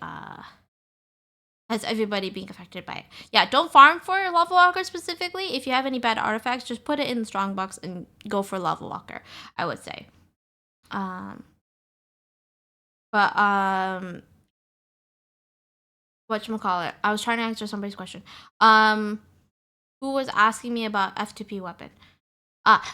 being affected by it. Yeah, don't farm for Lava Walker specifically. If you have any bad artifacts, just put it in the strong box and go for Lava Walker, I would say. Whatchamacallit? I was trying to answer somebody's question. Who was asking me about F2P weapon?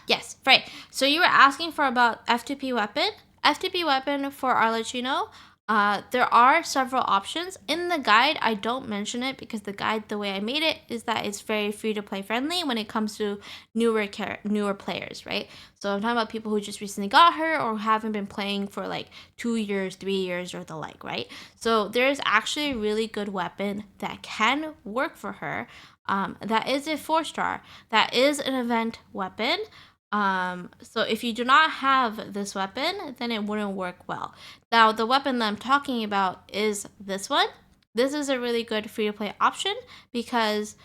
Yes, right. So you were asking for about F2P weapon. F2P weapon for Arlecchino. There are several options. In the guide, I don't mention it because the guide, the way I made it, is that it's very free-to-play friendly when it comes to newer players, right? So I'm talking about people who just recently got her or haven't been playing for like 2 years, 3 years, or the like, right? So there's actually a really good weapon that can work for her. That is a 4-star. That is an event weapon. So if you do not have this weapon, then it wouldn't work well. Now, the weapon that I'm talking about is this one. This is a really good free-to-play option because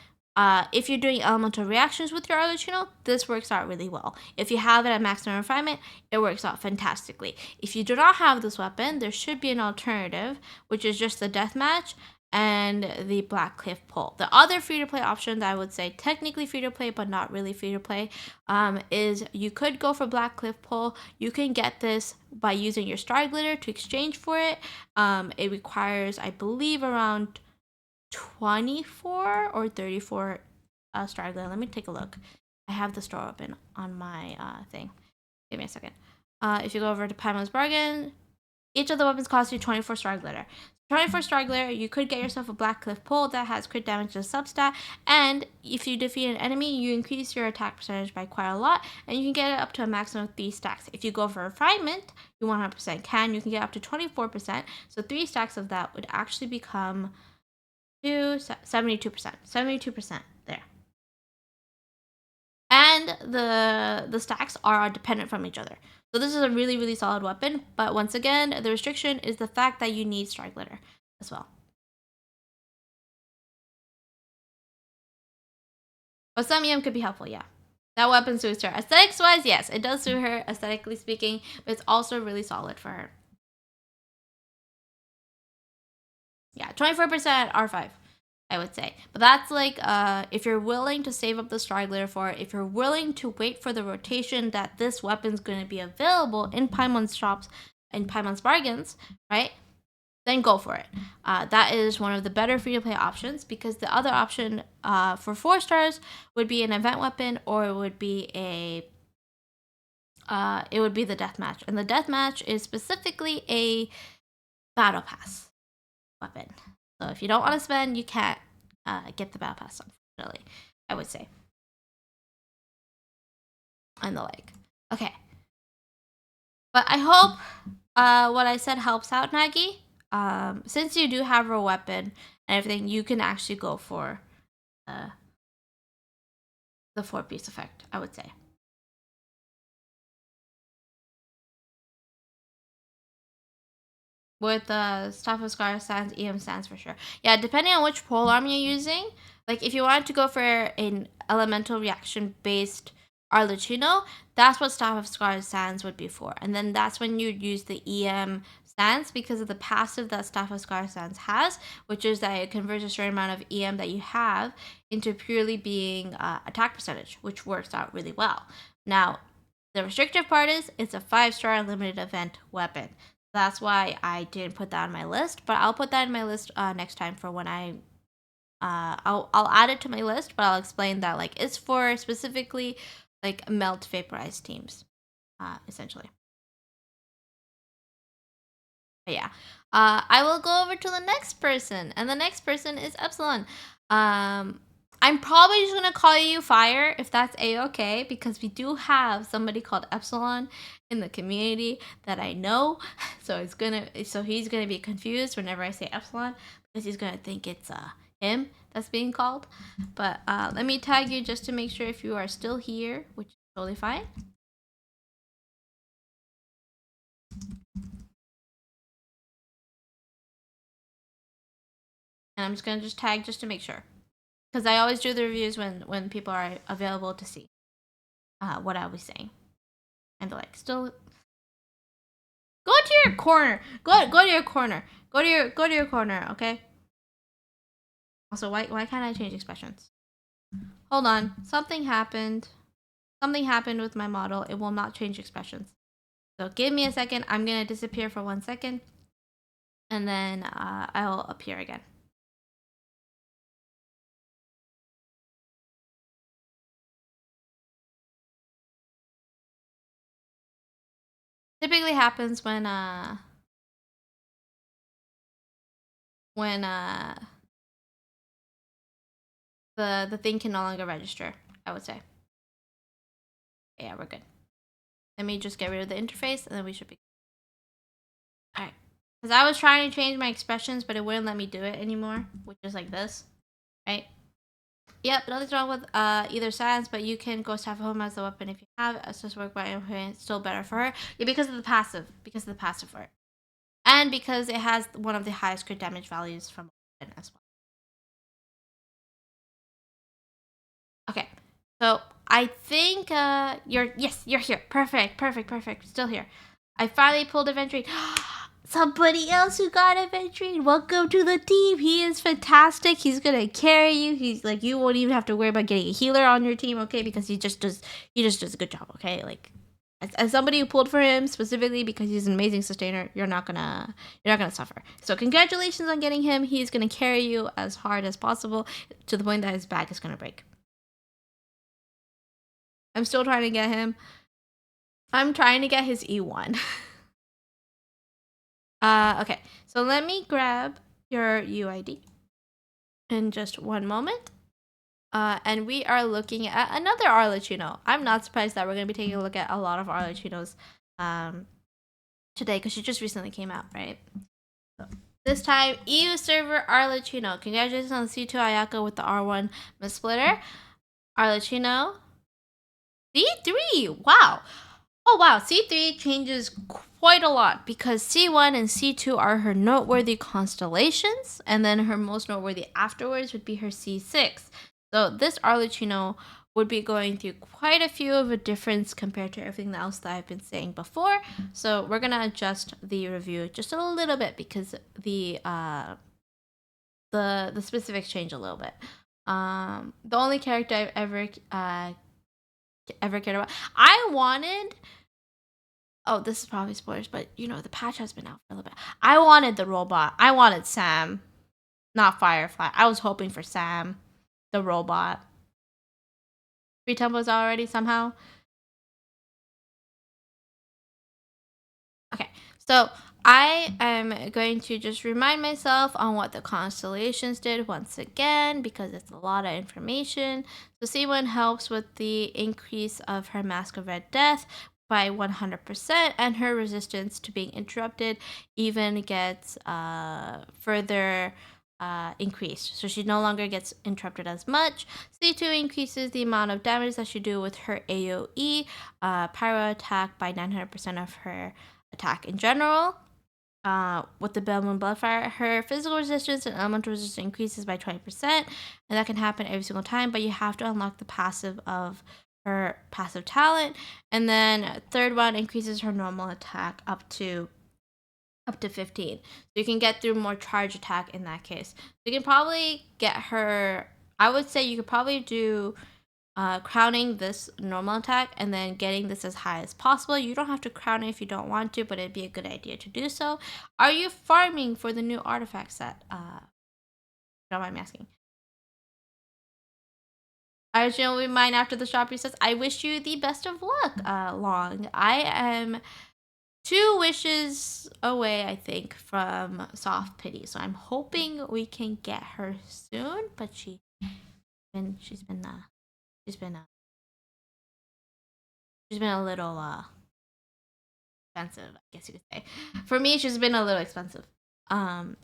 if you're doing elemental reactions with your Arlecchino, this works out really well. If you have it at maximum refinement, it works out fantastically. If you do not have this weapon, there should be an alternative, which is just the deathmatch and the Black Cliff Pole. The other free-to-play option that I would say technically free-to-play but not really free-to-play is you could go for Black Cliff Pole. You can get this by using your Star Glitter to exchange for it. It requires, I believe, around 24 or 34 Star Glitter. Let me take a look. I have the store open on my thing. Give me a second. If you go over to Paimon's Bargain, each of the weapons costs you 24 Star Glitter. 24 Star Glitter, you could get yourself a Black Cliff Pole that has crit damage as substat, and if you defeat an enemy, you increase your attack percentage by quite a lot, and you can get it up to a maximum of 3 stacks. If you go for refinement, you 100% can. You can get up to 24%, so 3 stacks of that would actually become 72%. 72% there. And the stacks are dependent from each other. So this is a really, really solid weapon. But once again, the restriction is the fact that you need Star Glitter as well. But some EM could be helpful, yeah. That weapon suits her. Aesthetics-wise, yes, it does suit her, aesthetically speaking. But it's also really solid for her. Yeah, 24% R5. I would say. But that's like, if you're willing to save up the Star Glitter for it, if you're willing to wait for the rotation that this weapon's going to be available in Paimon's shops and Paimon's Bargains, right? Then go for it. That is one of the better free-to-play options because the other option for 4 stars would be an event weapon or it would be a it would be the deathmatch. And the deathmatch is specifically a battle pass weapon. So if you don't want to spend, you can't get the battle pass, unfortunately, I would say. And the like. Okay. But I hope what I said helps out, Nagi. Since you do have a weapon and everything, you can actually go for the 4-piece effect, I would say. With Staff of Scar stands, EM stands for sure. Yeah, depending on which pole arm you're using, like if you wanted to go for an elemental reaction based Arlecchino, that's what Staff of Scar stands would be for. And then that's when you'd use the EM stance because of the passive that Staff of Scar stance has, which is that it converts a certain amount of EM that you have into purely being attack percentage, which works out really well. Now, the restrictive part is it's a 5-star limited event weapon. That's why I didn't put that on my list, but I'll put that in my list next time for when I'll add it to my list, but I'll explain that like it's for specifically like melt vaporized teams, essentially. But yeah, I will go over to the next person, and the next person is Epsilon. I'm probably just gonna call you Fire if that's a-okay, because we do have somebody called Epsilon in the community that I know, so he's gonna be confused whenever I say Epsilon because he's gonna think it's him that's being called. But let me tag you just to make sure if you are still here, which is totally fine. And I'm just gonna tag just to make sure, because I always do the reviews when people are available to see what I was saying, and they're like, still go to your corner, go to your corner, go to your corner, okay? Also, why can't I change expressions? Hold on, something happened with my model. It will not change expressions, so give me a second. I'm gonna disappear for 1 second, and then I'll appear again. Typically happens when the thing can no longer register, I would say. Yeah, we're good. Let me just get rid of the interface, and then we should be alright. Because I was trying to change my expressions, but it wouldn't let me do it anymore, which is like this, right? Yep, nothing's wrong with either stance, but you can go Staff of Home as a weapon if you have it. It's just work by it's still better for her. Yeah, because of the passive for it. And because it has one of the highest crit damage values from weapon as well. Okay, so I think you're here. Perfect. Still here. I finally pulled Aventrine. Somebody else who got Aventrine. Welcome to the team. He is fantastic. He's gonna carry you. He's like, you won't even have to worry about getting a healer on your team, okay? Because he just does a good job, okay? Like, as somebody who pulled for him specifically because he's an amazing sustainer, you're not gonna suffer. So congratulations on getting him. He's gonna carry you as hard as possible to the point that his back is gonna break. I'm still trying to get him. I'm trying to get his E1. Okay, so let me grab your UID in just one moment. And we are looking at another Arlecchino. I'm not surprised that we're going to be taking a look at a lot of Arlecchinos today because she just recently came out, right? So, this time, EU server Arlecchino. Congratulations on C2 Ayaka with the R1 Splitter. Arlecchino. C3! Wow! Oh wow, C3 changes quite a lot because C1 and C2 are her noteworthy constellations, and then her most noteworthy afterwards would be her C6. So this Arlecchino would be going through quite a few of a difference compared to everything else that I've been saying before. So we're gonna adjust the review just a little bit because the specifics change a little bit. The only character I've ever cared about. I wanted. Oh, this is probably spoilers, but you know the patch has been out for a little bit. I wanted the robot. I wanted Sam, not Firefly. I was hoping for Sam, the robot. 3 tempos already somehow. So I am going to just remind myself on what the constellations did once again because it's a lot of information. So C1 helps with the increase of her Mask of Red Death by 100%, and her resistance to being interrupted even gets further increased. So she no longer gets interrupted as much. C2 increases the amount of damage that she do with her AoE pyro attack by 900% of her attack in general. With the Bell Moon Bloodfire, her physical resistance and elemental resistance increases by 20%, and that can happen every single time, but you have to unlock the passive of her passive talent. And then third one increases her normal attack up to 15. So you can get through more charge attack in that case. You can probably get her, I would say you could probably do crowning this normal attack and then getting this as high as possible. You don't have to crown it if you don't want to, but it'd be a good idea to do so. Are you farming for the new artifact set? Don't mind me asking. Arjun will be mine after the shop resets. I wish you the best of luck, Long. I am 2 wishes away, I think, from Soft Pity. So I'm hoping we can get her soon, but she's been a little expensive, I guess you could say. For me, she's been a little expensive. But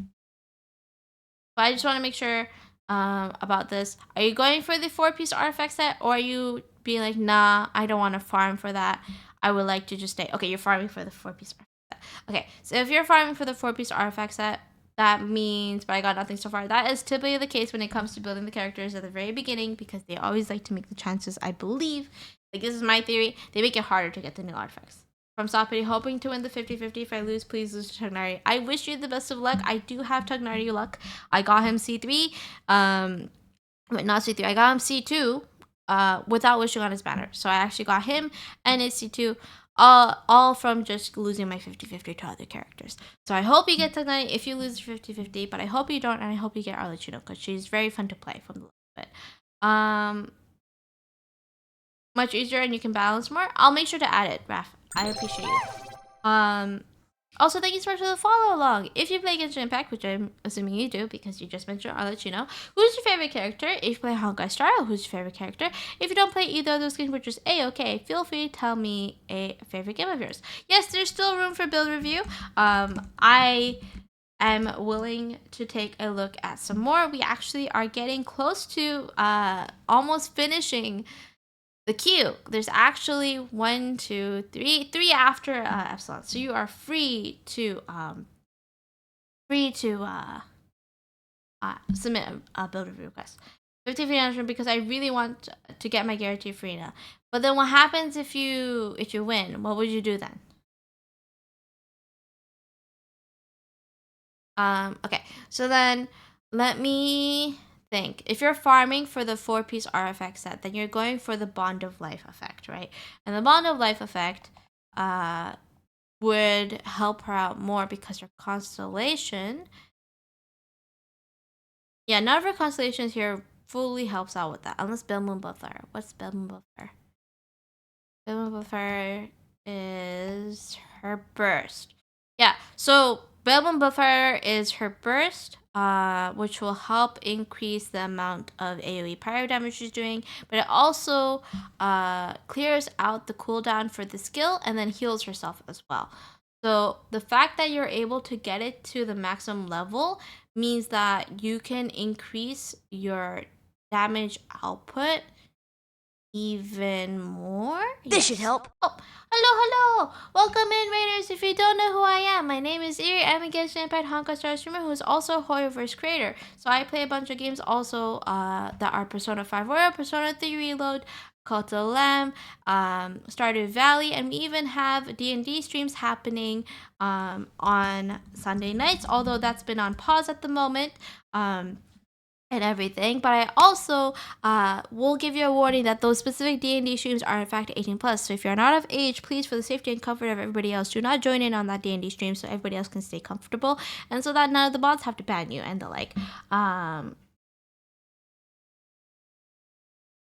I just want to make sure about this. Are you going for the 4-piece artifact set, or are you being like, nah, I don't want to farm for that. I would like to just stay. Okay, you're farming for the 4-piece artifact set. Okay, so if you're farming for the 4-piece artifact set, that means, but I got nothing so far. That is typically the case when it comes to building the characters at the very beginning, because they always like to make the chances, I believe, like this is my theory, they make it harder to get the new artifacts. From Soppity, hoping to win the 50-50. If I lose, please lose to Tugnari. I wish you the best of luck. I do have Tugnari luck. I got him C3. But not C3. I got him C2 without wishing on his banner. So I actually got him and his C2 all from just losing my 50-50 to other characters. So I hope you get Tugnari if you lose 50-50, but I hope you don't, and I hope you get Arlecchino because she's very fun to play from the look of it. Much easier and you can balance more. I'll make sure to add it, Raph. I appreciate you. Also, thank you so much for the follow along. If you play Genshin Impact, which I'm assuming you do because you just mentioned, I'll let you know. Who's your favorite character? If you play Honkai Star Rail, who's your favorite character? If you don't play either of those games, which is A-okay, feel free to tell me a favorite game of yours. Yes, there's still room for build review. I am willing to take a look at some more. We actually are getting close to almost finishing the queue. There's actually 1, 2, 3 after Epsilon, so you are free to submit a build review request. 50 because I really want to get my guarantee Farina. But then what happens if you win? What would you do then? Okay, so then let me think. If you're farming for the 4-piece artifact set, then you're going for the Bond of Life effect, right? And the Bond of Life effect would help her out more because her constellation, yeah, none of her constellations here fully helps out with that, unless Bell Moon Bloodfire. What's Bell Moon Bloodfire? Bell Moon Bloodfire is her burst. Yeah, so Bell Moon Bloodfire is her burst, which will help increase the amount of AoE pyro damage she's doing, but it also clears out the cooldown for the skill and then heals herself as well. So the fact that you're able to get it to the maximum level means that you can increase your damage output even more. This should help. Oh, hello. Welcome in, Raiders. If you don't know who I am, my name is Iri. I'm a Genshin Impact Honkai Star streamer who is also a Hoyoverse creator. So I play a bunch of games also that are Persona 5 Royal, Persona 3 Reload, Cult of Lamb, Stardew Valley, and we even have D&D streams happening on Sunday nights, although that's been on pause at the moment. And everything, but I also will give you a warning that those specific D&D streams are in fact 18 plus. So if you're not of age, please, for the safety and comfort of everybody else, do not join in on that D&D stream so everybody else can stay comfortable, and so that none of the bots have to ban you and the like.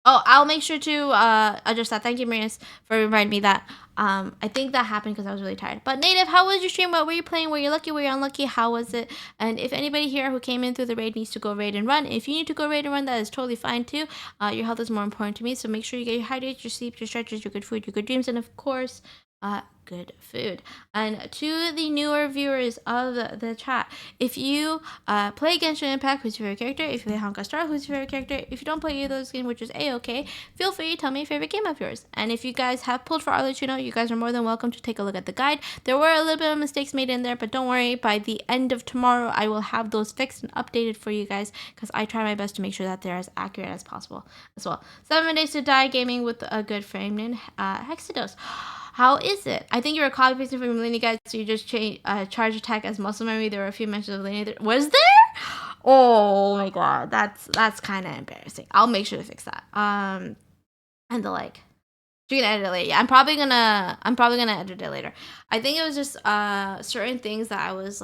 Oh, I'll make sure to adjust that. Thank you, Marius, for reminding me that. I think that happened because I was really tired. But Native, how was your stream? What were you playing? Were you lucky? Were you unlucky? How was it? And if anybody here who came in through the raid needs to go raid and run, if you need to go raid and run, that is totally fine too. Your health is more important to me, so make sure you get your hydrates, your sleep, your stretches, your good food, your good dreams, and of course, good food. And to the newer viewers of the chat, if you play Genshin Impact, who's your favorite character? If you play Honkai Star, who's your favorite character? If you don't play either of those games, which is a-okay, feel free to tell me your favorite game of yours. And if you guys have pulled for Arlecchino, you guys are more than welcome to take a look at the guide. There were a little bit of mistakes made in there, but don't worry, by the end of tomorrow, I will have those fixed and updated for you guys, because I try my best to make sure that they're as accurate as possible as well. 7 Days to Die gaming with a good frame named Hexados. How is it? I think you were copy pasting from Lenny guys, so you just change charge attack as muscle memory. There were a few mentions of Lenny. Was there? Oh my god, that's kind of embarrassing. I'll make sure to fix that. And the like, you can edit it later. Yeah, I'm probably gonna edit it later. I think it was just certain things that I was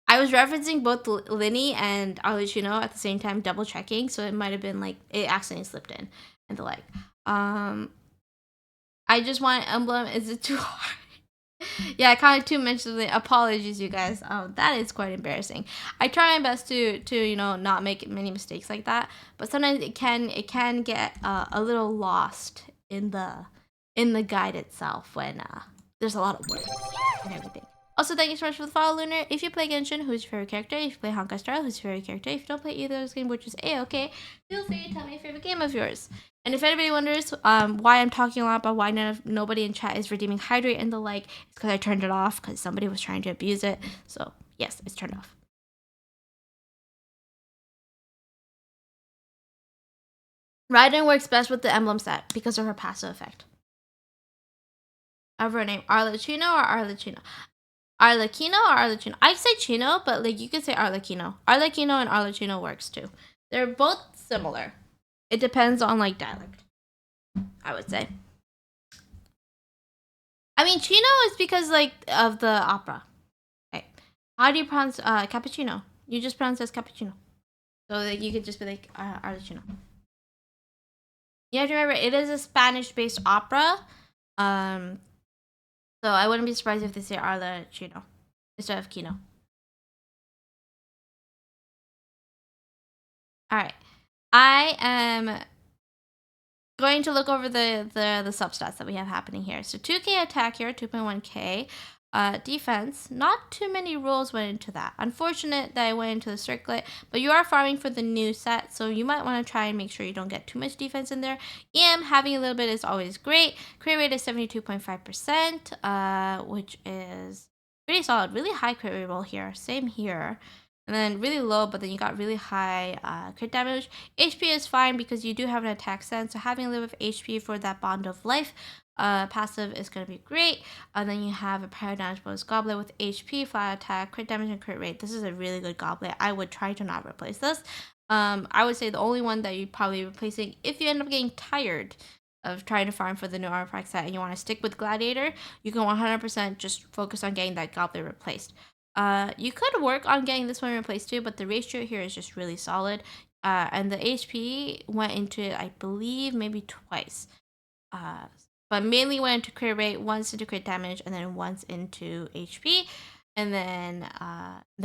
referencing both Lenny and Arlecchino at the same time, double checking. So it might have been like it accidentally slipped in and the like. I just want an emblem. Is it too hard? Yeah, I kind of too mentioned the apologies, you guys. That is quite embarrassing. I try my best to not make many mistakes like that, but sometimes it can get a little lost in the guide itself when there's a lot of words and everything. Also, thank you so much for the follow, Lunar. If you play Genshin, who's your favorite character? If you play Honkai Star, who's your favorite character? If you don't play either of those games, which is a-okay, feel free to tell me your favorite game of yours. And if anybody wonders why I'm talking a lot about why nobody in chat is redeeming Hydrate and the like, it's because I turned it off because somebody was trying to abuse it. So, yes, it's turned off. Raiden works best with the emblem set because of her passive effect. Of her name, Arlecchino or Arlecchino? Arlecchino or Arlecchino? I say Chino, but like you could say Arlecchino. Arlecchino and Arlecchino works too. They're both similar. It depends on like dialect, I would say. I mean, Chino is because like of the opera. Okay. How do you pronounce cappuccino? You just pronounce it as cappuccino. So like you could just be like Arlecchino. You have to remember it is a Spanish-based opera. So I wouldn't be surprised if they say Arlecchino instead of Kino. All right. I am going to look over the substats that we have happening here. So 2k attack here, 2.1k. Defense, not too many rolls went into that. Unfortunate that I went into the circlet, but you are farming for the new set, so you might want to try and make sure you don't get too much defense in there. EM, having a little bit is always great. Crit rate is 72.5%, which is pretty solid. Really high crit rate roll here. Same here. And then really low, but then you got really high crit damage. HP is fine because you do have an attack sense, so having a little bit of HP for that bond of life passive is going to be great. And then you have a power damage bonus goblet with HP, flat attack, crit damage, and crit rate. This is a really good goblet. I would try to not replace this. I would say the only one that you'd probably be replacing if you end up getting tired of trying to farm for the new artifact set and you want to stick with Gladiator, you can 100% just focus on getting that goblet replaced. You could work on getting this one replaced too, but the ratio here is just really solid. And the HP went into it, I believe, maybe twice. But mainly went into crit rate, once into crit damage, and then once into HP. And then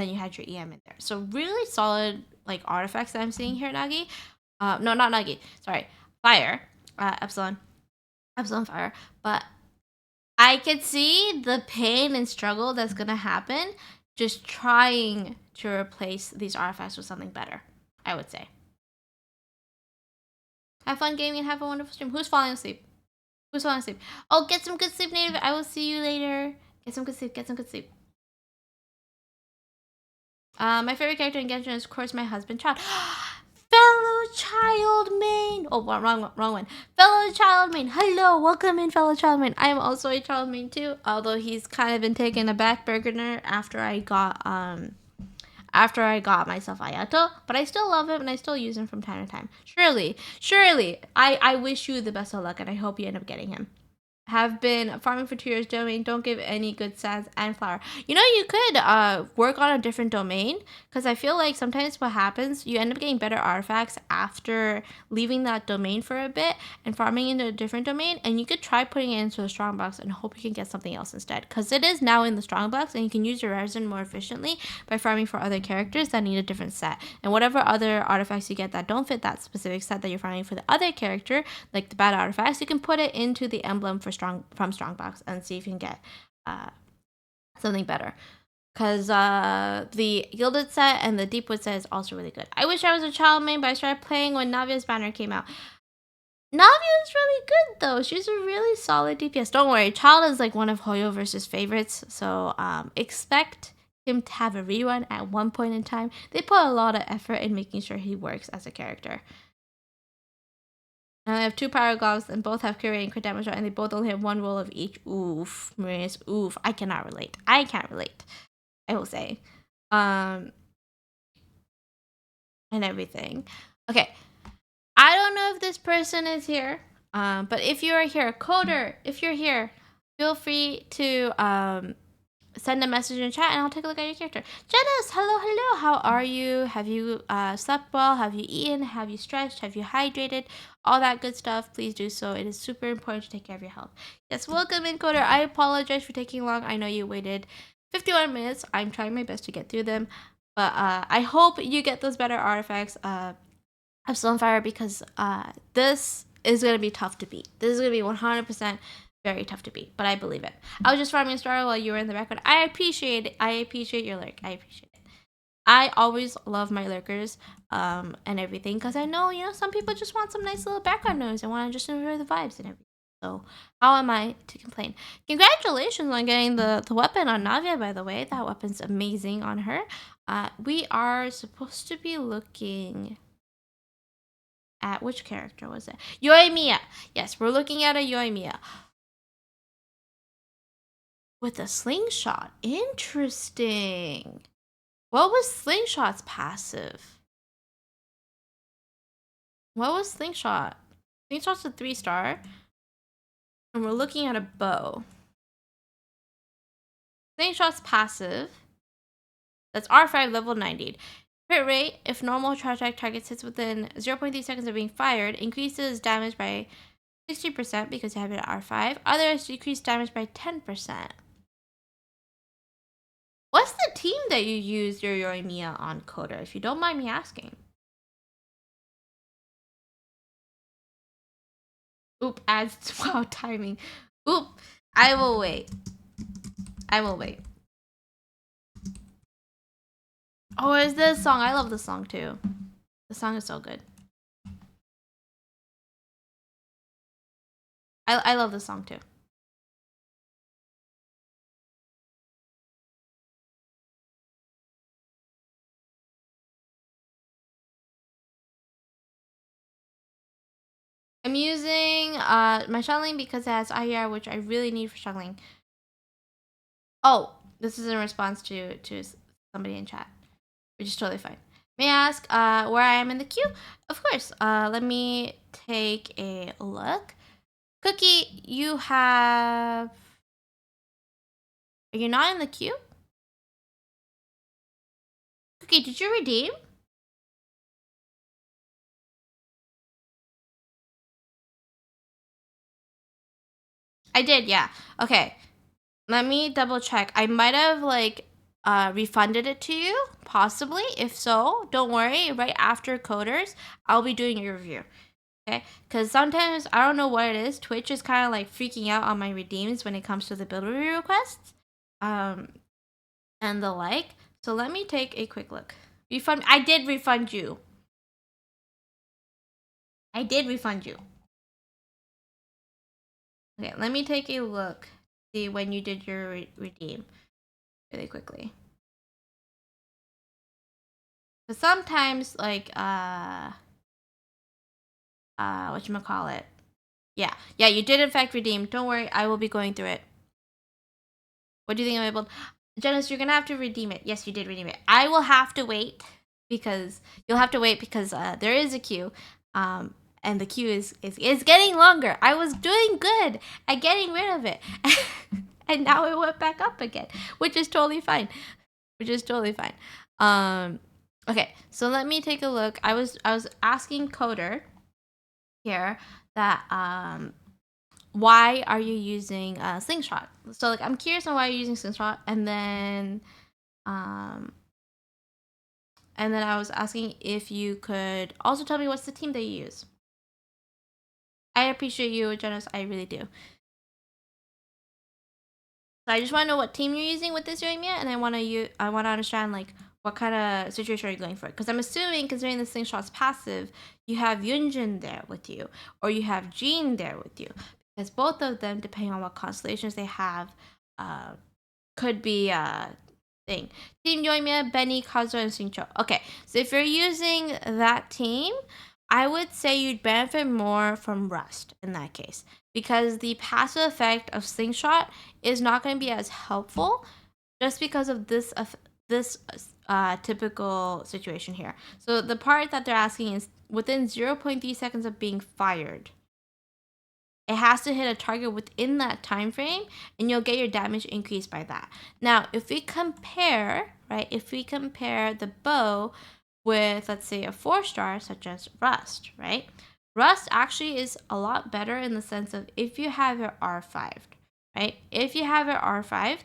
you had your EM in there. So really solid like artifacts that I'm seeing here, Nagi. No, not Nagi. Sorry. Fire. Epsilon Fire. But I could see the pain and struggle that's going to happen just trying to replace these artifacts with something better, I would say. Have fun gaming and have a wonderful stream. Who's falling asleep? Who's falling asleep? Oh, get some good sleep, Native. I will see you later. Get some good sleep. Get some good sleep. My favorite character in Genshin is, of course, my husband, Child. Fellow child main. Oh, wrong one. Fellow child main. Hello, welcome in, fellow child main. I am also a child main too, although he's kind of been taking a back burner after I got myself Ayato, but I still love him and I still use him from time to time. Surely, I wish you the best of luck and I hope you end up getting him. have been farming for 2 years. Domain don't give any good sands and flour. You know, you could work on a different domain, because I feel like sometimes what happens, you end up getting better artifacts after leaving that domain for a bit and farming into a different domain, and you could try putting it into a strongbox and hope you can get something else instead, because it is now in the strongbox and you can use your resin more efficiently by farming for other characters that need a different set, and whatever other artifacts you get that don't fit that specific set that you're farming for the other character, like the bad artifacts, you can put it into the emblem from strongbox and see if you can get something better, because the gilded set and the deepwood set is also really good. I wish I was a child main, but I started playing when Navia's banner came out. Navia is really good though. She's a really solid DPS. Don't worry, Child is like one of Hoyoverse's favorites, so expect him to have a rerun at one point in time. They put a lot of effort in making sure he works as a character. And I have 2 Paragogs, and both have crit rate and crit damage, and they both only have 1 roll of each. Oof, Marius, oof. I cannot relate. I can't relate, I will say. And everything. Okay. I don't know if this person is here, but if you are here, Coder, if you're here, feel free to send a message in chat and I'll take a look at your character. Janice, hello, how are you? Have you slept well? Have you eaten? Have you stretched? Have you hydrated? All that good stuff, please do so. It is super important to take care of your health. Yes, welcome in, Coder. I apologize for taking long. I know you waited 51 minutes. I'm trying my best to get through them, but I hope you get those better artifacts of Stonefire, because this is going to be tough to beat. This is going to be 100% very tough to beat, but I believe it. I was just farming a star while you were in the background. I appreciate it. I appreciate your lurk. I appreciate it. I always love my lurkers and everything, because I know, some people just want some nice little background noise and want to just enjoy the vibes and everything. So how am I to complain? Congratulations on getting the weapon on Navia, by the way. That weapon's amazing on her. We are supposed to be looking at, which character was it? Yoimiya. Yes, we're looking at a Yoimiya with a slingshot. Interesting. What was Slingshot's passive? What was Slingshot? Slingshot's a 3-star. And we're looking at a bow. Slingshot's passive. That's R5 level 90. Crit rate, if normal charge attack targets hits within 0.3 seconds of being fired, increases damage by 60% because you have it at R5. Others decrease damage by 10%. What's the team that you used your Yoimiya on, Coder, if you don't mind me asking? Oop, adds wow timing. Oop, I will wait. I will wait. Oh, is this song? I love this song too. The song is so good. I love this song too. I'm using my shuttling because it has IR, which I really need for shuttling. Oh, this is in response to somebody in chat, which is totally fine. May I ask where I am in the queue? Of course. Let me take a look. Cookie, you have... Are you not in the queue? Cookie, did you redeem? I did, yeah. Okay. Let me double check. I might have refunded it to you, possibly. If so, don't worry. Right after Coders, I'll be doing a review. Okay? Because sometimes, I don't know what it is, Twitch is kind of like freaking out on my redeems when it comes to the build review requests. And the like. So let me take a quick look. Refund. I did refund you. I did refund you. Okay, let me take a look. See when you did your redeem. Really quickly. But sometimes, whatchamacallit. Yeah, you did in fact redeem. Don't worry, I will be going through it. What do you think I'm able to... Janice, you're gonna have to redeem it. Yes, you did redeem it. I will have to wait because... You'll have to wait because there is a queue. and the queue is getting longer. I was doing good at getting rid of it, and now it went back up again, which is totally fine. Okay, so let me take a look. I was asking Coder here that why are you using Slingshot? So like I'm curious on why you're using Slingshot, and then I was asking if you could also tell me what's the team that you use. I appreciate you, Jonas. I really do. So I just want to know what team you're using with this Yoimiya, and I want to understand like what kind of situation are you going for? Because I'm assuming, considering this Slingshot's passive, you have Yunjin there with you, or you have Jean there with you, because both of them, depending on what constellations they have, could be thing. Team Yoimiya, Benny, Kazuo, and Shincho. Okay, so if you're using that team, I would say you'd benefit more from Rust in that case, because the passive effect of Slingshot is not going to be as helpful just because of this typical situation here. So the part that they're asking is within 0.3 seconds of being fired. It has to hit a target within that time frame, and you'll get your damage increased by that. Now, if we compare, right, the bow with, let's say, a 4-star, such as Rust, right? Rust actually is a lot better in the sense of if you have your R5, right? If you have your R5,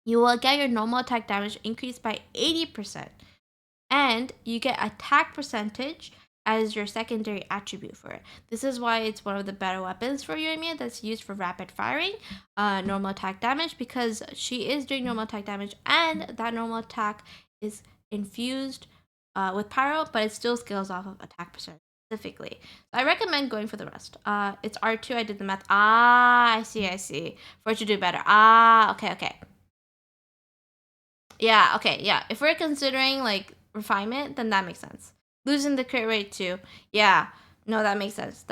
you will get your normal attack damage increased by 80%, and you get attack percentage as your secondary attribute for it. This is why it's one of the better weapons for Yoimiya that's used for rapid firing, normal attack damage, because she is doing normal attack damage, and that normal attack is infused with pyro, but it still scales off of attack percentage specifically. So I recommend going for the rest. It's R2. I did the math. I see. For it to do better. Okay. Yeah, okay, yeah. If we're considering like refinement, then that makes sense. Losing the crit rate too. Yeah. No, that makes sense.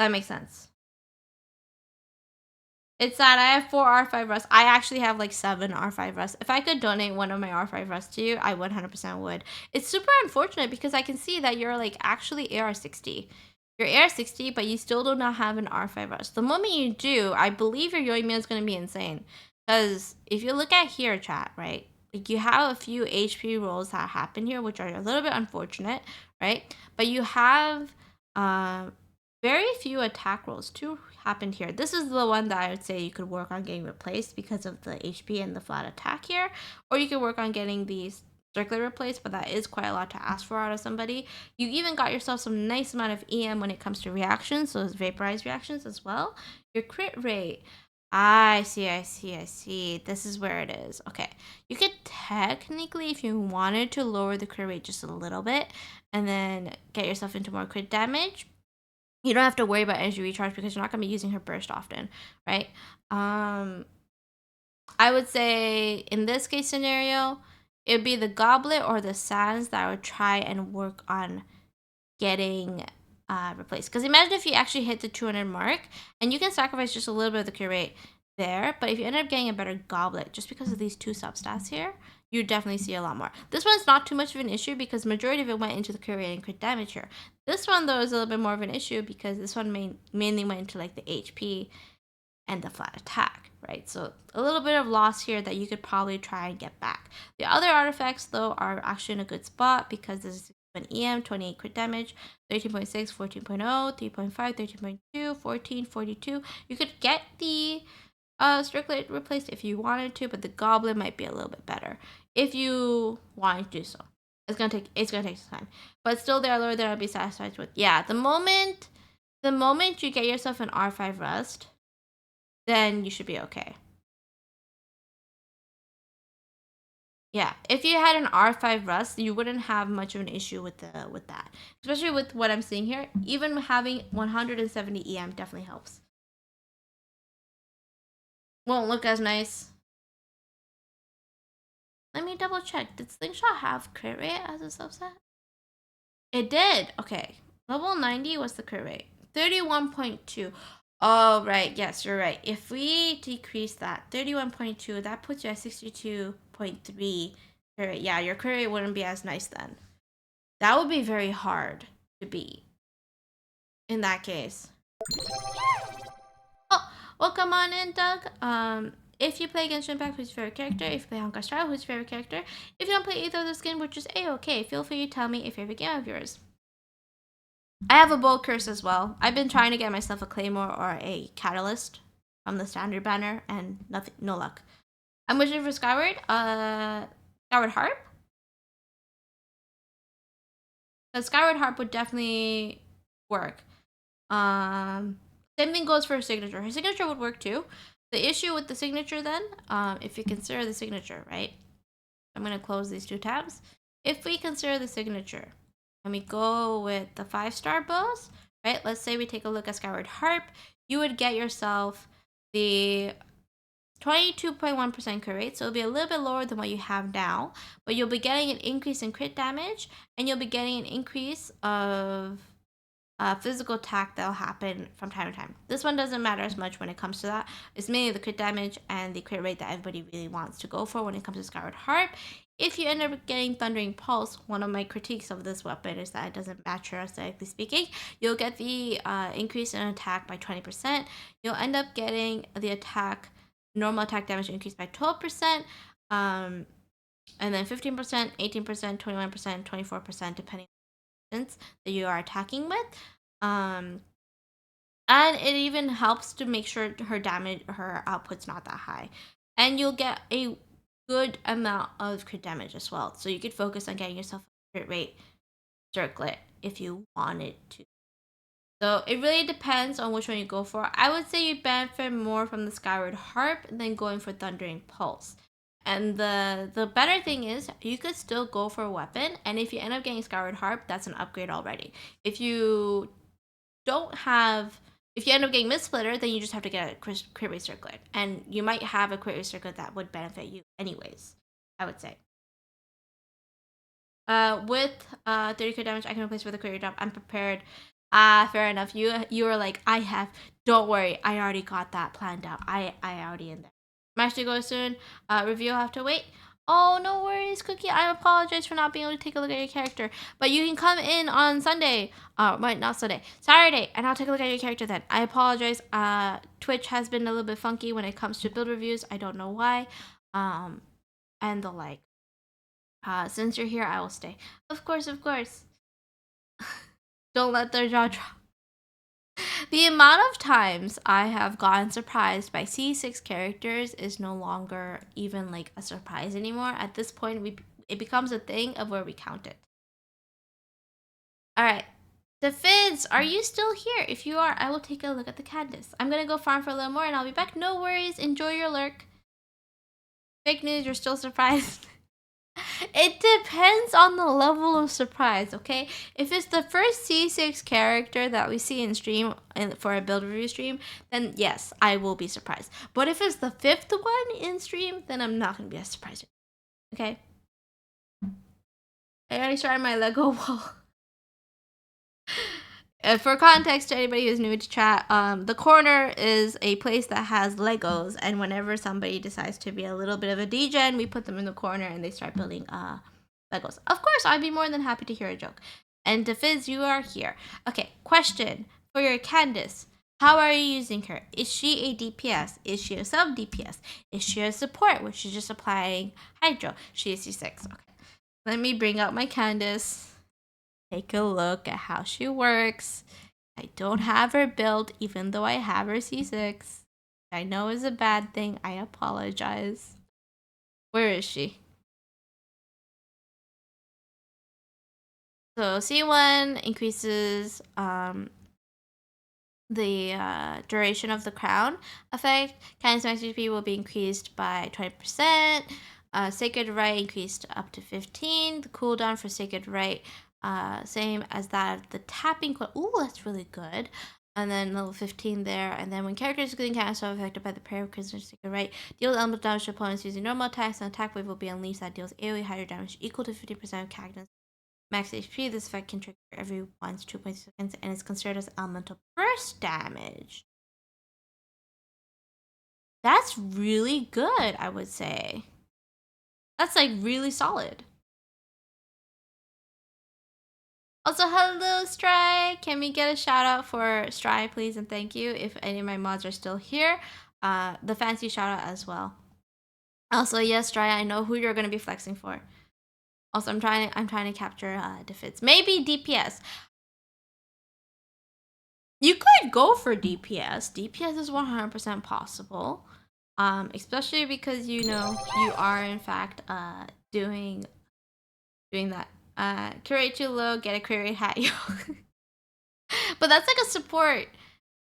It's that I have 4 R5 Rust. I actually have like 7 R5 Rust. If I could donate one of my R5 Rust to you, I 100% would. It's super unfortunate because I can see that you're like actually AR60. You're AR60, but you still do not have an R5 Rust. The moment you do, I believe your Yoimiya is going to be insane. Because if you look at here, chat, right? Like you have a few HP rolls that happen here, which are a little bit unfortunate, right? But you have very few attack rolls too happened here. This is the one that I would say you could work on getting replaced because of the HP and the flat attack here, or you could work on getting these strictly replaced, but that is quite a lot to ask for out of somebody. You even got yourself some nice amount of EM when it comes to reactions, so those vaporized reactions as well. Your crit rate, I see. This is where it is. Okay. You could technically, if you wanted to, lower the crit rate just a little bit and then get yourself into more crit damage. You don't have to worry about energy recharge because you're not going to be using her burst often, right? I would say in this case scenario, it would be the goblet or the sands that I would try and work on getting replaced. Because imagine if you actually hit the 200 mark, and you can sacrifice just a little bit of the cure rate there, but if you end up getting a better goblet, just because of these 2 substats here, you definitely see a lot more. This one's not too much of an issue because majority of it went into the cure rate and crit damage here. This one though is a little bit more of an issue because this one mainly went into like the HP and the flat attack, right? So a little bit of loss here that you could probably try and get back. The other artifacts though are actually in a good spot because this is an EM, 28 crit damage, 13.6, 14.0, 3.5, 13.2, 14, 42. You could get the Stricklet replaced if you wanted to, but the Goblin might be a little bit better if you wanted to do so. It's gonna take some time, but still there are lower that I'll be satisfied with. Yeah, the moment you get yourself an R5 Rust, then you should be okay. Yeah, if you had an R5 Rust, you wouldn't have much of an issue with that. Especially with what I'm seeing here, even having 170 EM definitely helps. Won't look as nice. Let me double check. Did Slingshot have crit rate as a subset? It did. Okay. Level 90 was the crit rate. 31.2. Oh, right. Yes, you're right. If we decrease that, 31.2, that puts you at 62.3 crit rate. Yeah, your crit rate wouldn't be as nice then. That would be very hard to beat. in that case. Oh, well, come on in, Doug. If you play Genshin Impact, who's your favorite character? If you play Honkai Star Rail, who's your favorite character? If you don't play either of the skin, which is a-okay, feel free to tell me a favorite game of yours. I have a bold curse as well. I've been trying to get myself a claymore or a catalyst from the standard banner, and nothing, no luck. I'm wishing for Skyward. Skyward Harp. The Skyward Harp would definitely work. Same thing goes for her signature. Her signature would work too. The issue with the signature then, if you consider the signature, right? I'm gonna close these two tabs. If we consider the signature, and we go with the 5-star bows, right? Let's say we take a look at Skyward Harp. You would get yourself the 22.1% crit rate, so it'll be a little bit lower than what you have now, but you'll be getting an increase in crit damage, and you'll be getting an increase of physical attack that'll happen from time to time. This one doesn't matter as much when it comes to that. It's mainly the crit damage and the crit rate that everybody really wants to go for when it comes to Skyward Harp. If you end up getting Thundering Pulse, one of my critiques of this weapon is that it doesn't match her aesthetically speaking. You'll get the increase in attack by 20%. You'll end up getting the attack, normal attack damage increased by 12%, and then 15%, 18%, 21%, 24%, depending on the that you are attacking with. And it even helps to make sure her output's not that high. And you'll get a good amount of crit damage as well. So you could focus on getting yourself a crit rate circlet if you wanted to. So it really depends on which one you go for. I would say you benefit more from the Skyward Harp than going for Thundering Pulse. And the better thing is you could still go for a weapon, and if you end up getting Skyward Harp, that's an upgrade already. If you end up getting Mist Splitter, then you just have to get a crit rate circlet, and you might have a crit rate circlet that would benefit you anyways, I would say. With 30 crit damage, I can replace with a crit rate drop. I'm prepared. Fair enough. You were like, don't worry, I already got that planned out. I already in there. Match to go soon. Review will have to wait. Oh, no worries, Cookie. I apologize for not being able to take a look at your character. But you can come in on Sunday. Wait, not Sunday. Saturday. And I'll take a look at your character then. I apologize. Twitch has been a little bit funky when it comes to build reviews. I don't know why. And the like. Since you're here, I will stay. Of course, of course. Don't let their jaw drop. The amount of times I have gotten surprised by C6 characters is no longer even like a surprise anymore. At this point, it becomes a thing of where we count it. All right. The Fids, are you still here? If you are, I will take a look at the Candace. I'm going to go farm for a little more and I'll be back. No worries. Enjoy your lurk. Fake news, you're still surprised. It depends on the level of surprise, okay? If it's the first C6 character that we see in stream for a build review stream, then yes, I will be surprised. But if it's the 5th one in stream, then I'm not going to be as surprised. Okay? I already started my Lego wall. For context to anybody who's new to chat, the corner is a place that has Legos, and whenever somebody decides to be a little bit of a degen, we put them in the corner and they start building Legos. Of course, I'd be more than happy to hear a joke. And Defiz, you are here. Okay, question for your Candace. How are you using her? Is she a DPS? Is she a sub DPS? Is she a support, which she's just applying Hydro? She is C6. Okay, let me bring out my Candace. Take a look at how she works. I don't have her built, even though I have her C6. I know is a bad thing. I apologize. Where is she? So C1 increases the duration of the crown effect. Candace max HP will be increased by 20%. Sacred Right increased up to 15. The cooldown for Sacred Right same as that of the tapping. Ooh, that's really good. And then level 15 there. And then when characters including Candace are affected by the prayer of Christmas Sacred Right, deals elemental damage to opponents using normal attacks, and attack wave will be unleashed that deals AoE higher damage equal to 50% of Candace's max HP. This effect can trigger every once 2.6 seconds and is considered as elemental burst damage. That's really good, I would say. That's like really solid. Also, hello, Stry. Can we get a shout out for Stry, please, and thank you if any of my mods are still here. The fancy shout out as well. Also, yes, Stry, I know who you're gonna be flexing for. Also, I'm trying to capture defense. Maybe DPS. You could go for DPS. DPS is 100% possible. Especially because you know you are in fact doing that. Curate too low, get a curate hat, yo. But that's like a support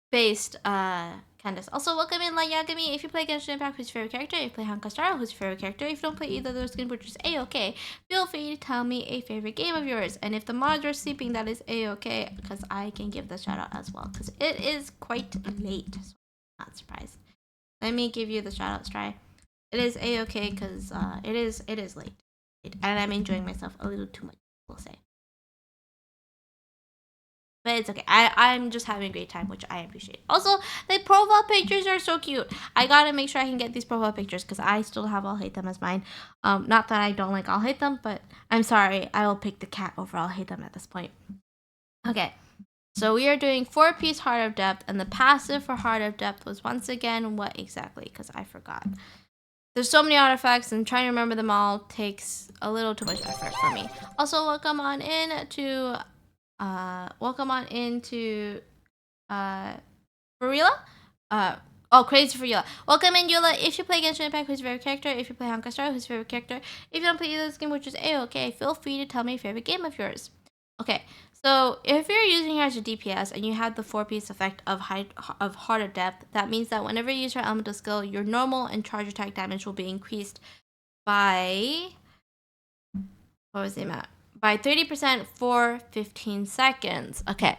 based Candace. Also, welcome in like Yagami. If you play Genshin Impact, who's your favorite character? If you play Honkai Star Rail, who's your favorite character? If you don't play either of those skins, which is a-okay, feel free to tell me a favorite game of yours. And if the mods are sleeping, that is a-okay, because I can give the shout out as well, because it is quite late, so I'm not surprised. Let me give you the shout out, Stry. It is a-okay, because it is late. And I'm enjoying myself a little too much, we'll say. But it's okay. I'm just having a great time, which I appreciate. Also, the profile pictures are so cute. I gotta make sure I can get these profile pictures because I still have I'll Hate Them as mine. Not that I don't like I'll Hate Them, but I'm sorry. I will pick the cat over I'll Hate Them at this point. Okay. So we are doing 4-piece Heart of Depth, and the passive for Heart of Depth was once again what exactly? Because I forgot. There's so many artifacts, and trying to remember them all takes a little too much effort for me. Also, welcome on into Farila? Crazy Farila. Welcome in, Yula. If you play Genshin Impact, who's your favorite character? If you play Honkai Star, who's your favorite character? If you don't play either of this game, which is a-okay, feel free to tell me your favorite game of yours. Okay, so if you're using her as a DPS and you have the 4-piece effect of Heart of Depth, that means that whenever you use her elemental skill, your normal and charge attack damage will be increased by... what was the amount? By 30% for 15 seconds. Okay.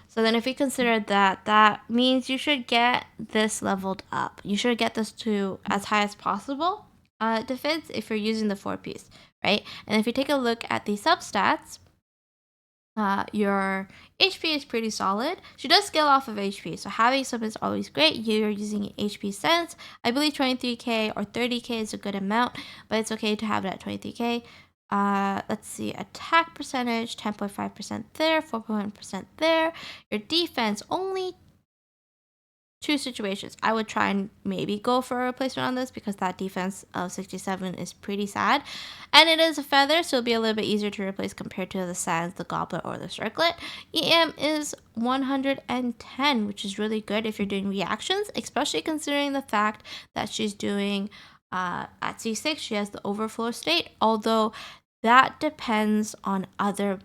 So then if we consider that, that means you should get this leveled up. You should get this to as high as possible defense if you're using the 4-piece, right? And if you take a look at the substats, your HP is pretty solid. She does scale off of HP, so having some is always great. You're using HP sense. I believe 23k or 30k is a good amount, but it's okay to have it at 23k. Let's see, attack percentage 10.5% there, 4.1% there. Your defense only 2 situations. I would try and maybe go for a replacement on this because that defense of 67 is pretty sad. And it is a feather, so it'll be a little bit easier to replace compared to the sands, the goblet, or the circlet. EM is 110, which is really good if you're doing reactions, especially considering the fact that she's doing at C6, she has the overflow state, although that depends on other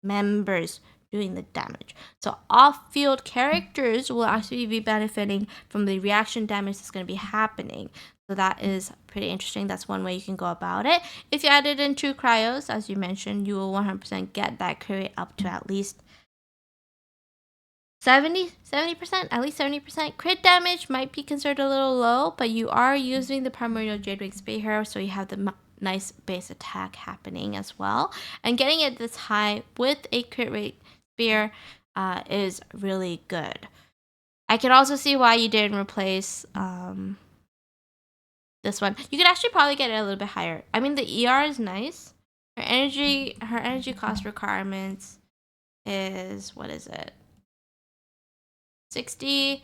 members doing the damage. So off-field characters will actually be benefiting from the reaction damage that's going to be happening. So that is pretty interesting. That's one way you can go about it. If you added in 2 cryos, as you mentioned, you will 100% get that crit rate up to at least 70%, at least 70%. Crit damage might be considered a little low, but you are using the Primordial Jadewing Spear, so you have the nice base attack happening as well. And getting it this high with a crit rate spear is really good. I can also see why you didn't replace this one. You could actually probably get it a little bit higher. I mean, the ER is nice. Her energy cost requirements is, what is it? 60.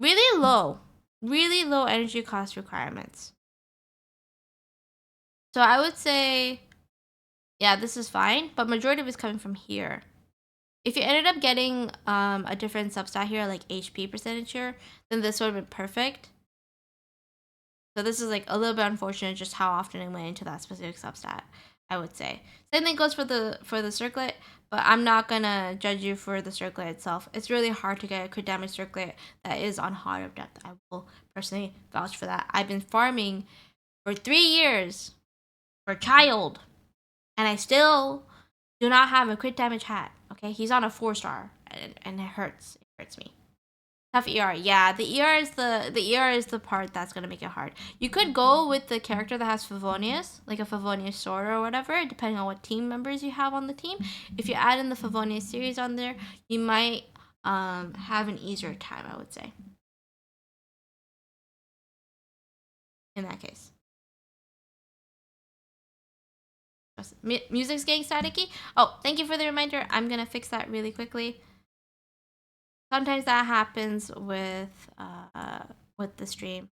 Really low energy cost requirements. So I would say, yeah, this is fine, but majority of it's coming from here. If you ended up getting a different substat here, like HP percentage here, then this would have been perfect. So this is like a little bit unfortunate just how often it went into that specific substat, I would say. Same thing goes for the circlet, but I'm not gonna judge you for the circlet itself. It's really hard to get a crit damage circlet that is on Heart of Depth. I will personally vouch for that. I've been farming for 3 years for Child, and I still do not have a crit damage hat. Okay, he's on a 4-star, and it hurts. It hurts me. Tough ER. Yeah, the ER is the part that's gonna make it hard. You could go with the character that has Favonius, like a Favonius sword or whatever, depending on what team members you have on the team. If you add in the Favonius series on there, you might have an easier time, I would say. In that case. Music's getting staticky. Oh, thank you for the reminder. I'm gonna fix that really quickly. Sometimes that happens with the stream.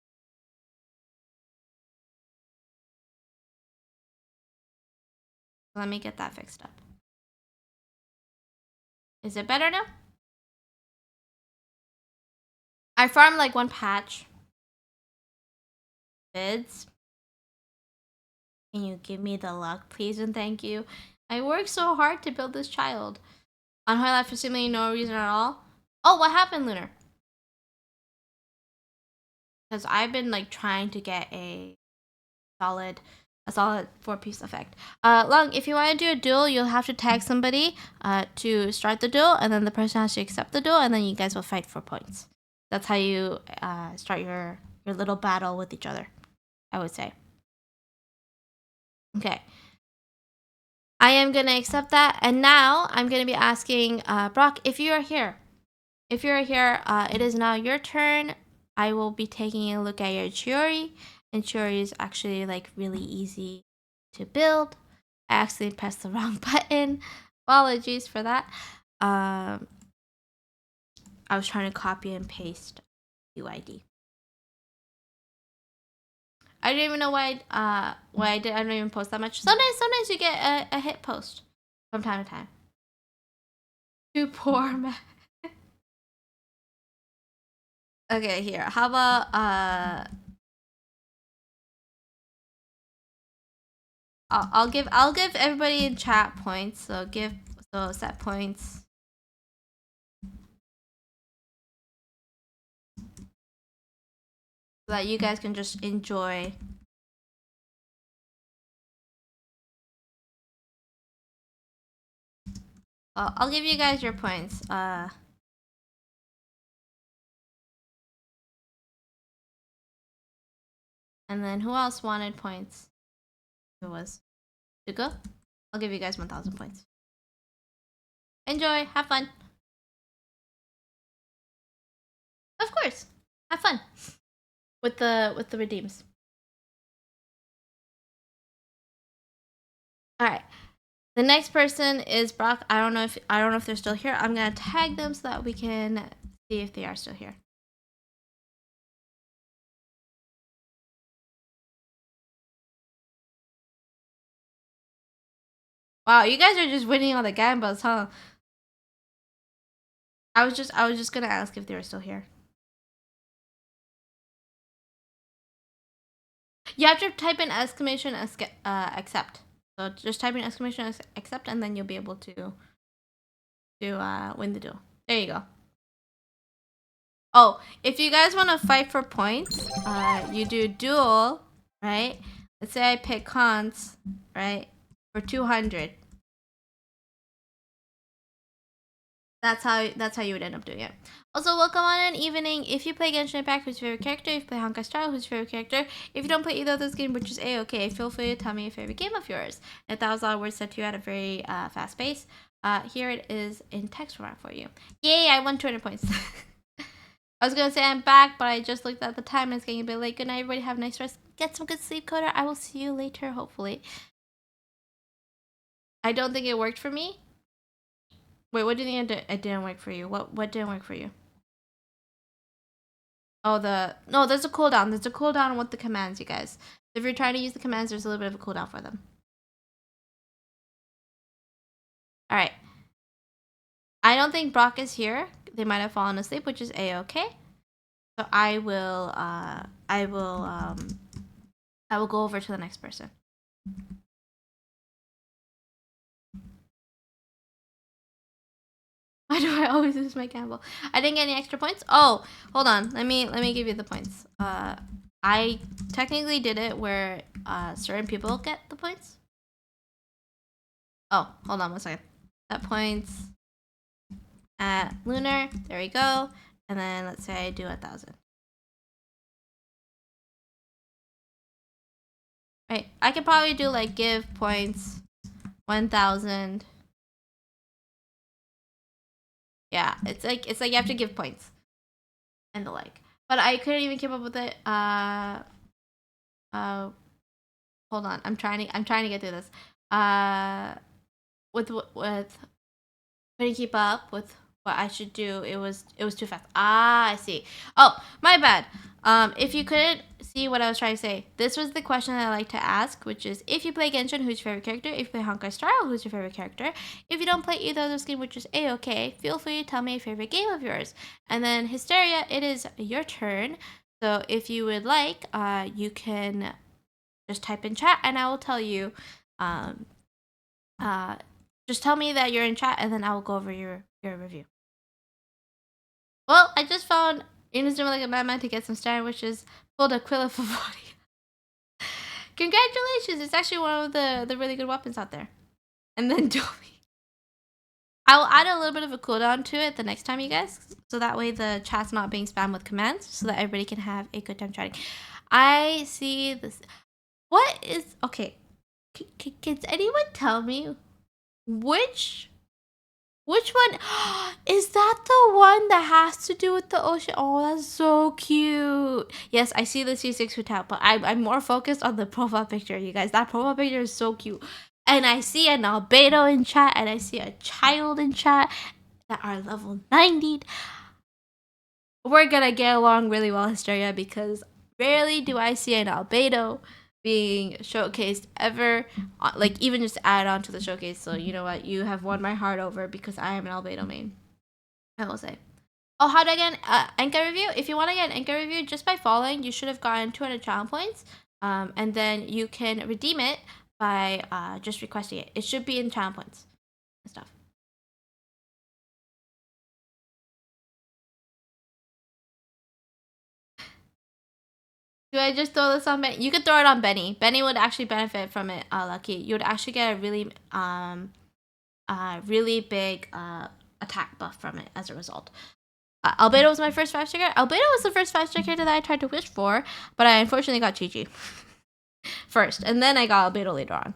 Let me get that fixed up. Is it better now? I farmed like one patch. Bids. Can you give me the luck, please and thank you? I worked so hard to build this child. On High Life for seemingly no reason at all. Oh, what happened, Lunar? Because I've been like trying to get a solid 4-piece effect. Lung, if you want to do a duel, you'll have to tag somebody to start the duel, and then the person has to accept the duel, and then you guys will fight for points. That's how you start your little battle with each other, I would say. Okay. I am going to accept that, and now I'm going to be asking Brock, if you are here, it is now your turn. I will be taking a look at your Chiori, and Chiori is actually like really easy to build. I actually pressed the wrong button. Apologies for that. I was trying to copy and paste UID. I don't even know why I did. I don't even post that much. Sometimes you get a hit post from time to time. Too poor, man. Okay, here. How about I'll give everybody in chat points. So set points. So that you guys can just enjoy. I'll give you guys your points. And then who else wanted points? Who was? Duko? I'll give you guys 1,000 points. Enjoy. Have fun. Of course. Have fun. With the redeems. Alright. The next person is Brock. I don't know if they're still here. I'm gonna tag them so that we can see if they are still here. Wow, you guys are just winning all the gambas, huh? I was just gonna ask if they were still here. You have to type in exclamation accept. So just type in exclamation accept, and then you'll be able to win the duel. There you go. Oh, if you guys want to fight for points, you do duel, right? Let's say I pick cons, right, for 200. That's how you would end up doing it. Also, welcome on an evening. If you play Genshin Impact, who's your favorite character? If you play Honkai Star Rail, who's your favorite character? If you don't play either of those games, which is A-okay, feel free to tell me your favorite game of yours. If that was all words said to you at a very fast pace, here it is in text format for you. Yay, I won 200 points. I was gonna say I'm back, but I just looked at the time and it's getting a bit late. Good night, everybody. Have a nice rest. Get some good sleep, Coder. I will see you later, hopefully. I don't think it worked for me. Wait, what do you think it didn't work for you? What didn't work for you? Oh, no, there's a cooldown. There's a cooldown with the commands, you guys. If you're trying to use the commands, there's a little bit of a cooldown for them. All right. I don't think Brock is here. They might have fallen asleep, which is A-okay. So I will go over to the next person. Why do I always lose my gamble? I didn't get any extra points. Oh, hold on. Let me give you the points. I technically did it where certain people get the points. Oh, hold on 1 second. That points at Lunar. There we go. And then let's say I do 1,000. Right. I could probably do like give points 1,000. Yeah, it's like you have to give points and the like. But I couldn't even keep up with it. Hold on. I'm trying to get through this. with couldn't keep up with what I should do. It was too fast. Ah, I see. Oh, my bad. If you couldn't see what I was trying to say, this was the question I like to ask, which is if you play Genshin, who's your favorite character? If you play Honkai Star Rail, who's your favorite character? If you don't play either of those games, which is a-okay, feel free to tell me a favorite game of yours. And then Hysteria, it is your turn. So if you would like, you can just type in chat, and I will tell you. Um, uh, just tell me that you're in chat, and then I will go over your review. Well, I just found Ina's doing like a madman to get some sandwiches. Pulled Aquila for body. Congratulations! It's actually one of the really good weapons out there. And then Dolby. I will add a little bit of a cooldown to it the next time, you guys, so that way the chat's not being spammed with commands, so that everybody can have a good time chatting. I see this. What is okay? Can anyone tell me which one is that? The one that has to do with the ocean? Oh, that's so cute. Yes, I see the C6 hotel, but I'm more focused on the profile picture, you guys. That profile picture is so cute. And I see an albedo in chat, and I see a child in chat that are level 90. We're gonna get along really well, Hysteria, because rarely do I see an albedo being showcased ever, like even just add on to the showcase. So you know what, you have won my heart over because I am an albedo main, I will say. Oh, how do I get an Enka review? If you want to get an Enka review, just by following, you should have gotten 200 channel points, and then you can redeem it by just requesting it. It should be in channel points and stuff. Do I just throw this on Benny? You could throw it on Benny. Benny would actually benefit from it, Lucky. You would actually get a really big attack buff from it as a result. Albedo was my first 5-star character. Albedo was the first 5-star character that I tried to wish for, but I unfortunately got Chi-Chi first, and then I got Albedo later on.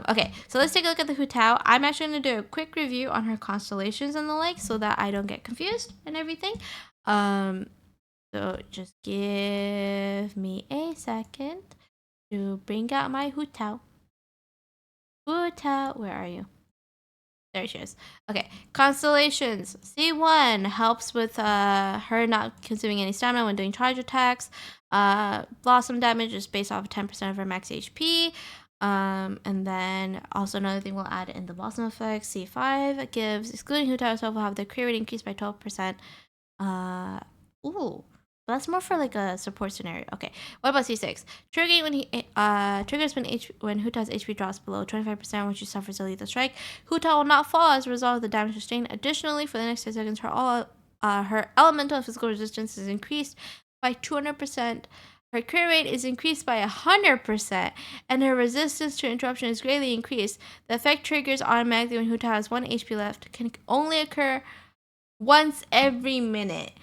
Okay, so let's take a look at the Hu Tao. I'm actually going to do a quick review on her constellations and the like, so that I don't get confused and everything. So just give me a second to bring out my Hu Tao. Hu Tao, where are you? There she is. Okay, constellations. C1 helps with her not consuming any stamina when doing charge attacks. Blossom damage is based off of 10% of her max HP. And then also another thing we'll add in the Blossom effect. C5 gives, excluding Hu Tao itself, will have the crit rate increased by 12%. Ooh. That's more for like a support scenario. Okay. What about C6? Triggering when triggers when Hu Tao's HP drops below 25% when she suffers a lethal strike. Hu Tao will not fall as a result of the damage sustained. Additionally, for the next 10 seconds, her elemental and physical resistance is increased by 200%. Her crit rate is increased by 100%, and her resistance to interruption is greatly increased. The effect triggers automatically when Hu Tao has 1 HP left. Can only occur once every minute.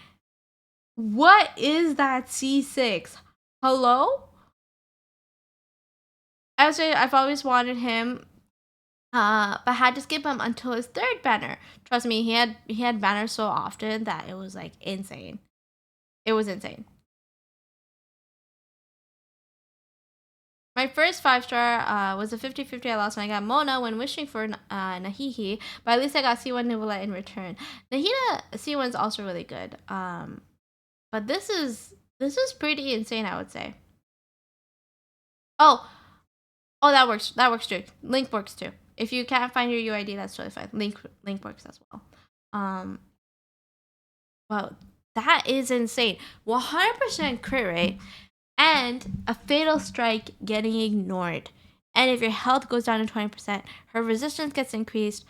What is that C6? Hello? I've always wanted him, but had to skip him until his 3rd banner. Trust me, he had banners so often that it was like insane. It was insane. My first 5-star was a 50-50 I lost when I got Mona when wishing for Nahihi, but at least I got C1 Nibula in return. Nahida C1 is also really good. But this is pretty insane, I would say. Oh, that works. That works too. Link works too. If you can't find your UID, that's totally fine. Link works as well. Well, that is insane. 100% crit rate and a fatal strike getting ignored. And if your health goes down to 20%, her resistance gets increased.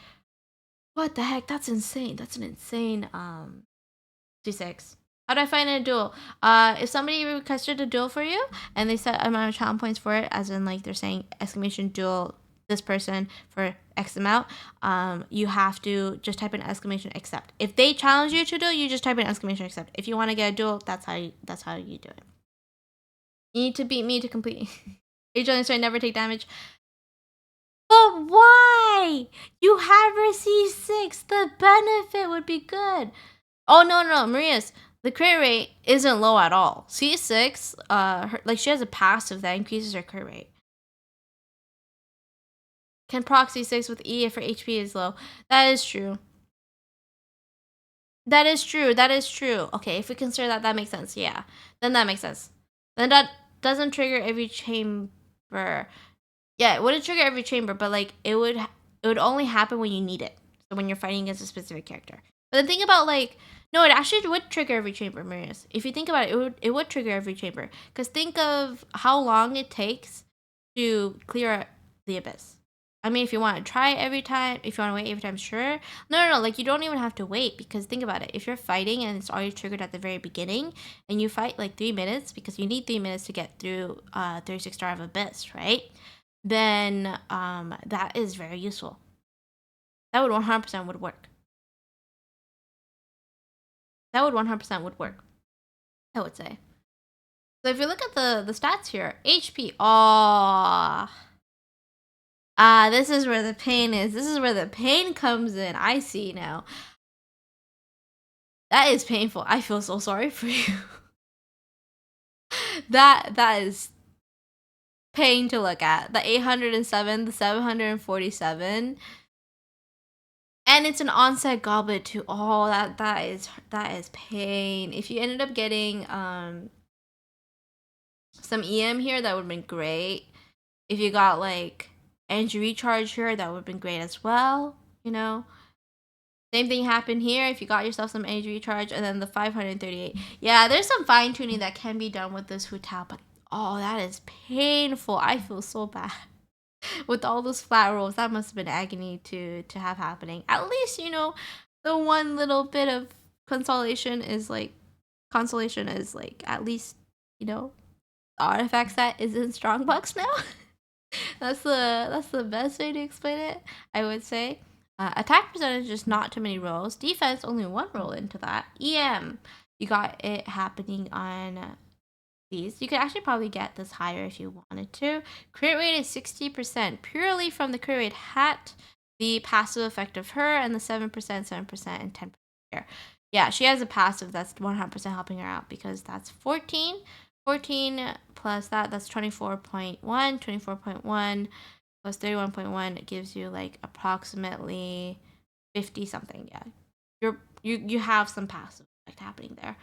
What the heck? That's insane. That's an insane C6. How do I find a duel? If somebody requested a duel for you and they set amount of challenge points for it, as in like they're saying exclamation duel this person for X amount, you have to just type in exclamation accept. If they challenge you to duel, you just type in exclamation accept. If you want to get a duel, that's how you do it. You need to beat me to complete. Age only so I never take damage. But why? You have her C6. The benefit would be good. Oh no, Maria's. The crit rate isn't low at all. C6, like she has a passive that increases her crit rate. Can proxy 6 with E if her HP is low. That is true. That is true. That is true. Okay, if we consider that, that makes sense. Yeah. Then that makes sense. Then that doesn't trigger every chamber. Yeah, it wouldn't trigger every chamber, but like it would only happen when you need it. So when you're fighting against a specific character. But the thing about like no, it actually would trigger every chamber, Marius. If you think about it, it would trigger every chamber. Because think of how long it takes to clear the abyss. I mean, if you want to try it every time, if you want to wait every time, sure. No. Like, you don't even have to wait because think about it. If you're fighting and it's already triggered at the very beginning and you fight like 3 minutes because you need 3 minutes to get through 36 Star of Abyss, right? Then that is very useful. That would 100% would work. That would 100% would work, I would say. So if you look at the stats here, HP, this is where the pain is. This is where the pain comes in. I see now. That is painful. I feel so sorry for you. that is pain to look at. The 807, the 747. And it's an onset goblet too. Oh, that is pain. If you ended up getting some EM here, that would have been great. If you got like energy recharge here, that would have been great as well. You know, same thing happened here. If you got yourself some energy recharge, and then the 538. Yeah, there's some fine tuning that can be done with this Hu Tao, but oh, that is painful. I feel so bad. With all those flat rolls, that must have been agony to have happening. At least, you know, the one little bit of consolation is like at least, you know, the artifact set is in Strongbox now. That's the best way to explain it, I would say. Attack percentage is not too many rolls. Defense, only 1 roll into that. EM, you got it happening on these. You could actually probably get this higher if you wanted to. Crit rate is 60% purely from the crit rate hat, the passive effect of her, and the 7%, 7%, and 10% here. Yeah, she has a passive that's 100% helping her out because that's 14. 14 plus that's 24.1. 24.1 plus 31.1 gives you like approximately 50 something. Yeah, you have some passive effect happening there.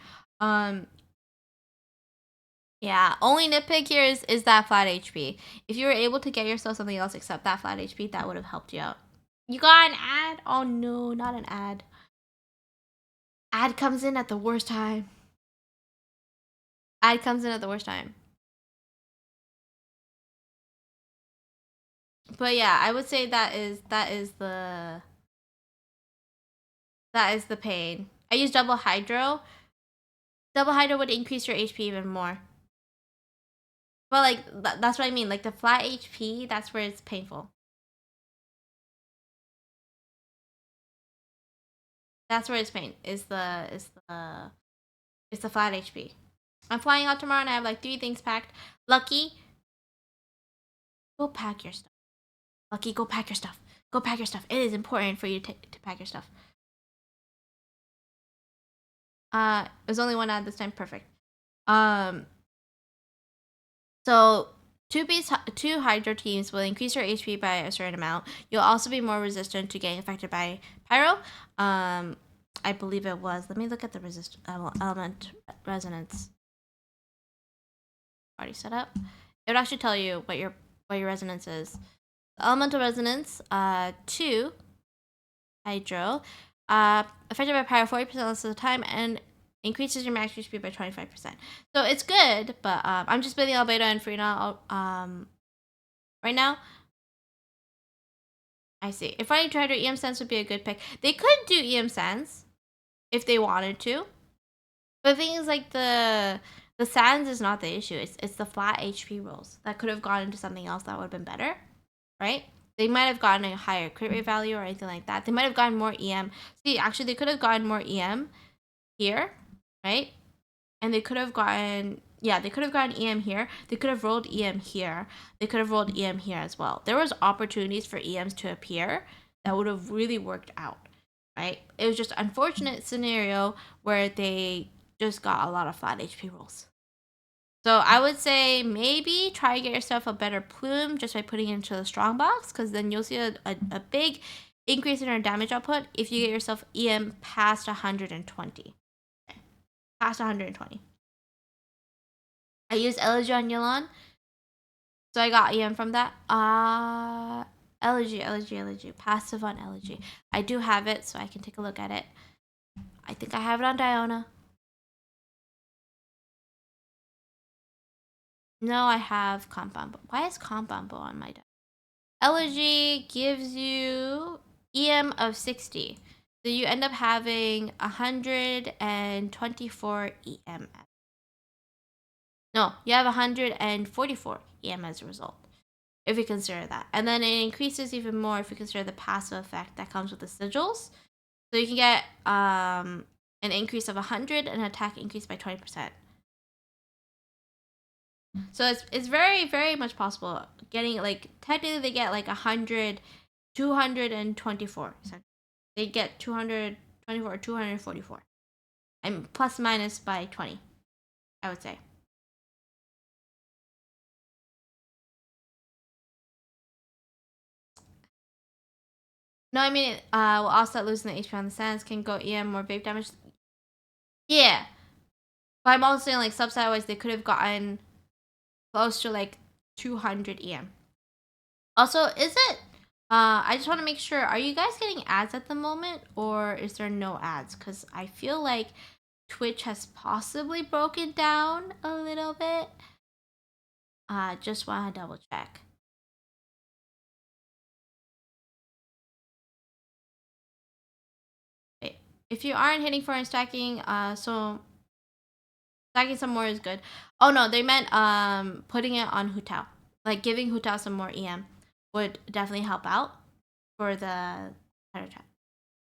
Yeah, only nitpick here is that flat HP. If you were able to get yourself something else except that flat HP, that would have helped you out. You got an ad? Oh no, not an ad. Ad comes in at the worst time. Ad comes in at the worst time. But yeah, I would say that is the pain. I use double hydro. Double hydro would increase your HP even more. But like that's what I mean. Like the flat HP, that's where it's painful. That's where it's pain. Is the flat HP. I'm flying out tomorrow and I have like 3 things packed. Lucky, go pack your stuff. Lucky, go pack your stuff. Go pack your stuff. It is important for you to pack your stuff. There's only 1 ad this time. Perfect. So 2 Hydro teams will increase your HP by a certain amount. You'll also be more resistant to getting affected by Pyro. I believe it was. Let me look at the element resonance. Already set up. It would actually tell you what your resonance is. Elemental resonance, 2 Hydro, affected by Pyro 40% less of the time, and increases your max speed by 25%. So it's good, but I'm just building Albedo and Freena right now. I see. If I tried to EM Sense would be a good pick. They could do EM Sense if they wanted to. But the thing is, like, the Sands is not the issue. It's the flat HP rolls that could have gone into something else that would have been better, right? They might have gotten a higher crit rate value or anything like that. They might have gotten more EM. See, actually, they could have gotten more EM here, right? And they could have gotten, yeah, they could have gotten EM here. They could have rolled EM here. They could have rolled EM here as well. There was opportunities for EMs to appear that would have really worked out, right? It was just an unfortunate scenario where they just got a lot of flat HP rolls. So I would say maybe try to get yourself a better plume just by putting it into the strong box, because then you'll see a big increase in your damage output if you get yourself EM past 120. Past 120. I used Elegy on Yulon, so I got EM from that. Elegy. Passive on Elegy. I do have it, so I can take a look at it. I think I have it on Diona. No, I have Compound. Why is Compound on my deck? Elegy gives you EM of 60. So you end up having 124 EM. No, you have 144 EM as a result, if you consider that. And then it increases even more if you consider the passive effect that comes with the sigils. So you can get an increase of 100 and attack increase by 20%. So it's very, very much possible getting, like, technically they get like 100, 224. So they get 224, 244. And plus minus by 20, I would say. No, I mean, will offset losing the HP on the sands, can go EM more vape damage. Yeah. But I'm also saying, like, subside wise, they could have gotten close to like 200 EM. Also, is it? I just want to make sure. Are you guys getting ads at the moment, or is there no ads? Because I feel like Twitch has possibly broken down a little bit. Just want to double check. Wait, if you aren't hitting for and stacking, so stacking some more is good. Oh no, they meant putting it on Hu Tao. Like giving Hu Tao some more EM would definitely help out for the title chat.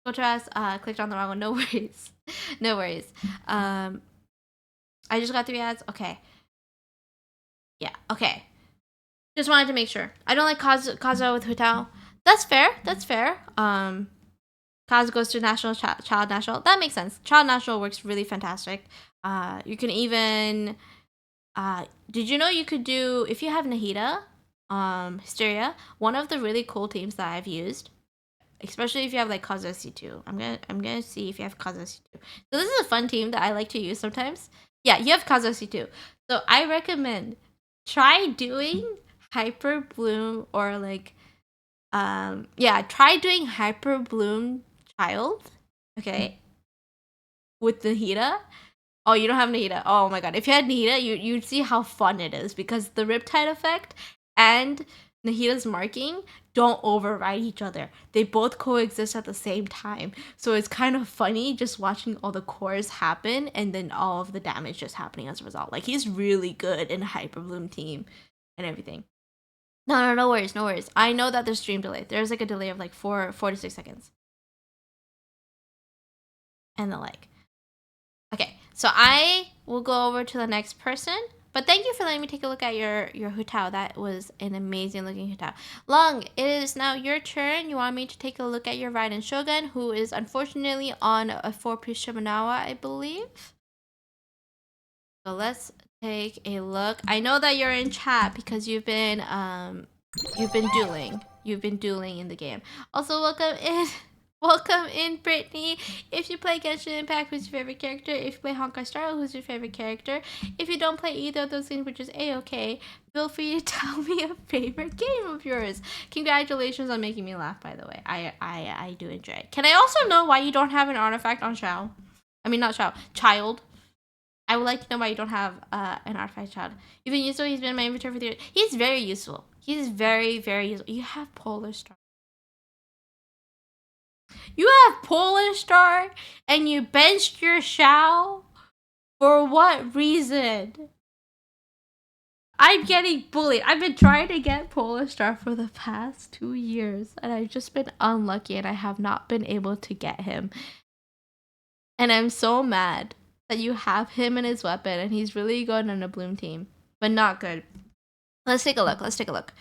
Ultras, clicked on the wrong one. No worries. No worries. I just got 3 ads. Okay. Yeah, okay. Just wanted to make sure. I don't like Kazuo with Hu Tao. That's fair. That's fair. Kaz goes to national, child national. That makes sense. Child national works really fantastic. You can even did you know you could do, if you have Nahida, Hysteria, one of the really cool teams that I've used, especially if you have like Kazuo C2. I'm gonna see if you have Kazuo C2. So this is a fun team that I like to use sometimes. Yeah, you have Kazuo C2. So I recommend try doing Hyper Bloom, or like try doing Hyper Bloom Child. Okay. With Nahida. Oh, you don't have Nahida. Oh my god. If you had Nahida, you'd see how fun it is, because the Riptide effect and Nahida's marking don't override each other. They both coexist at the same time. So it's kind of funny just watching all the cores happen and then all of the damage just happening as a result. Like, he's really good in Hyper Bloom team and everything. No worries, no worries. I know that there's stream delay. There's like a delay of like 4 to 6 seconds. And the like. Okay, so I will go over to the next person. But thank you for letting me take a look at your Hu Tao. That was an amazing looking Hu Tao. Long, it is now your turn. You want me to take a look at your Raiden Shogun, who is unfortunately on a 4-piece Shimenawa, I believe. So let's take a look. I know that you're in chat because you've been dueling. You've been dueling in the game. Also, welcome in. Welcome in, Brittany. If you play Genshin Impact, who's your favorite character? If you play Honkai Star Rail, who's your favorite character? If you don't play either of those things, which is A-okay, feel free to tell me a favorite game of yours. Congratulations on making me laugh, by the way. I do enjoy it. Can I also know why you don't have an artifact on Xiao? I mean, not Xiao. Child. I would like to know why you don't have an artifact child. You've been useful. He's been in my inventory for 3 years. He's very useful. He's very, very useful. You have Polar Star. You have Polar Star and you benched your Xiao? For what reason? I'm getting bullied. I've been trying to get Polar Star for the past 2 years, and I've just been unlucky, and I have not been able to get him. And I'm so mad that you have him and his weapon, and he's really good on a Bloom team, but not good. Let's take a look. Let's take a look.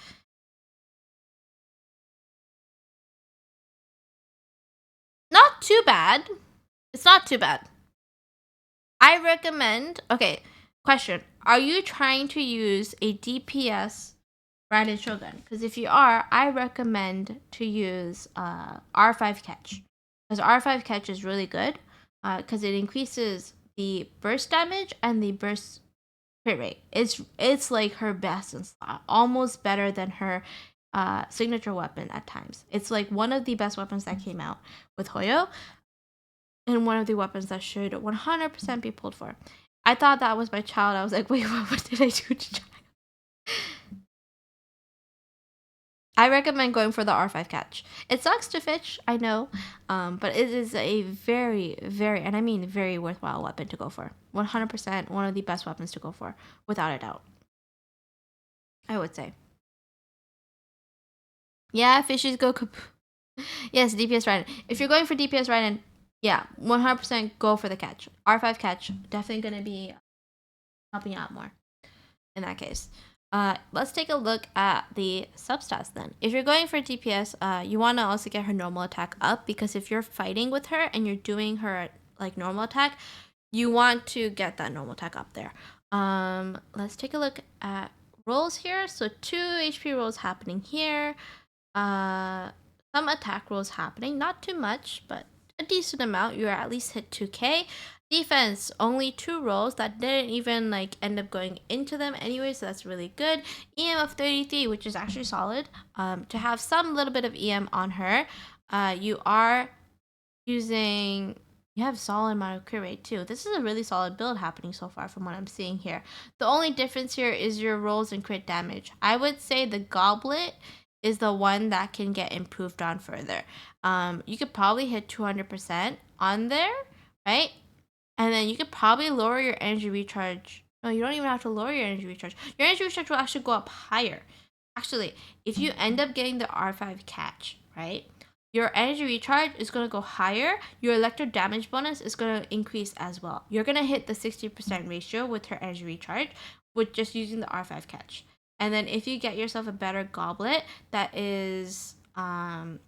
Not too bad. It's not too bad. I recommend... Okay, question. Are you trying to use a DPS Raiden Shogun? Because if you are, I recommend to use R5 Catch. Because R5 Catch is really good because it increases the burst damage and the burst crit rate. It's like her best in slot, almost better than her signature weapon at times. It's like one of the best weapons that came out with Hoyo, and one of the weapons that should 100% be pulled for. I thought that was my child. I was like, wait, what did I do to child? I recommend going for the R5 catch. It sucks to fetch, I know, but it is a very, very, and I mean very worthwhile weapon to go for. 100% one of the best weapons to go for, without a doubt. I would say. Yeah, fishes go kaput. Yes, DPS Raiden. If you're going for DPS Raiden, yeah, 100% go for the catch. R5 catch, definitely going to be helping out more in that case. Let's take a look at the substats then. If you're going for DPS, you want to also get her normal attack up, because if you're fighting with her and you're doing her like normal attack, you want to get that normal attack up there. Let's take a look at rolls here. So 2 HP rolls happening here. Some attack rolls happening, not too much, but a decent amount. You're at least hit 2k. Defense, only 2 rolls that didn't even like end up going into them anyway, so that's really good. EM of 33, which is actually solid. To have some little bit of EM on her, you are using, you have solid amount of crit rate too. This is a really solid build happening so far from what I'm seeing here. The only difference here is your rolls and crit damage. I would say the goblet is the one that can get improved on further. You could probably hit 200% on there, right? And then you could probably lower your energy recharge. No, you don't even have to lower your energy recharge. Your energy recharge will actually go up higher. Actually, if you end up getting the R5 catch, right? Your energy recharge is going to go higher. Your electro damage bonus is going to increase as well. You're going to hit the 60% ratio with her energy recharge with just using the R5 catch. And then if you get yourself a better goblet that is you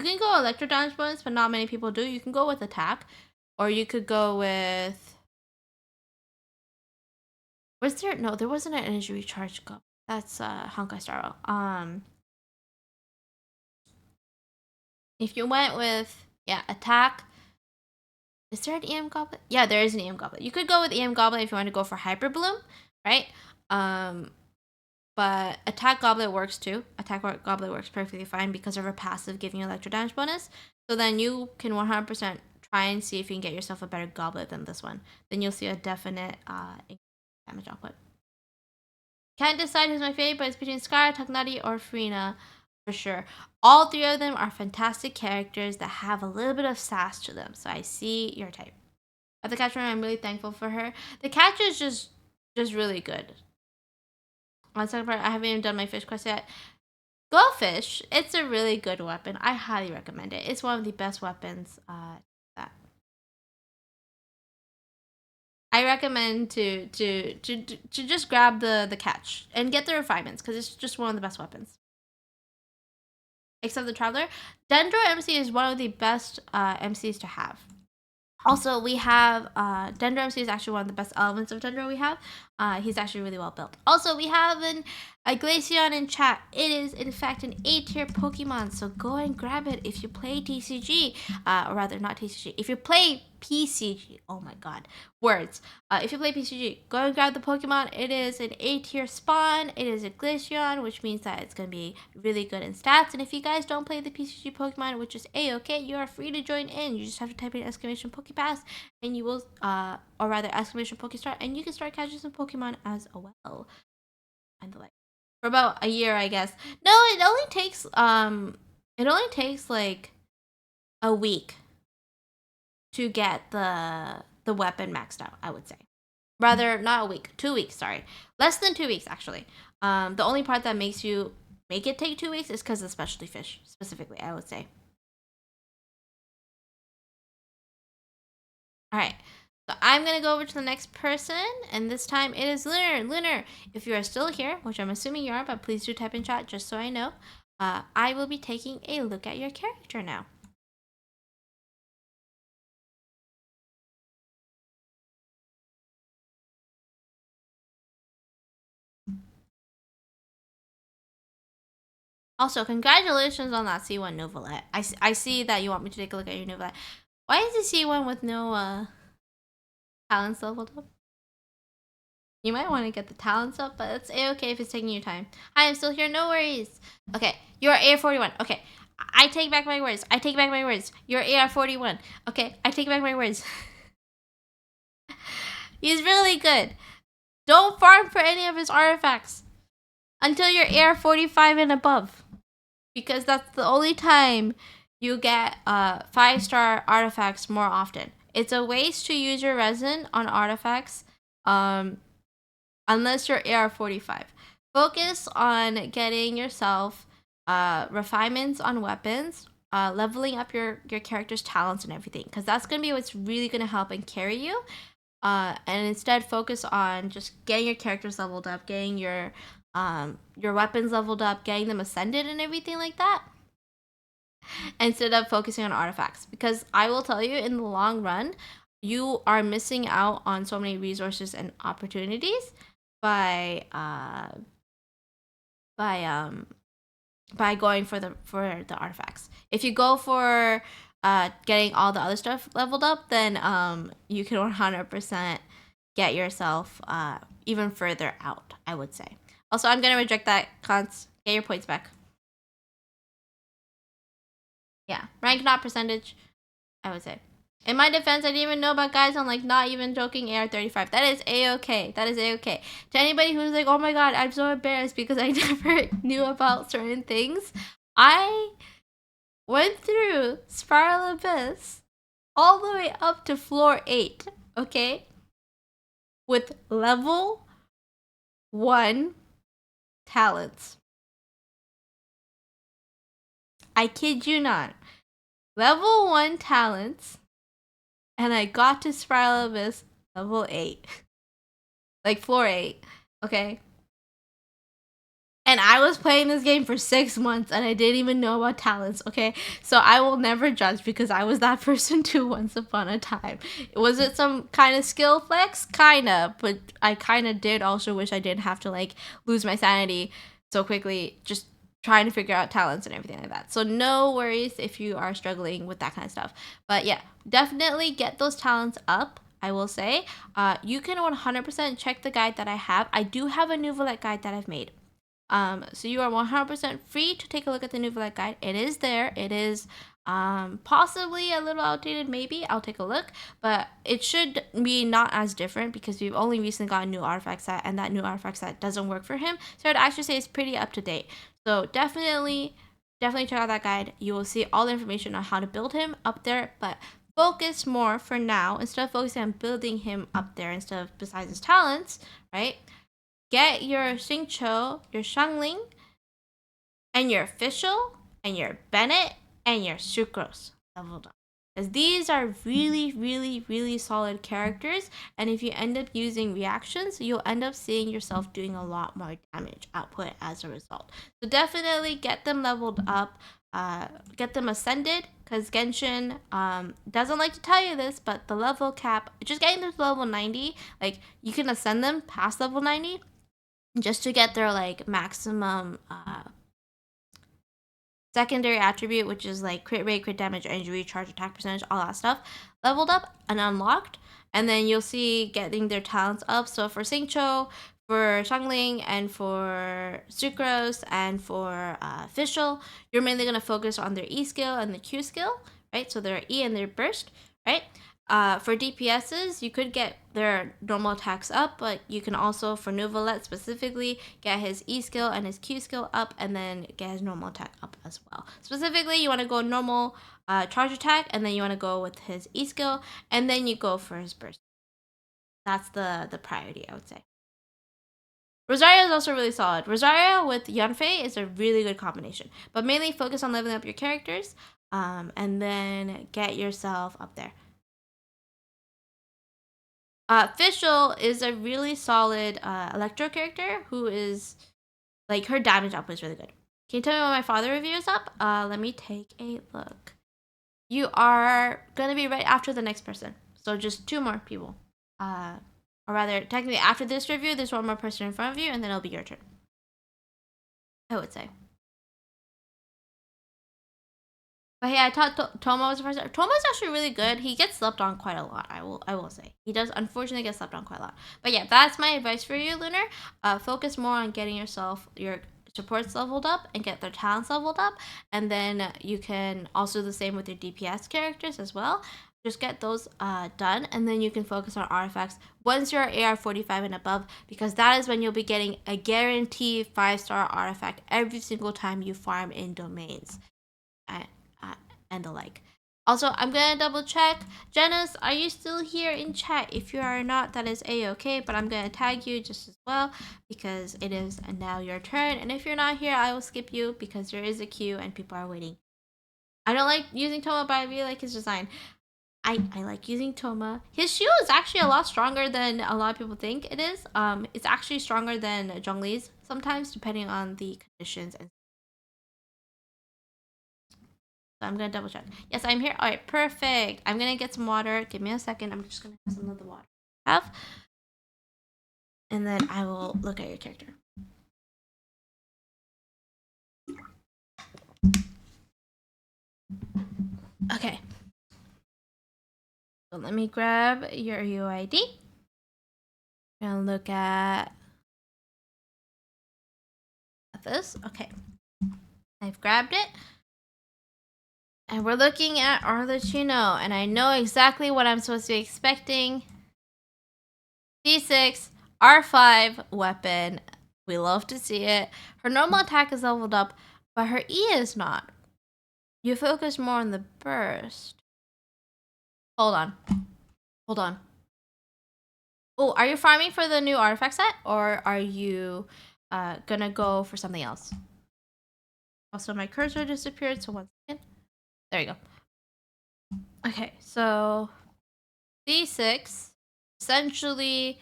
can go electro damage bonus, but not many people do. You can go with attack, or you could go with, was there, no, there wasn't an energy recharge goblet. That's Honkai Star Rail. If you went with, yeah, attack, is there an EM goblet? Yeah, there is an EM goblet. You could go with EM goblet if you want to go for hyper bloom, right? But attack goblet works too. Attack goblet works perfectly fine because of her passive giving you electro damage bonus. So then you can 100% try and see if you can get yourself a better goblet than this one. Then you'll see a definite damage output. Can't decide who's my favorite, but it's between Scar, Taknari, or Frina for sure. All 3 of them are fantastic characters that have a little bit of sass to them. So I see your type. At the catch run, I'm really thankful for her. The catch is just really good. On the second part, I haven't even done my fish quest yet. Go fish. It's a really good weapon. I highly recommend it. It's one of the best weapons that I recommend to just grab the catch and get the refinements, because it's just one of the best weapons. Except the Traveler. Dendro MC is one of the best MCs to have. Also, we have Dendro MC is actually one of the best elements of Dendro we have. He's actually really well built. Also, we have a Glaceon in chat. It is, in fact, an A-tier Pokemon, so go and grab it if you play TCG. Or rather, not TCG. If you play PCG, oh my god, words. If you play PCG, go and grab the Pokemon. It is an A-tier spawn. It is a Glaceon, which means that it's going to be really good in stats. And if you guys don't play the PCG Pokemon, which is A-okay, you are free to join in. You just have to type in exclamation Pokepass, and you will, or rather exclamation Pokestart, and you can start catching some Pokemon as well. And the like. For about a year, I guess. No, it only takes like a week to get the weapon maxed out, I would say. Rather, not a week, 2 weeks, sorry. Less than 2 weeks, actually. The only part that makes you make it take 2 weeks is because of specialty fish, specifically, I would say. Alright, so I'm going to go over to the next person, and this time it is Lunar. Lunar, if you are still here, which I'm assuming you are, but please do type in chat just so I know, I will be taking a look at your character now. Also, congratulations on that C1 Novelette. I see that you want me to take a look at your Novelette. Why is the C1 with no talents leveled up? You might want to get the talents up, but it's a-okay if it's taking your time. I am still here, no worries. Okay, you're AR41. Okay, I take back my words. I take back my words. You're AR41. Okay, I take back my words. He's really good. Don't farm for any of his artifacts until you're AR45 and above, because that's the only time you get 5-star artifacts more often. It's a waste to use your resin on artifacts unless you're AR45. Focus on getting yourself refinements on weapons, leveling up your character's talents and everything, because that's going to be what's really going to help and carry you. And instead focus on just getting your characters leveled up, getting your weapons leveled up, getting them ascended and everything like that, instead of focusing on artifacts. Because I will tell you, in the long run, you are missing out on so many resources and opportunities by going for the artifacts. If you go for getting all the other stuff leveled up, then you can 100% get yourself even further out, I would say. Also, I'm gonna reject that, Cons. Get your points back. Yeah, rank not percentage, I would say. In my defense, I didn't even know about guys on, like, not even joking AR35. That is a-okay. That is a-okay. To anybody who's like, oh my god, I'm so embarrassed because I never knew about certain things, I went through Spiral Abyss all the way up to floor 8, okay? With level 1 talents. I kid you not. Level 1 talents, and I got to Spiral Abyss level 8. Like floor 8, okay? And I was playing this game for 6 months and I didn't even know about talents, okay? So I will never judge because I was that person too once upon a time. Was it some kind of skill flex? Kinda, but I kinda did also wish I didn't have to, like, lose my sanity so quickly just trying to figure out talents and everything like that. So no worries if you are struggling with that kind of stuff. But yeah, definitely get those talents up. I will say, you can 100% check the guide that I have. I do have a Novelette guide that I've made. So you are 100% free to take a look at the Novelette guide. It is there. It is possibly a little outdated, maybe. I'll take a look. But it should be not as different because we've only recently got a new artifact set, and that new artifact set doesn't work for him. So I'd actually say it's pretty up to date. So definitely check out that guide. You will see all the information on how to build him up there. But focus more for now, instead of focusing on building him up there instead of besides his talents, right? Get your Xingqiu, your Shangling, and your Official, and your Bennett, and your Sucrose leveled up. Because these are really solid characters, and if you end up using reactions, you'll end up seeing yourself doing a lot more damage output as a result. So definitely get them leveled up, get them ascended, because Genshin doesn't like to tell you this, but the level cap, just getting them to level 90, like, you can ascend them past level 90, just to get their, like, maximum secondary attribute, which is like crit rate, crit damage, injury, charge, attack percentage, all that stuff, leveled up and unlocked. And then you'll see getting their talents up. So for Xingqiu, for Shangling, and for Sucrose, and for Official, you're mainly going to focus on their E skill and the Q skill, right? So their E and their burst, right? For DPSs, you could get their normal attacks up, but you can also, for Novelette specifically, get his E skill and his Q skill up, and then get his normal attack up as well. Specifically, you want to go normal charge attack, and then you want to go with his E skill, and then you go for his burst. That's the priority, I would say. Rosario is also really solid. Rosario with Yanfei is a really good combination, but mainly focus on leveling up your characters, and then get yourself up there. Fischl is a really solid Electro character who is, like, her damage output is really good. Can you tell me what my father review is up? Let me take a look. You are going to be right after the next person. So just 2 more people. Or rather, technically after this review, there's 1 more person in front of you, and then it'll be your turn, I would say. But hey, I taught Tomo was the first. Tomo's actually really good. He gets slept on quite a lot. I will say he does unfortunately get slept on quite a lot. But yeah, that's my advice for you, Lunar. Focus more on getting your supports leveled up and get their talents leveled up, and then you can also do the same with your DPS characters as well. Just get those done, and then you can focus on artifacts once you're AR 45 and above, because that is when you'll be getting a guaranteed 5-star artifact every single time you farm in domains. Uh, and the like. Also, I'm gonna double check. Janice, are you still here in chat? If you are not, that is a-okay, but I'm gonna tag you just as well because it is now your turn. And if you're not here, I will skip you because there is a queue and people are waiting. I don't like using Toma, but I really like his design. I like using Toma. His shield is actually a lot stronger than a lot of people think it is. It's actually stronger than Zhongli's sometimes, depending on the conditions and I'm gonna double check. Yes, I'm here. All right, perfect. I'm gonna get some water. Give me a second. I'm just gonna have some of the water I have, and then I will look at your character. Okay. So let me grab your UID. I'm gonna look at this. Okay. I've grabbed it. And we're looking at Arlecchino, and I know exactly what I'm supposed to be expecting. D6, R5 weapon. We love to see it. Her normal attack is leveled up, but her E is not. You focus more on the burst. Hold on. Hold on. Oh, are you farming for the new artifact set, or are you gonna go for something else? Also, my cursor disappeared, so 1 second. There you go. Okay, so D6 essentially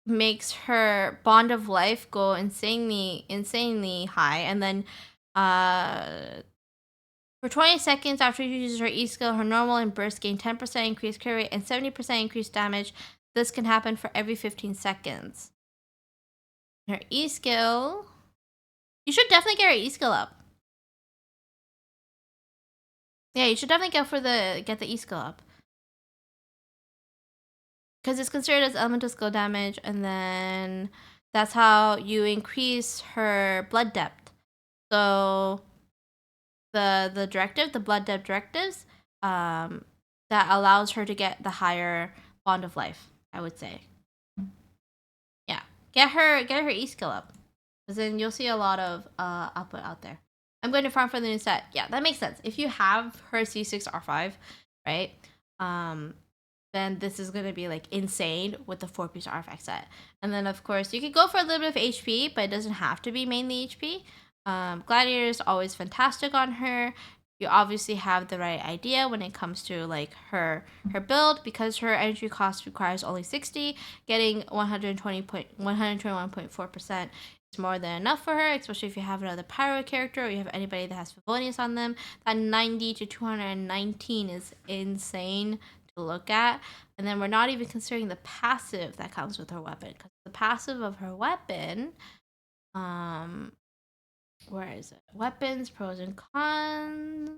makes her bond of life go insanely high, and then for 20 seconds after she uses her E skill, her normal and burst gain 10% increased crit rate and 70% increased damage. This can happen for every 15 seconds. Her E skill, you should definitely get her E skill up. Yeah, you should definitely get the E skill up. Because it's considered as elemental skill damage, and then that's how you increase her blood depth. So the directive, the blood depth directives, that allows her to get the higher bond of life, I would say. Yeah, get her E skill up, because then you'll see a lot of output out there. I'm going to farm for the new set. Yeah, that makes sense. If you have her C6 R5, right? Then this is going to be like insane with the 4-piece artifact set. And then of course you could go for a little bit of HP, but it doesn't have to be mainly HP. Gladiator is always fantastic on her. You obviously have the right idea when it comes to like her build, because her energy cost requires only 60. Getting 121.4% is more than enough for her, especially if you have another pyro character or you have anybody that has Favonius on them. That 90 to 219 is insane to look at. And then we're not even considering the passive that comes with her weapon, because the passive of her weapon, where is it? Weapons, pros and cons.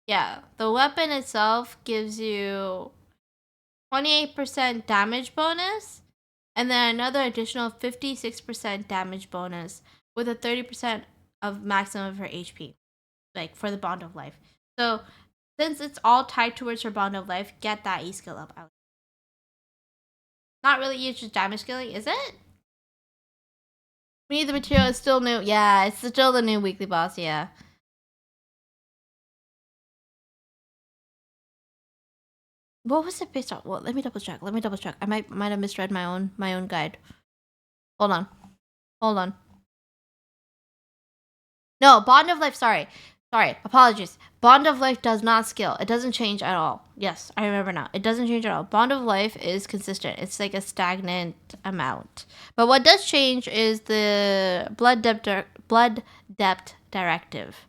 Yeah, the weapon itself gives you 28% damage bonus, and then another additional 56% damage bonus with a 30% of maximum of her HP, like for the bond of life. So since it's all tied towards her bond of life, get that E skill up. Not really huge damage scaling, is it? We need the material. It's still new. Yeah, it's still the new weekly boss. Yeah. What was it based on? Well, let me double check. I might have misread my own guide. Hold on. No, bond of life. Sorry. Apologies. Bond of life does not scale. It doesn't change at all. Yes, I remember now. It doesn't change at all. Bond of life is consistent. It's like a stagnant amount. But what does change is the blood depth directive.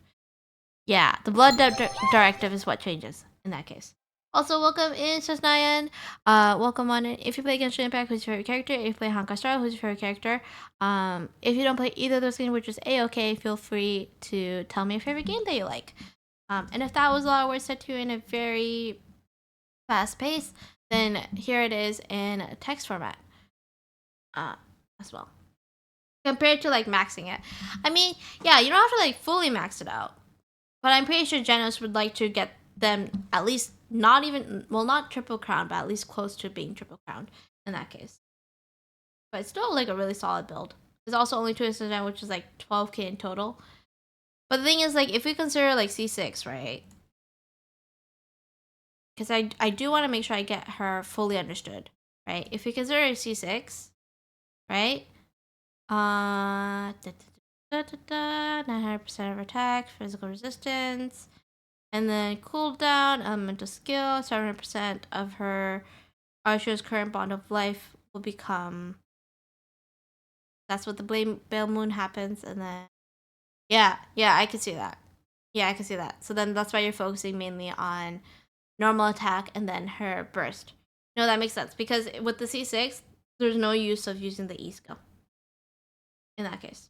Yeah, the blood depth directive is what changes in that case. Also, welcome in, Sasnayan. Welcome on in. If you play Genshin Impact, who's your favorite character? If you play Honkai Star Rail, who's your favorite character? If you don't play either of those games, which is a-okay, feel free to tell me your favorite game that you like. And if that was a lot of words said to you in a very fast pace, then here it is in a text format as well. Compared to like maxing it. I mean, yeah, you don't have to like fully max it out. But I'm pretty sure Genos would like to get them at least not even, well, not triple crown, but at least close to being triple crowned in that case. But it's still like a really solid build. There's also only 2%, which is like 12k in total. But the thing is, like, if we consider like C6, right? Because I do want to make sure I get her fully understood, right? If we consider C6, right? 900% of attack, physical resistance, and then cooldown, elemental skill, 700% of her Archer's current bond of life will become. That's what the Bale Moon happens, and then yeah, I can see that. Yeah, I can see that. So then that's why you're focusing mainly on normal attack and then her burst. No, that makes sense because with the C6, there's no use of using the E skill in that case.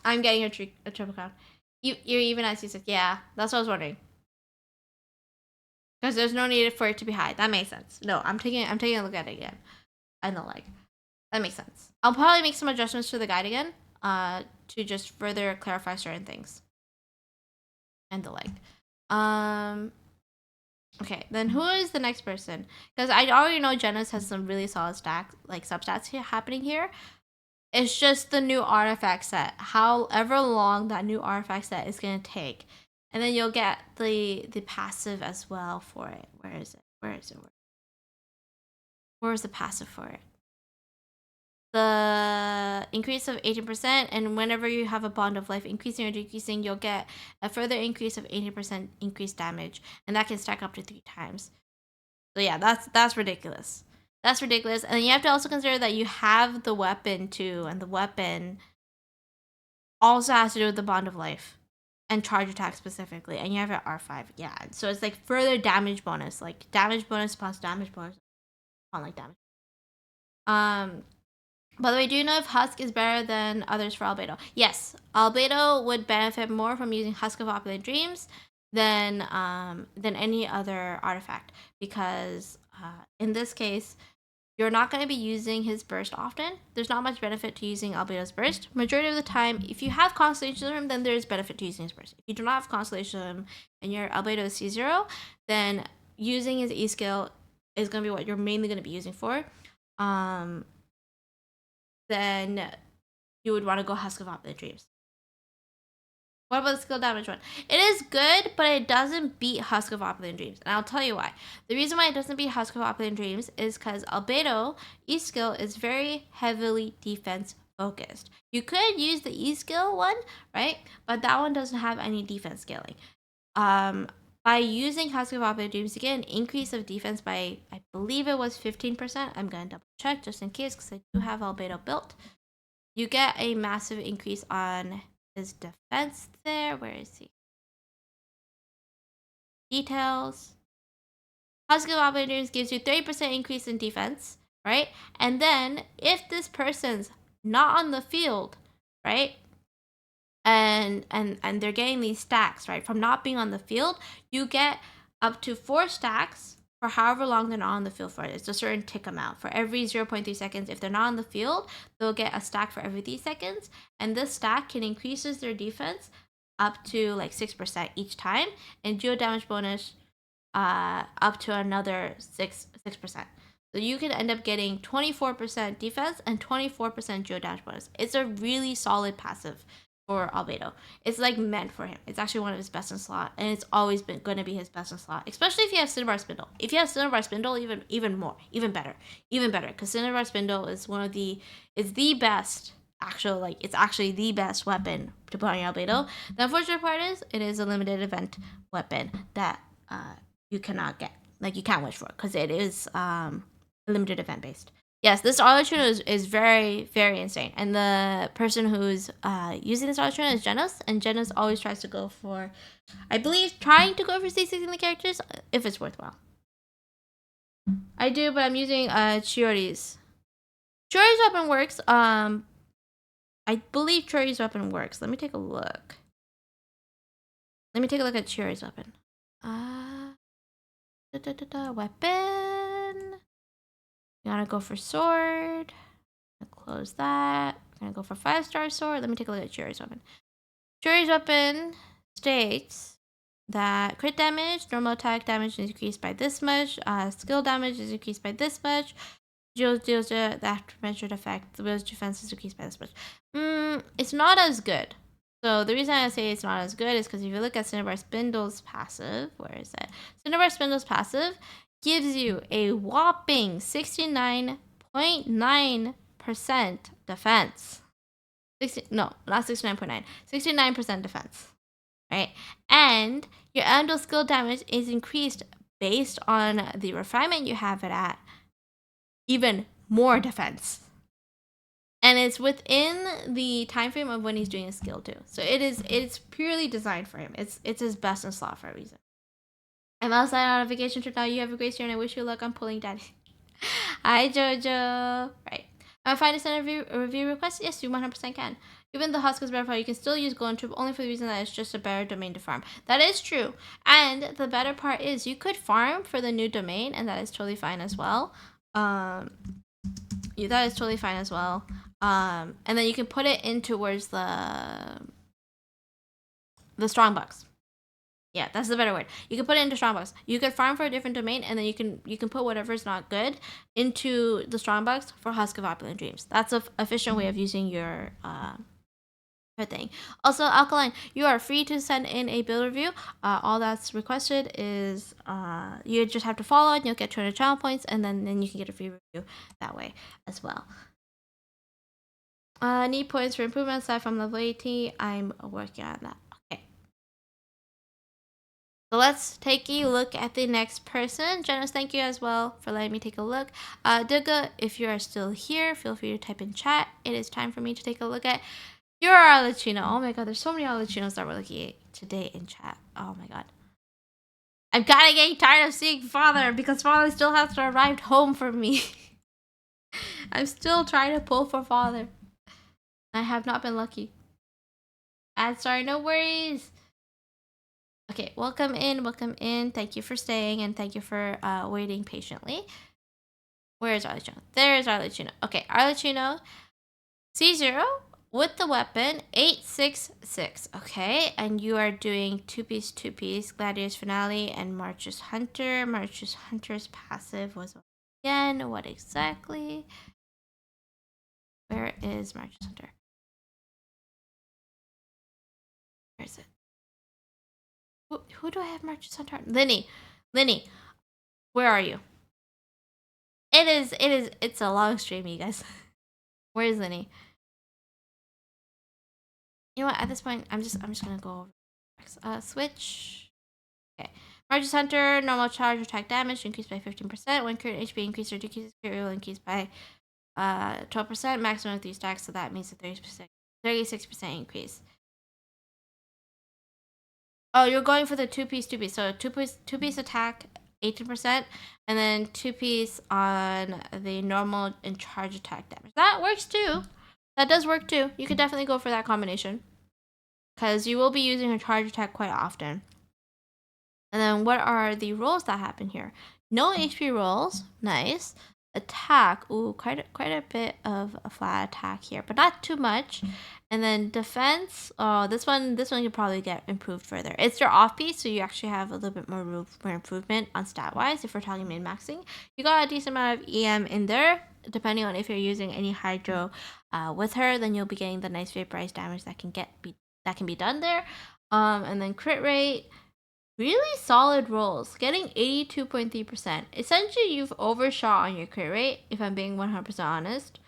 I'm getting a triple crown. You're even at C6. Yeah, that's what I was wondering. Because there's no need for it to be high. That makes sense. No, I'm taking a look at it again. I know, like, that makes sense. I'll probably make some adjustments to the guide again, to just further clarify certain things. And the like. Okay, then who is the next person? Because I already know Genos has some really solid substats happening here. It's just the new artifact set. However long that new artifact set is gonna take, and then you'll get the passive as well for it. Where is it? Where is the passive for it? The increase of 18%, and whenever you have a bond of life increasing or decreasing, you'll get a further increase of 80% increased damage, and that can stack up to 3 times. So yeah, that's ridiculous. That's ridiculous. And you have to also consider that you have the weapon too, and the weapon also has to do with the bond of life and charge attack specifically, and you have it R5. Yeah, so it's like further damage bonus, like damage bonus plus damage bonus on like damage. By the way, do you know if Husk is better than others for Albedo? Yes, Albedo would benefit more from using Husk of Opulent Dreams than any other artifact, because in this case, you're not going to be using his burst often. There's not much benefit to using Albedo's burst. Majority of the time, if you have Constellation of him, then there's benefit to using his burst. If you do not have Constellation of him and your Albedo is C0, then using his E skill is going to be what you're mainly going to be using for. Then you would want to go Husk of Opulent Dreams. What about the skill damage one? It is good, but it doesn't beat Husk of Opulent Dreams. And I'll tell you why. The reason why it doesn't beat Husk of Opulent Dreams is because Albedo E skill is very heavily defense focused. You could use the E skill one, right? But that one doesn't have any defense scaling. By using Husk of Opulent Dreams, you get an increase of defense by, I believe it was 15%. I'm going to double check just in case because I do have Albedo built. You get a massive increase on his defense there. Where is he? Details. Husk of Opulent Dreams gives you 30% increase in defense, right? And then if this person's not on the field, right? And they're getting these stacks, right? From not being on the field, you get up to 4 stacks for however long they're not on the field for. It's a certain tick amount. For every 0.3 seconds, if they're not on the field, they'll get a stack for every 3 seconds. And this stack can increases their defense up to like 6% each time. And geo damage bonus up to another 6%. So you can end up getting 24% defense and 24% geo damage bonus. It's a really solid passive for Albedo. It's like meant for him. It's actually one of his best in slot, and it's always been going to be his best in slot, especially if you have Cinnabar Spindle. If you have Cinnabar Spindle, even more, even better, because Cinnabar Spindle is it's the best it's actually the best weapon to put on your Albedo. The unfortunate part is it is a limited event weapon that you cannot get, like you can't wish for, because it is limited event based. Yes, this auto tune is very, very insane. And the person who's using this auto tune is Genos, and Genos always tries to go for, I believe, trying to go for C6 in the characters if it's worthwhile. I do, but I'm using Chiori's. Chiori's weapon works. I I believe Churi's weapon works. Let me take a look. Let me take a look at Churi's weapon. Weapon. You gotta go for sword. Close that. We're gonna go for 5-star sword. Let me take a look at Churi's weapon. Churi's weapon states that crit damage, normal attack damage is increased by this much, skill damage is increased by this much, deals that measured effect, the wheel's defense is increased by this much. It's not as good. So the reason I say it's not as good is because if you look at Cinnabar Spindle's passive, where is it? Cinnabar Spindle's passive gives you a whopping 69.9% defense. No, not 69.9. 69% defense. Right? And your annual skill damage is increased based on the refinement you have it at. Even more defense. And it's within the time frame of when he's doing a skill too. So it's purely designed for him. It's his best in slot for a reason. I'm outside on a vacation trip now. You have a great year and I wish you luck on pulling daddy. Hi Jojo. Right. Am I fine to send a review request? Yes, you 100% can. Even the Husk is better for you can still use Golden Troop only for the reason that it's just a better domain to farm. That is true. And the better part is you could farm for the new domain and that is totally fine as well. That is totally fine as well. And then you can put it in towards the strongbox. Yeah, that's the better word. You can put it into strongbox. You could farm for a different domain, and then you can put whatever's not good into the strongbox for Husk of Opulent Dreams. That's an efficient way of using your thing. Also, Alkaline, you are free to send in a build review. All that's requested is you just have to follow and you'll get 200 channel points, and then you can get a free review that way as well. Need points for improvement aside from level 80. I'm working on that. Okay. So let's take a look at the next person. Janice, thank you as well for letting me take a look. Duga, if you are still here, feel free to type in chat. It is time for me to take a look at your Arlecchino. Oh my god, there's so many Arlecchinos that we're looking at today in chat. Oh my god. I'm kinda getting tired of seeing Father because Father still has to arrive home for me. I'm still trying to pull for Father. I have not been lucky. Sorry, no worries. Okay, welcome in, welcome in. Thank you for staying and thank you for waiting patiently. Where is Arlecchino? There's Arlecchino. Okay, Arlecchino, C0 with the weapon 866. Okay, and you are doing two piece, Gladiator's Finale and March's Hunter. March's Hunter's passive was again what exactly? Where is March's Hunter? Where is it? Who do I have March's Hunter? Linny, where are you? It's a long stream, you guys. Where is Linny? You know what? At this point, I'm just gonna go over. Switch. Okay. March's Hunter, normal charge attack damage increased by 15%. When current HP increases or decreases, crit will increase by 12%. Maximum of 3 stacks, so that means a 36% increase. Oh, you're going for the two piece. So two piece attack, 18%, and then 2-piece on the normal and charge attack damage. That works too. That does work too. You could definitely go for that combination, because you will be using a charge attack quite often. And then what are the rolls that happen here? No HP rolls. Nice. Attack. Ooh, quite a bit of a flat attack here, but not too much. And then defense. Oh, this one could probably get improved further. It's your off piece, so you actually have a little bit more room for improvement on stat wise. If we're talking min maxing, you got a decent amount of EM in there. Depending on if you're using any hydro with her, then you'll be getting the nice vaporized damage that can be done there. And then crit rate. Really solid rolls, getting 82.3%. Essentially, you've overshot on your crit rate, if I'm being 100% honest.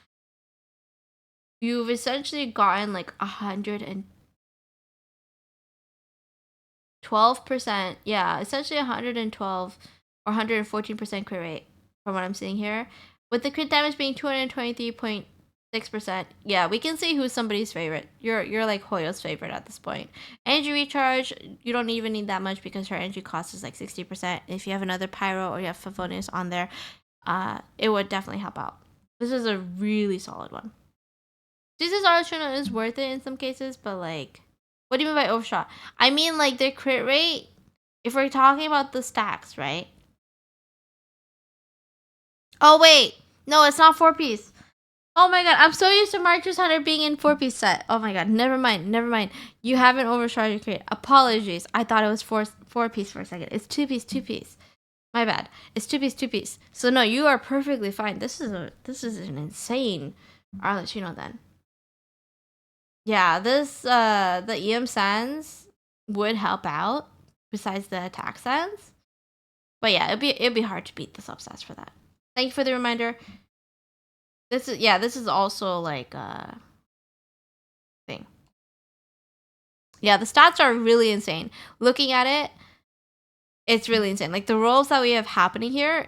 You've essentially gotten like 112%. Yeah, essentially 112 or 114% crit rate from what I'm seeing here. With the crit damage being 223.6%. Yeah, we can see who's somebody's favorite. You're like Hoyo's favorite at this point. Energy recharge, you don't even need that much because her energy cost is like 60%. If you have another Pyro or you have Favonius on there, it would definitely help out. This is a really solid one. C6 Articuno is worth it in some cases, but like, what do you mean by overshot? I mean like their crit rate, if we're talking about the stacks, right? Oh wait, no, it's not 4-piece. Oh my god, I'm so used to Marcus Hunter being in 4-piece set. Oh my god, never mind. You haven't overshot your crit. Apologies. I thought it was 4-piece for a second. It's 2-piece. My bad. It's 2-piece. So no, you are perfectly fine. This is an insane Arlecchino then. Yeah, this the EM Sands would help out besides the attack sands. But yeah, it'd be hard to beat the substats for that. Thank you for the reminder. This is also like a thing. Yeah, the stats are really insane. Looking at it, it's really insane. Like the rolls that we have happening here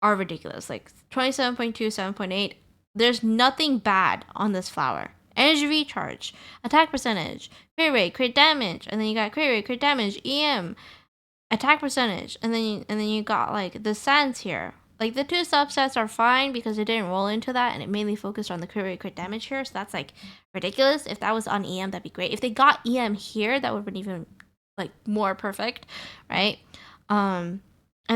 are ridiculous. Like 27.2, 7.8. There's nothing bad on this flower. Energy recharge, attack percentage, crit rate, crit damage, and then you got crit rate, crit damage, EM, attack percentage, and then you got like the sands here. Like the two subsets are fine because it didn't roll into that and it mainly focused on the crit rate, crit damage here. So that's like ridiculous. If that was on EM, that'd be great. If they got EM here, that would have been even like more perfect, right? And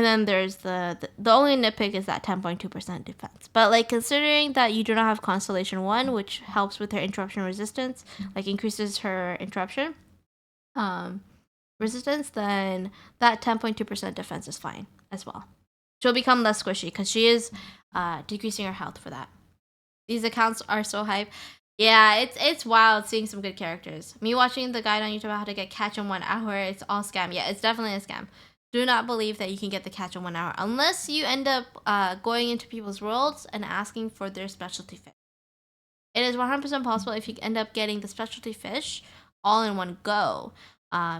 then there's the only nitpick is that 10.2% defense. But like considering that you do not have Constellation 1, which helps with her interruption resistance, like increases her interruption resistance, then that 10.2% defense is fine as well. She'll become less squishy because she is decreasing her health for that. These accounts are so hype. Yeah, it's wild seeing some good characters. Me watching the guide on YouTube on how to get catch in 1 hour, it's all scam. Yeah, it's definitely a scam. Do not believe that you can get the catch in 1 hour unless you end up going into people's worlds and asking for their specialty fish. It is 100% possible if you end up getting the specialty fish all in one go,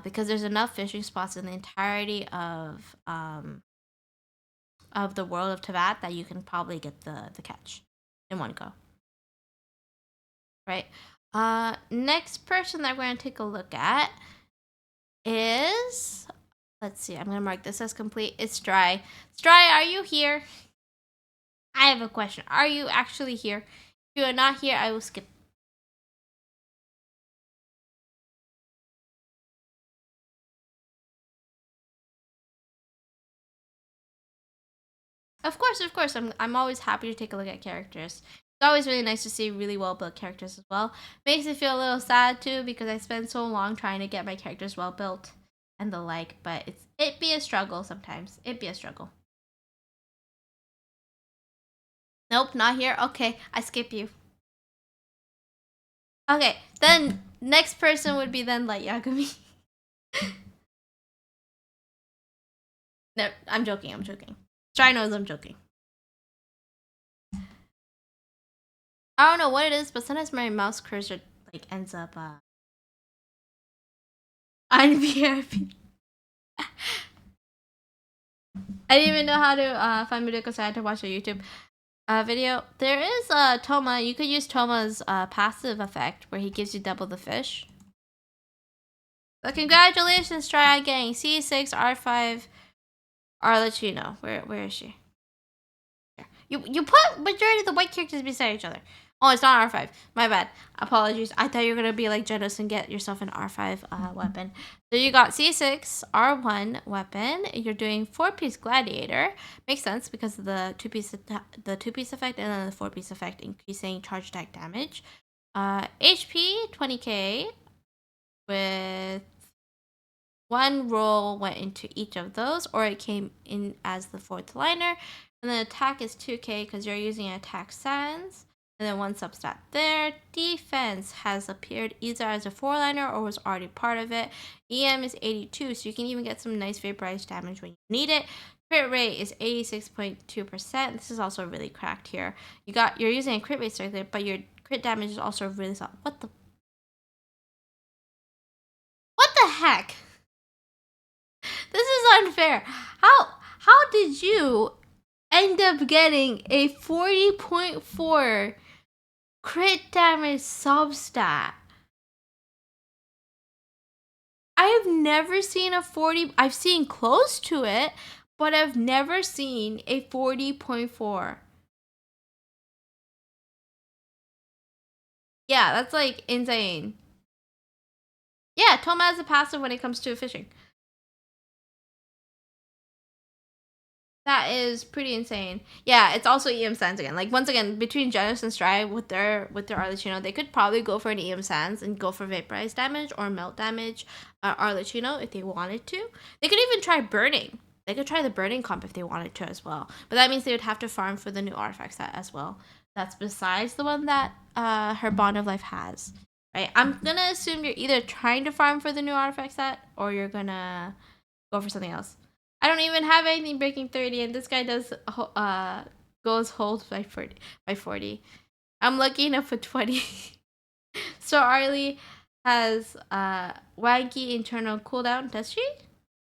because there's enough fishing spots in the entirety of the world of Teyvat that you can probably get the catch in one go. Right. Next person that we're going to take a look at is, let's see, I'm going to mark this as complete. It's Stry. Stry, are you here? I have a question. Are you actually here? If you are not here, I will skip. Of course. I'm always happy to take a look at characters. It's always really nice to see really well built characters as well. Makes me feel a little sad too because I spend so long trying to get my characters well built and the like, but it be a struggle sometimes. It be a struggle. Nope, not here. Okay, I skip you. Okay, then next person would be then Light Yagami. No, I'm joking. Stry knows I'm joking. I don't know what it is, but sometimes my mouse cursor like ends up on VIP. I didn't even know how to find video because I had to watch a YouTube video. There is Toma. You could use Toma's passive effect where he gives you double the fish. So congratulations, Try Gang. C6, R5, Arlecchino. Where is she? You put majority of the white characters beside each other. Oh, it's not R5. My bad. Apologies. I thought you were gonna be like Genos and get yourself an R5 weapon. So you got C6 R1 weapon. You're doing 4-piece gladiator. Makes sense because of the two-piece effect and then the 4-piece effect increasing charge attack damage. HP 20k with one roll went into each of those, or it came in as the 4th liner. And then attack is 2k because you're using attack sans. And then one substat there. Defense has appeared either as a 4-liner or was already part of it. EM is 82, so you can even get some nice vaporized damage when you need it. Crit rate is 86.2%. This is also really cracked here. You're using a crit rate circular, but your crit damage is also really solid. What the heck? This is unfair. How did you end up getting a 40.4 crit damage substat? I have never seen a 40. I've seen close to it, but I've never seen a 40.4. Yeah, that's like insane. Yeah, Toma has a passive when it comes to fishing. That is pretty insane. Yeah, it's also EM Sands again. Like once again, between Genesis and Strive with their Arlecchino, they could probably go for an EM Sands and go for vaporize damage or melt damage Arlecchino if they wanted to. They could even try burning. They could try the burning comp if they wanted to as well. But that means they would have to farm for the new artifact set as well. That's besides the one that her Bond of Life has. Right? I'm gonna assume you're either trying to farm for the new artifact set or you're gonna go for something else. I don't even have anything breaking 30, and this guy does goes hold by 40. I'm lucky enough for 20. So Arlie has wanky internal cooldown. Does she?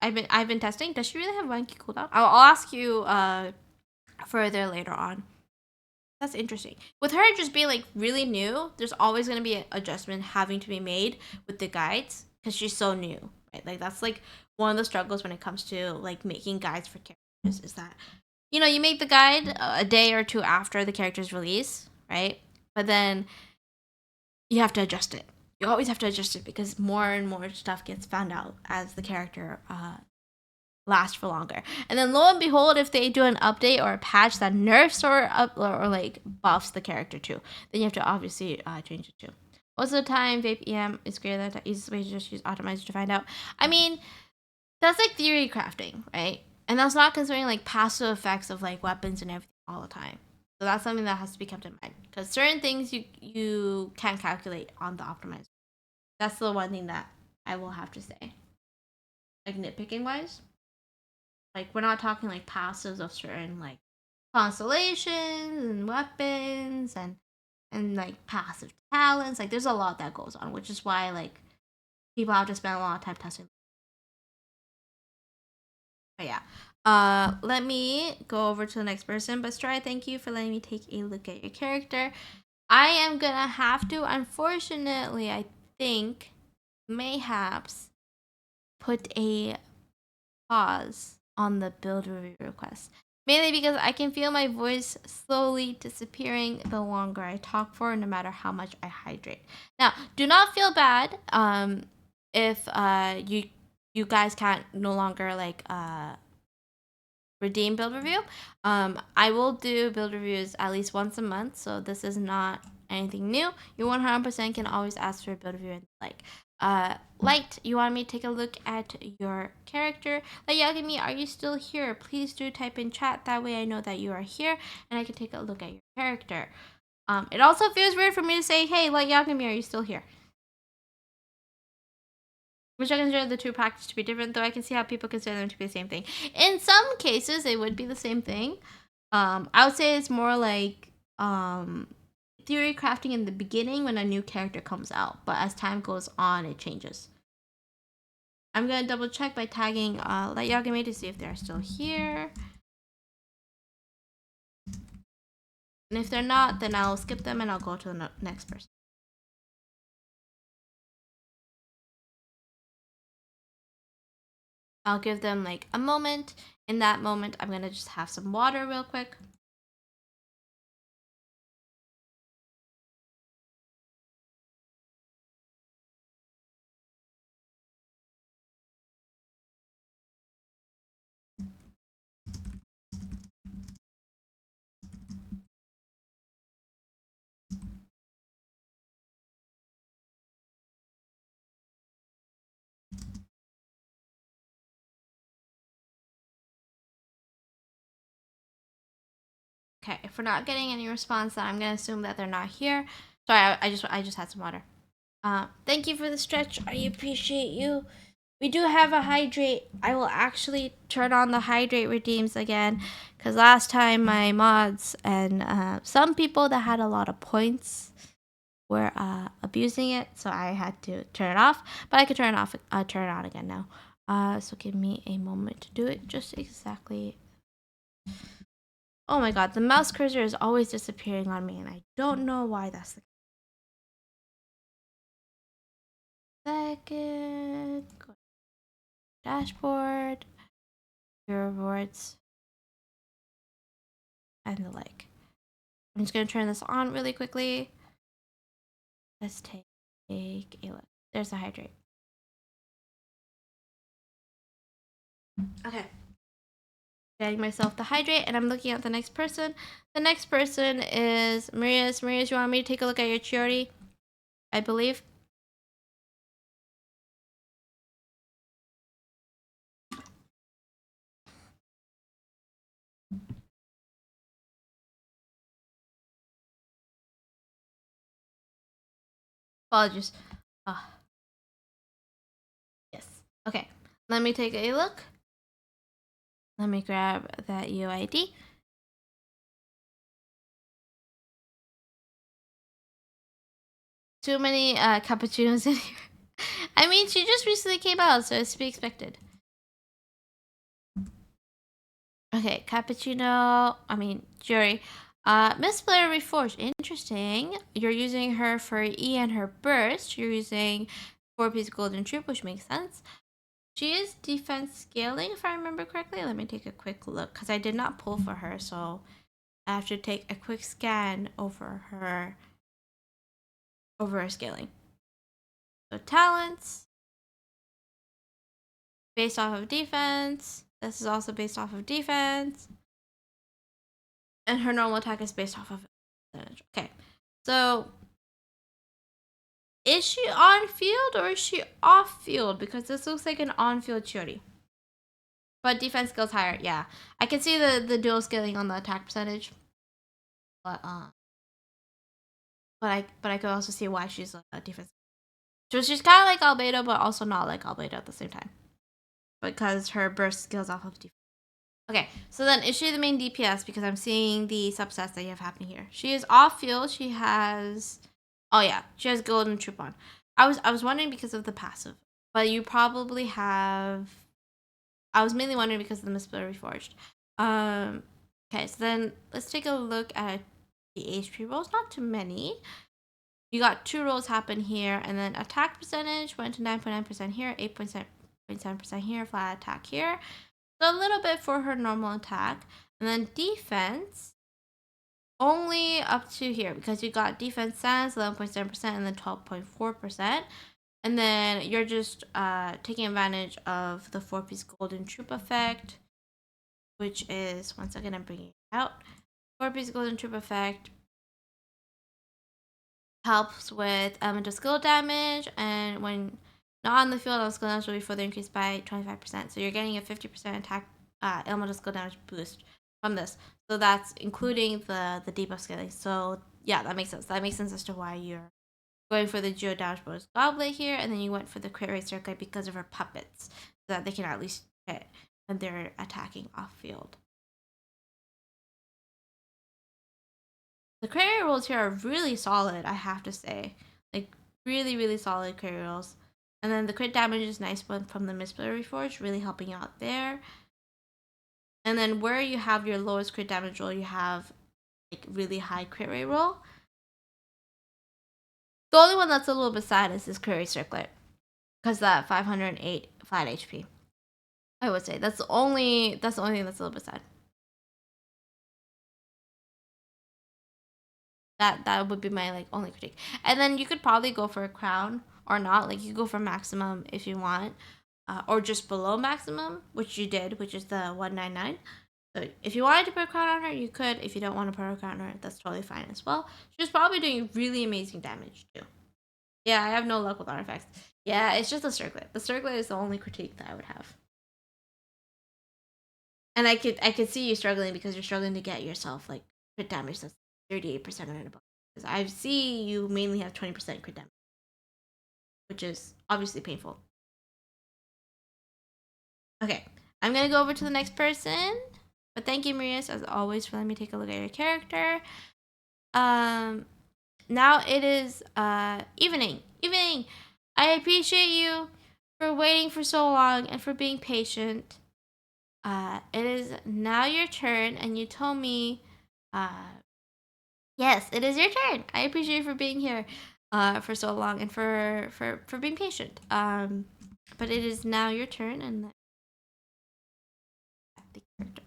I've been testing. Does she really have wanky cooldown? I'll ask you further later on. That's interesting. With her just being like really new, there's always gonna be an adjustment having to be made with the guides because she's so new, right? Like that's like one of the struggles when it comes to like making guides for characters is that you make the guide a day or two after the character's release, right? But then you have to adjust it. You always have to adjust it because more and more stuff gets found out as the character last for longer. And then lo and behold, if they do an update or a patch that nerfs or like buffs the character too, then you have to obviously change it too. Most of the time, vape EM is greater than the easiest way to just use optimizer to find out. I mean, that's like theory crafting, right? And that's not considering like passive effects of like weapons and everything all the time. So that's something that has to be kept in mind because certain things you can't calculate on the optimizer. That's the one thing that I will have to say. Like nitpicking wise, like we're not talking like passives of certain like constellations and weapons and like passive talents. Like there's a lot that goes on, which is why like people have to spend a lot of time testing. But yeah. Let me go over to the next person. But Stry, thank you for letting me take a look at your character. I am gonna have to, unfortunately, I think, mayhaps put a pause on the build review request. Mainly because I can feel my voice slowly disappearing the longer I talk for, no matter how much I hydrate. Now, do not feel bad if you guys can't no longer like redeem build review. I will do build reviews at least once a month, so this is not anything new. You 100% can always ask for a build review. Like, Light, you want me to take a look at your character? Like, Yagami, are you still here? Please do type in chat. That way I know that you are here and I can take a look at your character. It also feels weird for me to say, hey, Light Yagami, are you still here? Which I consider the two practices to be different, though I can see how people consider them to be the same thing. In some cases, they would be the same thing. I would say it's more like theory crafting in the beginning when a new character comes out, but as time goes on, it changes. I'm gonna double check by tagging Light Yagami to see if they're still here. And if they're not, then I'll skip them and I'll go to the next person. I'll give them like a moment. In that moment, I'm gonna just have some water real quick. Okay, if we're not getting any response, then I'm gonna assume that they're not here. Sorry, I just had some water. Thank you for the stretch. I appreciate you. We do have a hydrate. I will actually turn on the hydrate redeems again, because last time my mods and some people that had a lot of points were abusing it, so I had to turn it off. But I could turn it off, turn it on again now. So give me a moment to do it just exactly. Oh my god, the mouse cursor is always disappearing on me, and I don't know why that's the second. Go dashboard, your rewards, and the like. I'm just gonna turn this on really quickly. Let's take a look. There's a hydrate. Okay. Getting myself the hydrate, and I'm looking at the next person. The next person is Maria's. Maria's, you want me to take a look at your Chiori? I believe. Apologies. Yes. Okay. Let me take a look. Let me grab that UID. Too many cappuccinos in here. I mean, she just recently came out, so it's to be expected. Okay, cappuccino. I mean, Jury. Miss Blair Reforged. Interesting. You're using her for E and her burst. You're using 4-piece golden troop, which makes sense. She is defense scaling, if I remember correctly. Let me take a quick look, because I did not pull for her, so I have to take a quick scan over her scaling. So talents, based off of defense. This is also based off of defense. And her normal attack is based off of percentage. Okay, so is she on field or is she off field? Because this looks like an on field Chiori. But defense skills higher, yeah. I can see the dual scaling on the attack percentage. But I could also see why she's a defense. So she's kind of like Albedo, but also not like Albedo at the same time. Because her burst skills off of defense. Okay, so then is she the main DPS? Because I'm seeing the subsets that you have happening here. She is off field. She has, oh yeah, she has golden troop on. I was wondering because of the passive, but you probably have. I was mainly wondering because of the Misplay Reforged. Okay, so then let's take a look at the HP rolls. Not too many. You got 2 rolls happen here, and then attack percentage went to 9.9% here, 8.7% here, flat attack here. So a little bit for her normal attack. And then defense, only up to here, because you got defense sense, 11.7%, and then 12.4%. And then you're just taking advantage of the 4-piece golden troop effect, which is, one second, I'm bringing it out. 4-piece golden troop effect helps with elemental skill damage, and when not on the field, elemental skill damage will be further increased by 25%. So you're getting a 50% attack elemental skill damage boost from this. So that's including the debuff scaling. So yeah, that makes sense. That makes sense as to why you're going for the geo damage bonus goblet here, and then you went for the crit rate circuit because of her puppets, so that they can at least hit when they're attacking off field. The crit rate rolls here are really solid, I have to say. Like, really, really solid crit rate rolls. And then the crit damage is nice one from the Misplay Reforged, really helping out there. And then where you have your lowest crit damage roll, you have like really high crit rate roll. The only one that's a little bit sad is this crit rate circlet, because that 508 flat HP. I would say that's the only thing that's a little bit sad. That would be my like only critique. And then you could probably go for a crown or not. Like you go for maximum if you want, or just below maximum, which you did, which is the 199. So if you wanted to put a crown on her, you could. If you don't want to put a crown on her, that's totally fine as well. She's probably doing really amazing damage too. Yeah, I have no luck with artifacts. Yeah, it's just the circlet. The circlet is the only critique that I would have. And I could see you struggling because you're struggling to get yourself like crit damage that's 38% and above. Because I see you mainly have 20% crit damage, which is obviously painful. Okay, I'm gonna go over to the next person. But thank you, Marius, as always, for letting me take a look at your character. Now it is evening. Evening. I appreciate you for waiting for so long and for being patient. It is now your turn, and you told me, yes, it is your turn. I appreciate you for being here, for so long and for being patient. But it is now your turn, and the character.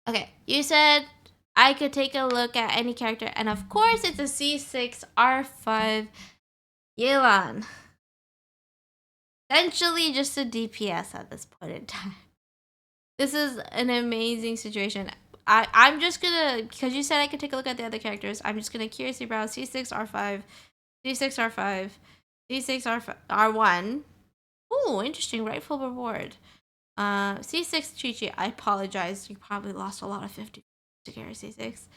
Okay, you said I could take a look at any character, and of course, it's a C6 R5 Yelan. Essentially, just a DPS at this point in time. This is an amazing situation. I'm just gonna, because you said I could take a look at the other characters, I'm just gonna curiously browse C6 R5, C6 R5, C6 R1. Ooh, interesting. Rightful reward. C6 Chi-Chi. I apologize. You probably lost a lot of 50 to carry C6.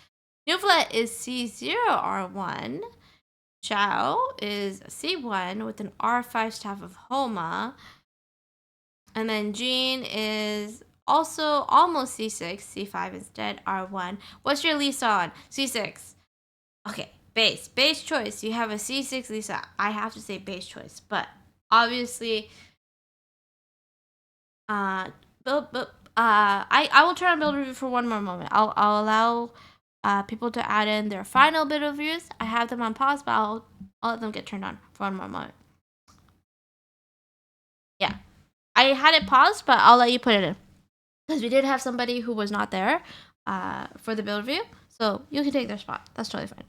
Nuvla is C0R1. Chao is C1 with an R5 Staff of Homa. And then Jean is also almost C6, C5 instead, R1. What's your Lisa on? C6. Okay, base choice. You have a C6 Lisa. I have to say base choice, but obviously, I will turn on build review for one more moment. I'll allow people to add in their final build reviews. I have them on pause, but I'll let them get turned on for one more moment. Yeah, I had it paused, but I'll let you put it in because we did have somebody who was not there for the build review, so you can take their spot. That's totally fine.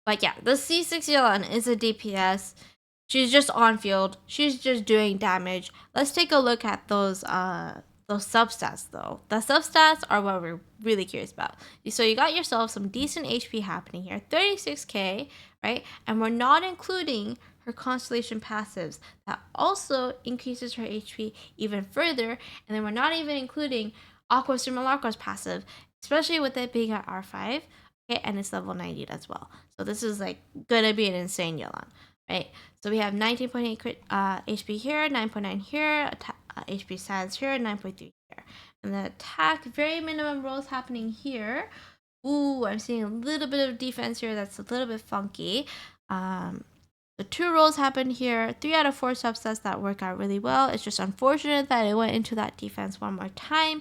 But yeah, the C6 Yelan is a DPS. She's just on field. She's just doing damage. Let's take a look at those substats though. The substats are what we're really curious about. So you got yourself some decent HP happening here. 36k, right? And we're not including her constellation passives. That also increases her HP even further. And then we're not even including Aqua Simulacra's passive, especially with it being at R5. Okay, and it's level 90 as well. So this is like gonna be an insane Yelan, right? So we have 19.8 HP here, 9.9 here, HP stats here, 9.3 here. And the attack, very minimum rolls happening here. Ooh, I'm seeing a little bit of defense here that's a little bit funky. The 2 rolls happened here. 3 out of 4 subsets that work out really well. It's just unfortunate that it went into that defense one more time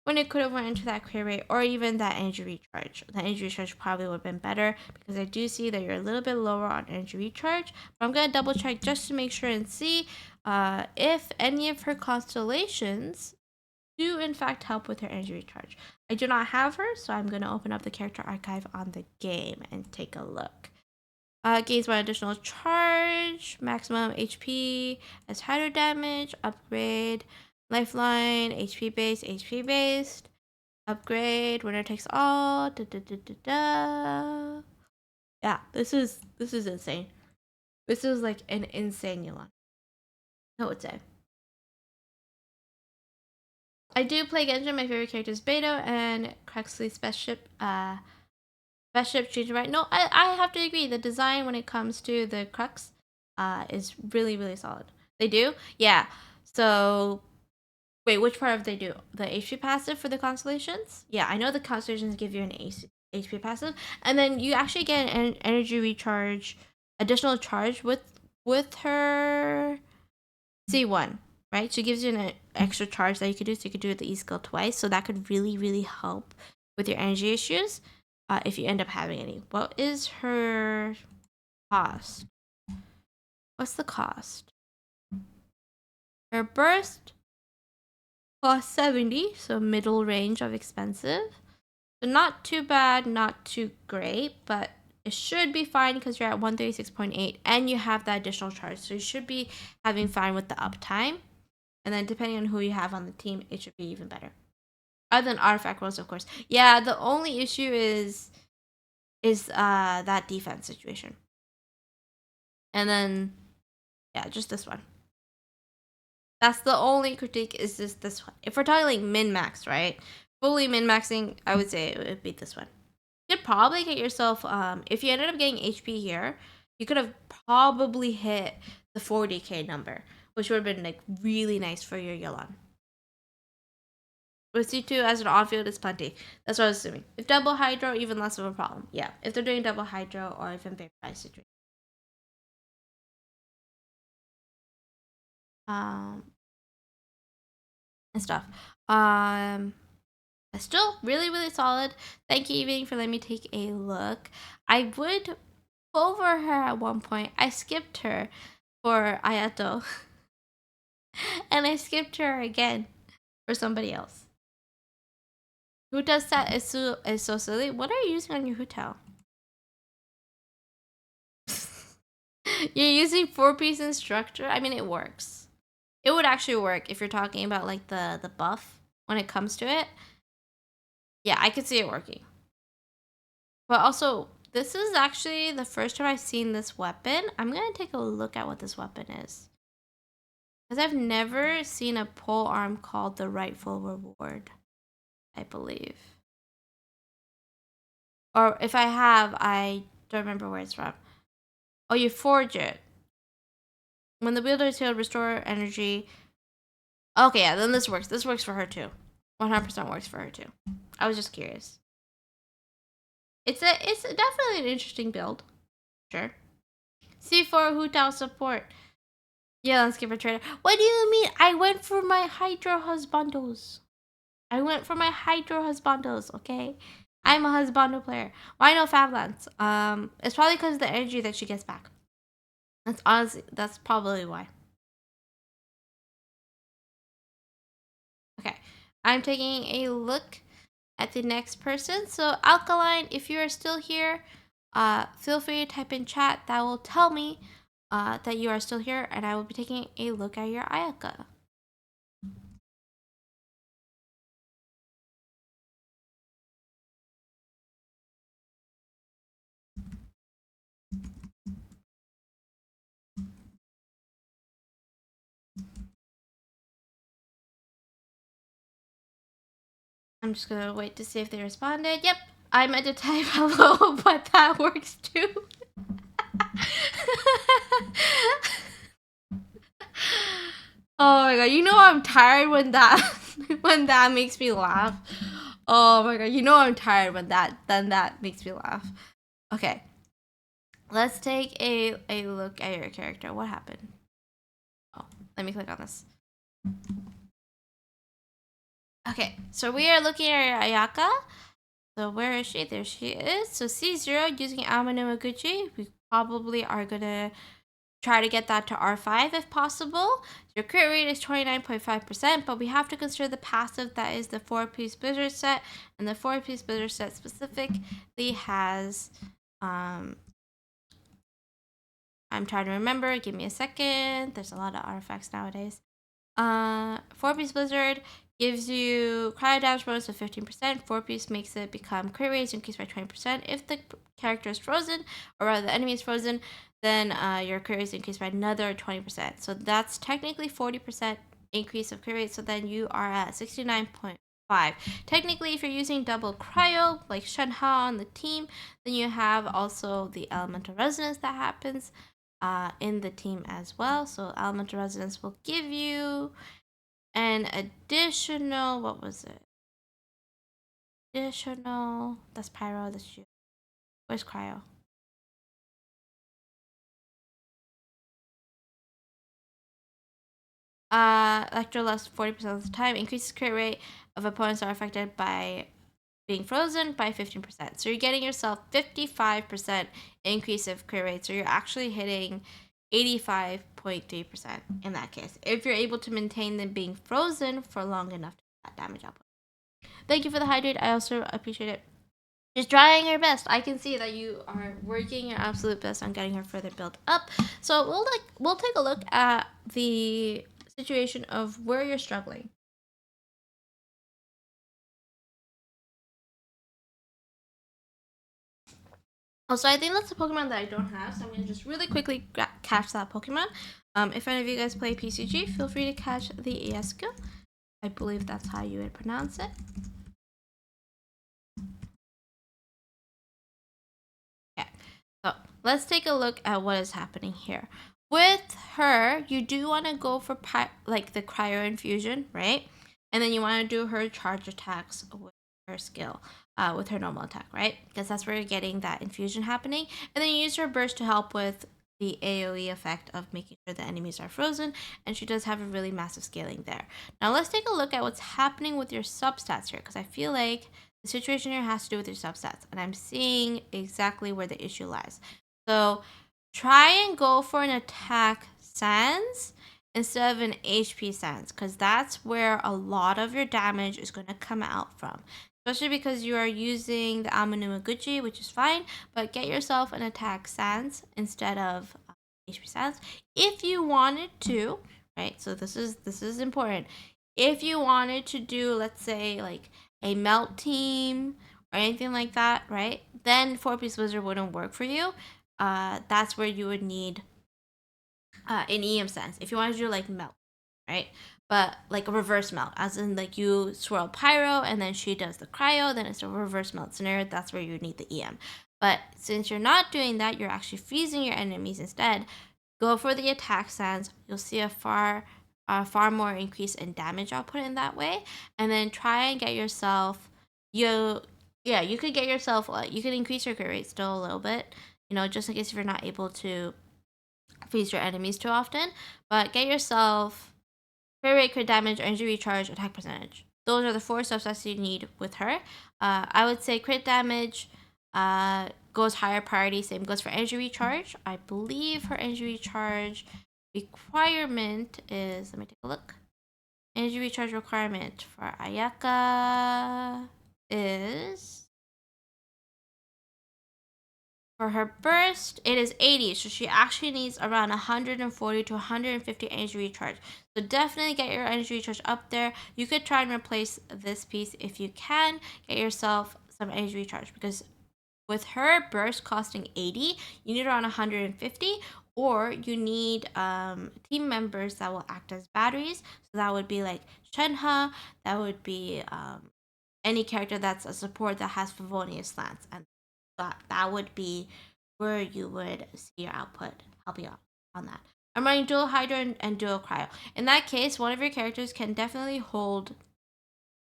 when it could have went into that crit rate or even that energy recharge. The energy recharge probably would have been better because I do see that you're a little bit lower on energy recharge. But I'm going to double check just to make sure and see if any of her constellations do in fact help with her energy recharge. I do not have her, so I'm going to open up the character archive on the game and take a look. Gains 1 additional charge, maximum HP, as hydro damage, upgrade, lifeline, HP based, upgrade, winner takes all, Yeah, this is insane. This is like an insane Yelan, I would say. I do play Genshin. My favorite character is Beto and Craxley's best ship changing right. No, I have to agree. The design when it comes to the Crux is really, really solid. They do? Yeah. So wait, which part of they do? The HP passive for the constellations? Yeah, I know the constellations give you an HP passive, and then you actually get an energy recharge, additional charge with her C1, right? She gives you an extra charge that you could do, so you could do it the E skill twice. So that could really, really help with your energy issues if you end up having any. What is her cost? What's the cost? Her burst cost 70, so middle range of expensive. So not too bad, not too great, but it should be fine because you're at 136.8 and you have that additional charge. So you should be having fine with the uptime. And then depending on who you have on the team, it should be even better. Other than artifact rolls, of course. Yeah, the only issue is that defense situation. And then, yeah, just this one. That's the only critique is just this one. If we're talking like min-max, right? Fully min-maxing, I would say it would be this one. You could probably get yourself, if you ended up getting HP here, you could have probably hit the 40k number, which would have been like really nice for your Yelan. With C2 as an on-field is plenty. That's what I was assuming. If double hydro, even less of a problem. Yeah, if they're doing double hydro or even vaporized situation. And stuff. Still really, really solid. Thank you, Evening, for letting me take a look. I would go over her at one point. I skipped her for Ayato. And I skipped her again for somebody else. Hotel set is so silly. What are you using on your hotel? You're using 4-piece instructor? I mean, it works. It would actually work if you're talking about like the buff when it comes to it. Yeah, I could see it working. But also, this is actually the first time I've seen this weapon. I'm gonna take a look at what this weapon is. Because I've never seen a pole arm called the Rightful Reward, I believe. Or if I have, I don't remember where it's from. Oh, you forge it. When the wielder is healed, restore energy. Okay, yeah, then this works. This works for her too. 100% works for her too. I was just curious. It's definitely an interesting build. Sure. C4 Hutao support. Yeah, let's give her trader. What do you mean? I went for my Hydro Husbandos. Okay? I'm a Husbando player. Why no Fablance? It's probably because of the energy that she gets back. That's probably why. Okay. I'm taking a look at the next person. So Alkaline, if you are still here, feel free to type in chat. That will tell me that you are still here, and I will be taking a look at your Ayaka. I'm just gonna wait to see if they responded. Yep, I meant to type hello, but that works too. Oh my god, you know I'm tired when that when that makes me laugh. Oh my god, you know I'm tired when that makes me laugh. Okay. Let's take a look at your character. What happened? Oh, let me click on this. Okay, so we are looking at Ayaka. So where is she? There she is. So C0 using Amano we probably are gonna try to get that to R5 if possible. Your crit rate is 29.5%, but we have to consider the passive that is the 4-piece blizzard set, and the 4-piece blizzard set specifically has I'm trying to remember. Give me a second. There's a lot of artifacts nowadays. 4-piece blizzard gives you cryo damage bonus of 15%. 4-piece makes it become crit rate increased by 20%. If the character is frozen, or rather the enemy is frozen, then your crit rate is increased by another 20%. So that's technically 40% increase of crit rate. So then you are at 69.5. Technically, if you're using double cryo, like Shenhe on the team, then you have also the elemental resonance that happens in the team as well. So elemental resonance will give you an additional, what was it? Additional, that's pyro, that's you. Where's cryo? Electro lasts 40% of the time, increases crit rate of opponents that are affected by being frozen by 15%. So you're getting yourself 55% increase of crit rate. So you're actually hitting 85.3% in that case, if you're able to maintain them being frozen for long enough to get that damage output. Thank you for the hydrate. I also appreciate it. Just trying your best. I can see that you are working your absolute best on getting her further built up. So we'll take a look at the situation of where you're struggling. Also, I think that's a Pokemon that I don't have, so I'm going to just really quickly catch that Pokemon. If any of you guys play PCG, feel free to catch the Eesco. I believe that's how you would pronounce it. Okay, so let's take a look at what is happening here. With her, you do want to go for like the Cryo Infusion, right? And then you want to do her charge attacks with her skill, with her normal attack, right? Because that's where you're getting that infusion happening. And then you use her burst to help with the AoE effect of making sure the enemies are frozen. And she does have a really massive scaling there. Now let's take a look at what's happening with your substats here, because I feel like the situation here has to do with your substats, and I'm seeing exactly where the issue lies. So try and go for an attack sans instead of an HP sans, because that's where a lot of your damage is going to come out from. especially because you are using the Amanumaguchi, which is fine, but get yourself an attack sans instead of HP sans if you wanted to, right? So this is important. If you wanted to do, let's say, like a melt team or anything like that, right? Then 4-piece wizard wouldn't work for you. That's where you would need an EM sense if you want to do like melt, right? But like a reverse melt, as in like you swirl pyro and then she does the cryo, then it's a reverse melt scenario. That's where you need the EM. But since you're not doing that, you're actually freezing your enemies instead. Go for the attack sense. You'll see a far more increase in damage output in that way, and then try and get yourself you could get yourself you can increase your crit rate still a little bit, just in case if you're not able to freeze your enemies too often, but get yourself crit rate, crit damage, energy recharge, attack percentage. Those are the 4 subsets you need with her. I would say crit damage goes higher priority. Same goes for energy recharge. I believe her energy recharge requirement is, let me take a look. Energy recharge requirement for Ayaka is, for her burst, it is 80, so she actually needs around 140 to 150 energy recharge. So definitely get your energy recharge up there. You could try and replace this piece if you can. Get yourself some energy recharge, because with her burst costing 80, you need around 150, or you need team members that will act as batteries. So that would be like Shenhe, that would be any character that's a support that has Favonius Lance, and that would be where you would see your output helping out on that. I'm running dual Hydra and dual Cryo. In that case, one of your characters can definitely hold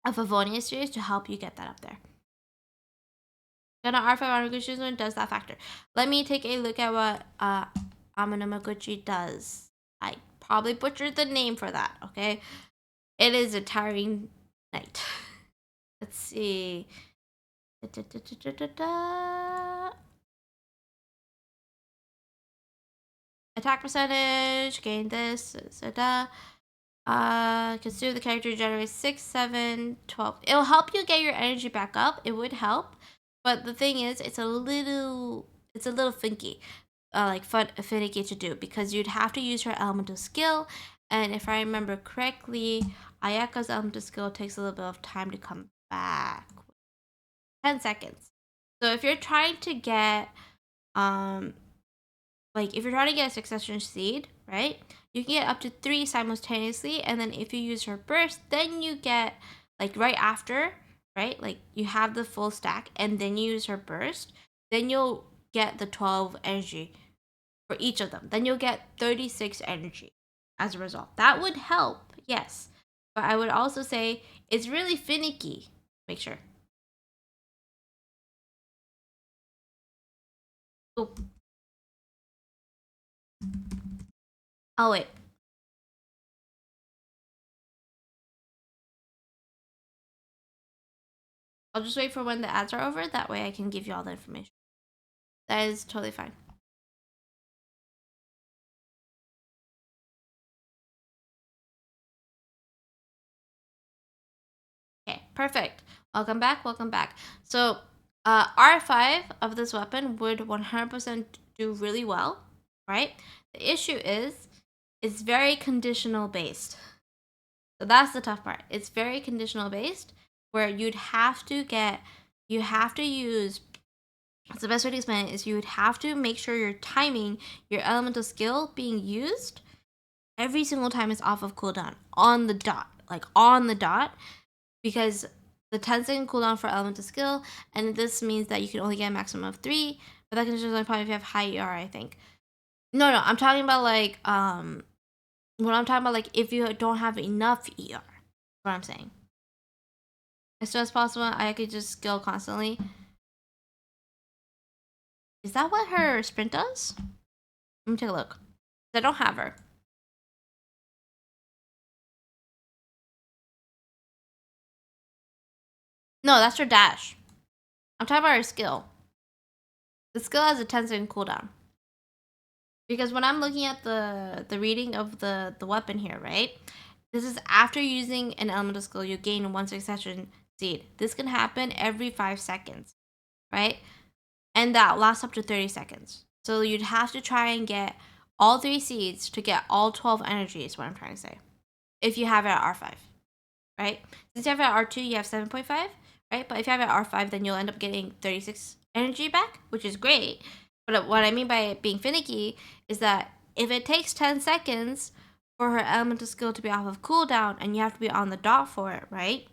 a Favonius series to help you get that up there. Gonna R5 Amanumaguchi does that factor. Let me take a look at what Amanumaguchi does. I probably butchered the name for that, okay? It is a tiring night. Let's see. Attack percentage, gain this, consider the character generates 6, 7, 12. It'll help you get your energy back up. It would help. But the thing is, it's a little finky, finicky to do, because you'd have to use her elemental skill. And if I remember correctly, Ayaka's elemental skill takes a little bit of time to come back. 10 seconds. So if you're trying to get, if you're trying to get a succession seed, right? You can get up to 3 simultaneously, and then if you use her burst, then you get, like, right after, right? Like, you have the full stack, and then you use her burst, then you'll get the 12 energy for each of them. Then you'll get 36 energy as a result. That would help, yes. But I would also say it's really finicky. Make sure. Oh. Oh, wait. I'll just wait for when the ads are over. That way I can give you all the information. That is totally fine. Okay, perfect. Welcome back, welcome back. So, R5 of this weapon would 100% do really well, right? The issue is, it's very conditional based. So that's the tough part. It's very conditional based, where you have to use, so the best way to explain it is you would have to make sure you're timing your elemental skill being used every single time it's off of cooldown, on the dot, because the 10-second cooldown for elemental skill, and this means that you can only get a maximum of 3, but that can just only probably if you have high ER, I think. No, I'm talking about if you don't have enough ER, that's what I'm saying. As soon as possible, I could just skill constantly. Is that what her sprint does? Let me take a look. I don't have her. No, that's her dash. I'm talking about her skill. The skill has a 10-second cooldown. Because when I'm looking at the reading of the weapon here, right? This is after using an elemental skill, you gain 1 succession seed. This can happen every 5 seconds, right? And that lasts up to 30 seconds. So you'd have to try and get all 3 seeds to get all 12 energy is what I'm trying to say. If you have it at R5, right? Since you have it at R2, you have 7.5, right? But if you have it at R5, then you'll end up getting 36 energy back, which is great. But what I mean by it being finicky is that if it takes 10 seconds for her elemental skill to be off of cooldown and you have to be on the dot for it, right?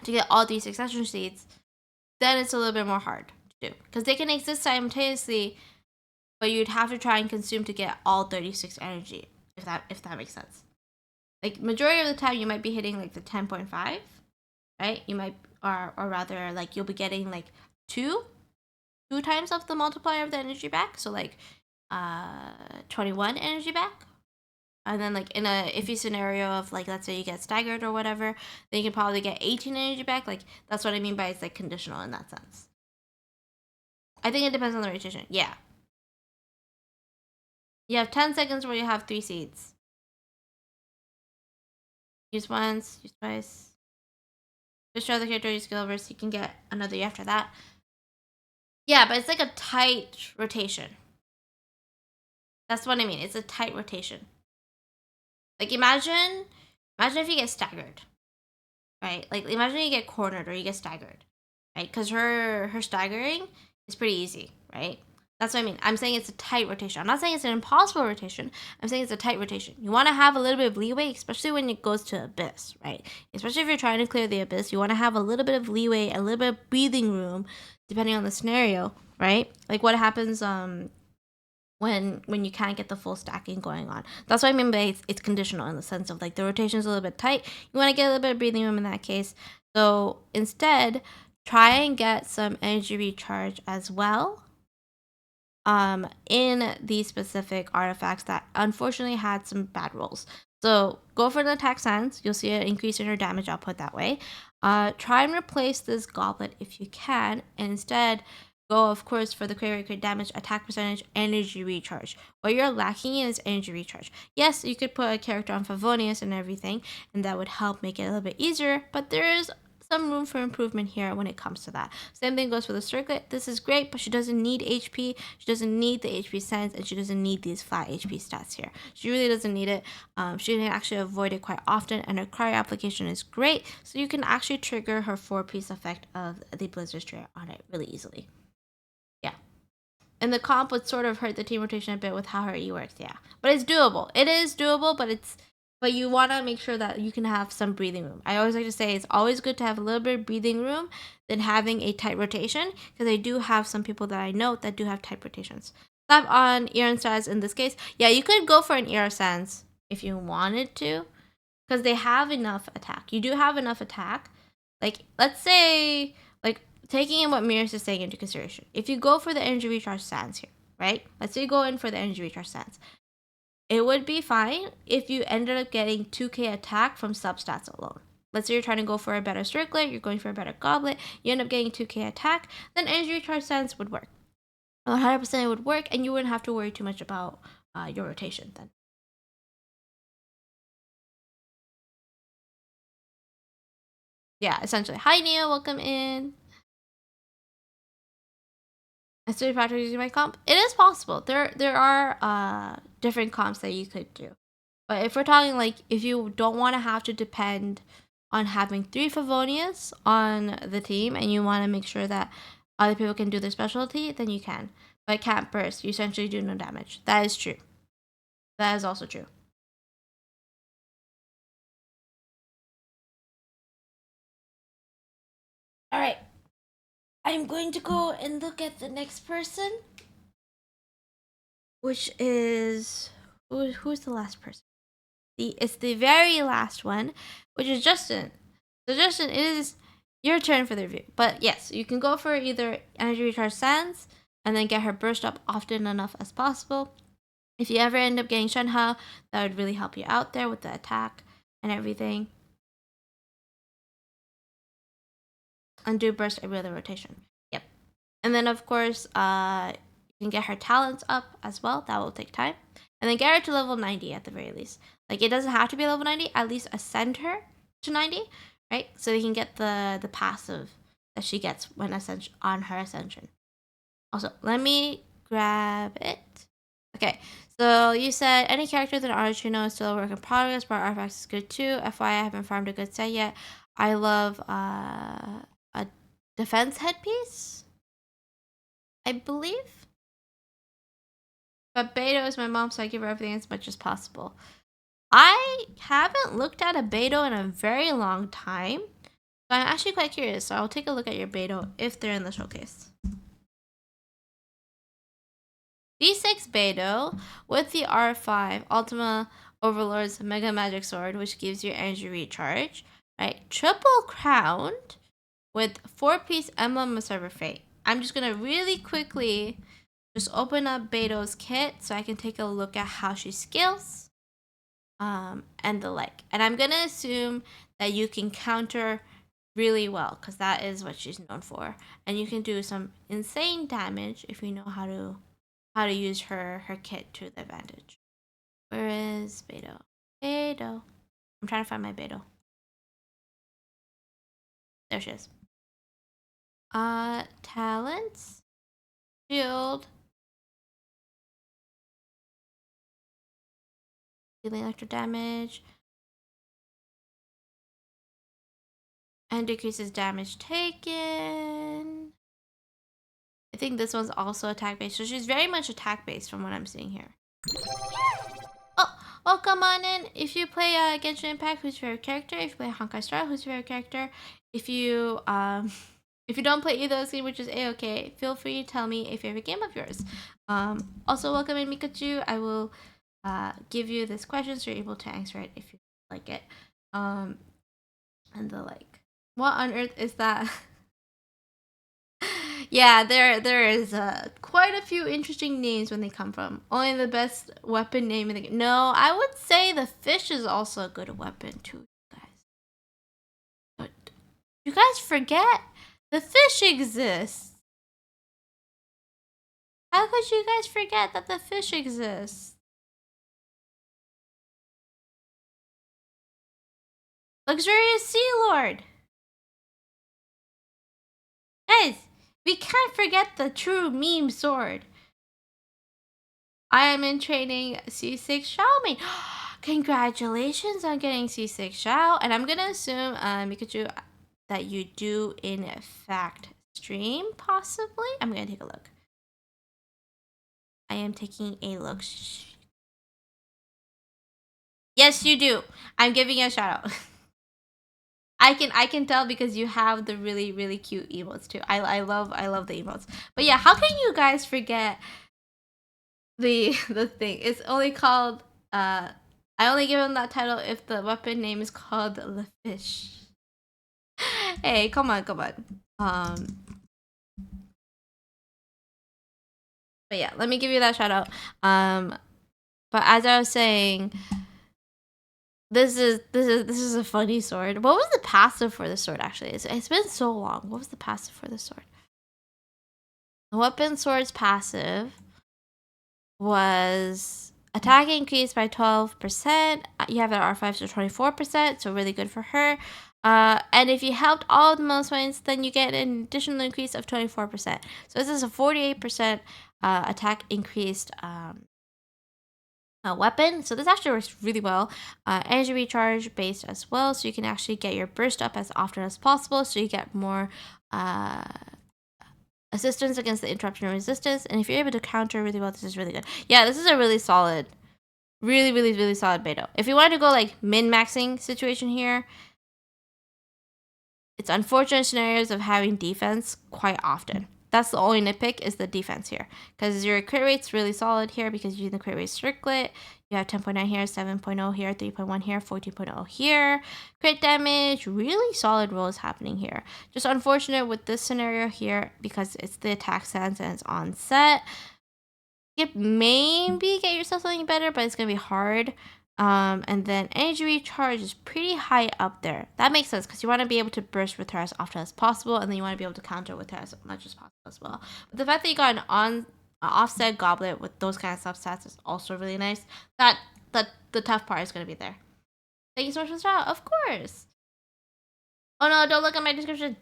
To get all these succession seeds, then it's a little bit more hard to do. Because they can exist simultaneously, but you'd have to try and consume to get all 36 energy, if that makes sense. Like, majority of the time, you might be hitting, like, the 10.5, right? You might, or rather, like, you'll be getting, like, two times of the multiplier of the energy back. So, like, 21 energy back. And then, like, in a iffy scenario of, like, let's say you get staggered or whatever, then you can probably get 18 energy back. Like, that's what I mean by it's, like, conditional in that sense. I think it depends on the rotation. Yeah. You have 10 seconds where you have 3 seeds. Use once, use twice. Just show the character your skill over so you can get another after that. Yeah, but it's like a tight rotation. That's what I mean. It's a tight rotation. Like, imagine if you get staggered, right? Like, imagine you get cornered or you get staggered, right? Because her staggering is pretty easy, right? That's what I mean. I'm saying it's a tight rotation. I'm not saying it's an impossible rotation. I'm saying it's a tight rotation. You want to have a little bit of leeway, especially when it goes to Abyss, right? Especially if you're trying to clear the Abyss, you want to have a little bit of leeway, a little bit of breathing room, depending on the scenario, right? Like what happens when you can't get the full stacking going on. That's what I mean by it's conditional in the sense of like the rotation is a little bit tight. You want to get a little bit of breathing room in that case. So instead, try and get some energy recharge as well in these specific artifacts that unfortunately had some bad rolls. So go for the attack sense. You'll see an increase in your damage output that way. Try and replace this goblet if you can. And instead, go, of course, for the crit damage, attack percentage, energy recharge. What you're lacking in is energy recharge. Yes, you could put a character on Favonius and everything, and that would help make it a little bit easier, but there is some room for improvement here when it comes to that. Same thing goes for the circlet. This is great, but she doesn't need HP. She doesn't need the HP sense, and she doesn't need these flat HP stats here. She really doesn't need it. She can actually avoid it quite often, and her cryo application is great, so you can actually trigger her 4-piece effect of the Blizzard Stray on it really easily. Yeah. And the comp would sort of hurt the team rotation a bit with how her E works, yeah. But it's doable. It is doable, but you want to make sure that you can have some breathing room. I always like to say it's always good to have a little bit of breathing room than having a tight rotation, because I do have some people that I know that do have tight rotations. Slap on Ear Sense in this case. Yeah, you could go for an Ear Sense if you wanted to, because they have enough attack. You do have enough attack. Like, let's say, like, taking in what Mirrors is saying into consideration. If you go for the energy recharge stance here, right? Let's say you go in for the energy recharge stance. It would be fine if you ended up getting 2k attack from substats alone. Let's say you're trying to go for a better circlet, you're going for a better goblet, you end up getting 2k attack, then energy recharge stance would work. 100% it would work, and you wouldn't have to worry too much about your rotation then. Yeah, essentially. Hi, Neo, welcome in. I started practicing using my comp. It is possible. There are different comps that you could do. But if we're talking like if you don't want to have to depend on having 3 Favonius on the team and you want to make sure that other people can do their specialty, then you can. But it can't burst. You essentially do no damage. That is true. That is also true. Alright. I'm going to go and look at the next person. Which is who's the last person? It's the very last one, which is Justin. So Justin, it is your turn for the review. But yes, you can go for either energy recharge sands and then get her burst up often enough as possible. If you ever end up getting Shenhe, that would really help you out there with the attack and everything. And do burst every other rotation. Yep. And then of course, you can get her talents up as well. That will take time. And then get her to level 90 at the very least. Like, it doesn't have to be level 90. At least ascend her to 90, right? So they can get the passive that she gets when on her ascension. Also, let me grab it. Okay, so you said any character that Articuno is still a work in progress, but artifacts is good too. FYI, I haven't farmed a good set yet. I love a defense headpiece, I believe. But Beto is my mom, so I give her everything as much as possible. I haven't looked at a Beto in a very long time. So I'm actually quite curious, so I'll take a look at your Beto if they're in the showcase. D6 Beto with the R5 Ultima Overlord's Mega Magic Sword, which gives you energy recharge, right? Triple crowned with 4-piece Emblem of Cyber Fate. I'm just gonna really quickly just open up Beto's kit so I can take a look at how she scales, and the like. And I'm gonna assume that you can counter really well because that is what she's known for, and you can do some insane damage if you know how to use her kit to the advantage. Where is Beto? Beto. I'm trying to find my Beto. There she is. Talents, shield, dealing extra damage, and decreases damage taken. I think this one's also attack based, so she's very much attack based from what I'm seeing here. Oh, come on in. If you play Genshin Impact, who's your favorite character? If you play Honkai Star, who's your favorite character? If you if you don't play either of those games, which is a-okay, feel free to tell me a favorite game of yours. Also, welcome in Mikachu. I will give you this question so you're able to answer it if you like it. And the like. What on earth is that? Yeah, there is quite a few interesting names when they come from. Only the best weapon name in the game. No, I would say the fish is also a good weapon too, guys. But you guys forget the fish exists. How could you guys forget that the fish exists? Luxurious Sea Lord. Guys, we can't forget the true meme sword. I am in training C6 Xiaoming. Congratulations on getting C6 Xiao. And I'm gonna assume, Mikachu, that you do in fact stream, possibly? I'm gonna take a look. I am taking a look. Yes, you do. I'm giving you a shout out. I can tell because you have the really cute emotes too. I love the emotes. But yeah, how can you guys forget the thing? It's only called I only give him that title if the weapon name is called the fish. Hey, come on. But yeah, let me give you that shout out. But as I was saying, this is a funny sword. What was the passive for the sword actually? It's been so long. What was the passive for the sword? The weapon sword's passive was attack increased by 12%. You have an R5 so 24%, so really good for her. And if you helped all of the most points, then you get an additional increase of 24%. So this is a 48% attack increased weapon. So this actually works really well. Energy recharge based as well, so you can actually get your burst up as often as possible, so you get more assistance against the interruption resistance. And if you're able to counter really well, this is really good. Yeah, this is a really solid, really solid Beto. If you want to go like min-maxing situation here, it's unfortunate scenarios of having defense quite often. That's the only nitpick is the defense here. Because your crit rate's really solid here because you're using the crit rate circlet. You have 10.9 here, 7.0 here, 3.1 here, 14.0 here. Crit damage, really solid rolls happening here. Just unfortunate with this scenario here because it's the attack stance and it's on set. You maybe get yourself something better, but it's going to be hard. And then energy recharge is pretty high up there. That makes sense because you want to be able to burst with her as often as possible, and then you want to be able to counter with her as much as possible as well. But the fact that you got an offset goblet with those kind of substats is also really nice. That the tough part is going to be there. Thank you so much for the shout. Of course. Oh no, don't look at my description.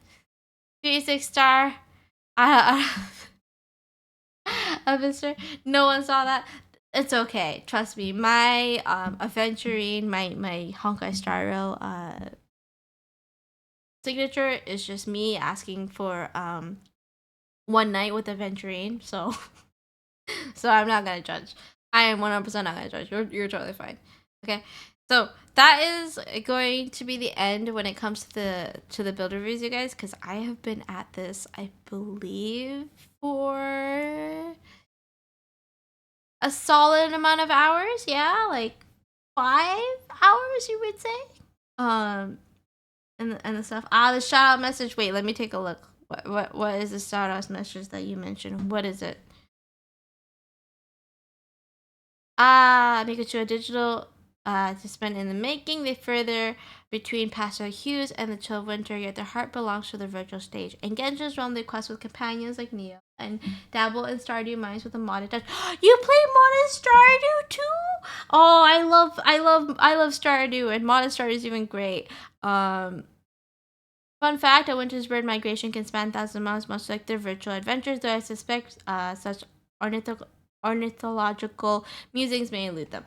3-6 star. I Mister. No one saw that. It's okay. Trust me. My aventurine, my Honkai Star Rail signature is just me asking for one night with aventurine. So so I'm not gonna judge. I am 100% not gonna judge. You're totally fine. Okay. So that is going to be the end when it comes to the build reviews, you guys, because I have been at this, I believe, for a solid amount of hours. Yeah, like 5 hours, you would say. Um, and the stuff. The shout out message. Wait, let me take a look. What is the shout out message that you mentioned? What is it? Pikachu a digital to spend in the making. They further between pastel hues and the chill of winter, yet their heart belongs to the virtual stage. And Genshin's roam the quest with companions like Neo and dabble in Stardew Mines with a modded touch. You play modded Stardew too? Oh, I love Stardew, and modded Stardew is even great. Fun fact: a winter's bird migration can span thousands of miles, much like their virtual adventures. Though I suspect such ornithological musings may elude them.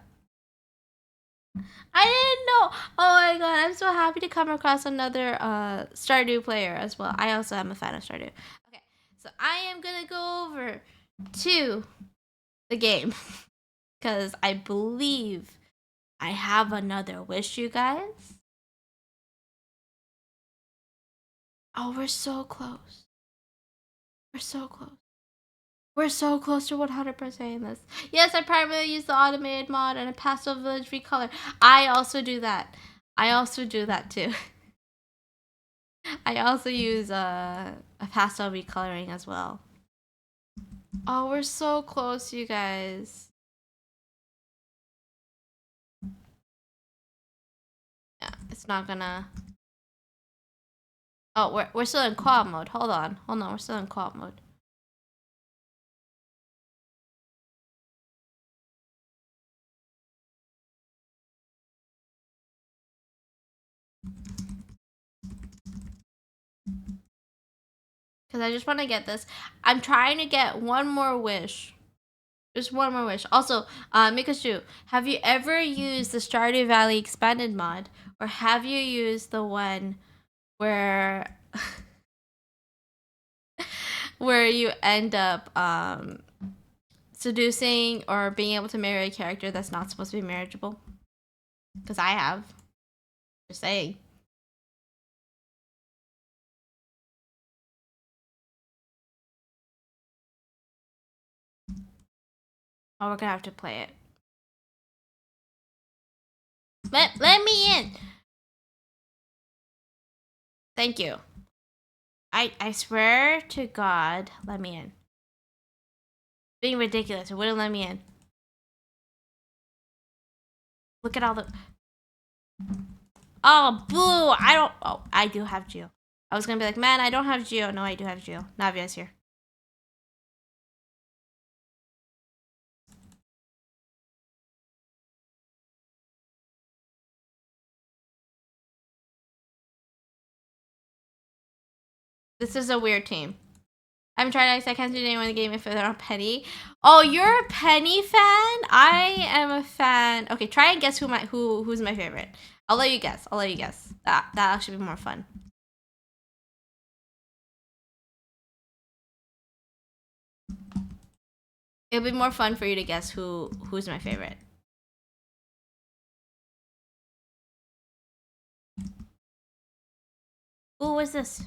I didn't know. Oh my god, I'm so happy to come across another Stardew player as well. I also am a fan of Stardew. Okay, so I am gonna go over to the game because I believe I have another wish, you guys. Oh, we're so close. We're so close. We're so close to 100% this. Yes, I primarily use the automated mod and a pastel village recolor. I also do that. I also do that too. I also use a pastel recoloring as well. Oh, we're so close, you guys. Yeah, it's not gonna. Oh, we're still in co-op mode. Hold on, we're still in co-op mode. Because I just want to get this. I'm trying to get one more wish. Just one more wish. Also, Mikachu, have you ever used the Stardew Valley expanded mod, or have you used the one where where you end up seducing or being able to marry a character that's not supposed to be marriageable? Because I have. Just saying. Oh, we're gonna have to play it. Let me in. Thank you. I swear to God, let me in. Being ridiculous. It wouldn't let me in. Look at all the. Oh, boo! I don't. Oh, I do have Geo. I was gonna be like, man, I don't have Geo. No, I do have Geo. Navia's here. This is a weird team. I'm trying to. I can't do anyone in the game if they're not Penny. Oh, you're a Penny fan? I am a fan. Okay, try and guess who's my favorite. I'll let you guess. That'll actually be more fun. It'll be more fun for you to guess who's my favorite. Who was this?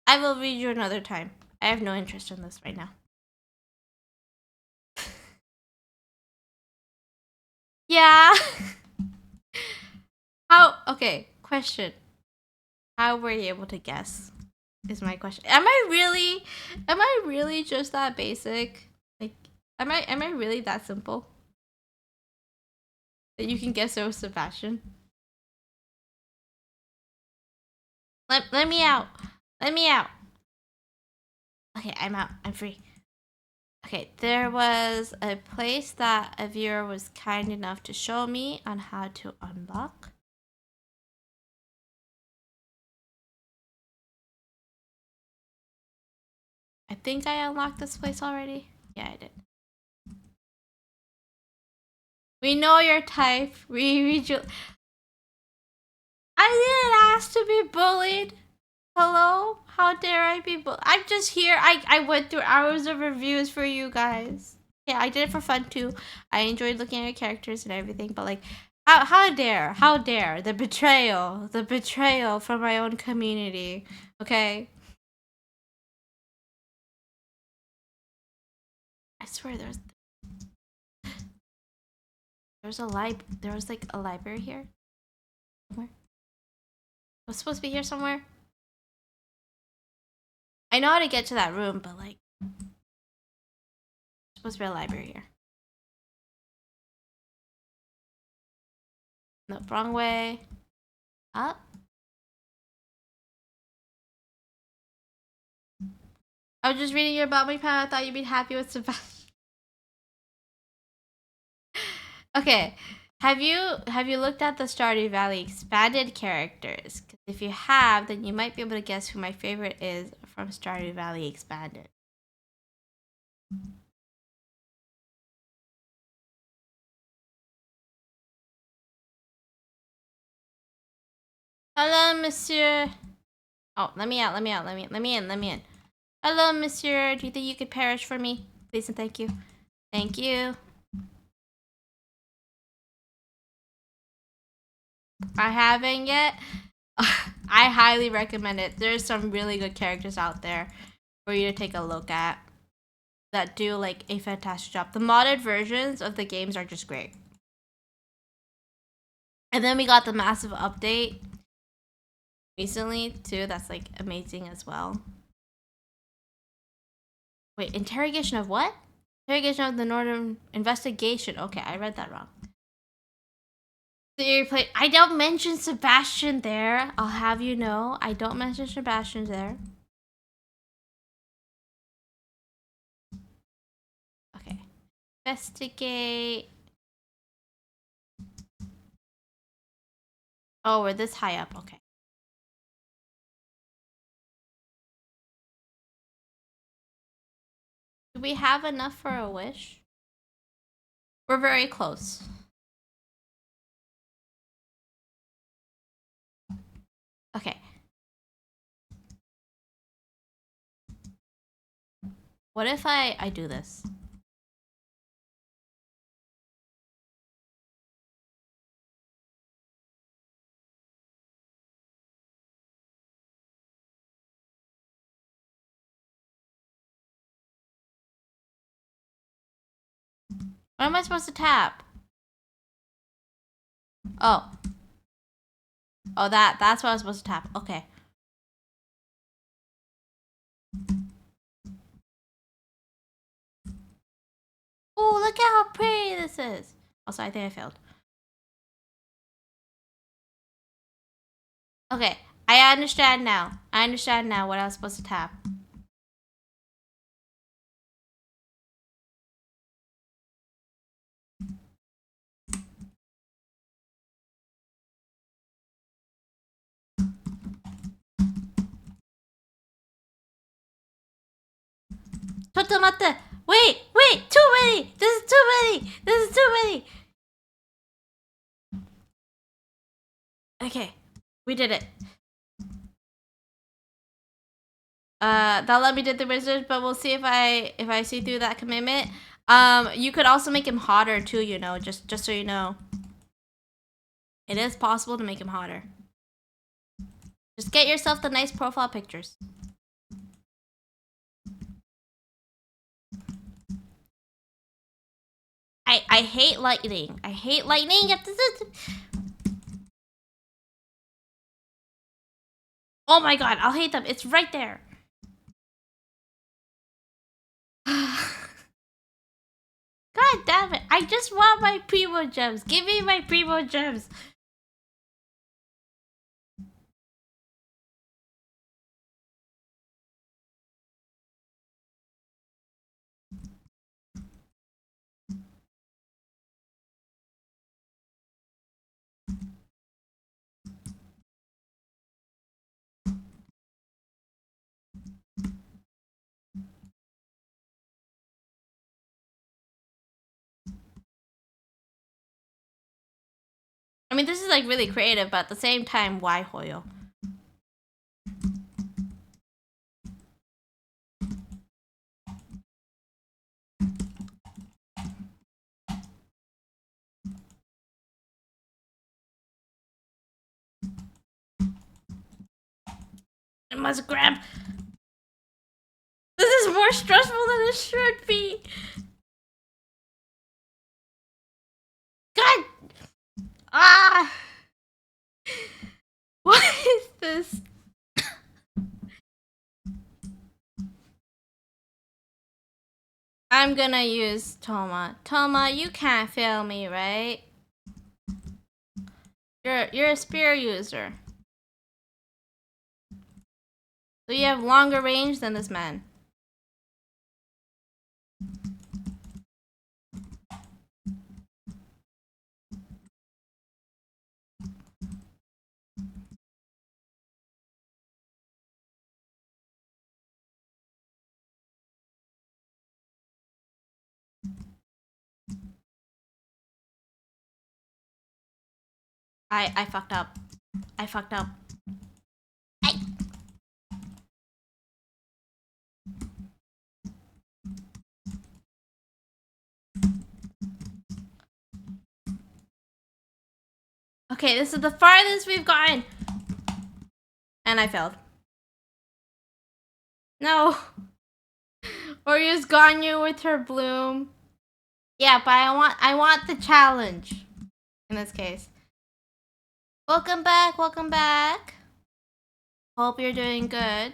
I will read you another time. I have no interest in this right now. Yeah. Okay, question. How were you able to guess? Is my question. Am I really just that basic? Like, am I really that simple? That you can guess it was Sebastian? Let me out. Let me out. Okay, I'm out. I'm free. Okay, there was a place that a viewer was kind enough to show me on how to unlock. think I unlocked this place already. Yeah, I did. We know your type. We read you. I didn't ask to be bullied. Hello? How dare I be bullied? I'm just here. I went through hours of reviews for you guys. Yeah, I did it for fun too. I enjoyed looking at your characters and everything, but like, how dare the betrayal from my own community. Okay, I swear there was like a library here somewhere. It was supposed to be here somewhere. I know how to get to that room, but like, there's supposed to be a library here. No, wrong way. Up. I was just reading about my pal. I thought you'd be happy with Sebastian. Okay. Have you looked at the Stardew Valley expanded characters? 'Cause if you have, then you might be able to guess who my favorite is from Stardew Valley expanded. Hello, monsieur. Oh, let me in. Hello, monsieur. Do you think you could perish for me? Please and thank you. Thank you. I haven't yet. I highly recommend it. There's some really good characters out there for you to take a look at that do like a fantastic job. The modded versions of the games are just great. And then we got the massive update recently too. That's like amazing as well. Wait, interrogation of what? Interrogation of the Northern Investigation. Okay, I read that wrong. I don't mention Sebastian there. I'll have you know. I don't mention Sebastian there. Okay. Investigate. Oh, we're this high up. Okay. Do we have enough for a wish? We're very close. Okay. What if I do this? What am I supposed to tap? Oh. Oh, that's what I was supposed to tap. Okay. Oh, look at how pretty this is. Also, I think I failed. Okay, I understand now. I understand now what I was supposed to tap. Totomatte! Wait! Too many! This is too many! Okay, we did it. They'll let me do the wizard, but we'll see if I see through that commitment. You could also make him hotter too, you know, just so you know. It is possible to make him hotter. Just get yourself the nice profile pictures. I hate lightning. I hate lightning. Oh my god, I'll hate them. It's right there. God damn it. I just want my primo gems. Give me my primo gems. I mean, this is like really creative, but at the same time, why Hoyo? I must grab. This is more stressful than it should be. God! Ah! What is this? I'm gonna use Toma. Toma, you can't fail me, right? You're a spear user. So you have longer range than this man. I fucked up. I fucked up. I Okay, this is the farthest we've gotten. And I failed. No. Oryu's Ganyu with her bloom. Yeah, but I want the challenge. In this case. Welcome back, welcome back. Hope you're doing good.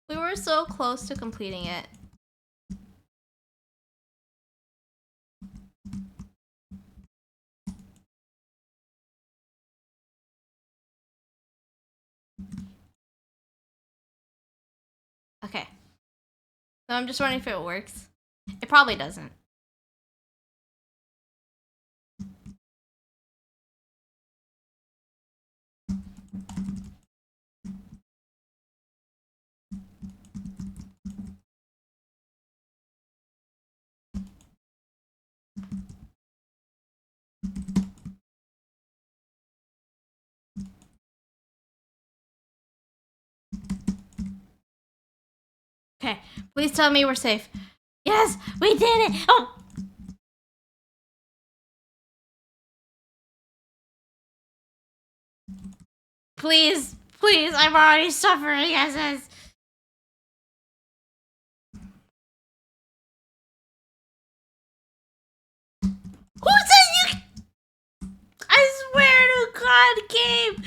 We were so close to completing it. Okay. So I'm just wondering if it works. It probably doesn't. Okay, please tell me we're safe. Yes, we did it! Oh! Please, please, I'm already suffering as is. Who said you? I swear to God, Gabe.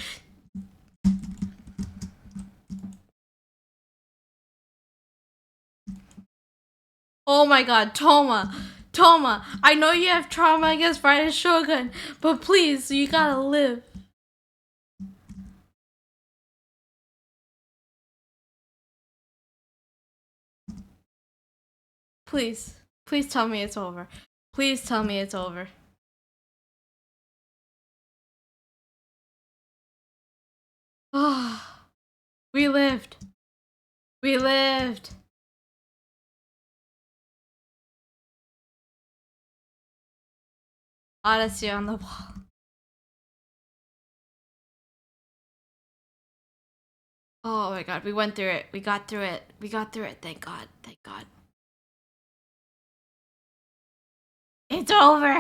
Oh my God, Toma. Toma, I know you have trauma against Friday Shogun, but please, you gotta live. Please, please tell me it's over. Please tell me it's over. Oh, we lived. We lived. Odyssey on the wall. Oh my God, we went through it. We got through it. We got through it. Thank God. Thank God. It's over.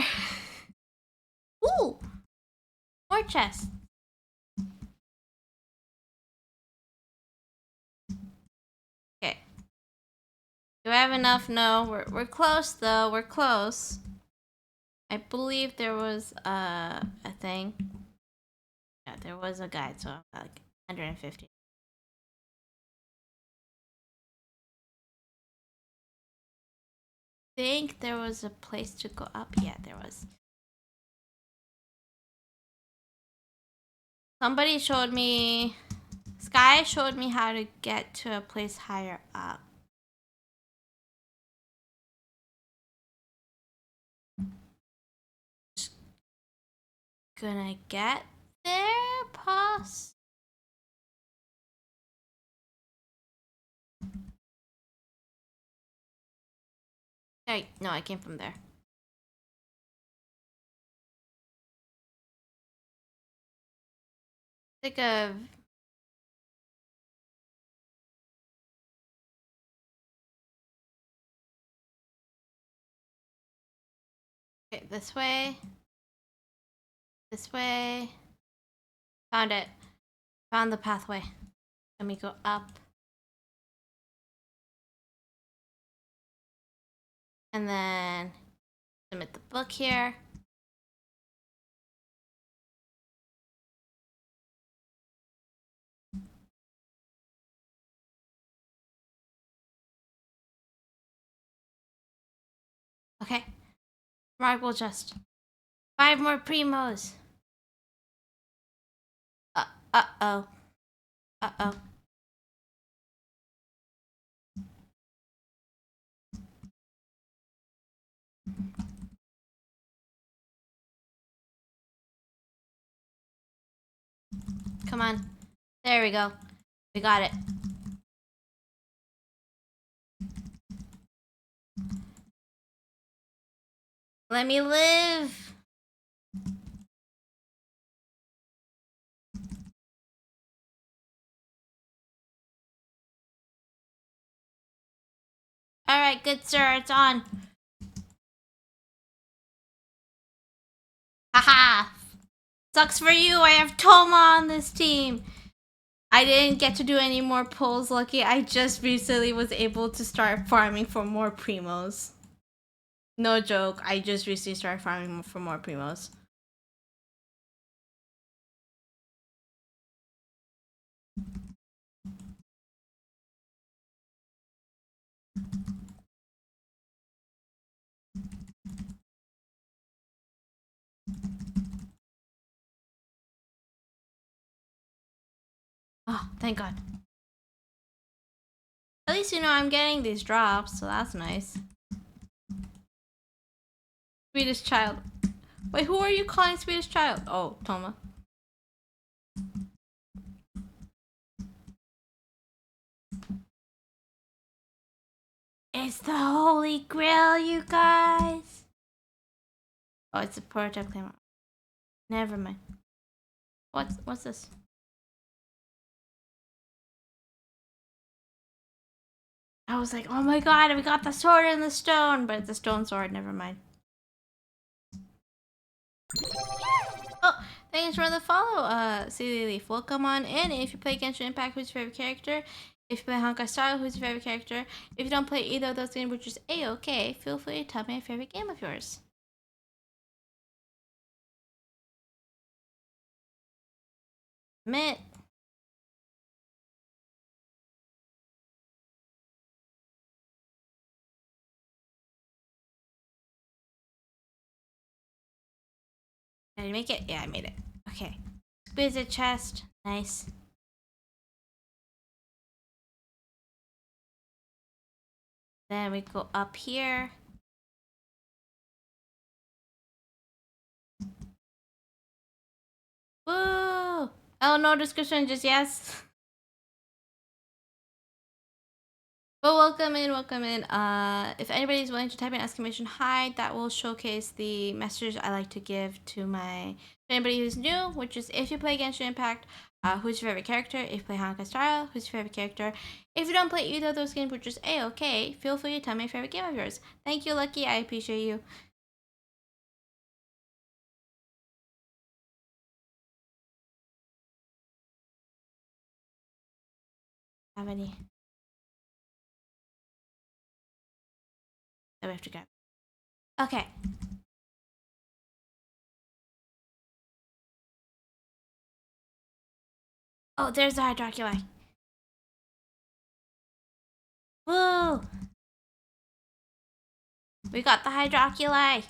Ooh, more chests. Okay. Do I have enough? No, we're close though. We're close. I believe there was a thing. Yeah, there was a guide, so I'm like 150. I think there was a place to go up. Yeah, there was. Somebody showed me. Sky showed me how to get to a place higher up. Just gonna get there, pause. No, I came from there. Think of... Okay, this way. This way. Found it. Found the pathway. Let me go up. And then submit the book here. Okay. Mark will just 5 more primos. Uh-oh. Uh-oh. Come on. There we go. We got it. Let me live. Alright, good sir, it's on. Haha! Sucks for you, I have Toma on this team. I didn't get to do any more pulls, Lucky. I just recently was able to start farming for more primos. No joke, I just recently started farming for more primos. Oh, thank God. At least you know I'm getting these drops, so that's nice. Swedish child. Wait, who are you calling Swedish child? Oh, Toma. It's the Holy Grail, you guys. Oh, it's a prototype claim. Never mind. What's this? I was like, oh my God, we got the sword and the stone, but it's a stone sword. Never mind. Oh, thanks for the follow, Silly Leaf. Welcome on in. If you play Genshin Impact, who's your favorite character? If you play Honkai Star Rail, who's your favorite character? If you don't play either of those games, which is A-okay, feel free to tell me a favorite game of yours. Admit. Did I make it? Yeah, I made it. Okay. Exquisite chest. Nice. Then we go up here. Woo! Oh, no description, just yes. But welcome in, welcome in. If anybody's willing to type in exclamation hi, that will showcase the message I like to give to anybody who's new, which is if you play Genshin Impact, who's your favorite character? If you play Honkai Star Rail, who's your favorite character? If you don't play either of those games, which is A-okay, feel free to tell me a favorite game of yours. Thank you, Lucky. I appreciate you. Have any? That we have to grab. Okay. Oh, there's the Hydroculi. Woo! We got the Hydroculi.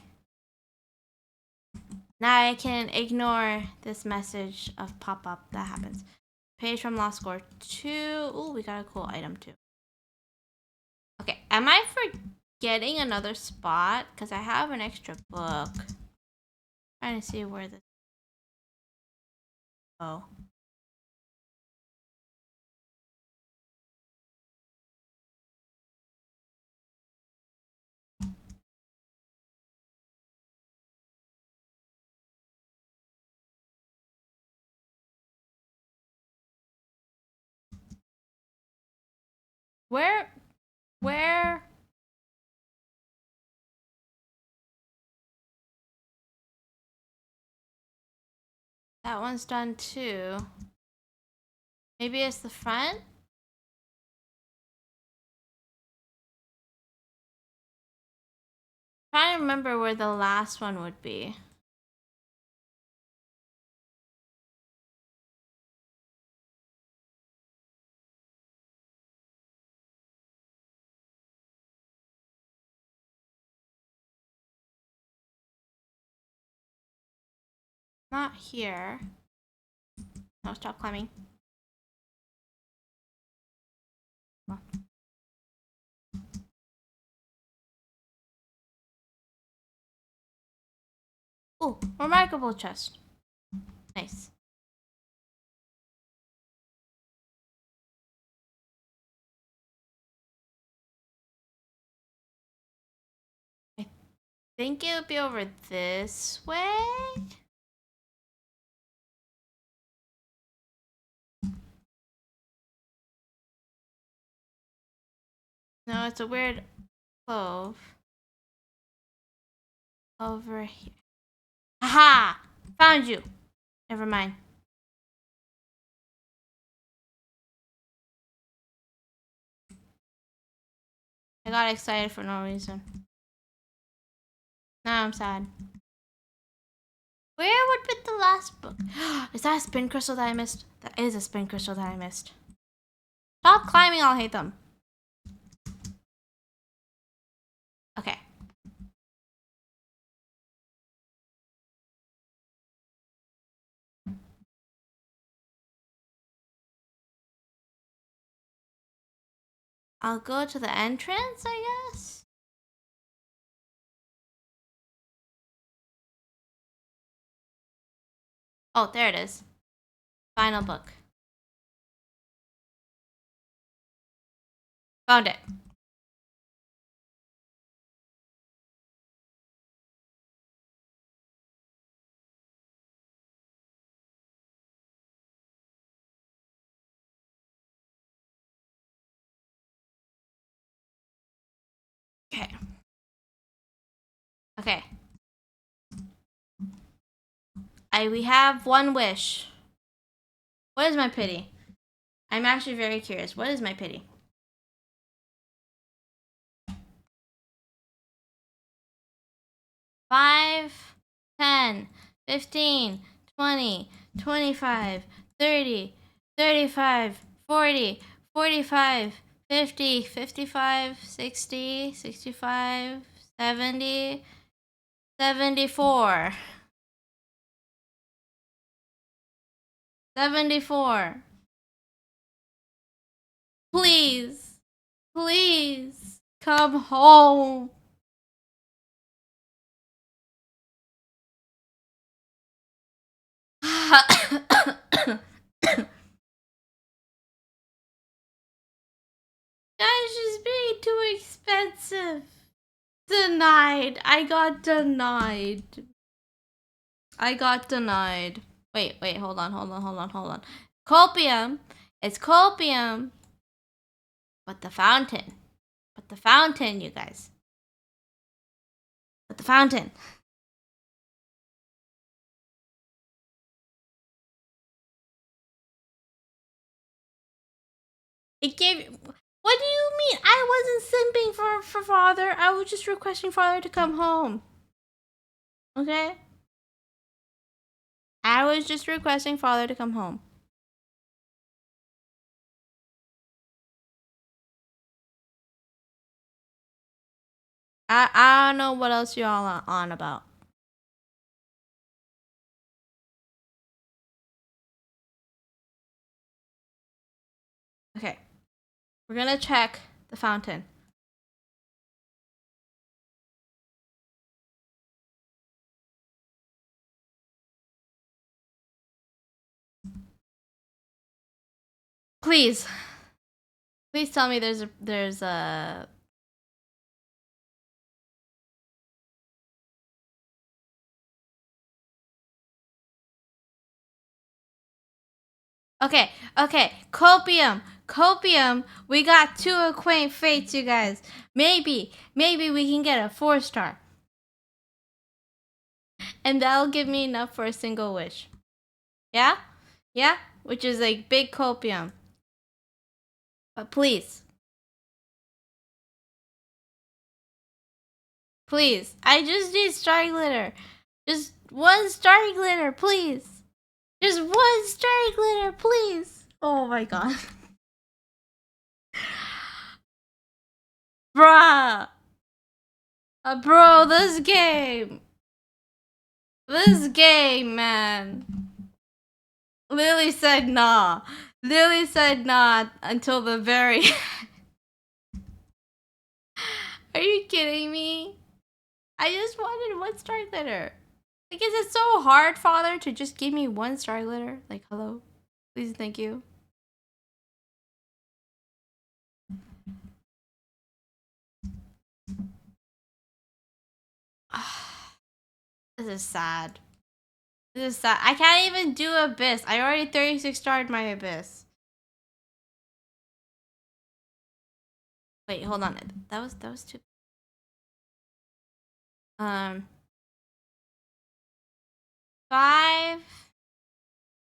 Now I can ignore this message of pop-up that happens. Page from Lost Score 2. Ooh, we got a cool item too. Okay, am I forgetting another spot? Because I have an extra book. Trying to see where this... Oh. Where? Where? That one's done too. Maybe it's the front? Trying to remember where the last one would be. Not here. No, stop climbing. Come on. Oh, remarkable chest. Nice. I think it would be over this way. No, it's a weird clove. Over here. Haha! Found you! Never mind. I got excited for no reason. Now I'm sad. Where would be the last book? Is that a spin crystal that I missed? That is a spin crystal that I missed. Stop climbing, I'll hate them. Okay. I'll go to the entrance, I guess? Oh, there it is. Final book. Found it. Okay. Okay. We have one wish. What is my pity? I'm actually very curious. What is my pity? Five, 10, 15, 20, 25, 30, 35, 40, 45, 50, 55, 60, 65, 70, 74. 74. Please, please come home. Guys, she's being too expensive. Denied. I got denied. I got denied. Wait, hold on. Copium. It's copium. But the fountain. You guys. But the fountain. It gave. What do you mean? I wasn't simping for father. I was just requesting father to come home. Okay? I was just requesting father to come home. I don't know what else y'all are on about. Okay. We're gonna check the fountain. Please. Please tell me there's a Okay. Copium. Copium, we got 2 acquaint fates, you guys. Maybe we can get a 4-star. And that'll give me enough for a single wish. Yeah? Yeah? Which is like big copium. But please. Please. I just need star glitter. Just 1 star glitter, please. Just 1 star glitter, please. Oh my god. Bruh. Bro, this game. This game, man. Lily said nah. Lily said nah until the very Are you kidding me? I just wanted 1 star glitter. Like, is it so hard, Father, to just give me 1 star glitter? Like, hello? Please and thank you. This is sad. This is sad. I can't even do Abyss. I already 36 starred my Abyss. Wait, hold on. That was too. 5,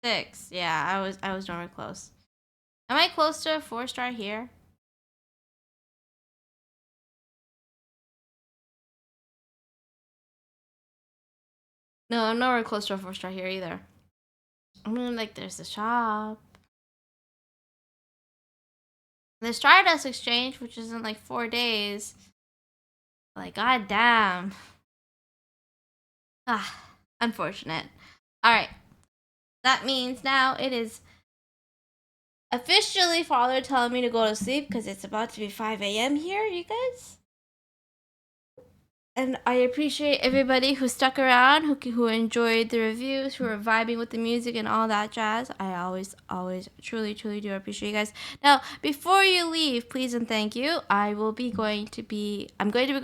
6. Yeah, I was nowhere close. Am I close to a 4-star here? No, I'm nowhere close to a 4-star here either. I mean, like, there's the shop. The Stardust Exchange, which is in like 4 days. Like, goddamn. Ah, unfortunate. Alright. That means now it is officially Father telling me to go to sleep because it's about to be 5 a.m. here, you guys. And I appreciate everybody who stuck around, who enjoyed the reviews, who are vibing with the music and all that jazz. I always, truly do appreciate you guys. Now, before you leave, please and thank you. I'm going to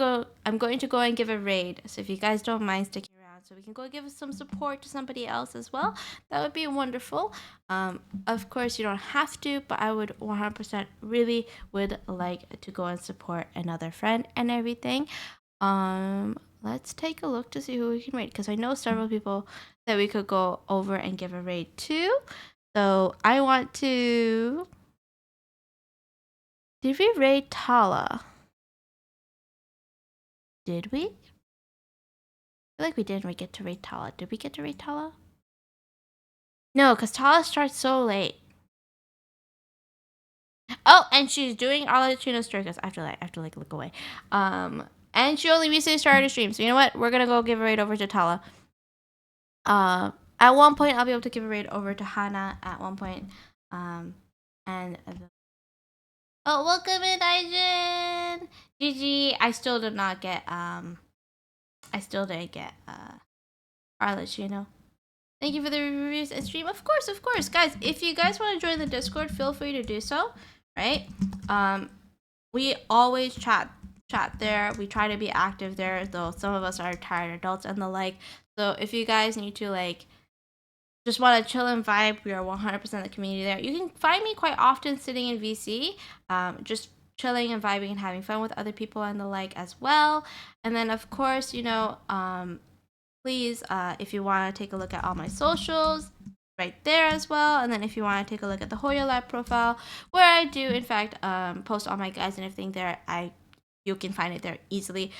go and give a raid. So if you guys don't mind sticking around, so we can go give some support to somebody else as well, that would be wonderful. Of course, you don't have to, but I would 100% really would like to go and support another friend and everything. Let's take a look to see who we can raid, because I know several people that we could go over and give a raid to. So I want to. Did we raid Tala? Did we? I feel like we didn't get to raid Tala. Did we get to raid Tala? No, because Tala starts so late. Oh, and she's doing all the Chino Strikers. I have to look away. And she only recently started a stream. So you know what? We're gonna go give a raid over to Tala. At one point, I'll be able to give a raid over to Hana at one point. Oh, welcome in, Aijin! GG. I still did not get, I still didn't get, Arlet, you know. Thank you for the reviews and stream. Of course. Guys, if you guys want to join the Discord, feel free to do so, right? We always chat there. We try to be active there, though some of us are tired adults and the like. So if you guys need to, like, just want to chill and vibe, we are 100% the community there. You can find me quite often sitting in VC, just chilling and vibing and having fun with other people and the like as well. And then, of course, you know, please, if you want to take a look at all my socials, right there as well. And then if you want to take a look at the Hoya Lab profile, where I do, in fact, post all my guides and everything there, you can find it there easily.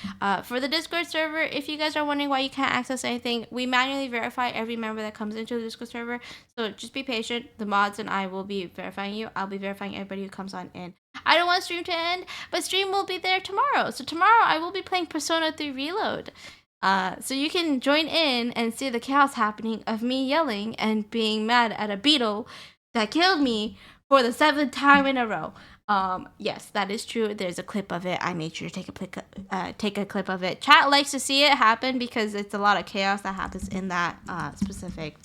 For the Discord server, if you guys are wondering why you can't access anything, we manually verify every member that comes into the Discord server. So just be patient. The mods and I will be verifying you. I'll be verifying everybody who comes on in. I don't want stream to end, but stream will be there tomorrow. So tomorrow I will be playing Persona 3 Reload. So you can join in and see the chaos happening of me yelling and being mad at a beetle that killed me for the 7th time in a row. Yes, that is true. There's a clip of it. I made sure to take a clip of it. Chat likes to see it happen because it's a lot of chaos that happens in that specific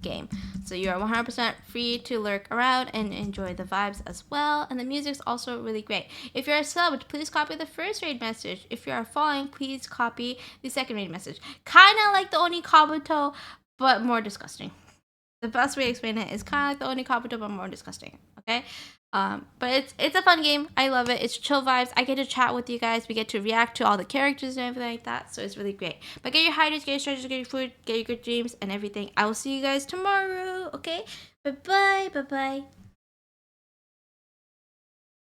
game. So you are 100% free to lurk around and enjoy the vibes as well. And the music's also really great. If you're subbed, please copy the first raid message. If you are following, please copy the second raid message. Kind of like the Oni Kabuto, but more disgusting. The best way to explain it is kind of like the Oni Kabuto, but more disgusting. Okay. But it's a fun game. I love it. It's chill vibes. I get to chat with you guys. We get to react to all the characters and everything like that. So it's really great. But get your hiders, get your strategies, get your food, get your good dreams and everything. I will see you guys tomorrow. Okay. Bye bye. Bye bye.